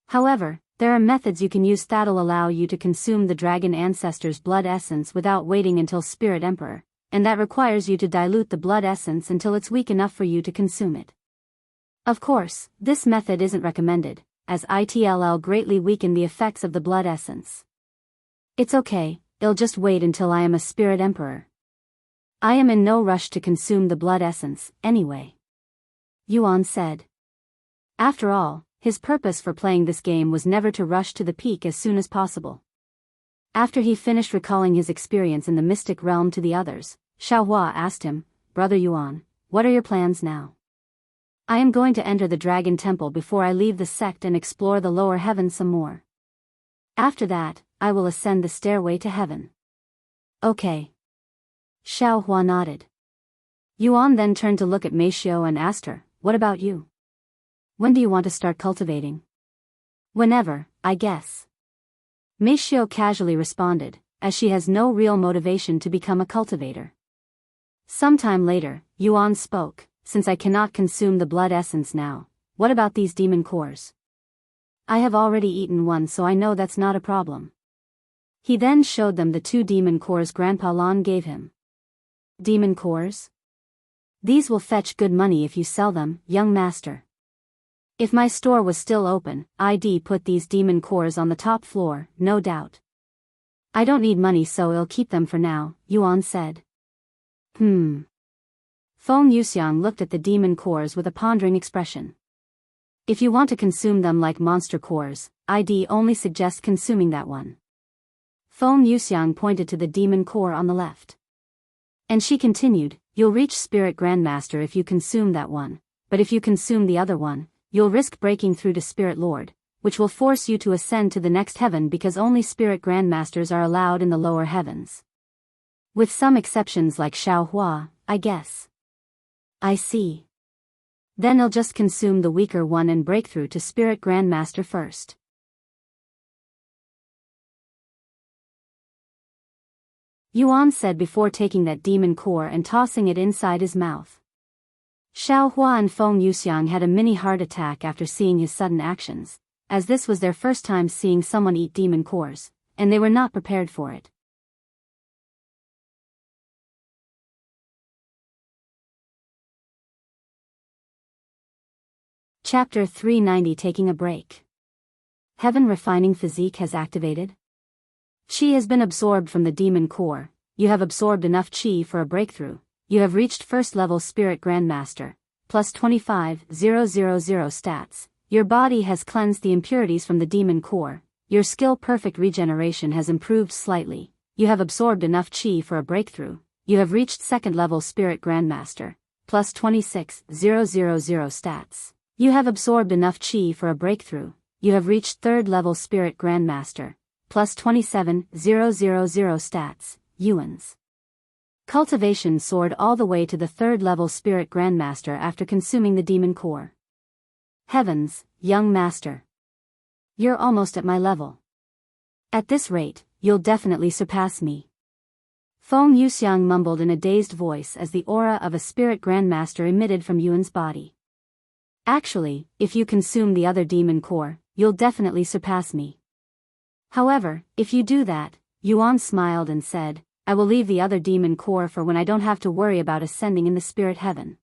Speaker 1: However, there are methods you can use that'll allow you to consume the dragon ancestor's blood essence without waiting until spirit emperor, and that requires you to dilute the blood essence until it's weak enough for you to consume it. Of course, this method isn't recommended, as it'll greatly weaken the effects of the blood essence. It's okay, I'll just wait until I am a spirit emperor. I am in no rush to consume the blood essence, anyway. Yuan said. After all, his purpose for playing this game was never to rush to the peak as soon as possible. After he finished recalling his experience in the mystic realm to the others, Xiaohua asked him, Brother Yuan, what are your plans now? I am going to enter the dragon temple before I leave the sect and explore the lower heavens some more. After that, I will ascend the stairway to heaven. Okay. Xiaohua nodded. Yuan then turned to look at Meishio and asked her, what about you? When do you want to start cultivating? Whenever, I guess. Meishio casually responded, as she has no real motivation to become a cultivator. Sometime later, Yuan spoke, since I cannot consume the blood essence now, what about these demon cores? I have already eaten one, so I know that's not a problem. He then showed them the 2 demon cores Grandpa Lan gave him. Demon cores? These will fetch good money if you sell them, young master. If my store was still open, I'd put these demon cores on the top floor, no doubt. I don't need money, so I'll keep them for now, Yuan said. Feng Yuxiang looked at the demon cores with a pondering expression. If you want to consume them like monster cores, I'd only suggest consuming that one. Feng Yuxiang pointed to the demon core on the left. And she continued, you'll reach Spirit Grandmaster if you consume that one, but if you consume the other one, you'll risk breaking through to Spirit Lord, which will force you to ascend to the next heaven because only Spirit Grandmasters are allowed in the lower heavens. With some exceptions like Xiaohua, I guess. I see. Then I'll just consume the weaker one and break through to Spirit Grandmaster first. Yuan said before taking that demon core and tossing it inside his mouth. Xiaohua and Feng Yuxiang had a mini heart attack after seeing his sudden actions, as this was their first time seeing someone eat demon cores, and they were not prepared for it. Chapter 390 Taking a Break. Heaven Refining Physique has activated. Qi has been absorbed from the demon core. You have absorbed enough Qi for a breakthrough. You have reached first level Spirit Grandmaster, plus 25,000 stats. Your body has cleansed the impurities from the demon core. Your skill perfect regeneration has improved slightly. You have absorbed enough Qi for a breakthrough. You have reached second level Spirit Grandmaster, plus 26,000 stats. You have absorbed enough Qi for a breakthrough. You have reached third level Spirit Grandmaster, plus 27,000 stats, Yuan's. Cultivation soared all the way to the third level Spirit Grandmaster after consuming the demon core. Heavens, young master. You're almost at my level. At this rate, you'll definitely surpass me. Feng Yuxiang mumbled in a dazed voice as the aura of a Spirit Grandmaster emitted from Yuan's body. Actually, if you consume the other demon core, you'll definitely surpass me. However, if you do that, Yuan smiled and said, I will leave the other demon core for when I don't have to worry about ascending in the spirit heaven.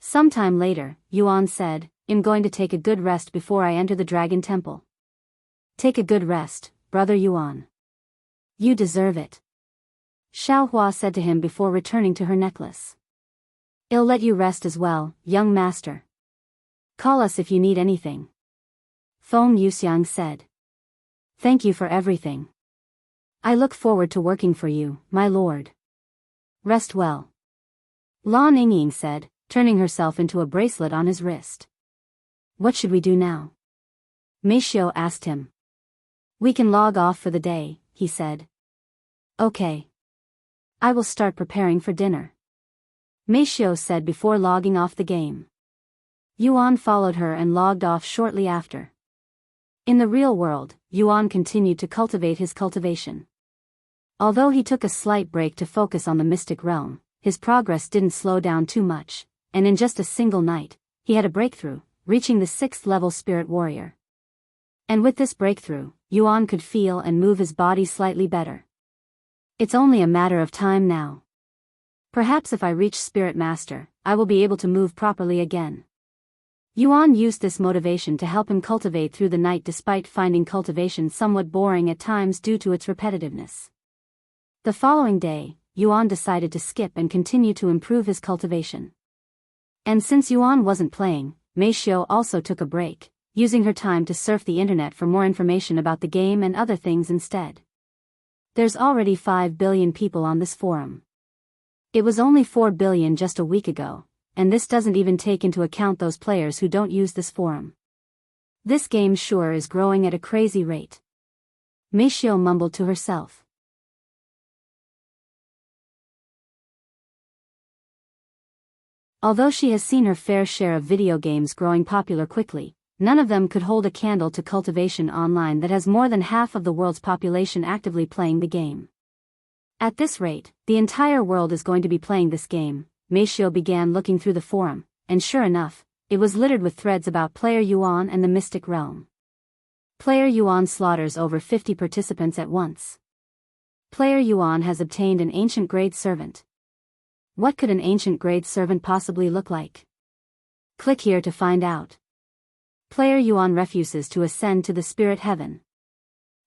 Speaker 1: Sometime later, Yuan said, I'm going to take a good rest before I enter the Dragon Temple. Take a good rest, brother Yuan. You deserve it. Xiaohua said to him before returning to her necklace. I'll let you rest as well, young master. Call us if you need anything. Feng Yuxiang said. Thank you for everything. I look forward to working for you, my lord. Rest well. Lan Yingying said, turning herself into a bracelet on his wrist. What should we do now? Meishiu asked him. We can log off for the day, he said. Okay. I will start preparing for dinner. Meishiu said before logging off the game. Yuan followed her and logged off shortly after. In the real world, Yuan continued to cultivate his cultivation. Although he took a slight break to focus on the mystic realm, his progress didn't slow down too much, and in just a single night, he had a breakthrough, reaching the 6th level spirit warrior. And with this breakthrough, Yuan could feel and move his body slightly better. It's only a matter of time now. Perhaps if I reach Spirit Master, I will be able to move properly again. Yuan used this motivation to help him cultivate through the night despite finding cultivation somewhat boring at times due to its repetitiveness. The following day, Yuan decided to skip and continue to improve his cultivation. And since Yuan wasn't playing, Meishiu also took a break, using her time to surf the internet for more information about the game and other things instead. There's already 5 billion people on this forum. It was only 4 billion just a week ago, and this doesn't even take into account those players who don't use this forum. This game sure is growing at a crazy rate. Meishiu mumbled to herself. Although she has seen her fair share of video games growing popular quickly, none of them could hold a candle to Cultivation Online that has more than half of the world's population actively playing the game. At this rate, the entire world is going to be playing this game. Meishiu began looking through the forum, and sure enough, it was littered with threads about player Yuan and the mystic realm. Player Yuan slaughters over 50 participants at once. Player Yuan has obtained an ancient grade servant. What could an ancient grade servant possibly look like? Click here to find out. Player Yuan refuses to ascend to the spirit heaven.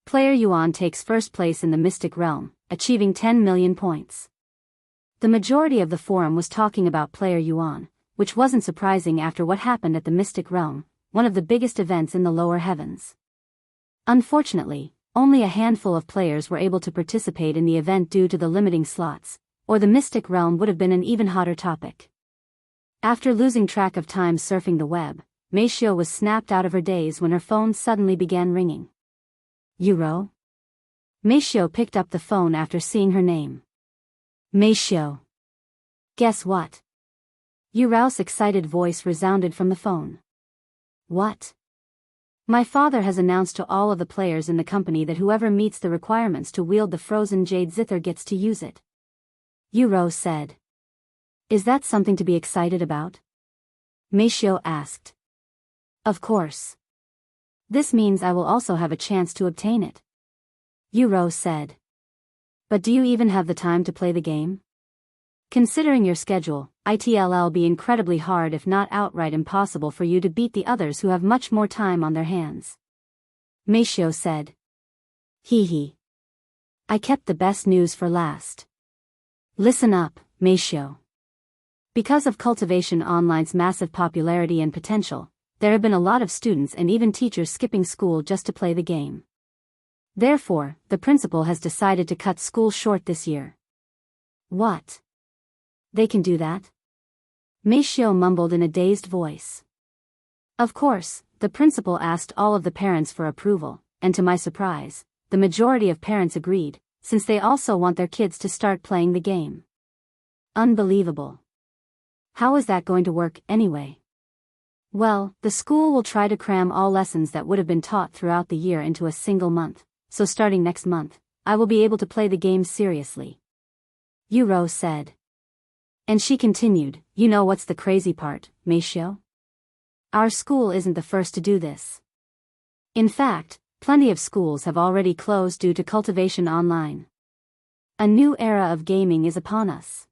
Speaker 1: Player Yuan takes first place in the mystic realm, achieving 10 million points. The majority of the forum was talking about player Yuan, which wasn't surprising after what happened at the mystic realm, one of the biggest events in the lower heavens. Unfortunately, only a handful of players were able to participate in the event due to the limiting slots, or the mystic realm would have been an even hotter topic. After losing track of time surfing the web, Meishiu was snapped out of her daze when her phone suddenly began ringing. Yuro? Meishiu picked up the phone after seeing her name. Meishiu. Guess what? Yuro's excited voice resounded from the phone. What? My father has announced to all of the players in the company that whoever meets the requirements to wield the frozen jade zither gets to use it. Yuro said. Is that something to be excited about? Meishiu asked. Of course. This means I will also have a chance to obtain it. Yuro said. But do you even have the time to play the game? Considering your schedule, it'll be incredibly hard if not outright impossible for you to beat the others who have much more time on their hands. Meishiu said. Hee. I kept the best news for last. Listen up, Meishiu. Because of Cultivation Online's massive popularity and potential, there have been a lot of students and even teachers skipping school just to play the game. Therefore, the principal has decided to cut school short this year. What? They can do that? Meishiu mumbled in a dazed voice. Of course, the principal asked all of the parents for approval, and to my surprise, the majority of parents agreed, since they also want their kids to start playing the game. Unbelievable. How is that going to work, anyway? Well, the school will try to cram all lessons that would have been taught throughout the year into a single month, so starting next month, I will be able to play the game seriously. Yuro said. And she continued, you know what's the crazy part, Meishiu? Our school isn't the first to do this. In fact, plenty of schools have already closed due to Cultivation Online. A new era of gaming is upon us.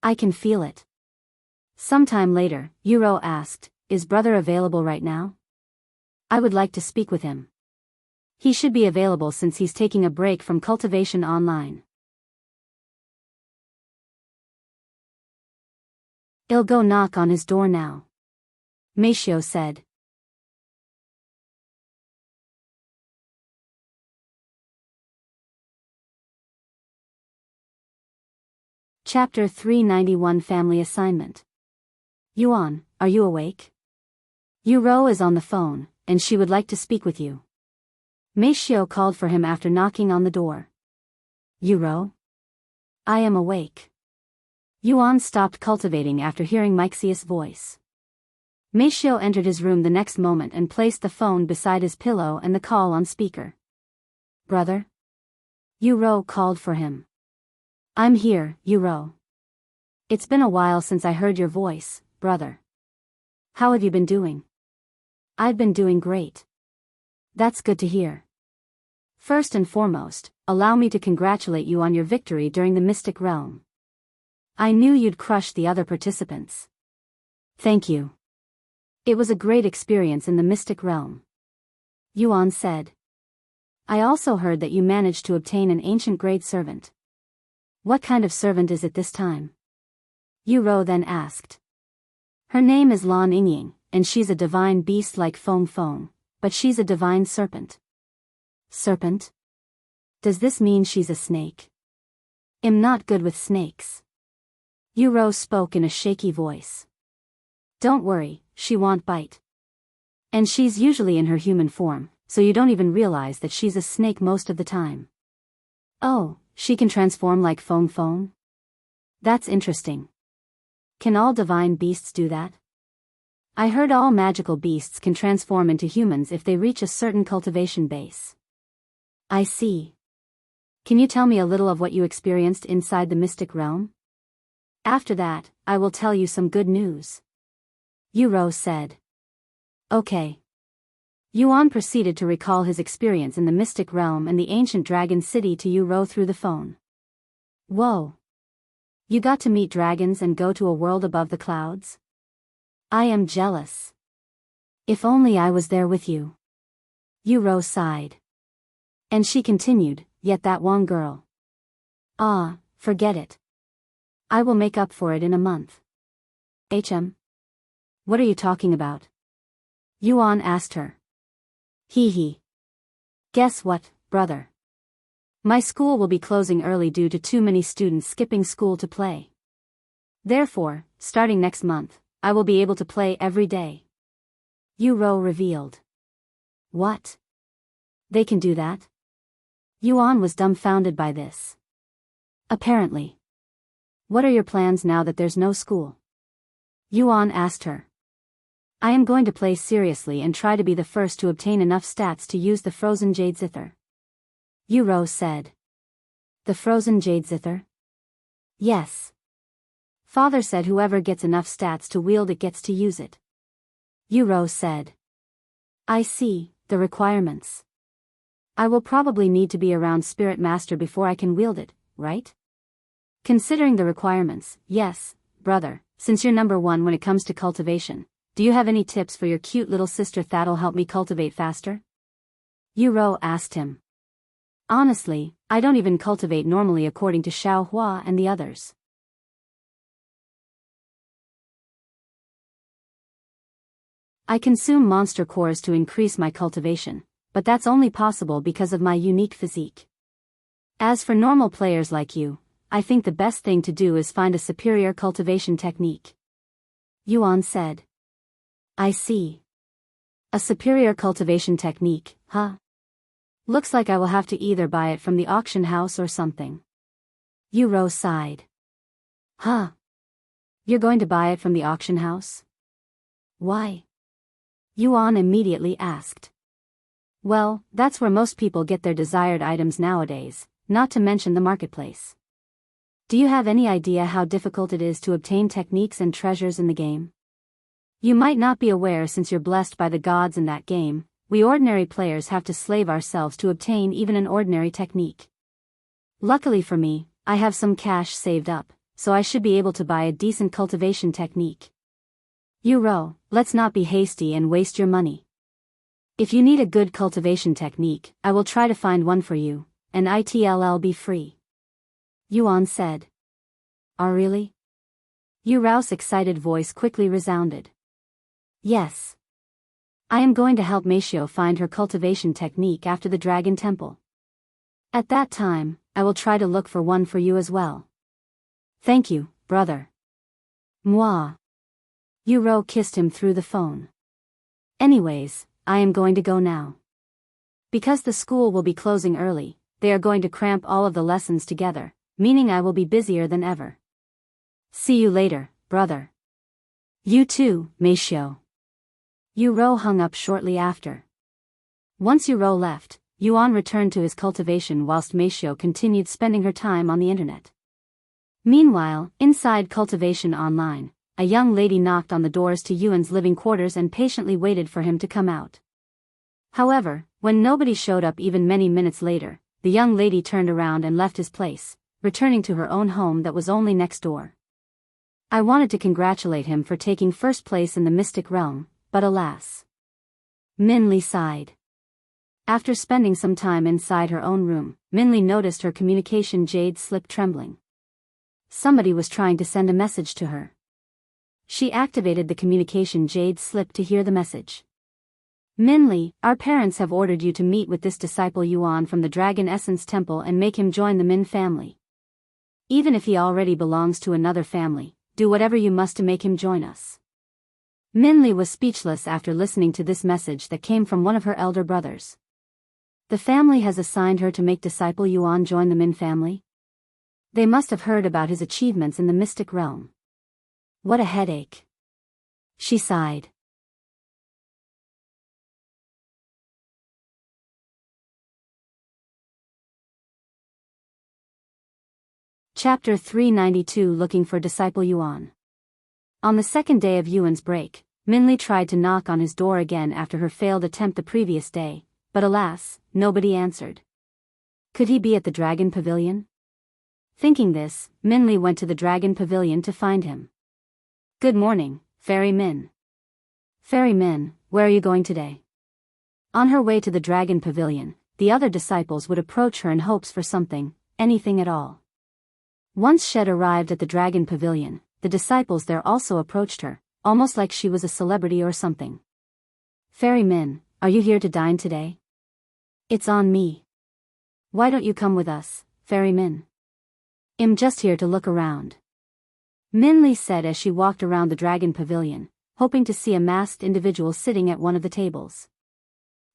Speaker 1: I can feel it. Sometime later, Yuro asked, is brother available right now? I would like to speak with him. He should be available since he's taking a break from Cultivation Online. I'll go knock on his door now. Meishiu said. Chapter 391 Family Assignment. Yuan, are you awake? Yuro is on the phone, and she would like to speak with you. Meishiu called for him after knocking on the door. Yuro? I am awake. Yuan stopped cultivating after hearing Wuxia's voice. Meishiu entered his room the next moment and placed the phone beside his pillow and the call on speaker. Brother? Yuro called for him. I'm here, Yuro. It's been a while since I heard your voice, brother. How have you been doing? I've been doing great. That's good to hear. First and foremost, allow me to congratulate you on your victory during the Mystic Realm. I knew you'd crush the other participants. Thank you. It was a great experience in the Mystic Realm. Yuan said. I also heard that you managed to obtain an ancient grade servant. What kind of servant is it this time? Yuro then asked. Her name is Lan Yingying, and she's a divine beast like Feng Feng, but she's a divine serpent. Serpent? Does this mean she's a snake? I'm not good with snakes. Yuro spoke in a shaky voice. Don't worry, she won't bite. And she's usually in her human form, so you don't even realize that she's a snake most of the time. Oh, she can transform like Feng Feng? That's interesting. Can all divine beasts do that? I heard all magical beasts can transform into humans if they reach a certain cultivation base. I see. Can you tell me a little of what you experienced inside the Mystic Realm? After that, I will tell you some good news. Yuro said. Okay. Yuan proceeded to recall his experience in the Mystic Realm and the ancient dragon city to Yuro through the phone. Whoa. You got to meet dragons and go to a world above the clouds? I am jealous. If only I was there with you. Yuro sighed. And she continued, yet that one girl. Ah, forget it. I will make up for it in a month. What are you talking about? Yuan asked her. Hee. Guess what, brother? My school will be closing early due to too many students skipping school to play. Therefore, starting next month, I will be able to play every day. Yuro revealed. What? They can do that? Yuan was dumbfounded by this. Apparently. What are your plans now that there's no school? Yuan asked her. I am going to play seriously and try to be the first to obtain enough stats to use the frozen jade zither. Yuro said. The frozen jade zither? Yes. Father said whoever gets enough stats to wield it gets to use it. Yuan said. I see, the requirements. I will probably need to be around Spirit Master before I can wield it, right? Considering the requirements, yes, brother, since you're number one when it comes to cultivation, do you have any tips for your cute little sister that'll help me cultivate faster? Yuan asked him. Honestly, I don't even cultivate normally according to Xiaohua and the others. I consume monster cores to increase my cultivation, but that's only possible because of my unique physique. As for normal players like you, I think the best thing to do is find a superior cultivation technique. Yuan said. I see. A superior cultivation technique, huh? Looks like I will have to either buy it from the auction house or something. Yuan sighed. Huh? You're going to buy it from the auction house? Why? Yuan immediately asked. Well, that's where most people get their desired items nowadays, not to mention the marketplace. Do you have any idea how difficult it is to obtain techniques and treasures in the game? You might not be aware since you're blessed by the gods in that game, we ordinary players have to slave ourselves to obtain even an ordinary technique. Luckily for me, I have some cash saved up, so I should be able to buy a decent cultivation technique. Yuan, let's not be hasty and waste your money. If you need a good cultivation technique, I will try to find one for you, and it'll be free. Yuan said. Oh really? Yuan's excited voice quickly resounded. Yes. I am going to help Meishio find her cultivation technique after the Dragon Temple. At that time, I will try to look for one for you as well. Thank you, brother. Mwah. Yuan kissed him through the phone. Anyways, I am going to go now. Because the school will be closing early, they are going to cramp all of the lessons together, meaning I will be busier than ever. See you later, brother. You too, Meishio. Yuan hung up shortly after. Once Yuan left, Yuan returned to his cultivation whilst Meishio continued spending her time on the internet. Meanwhile, inside Cultivation Online, a young lady knocked on the doors to Yuan's living quarters and patiently waited for him to come out. However, when nobody showed up even many minutes later, the young lady turned around and left his place, returning to her own home that was only next door. I wanted to congratulate him for taking first place in the mystic realm, but alas. Minli sighed. After spending some time inside her own room, Minli noticed her communication jade slip trembling. Somebody was trying to send a message to her. She activated the communication jade slip to hear the message. Minli, our parents have ordered you to meet with this disciple Yuan from the Dragon Essence Temple and make him join the Min family. Even if he already belongs to another family, do whatever you must to make him join us. Minli was speechless after listening to this message that came from one of her elder brothers. The family has assigned her to make disciple Yuan join the Min family? They must have heard about his achievements in the mystic realm. What a headache. She sighed. Chapter 392 Looking for Disciple Yuan. On the second day of Yuan's break, Minli tried to knock on his door again after her failed attempt the previous day, but alas, nobody answered. Could he be at the Dragon Pavilion? Thinking this, Minli went to the Dragon Pavilion to find him. Good morning, Fairy Min. Fairy Min, where are you going today? On her way to the Dragon Pavilion, the other disciples would approach her in hopes for something, anything at all. Once Shed arrived at the Dragon Pavilion, the disciples there also approached her, almost like she was a celebrity or something. Fairy Min, are you here to dine today? It's on me. Why don't you come with us, Fairy Min? I'm just here to look around. Minli said as she walked around the Dragon Pavilion, hoping to see a masked individual sitting at one of the tables.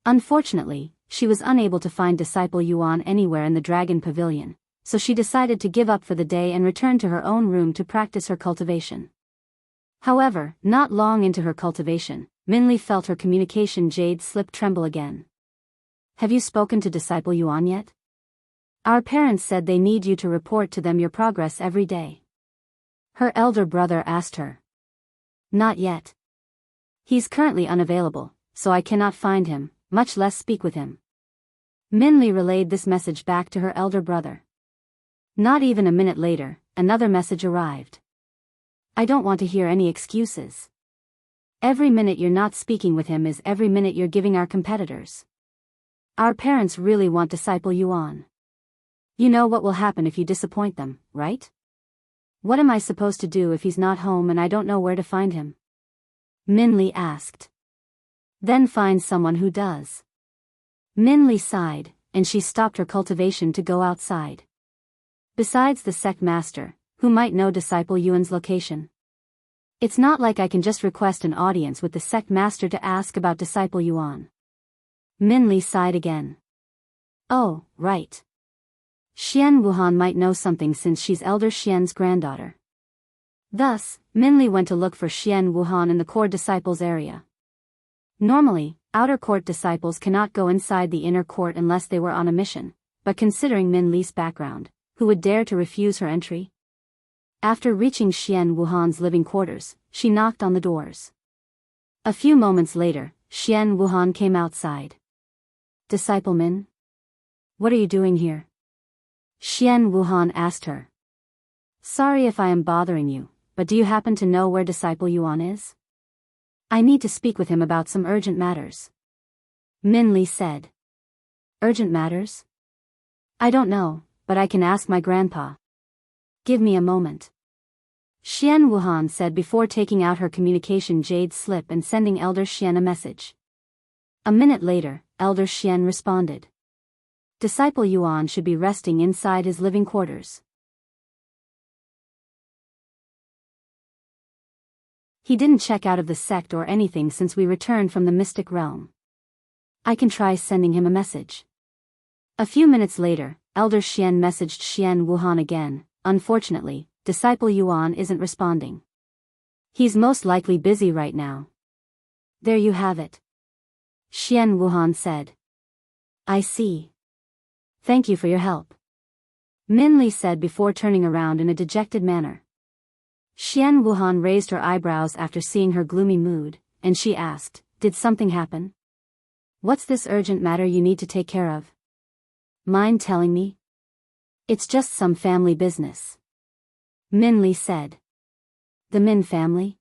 Speaker 1: Unfortunately, she was unable to find Disciple Yuan anywhere in the Dragon Pavilion, so she decided to give up for the day and return to her own room to practice her cultivation. However, not long into her cultivation, Minli felt her communication jade slip tremble again. Have you spoken to Disciple Yuan yet? Our parents said they need you to report to them your progress every day. her elder brother asked her. Not yet. He's currently unavailable, so I cannot find him, much less speak with him. Minli relayed this message back to her elder brother. Not even a minute later, another message arrived. I don't want to hear any excuses. Every minute you're not speaking with him is every minute you're giving our competitors. Our parents really want Disciple Yuan. You know what will happen if you disappoint them, right? What am I supposed to do if he's not home and I don't know where to find him? Minli asked. Then find someone who does. Minli sighed, and she stopped her cultivation to go outside. Besides the sect master, who might know Disciple Yuan's location. It's not like I can just request an audience with the sect master to ask about Disciple Yuan. Minli sighed again. Oh, right. Xian Wuhan might know something since she's Elder Xian's granddaughter. Thus, Minli went to look for Xian Wuhan in the core disciples area. Normally, outer court disciples cannot go inside the inner court unless they were on a mission, but considering Minli's background, who would dare to refuse her entry? After reaching Xian Wuhan's living quarters, she knocked on the doors. A few moments later, Xian Wuhan came outside. Disciple Min? What are you doing here? Xian Wuhan asked her. Sorry if I am bothering you, but do you happen to know where Disciple Yuan is? I need to speak with him about some urgent matters. Minli said. Urgent matters? I don't know, but I can ask my grandpa. Give me a moment. Xian Wuhan said before taking out her communication jade slip and sending Elder Xian a message. A minute later, Elder Xian responded. Disciple Yuan should be resting inside his living quarters. He didn't check out of the sect or anything since we returned from the mystic realm. I can try sending him a message. A few minutes later, Elder Xian messaged Xian Wuhan again. Unfortunately, Disciple Yuan isn't responding. He's most likely busy right now. There you have it. Xian Wuhan said. I see. Thank you for your help. Minli said before turning around in a dejected manner. Xian Wuhan raised her eyebrows after seeing her gloomy mood, and she asked, Did something happen? What's this urgent matter you need to take care of? Mind telling me? It's just some family business. Minli said. The Min family?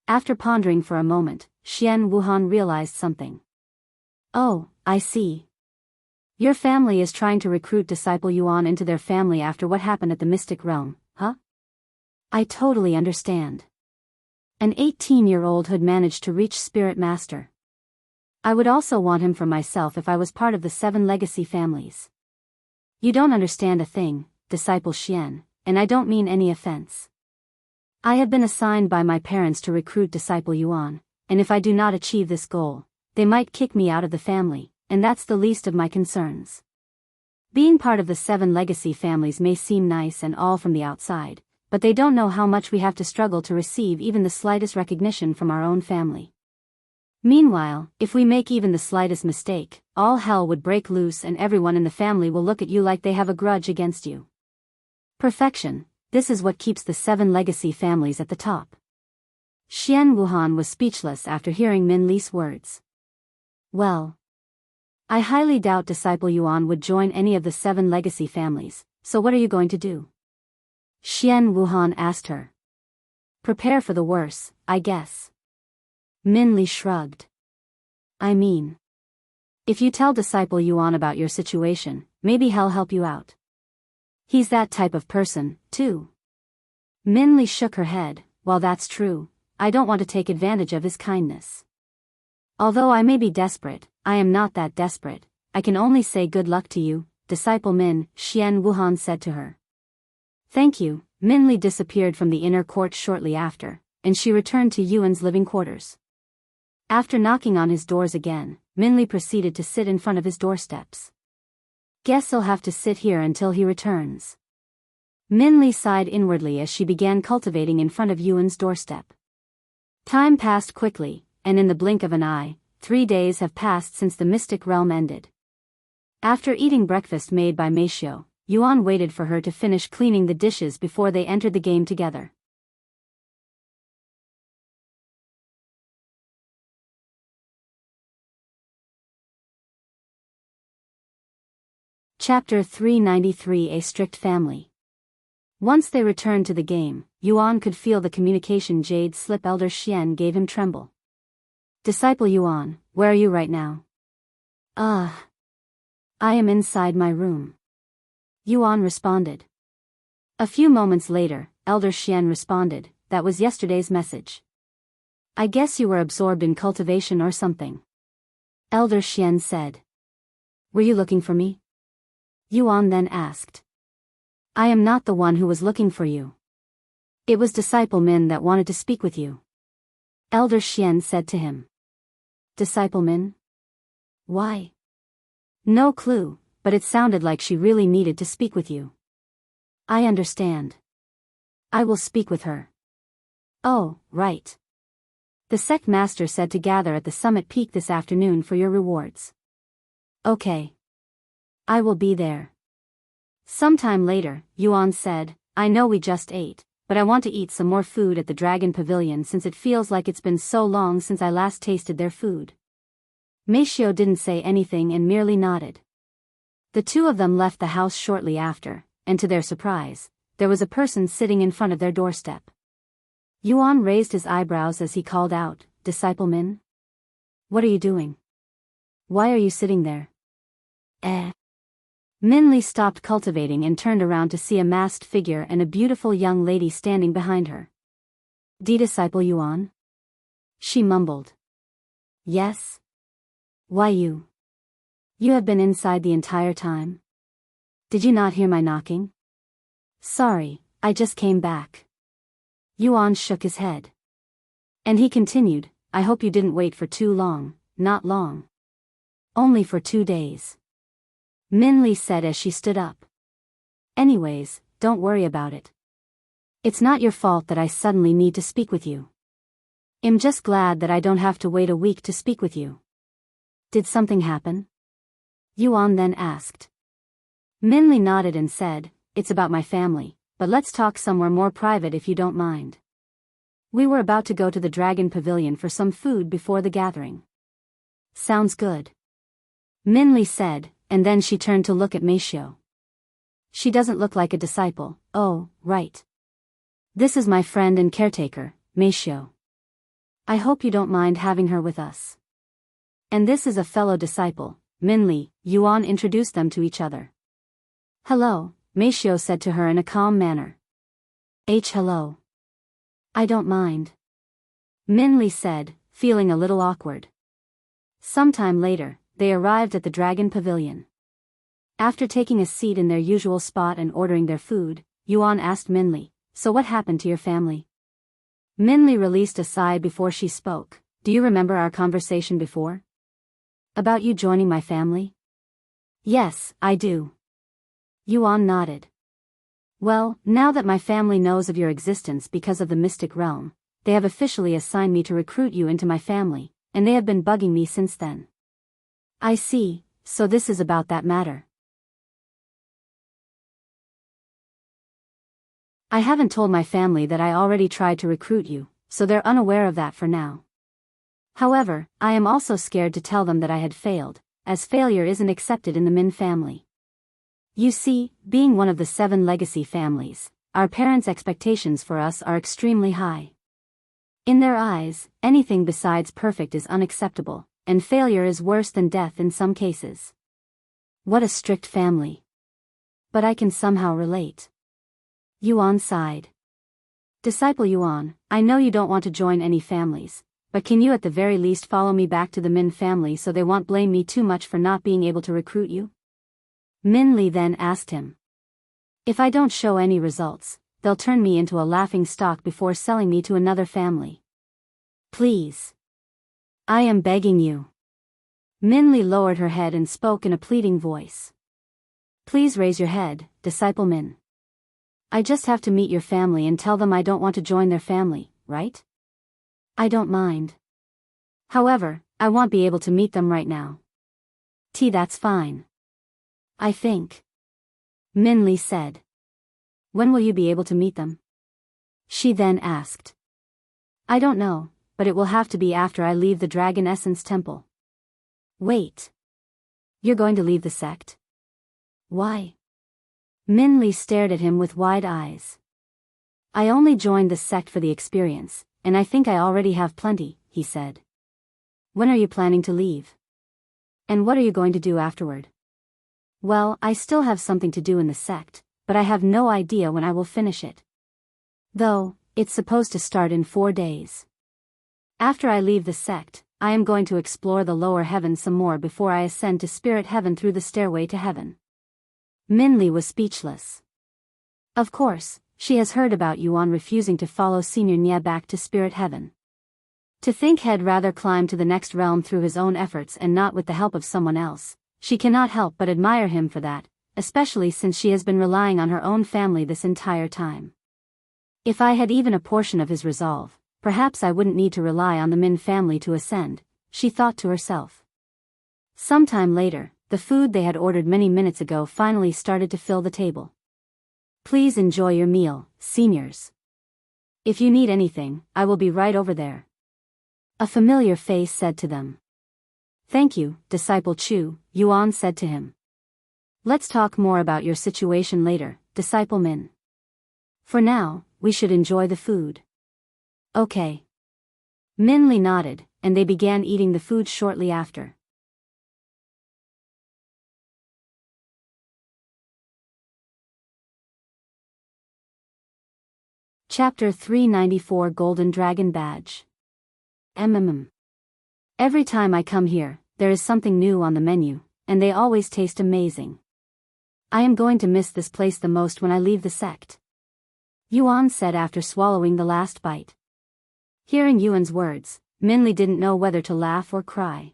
Speaker 1: After pondering for a moment, Xian Wuhan realized something. Oh, I see. Your family is trying to recruit Disciple Yuan into their family after what happened at the Mystic Realm, huh? I totally understand. An 18-year-old had managed to reach Spirit Master. I would also want him for myself if I was part of the 7 legacy families. You don't understand a thing, Disciple Xian, and I don't mean any offense. I have been assigned by my parents to recruit Disciple Yuan, and if I do not achieve this goal, they might kick me out of the family, and that's the least of my concerns. Being part of the 7 legacy families may seem nice and all from the outside, but they don't know how much we have to struggle to receive even the slightest recognition from our own family. Meanwhile, if we make even the slightest mistake, all hell would break loose and everyone in the family will look at you like they have a grudge against you. Perfection, this is what keeps the 7 legacy families at the top. Xian Wuhan was speechless after hearing Min Li's words. Well, I highly doubt Disciple Yuan would join any of the 7 legacy families, so what are you going to do? Xian Wuhan asked her. Prepare for the worst, I guess. Min Li shrugged. I mean, if you tell Disciple Yuan about your situation, maybe he'll help you out. He's that type of person, too. Min Li shook her head. While that's true, I don't want to take advantage of his kindness. Although I may be desperate, I am not that desperate. I can only say good luck to you, Disciple Min, Xian Wuhan said to her. Thank you. Min Li disappeared from the inner court shortly after, and she returned to Yuan's living quarters. After knocking on his doors again, Min Li proceeded to sit in front of his doorsteps. Guess he'll have to sit here until he returns. Min Li sighed inwardly as she began cultivating in front of Yuan's doorstep. Time passed quickly, and in the blink of an eye, 3 days have passed since the mystic realm ended. After eating breakfast made by Meishio, Yuan waited for her to finish cleaning the dishes before they entered the game together. Chapter 393 A Strict Family. Once they returned to the game, Yuan could feel the communication jade slip Elder Xian gave him tremble. Disciple Yuan, where are you right now? I am inside my room. Yuan responded. A few moments later, Elder Xian responded, that was yesterday's message. I guess you were absorbed in cultivation or something. Elder Xian said. Were you looking for me? Yuan then asked. I am not the one who was looking for you. It was Disciple Min that wanted to speak with you. Elder Xian said to him. Disciple Min? Why? No clue, but it sounded like she really needed to speak with you. I understand. I will speak with her. Oh, right. The sect master said to gather at the summit peak this afternoon for your rewards. Okay. I will be there. Sometime later, Yuan said, I know we just ate, but I want to eat some more food at the Dragon Pavilion since it feels like it's been so long since I last tasted their food. Meishiu didn't say anything and merely nodded. The two of them left the house shortly after, and to their surprise, there was a person sitting in front of their doorstep. Yuan raised his eyebrows as he called out, Disciple Min? What are you doing? Why are you sitting there? Minli stopped cultivating and turned around to see a masked figure and a beautiful young lady standing behind her. Disciple Yuan? She mumbled. Yes? Why you? You have been inside the entire time? Did you not hear my knocking? Sorry, I just came back. Yuan shook his head. And he continued, I hope you didn't wait for too long, not long. Only for 2 days. Minli said as she stood up. Anyways, don't worry about it. It's not your fault that I suddenly need to speak with you. I'm just glad that I don't have to wait a week to speak with you. Did something happen? Yuan then asked. Minli nodded and said, it's about my family, but let's talk somewhere more private if you don't mind. We were about to go to the Dragon Pavilion for some food before the gathering. Sounds good. Minli said, and then she turned to look at Meishiu. She doesn't look like a disciple. Oh, right. This is my friend and caretaker, Meishiu. I hope you don't mind having her with us. And this is a fellow disciple, Minli. Yuan introduced them to each other. Hello, Meishiu said to her in a calm manner. Hello. I don't mind. Minli said, feeling a little awkward. Sometime later, they arrived at the Dragon Pavilion. After taking a seat in their usual spot and ordering their food, Yuan asked Minli, so what happened to your family? Minli released a sigh before she spoke. Do you remember our conversation before? About you joining my family? Yes, I do. Yuan nodded. Well, now that my family knows of your existence because of the Mystic Realm, they have officially assigned me to recruit you into my family, and they have been bugging me since then. I see, so this is about that matter. I haven't told my family that I already tried to recruit you, so they're unaware of that for now. However, I am also scared to tell them that I had failed, as failure isn't accepted in the Min family. You see, being one of the 7 legacy families, our parents' expectations for us are extremely high. In their eyes, anything besides perfect is unacceptable, and failure is worse than death in some cases. What a strict family. But I can somehow relate. Yuan sighed. Disciple Yuan, I know you don't want to join any families, but can you at the very least follow me back to the Min family so they won't blame me too much for not being able to recruit you? Minli then asked him. If I don't show any results, they'll turn me into a laughing stock before selling me to another family. Please. I am begging you. Minli lowered her head and spoke in a pleading voice. Please raise your head, Disciple Min. I just have to meet your family and tell them I don't want to join their family, right? I don't mind. However, I won't be able to meet them right now. That's fine. I think. Minli said. When will you be able to meet them? She then asked. I don't know, but it will have to be after I leave the Dragon Essence Temple. Wait. You're going to leave the sect? Why? Min Li stared at him with wide eyes. I only joined this sect for the experience, and I think I already have plenty, he said. When are you planning to leave? And what are you going to do afterward? Well, I still have something to do in the sect, but I have no idea when I will finish it. Though, it's supposed to start in 4 days. After I leave the sect, I am going to explore the lower heaven some more before I ascend to spirit heaven through the stairway to heaven. Min Li was speechless. Of course, she has heard about Yuan refusing to follow Senior Nye back to spirit heaven. To think he'd rather climb to the next realm through his own efforts and not with the help of someone else, she cannot help but admire him for that, especially since she has been relying on her own family this entire time. If I had even a portion of his resolve, perhaps I wouldn't need to rely on the Min family to ascend, she thought to herself. Sometime later, the food they had ordered many minutes ago finally started to fill the table. Please enjoy your meal, seniors. If you need anything, I will be right over there. A familiar face said to them. Thank you, Disciple Chu, Yuan said to him. Let's talk more about your situation later, Disciple Min. For now, we should enjoy the food. Okay. Min Li nodded, and they began eating the food shortly after. Chapter 394 Golden Dragon Badge. Every time I come here, there is something new on the menu, and they always taste amazing. I am going to miss this place the most when I leave the sect. Yuan said after swallowing the last bite. Hearing Yuan's words, Min Li didn't know whether to laugh or cry.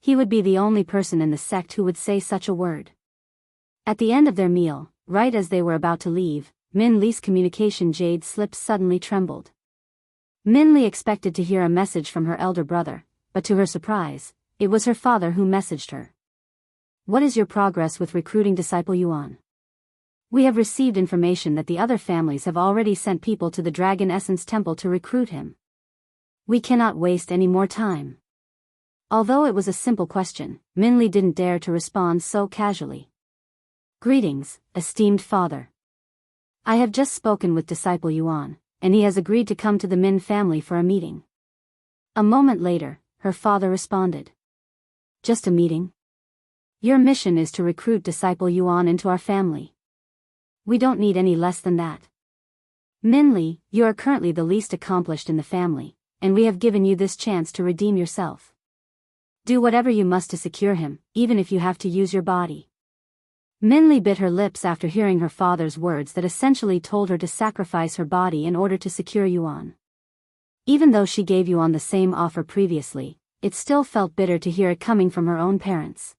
Speaker 1: He would be the only person in the sect who would say such a word. At the end of their meal, right as they were about to leave, Min Li's communication jade slip suddenly trembled. Min Li expected to hear a message from her elder brother, but to her surprise, it was her father who messaged her. What is your progress with recruiting Disciple Yuan? We have received information that the other families have already sent people to the Dragon Essence Temple to recruit him. We cannot waste any more time. Although it was a simple question, Min Li didn't dare to respond so casually. Greetings, esteemed father. I have just spoken with Disciple Yuan, and he has agreed to come to the Min family for a meeting. A moment later, her father responded. Just a meeting? Your mission is to recruit Disciple Yuan into our family. We don't need any less than that. Min Li, you are currently the least accomplished in the family, and we have given you this chance to redeem yourself. Do whatever you must to secure him, even if you have to use your body. Min Li bit her lips after hearing her father's words that essentially told her to sacrifice her body in order to secure Yuan. Even though she gave Yuan the same offer previously, it still felt bitter to hear it coming from her own parents.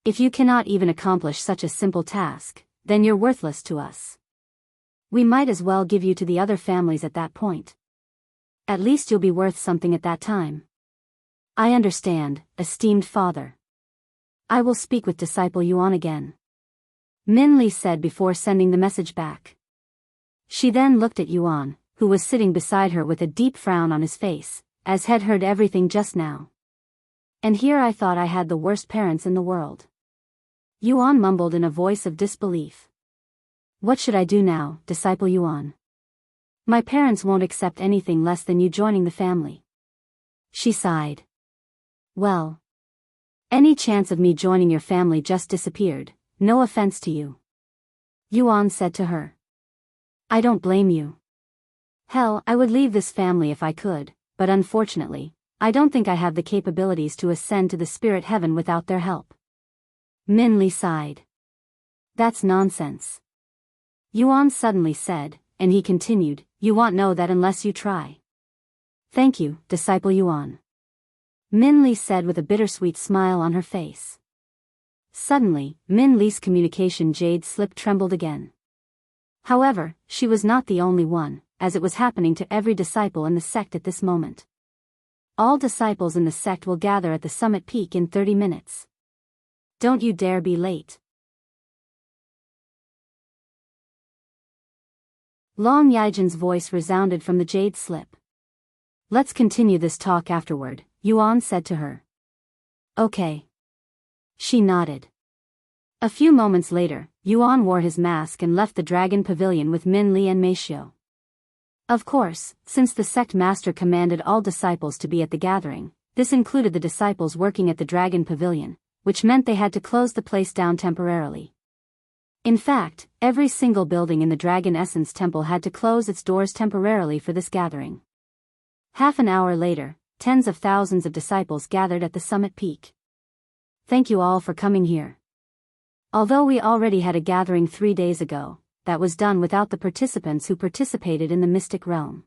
Speaker 1: If you cannot even accomplish such a simple task, then you're worthless to us. We might as well give you to the other families at that point. At least you'll be worth something at that time. I understand, esteemed father. I will speak with Disciple Yuan again. Min Li said before sending the message back. She then looked at Yuan, who was sitting beside her with a deep frown on his face, as had heard everything just now. And here I thought I had the worst parents in the world. Yuan mumbled in a voice of disbelief. What should I do now, Disciple Yuan? My parents won't accept anything less than you joining the family. She sighed. Well. Any chance of me joining your family just disappeared, no offense to you. Yuan said to her. I don't blame you. Hell, I would leave this family if I could, but unfortunately, I don't think I have the capabilities to ascend to the spirit heaven without their help. Min Li sighed. That's nonsense. Yuan suddenly said, and he continued, you won't know that unless you try. Thank you, Disciple Yuan. Min Li said with a bittersweet smile on her face. Suddenly, Min Li's communication jade slip trembled again. However, she was not the only one, as it was happening to every disciple in the sect at this moment. All disciples in the sect will gather at the summit peak in 30 minutes. Don't you dare be late. Long Yijin's voice resounded from the jade slip. Let's continue this talk afterward, Yuan said to her. Okay. She nodded. A few moments later, Yuan wore his mask and left the dragon pavilion with Min Li and Meishio. Of course, since the sect master commanded all disciples to be at the gathering, this included the disciples working at the dragon pavilion, which meant they had to close the place down temporarily. In fact, every single building in the Dragon Essence Temple had to close its doors temporarily for this gathering. Half an hour later, tens of thousands of disciples gathered at the summit peak. Thank you all for coming here. Although we already had a gathering 3 days ago, that was done without the participants who participated in the mystic realm.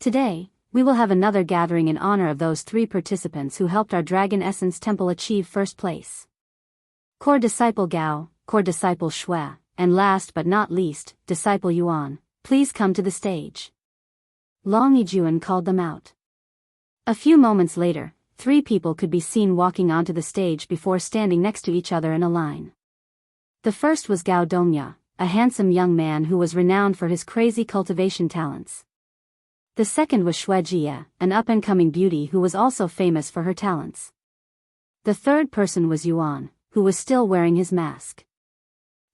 Speaker 1: Today, we will have another gathering in honor of those 3 participants who helped our Dragon Essence Temple achieve first place. Core Disciple Gao, Core Disciple Shui, and last but not least, Disciple Yuan, please come to the stage. Long Yijuan called them out. A few moments later, 3 people could be seen walking onto the stage before standing next to each other in a line. The first was Gao Dongya, a handsome young man who was renowned for his crazy cultivation talents. The second was Xianxia, an up-and-coming beauty who was also famous for her talents. The third person was Yuan, who was still wearing his mask.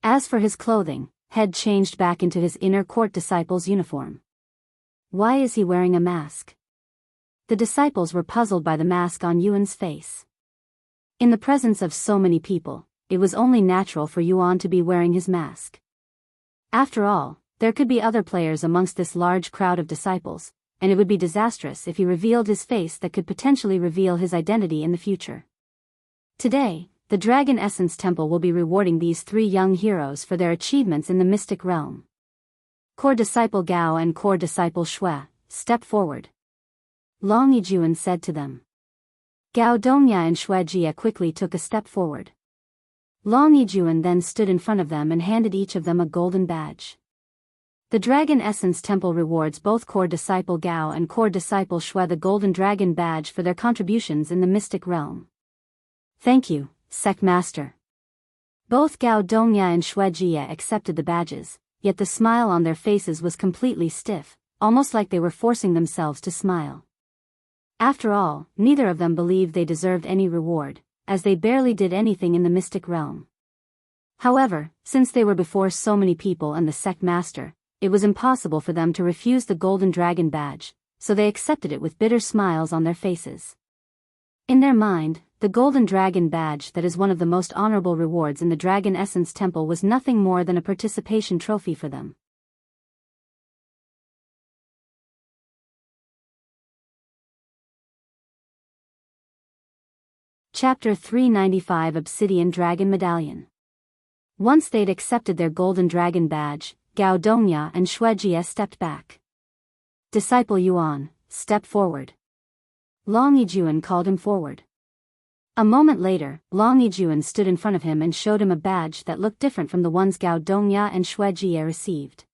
Speaker 1: As for his clothing, had changed back into his inner court disciple's uniform. Why is he wearing a mask? The disciples were puzzled by the mask on Yuan's face. In the presence of so many people, it was only natural for Yuan to be wearing his mask. After all, there could be other players amongst this large crowd of disciples, and it would be disastrous if he revealed his face that could potentially reveal his identity in the future. Today, the Dragon Essence Temple will be rewarding these 3 young heroes for their achievements in the mystic realm. Core Disciple Gao and Core Disciple Shui, step forward. Long Yijuan said to them. Gao Dongya and Xianxia quickly took a step forward. Long Yijuan then stood in front of them and handed each of them a golden badge. The Dragon Essence Temple rewards both Core Disciple Gao and Core Disciple Shui the Golden Dragon Badge for their contributions in the mystic realm. Thank you, Sect Master. Both Gao Dongya and Xianxia accepted the badges, yet the smile on their faces was completely stiff, almost like they were forcing themselves to smile. After all, neither of them believed they deserved any reward, as they barely did anything in the mystic realm. However, since they were before so many people and the sect master, it was impossible for them to refuse the Golden Dragon Badge, so they accepted it with bitter smiles on their faces. In their mind, the Golden Dragon Badge, that is one of the most honorable rewards in the Dragon Essence Temple, was nothing more than a participation trophy for them. Chapter 395 Obsidian Dragon Medallion. Once they'd accepted their Golden Dragon Badge, Gao Dongya and Xianxia stepped back. Disciple Yuan, step forward. Long Yijuan called him forward. A moment later, Long Yijuan stood in front of him and showed him a badge that looked different from the ones Gao Dongya and Xianxia received.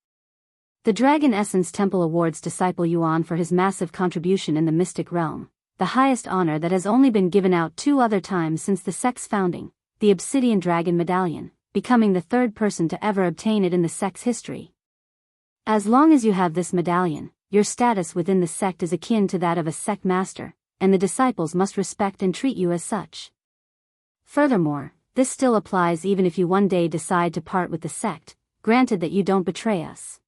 Speaker 1: The Dragon Essence Temple awards Disciple Yuan for his massive contribution in the mystic realm, the highest honor that has only been given out 2 other times since the sect's founding, the Obsidian Dragon Medallion, becoming the 3rd person to ever obtain it in the sect's history. As long as you have this medallion, your status within the sect is akin to that of a sect master, and the disciples must respect and treat you as such. Furthermore, this still applies even if you one day decide to part with the sect, granted that you don't betray us.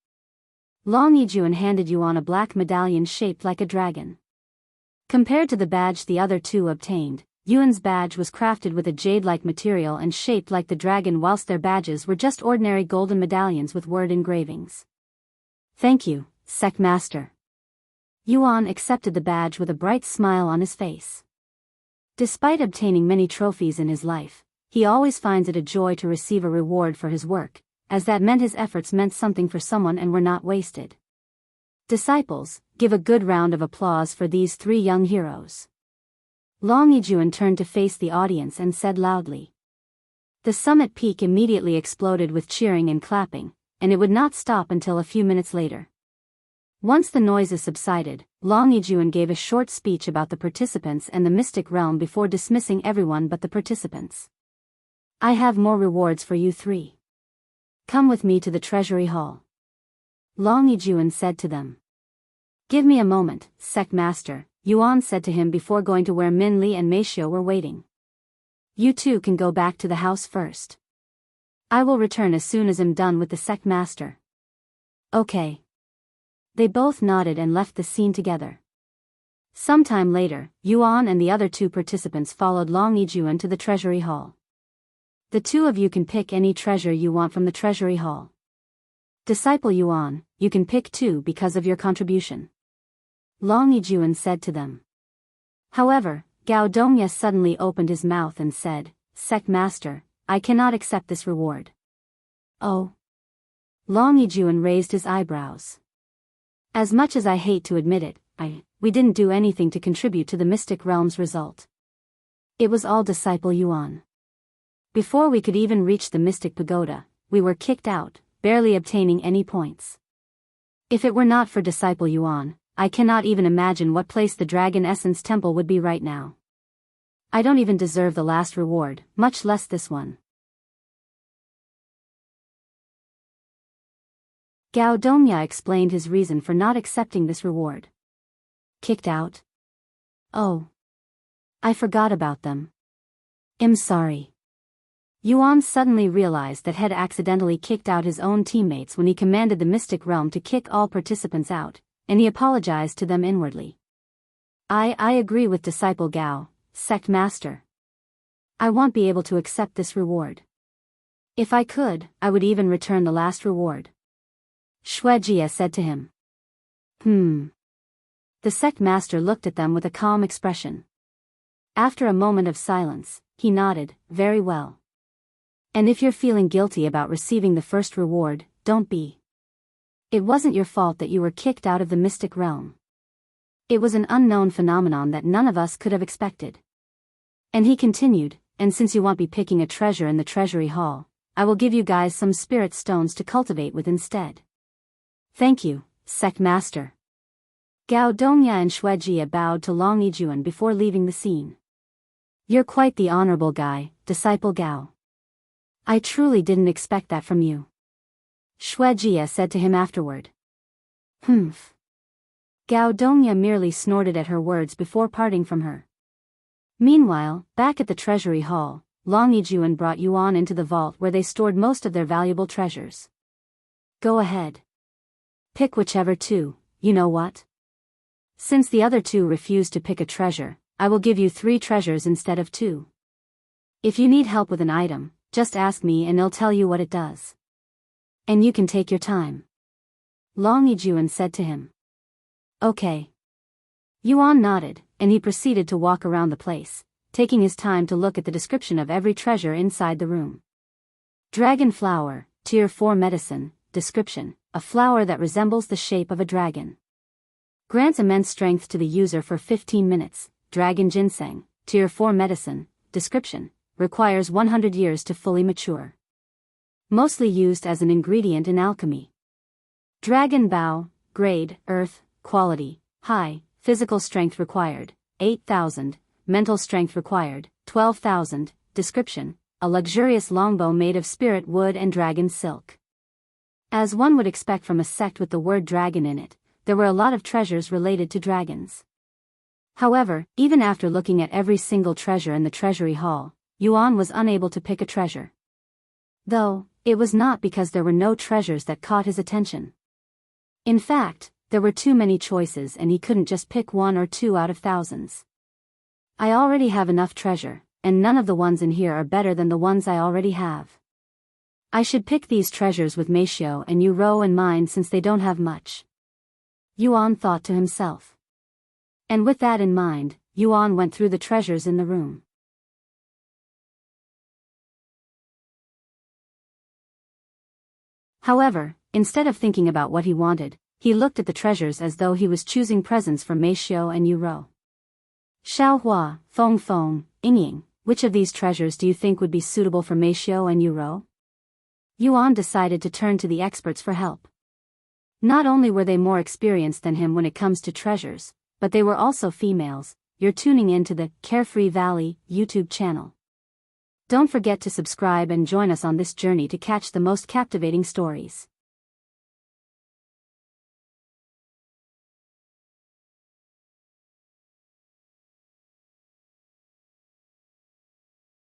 Speaker 1: Long Yijuan handed Yuan a black medallion shaped like a dragon. Compared to the badge the other 2 obtained, Yuan's badge was crafted with a jade-like material and shaped like the dragon, whilst their badges were just ordinary golden medallions with word engravings. Thank you, Sect Master. Yuan accepted the badge with a bright smile on his face. Despite obtaining many trophies in his life, he always finds it a joy to receive a reward for his work, as that meant his efforts meant something for someone and were not wasted. Disciples, give a good round of applause for these 3 young heroes. Long Yijuan turned to face the audience and said loudly. The summit peak immediately exploded with cheering and clapping, and it would not stop until a few minutes later. Once the noises subsided, Long Yijuan gave a short speech about the participants and the mystic realm before dismissing everyone but the participants. I have more rewards for you 3. Come with me to the treasury hall. Long Yijuan said to them. Give me a moment, Sect Master, Yuan said to him before going to where Min Li and Meishio were waiting. You 2 can go back to the house first. I will return as soon as I'm done with the sect master. Okay. They both nodded and left the scene together. Sometime later, Yuan and the other two participants followed Long Yijuan to the treasury hall. The two of you can pick any treasure you want from the treasury hall. Disciple Yuan, you can pick two because of your contribution. Long Yijuan said to them. However, Gao Dongye suddenly opened his mouth and said, Sect Master, I cannot accept this reward. Oh. Long Yijuan raised his eyebrows. As much as I hate to admit it, we didn't do anything to contribute to the Mystic Realm's result. It was all Disciple Yuan. Before we could even reach the Mystic Pagoda, we were kicked out, barely obtaining any points. If it were not for Disciple Yuan, I cannot even imagine what place the Dragon Essence Temple would be right now. I don't even deserve the last reward, much less this one. Gao Dongye explained his reason for not accepting this reward. Kicked out? Oh. I forgot about them. I'm sorry. Yuan suddenly realized that had accidentally kicked out his own teammates when he commanded the Mystic Realm to kick all participants out, and he apologized to them inwardly. I agree with Disciple Gao, Sect Master. I won't be able to accept this reward. If I could, I would even return the last reward. Xuejie said to him. The sect master looked at them with a calm expression. After a moment of silence, he nodded, very well. And if you're feeling guilty about receiving the first reward, don't be. It wasn't your fault that you were kicked out of the Mystic Realm. It was an unknown phenomenon that none of us could have expected. And he continued, and since you won't be picking a treasure in the treasury hall, I will give you guys some spirit stones to cultivate with instead. Thank you, Sect Master. Gao Dongye and Xuejie bowed to Long Yijuan before leaving the scene. You're quite the honorable guy, Disciple Gao. I truly didn't expect that from you. Xuejie said to him afterward. Humph. Gao Dongye merely snorted at her words before parting from her. Meanwhile, back at the treasury hall, Long Yijuan brought Yuan into the vault where they stored most of their valuable treasures. Go ahead. Pick whichever two, you know what? Since the other two refused to pick a treasure, I will give you 3 treasures instead of 2. If you need help with an item, just ask me and I'll tell you what it does. And you can take your time. Long Yijuan said to him. Okay. Yuan nodded, and he proceeded to walk around the place, taking his time to look at the description of every treasure inside the room. Dragon Flower, Tier 4 Medicine, Description, a flower that resembles the shape of a dragon. Grants immense strength to the user for 15 minutes. Dragon Ginseng, Tier 4 Medicine, Description, requires 100 years to fully mature. Mostly used as an ingredient in alchemy. Dragon Bough, Grade, Earth, Quality, High, Physical Strength required, 8,000, Mental Strength required, 12,000, Description, a luxurious longbow made of spirit wood and dragon silk. As one would expect from a sect with the word dragon in it, there were a lot of treasures related to dragons. However, even after looking at every single treasure in the treasury hall, Yuan was unable to pick a treasure. Though, it was not because there were no treasures that caught his attention. In fact, there were too many choices and he couldn't just pick 1 or 2 out of thousands. I already have enough treasure, and none of the ones in here are better than the ones I already have. I should pick these treasures with Meisho and Yuro in mind since they don't have much. Yuan thought to himself. And with that in mind, Yuan went through the treasures in the room. However, instead of thinking about what he wanted, he looked at the treasures as though he was choosing presents for Meisho and Yuro. Xiaohua, Feng Feng, Yingying, which of these treasures do you think would be suitable for Meisho and Yuro? Yuan decided to turn to the experts for help. Not only were they more experienced than him when it comes to treasures, but they were also females. You're tuning in to the Carefree Valley YouTube channel. Don't forget to subscribe and join us on this journey to catch the most captivating stories.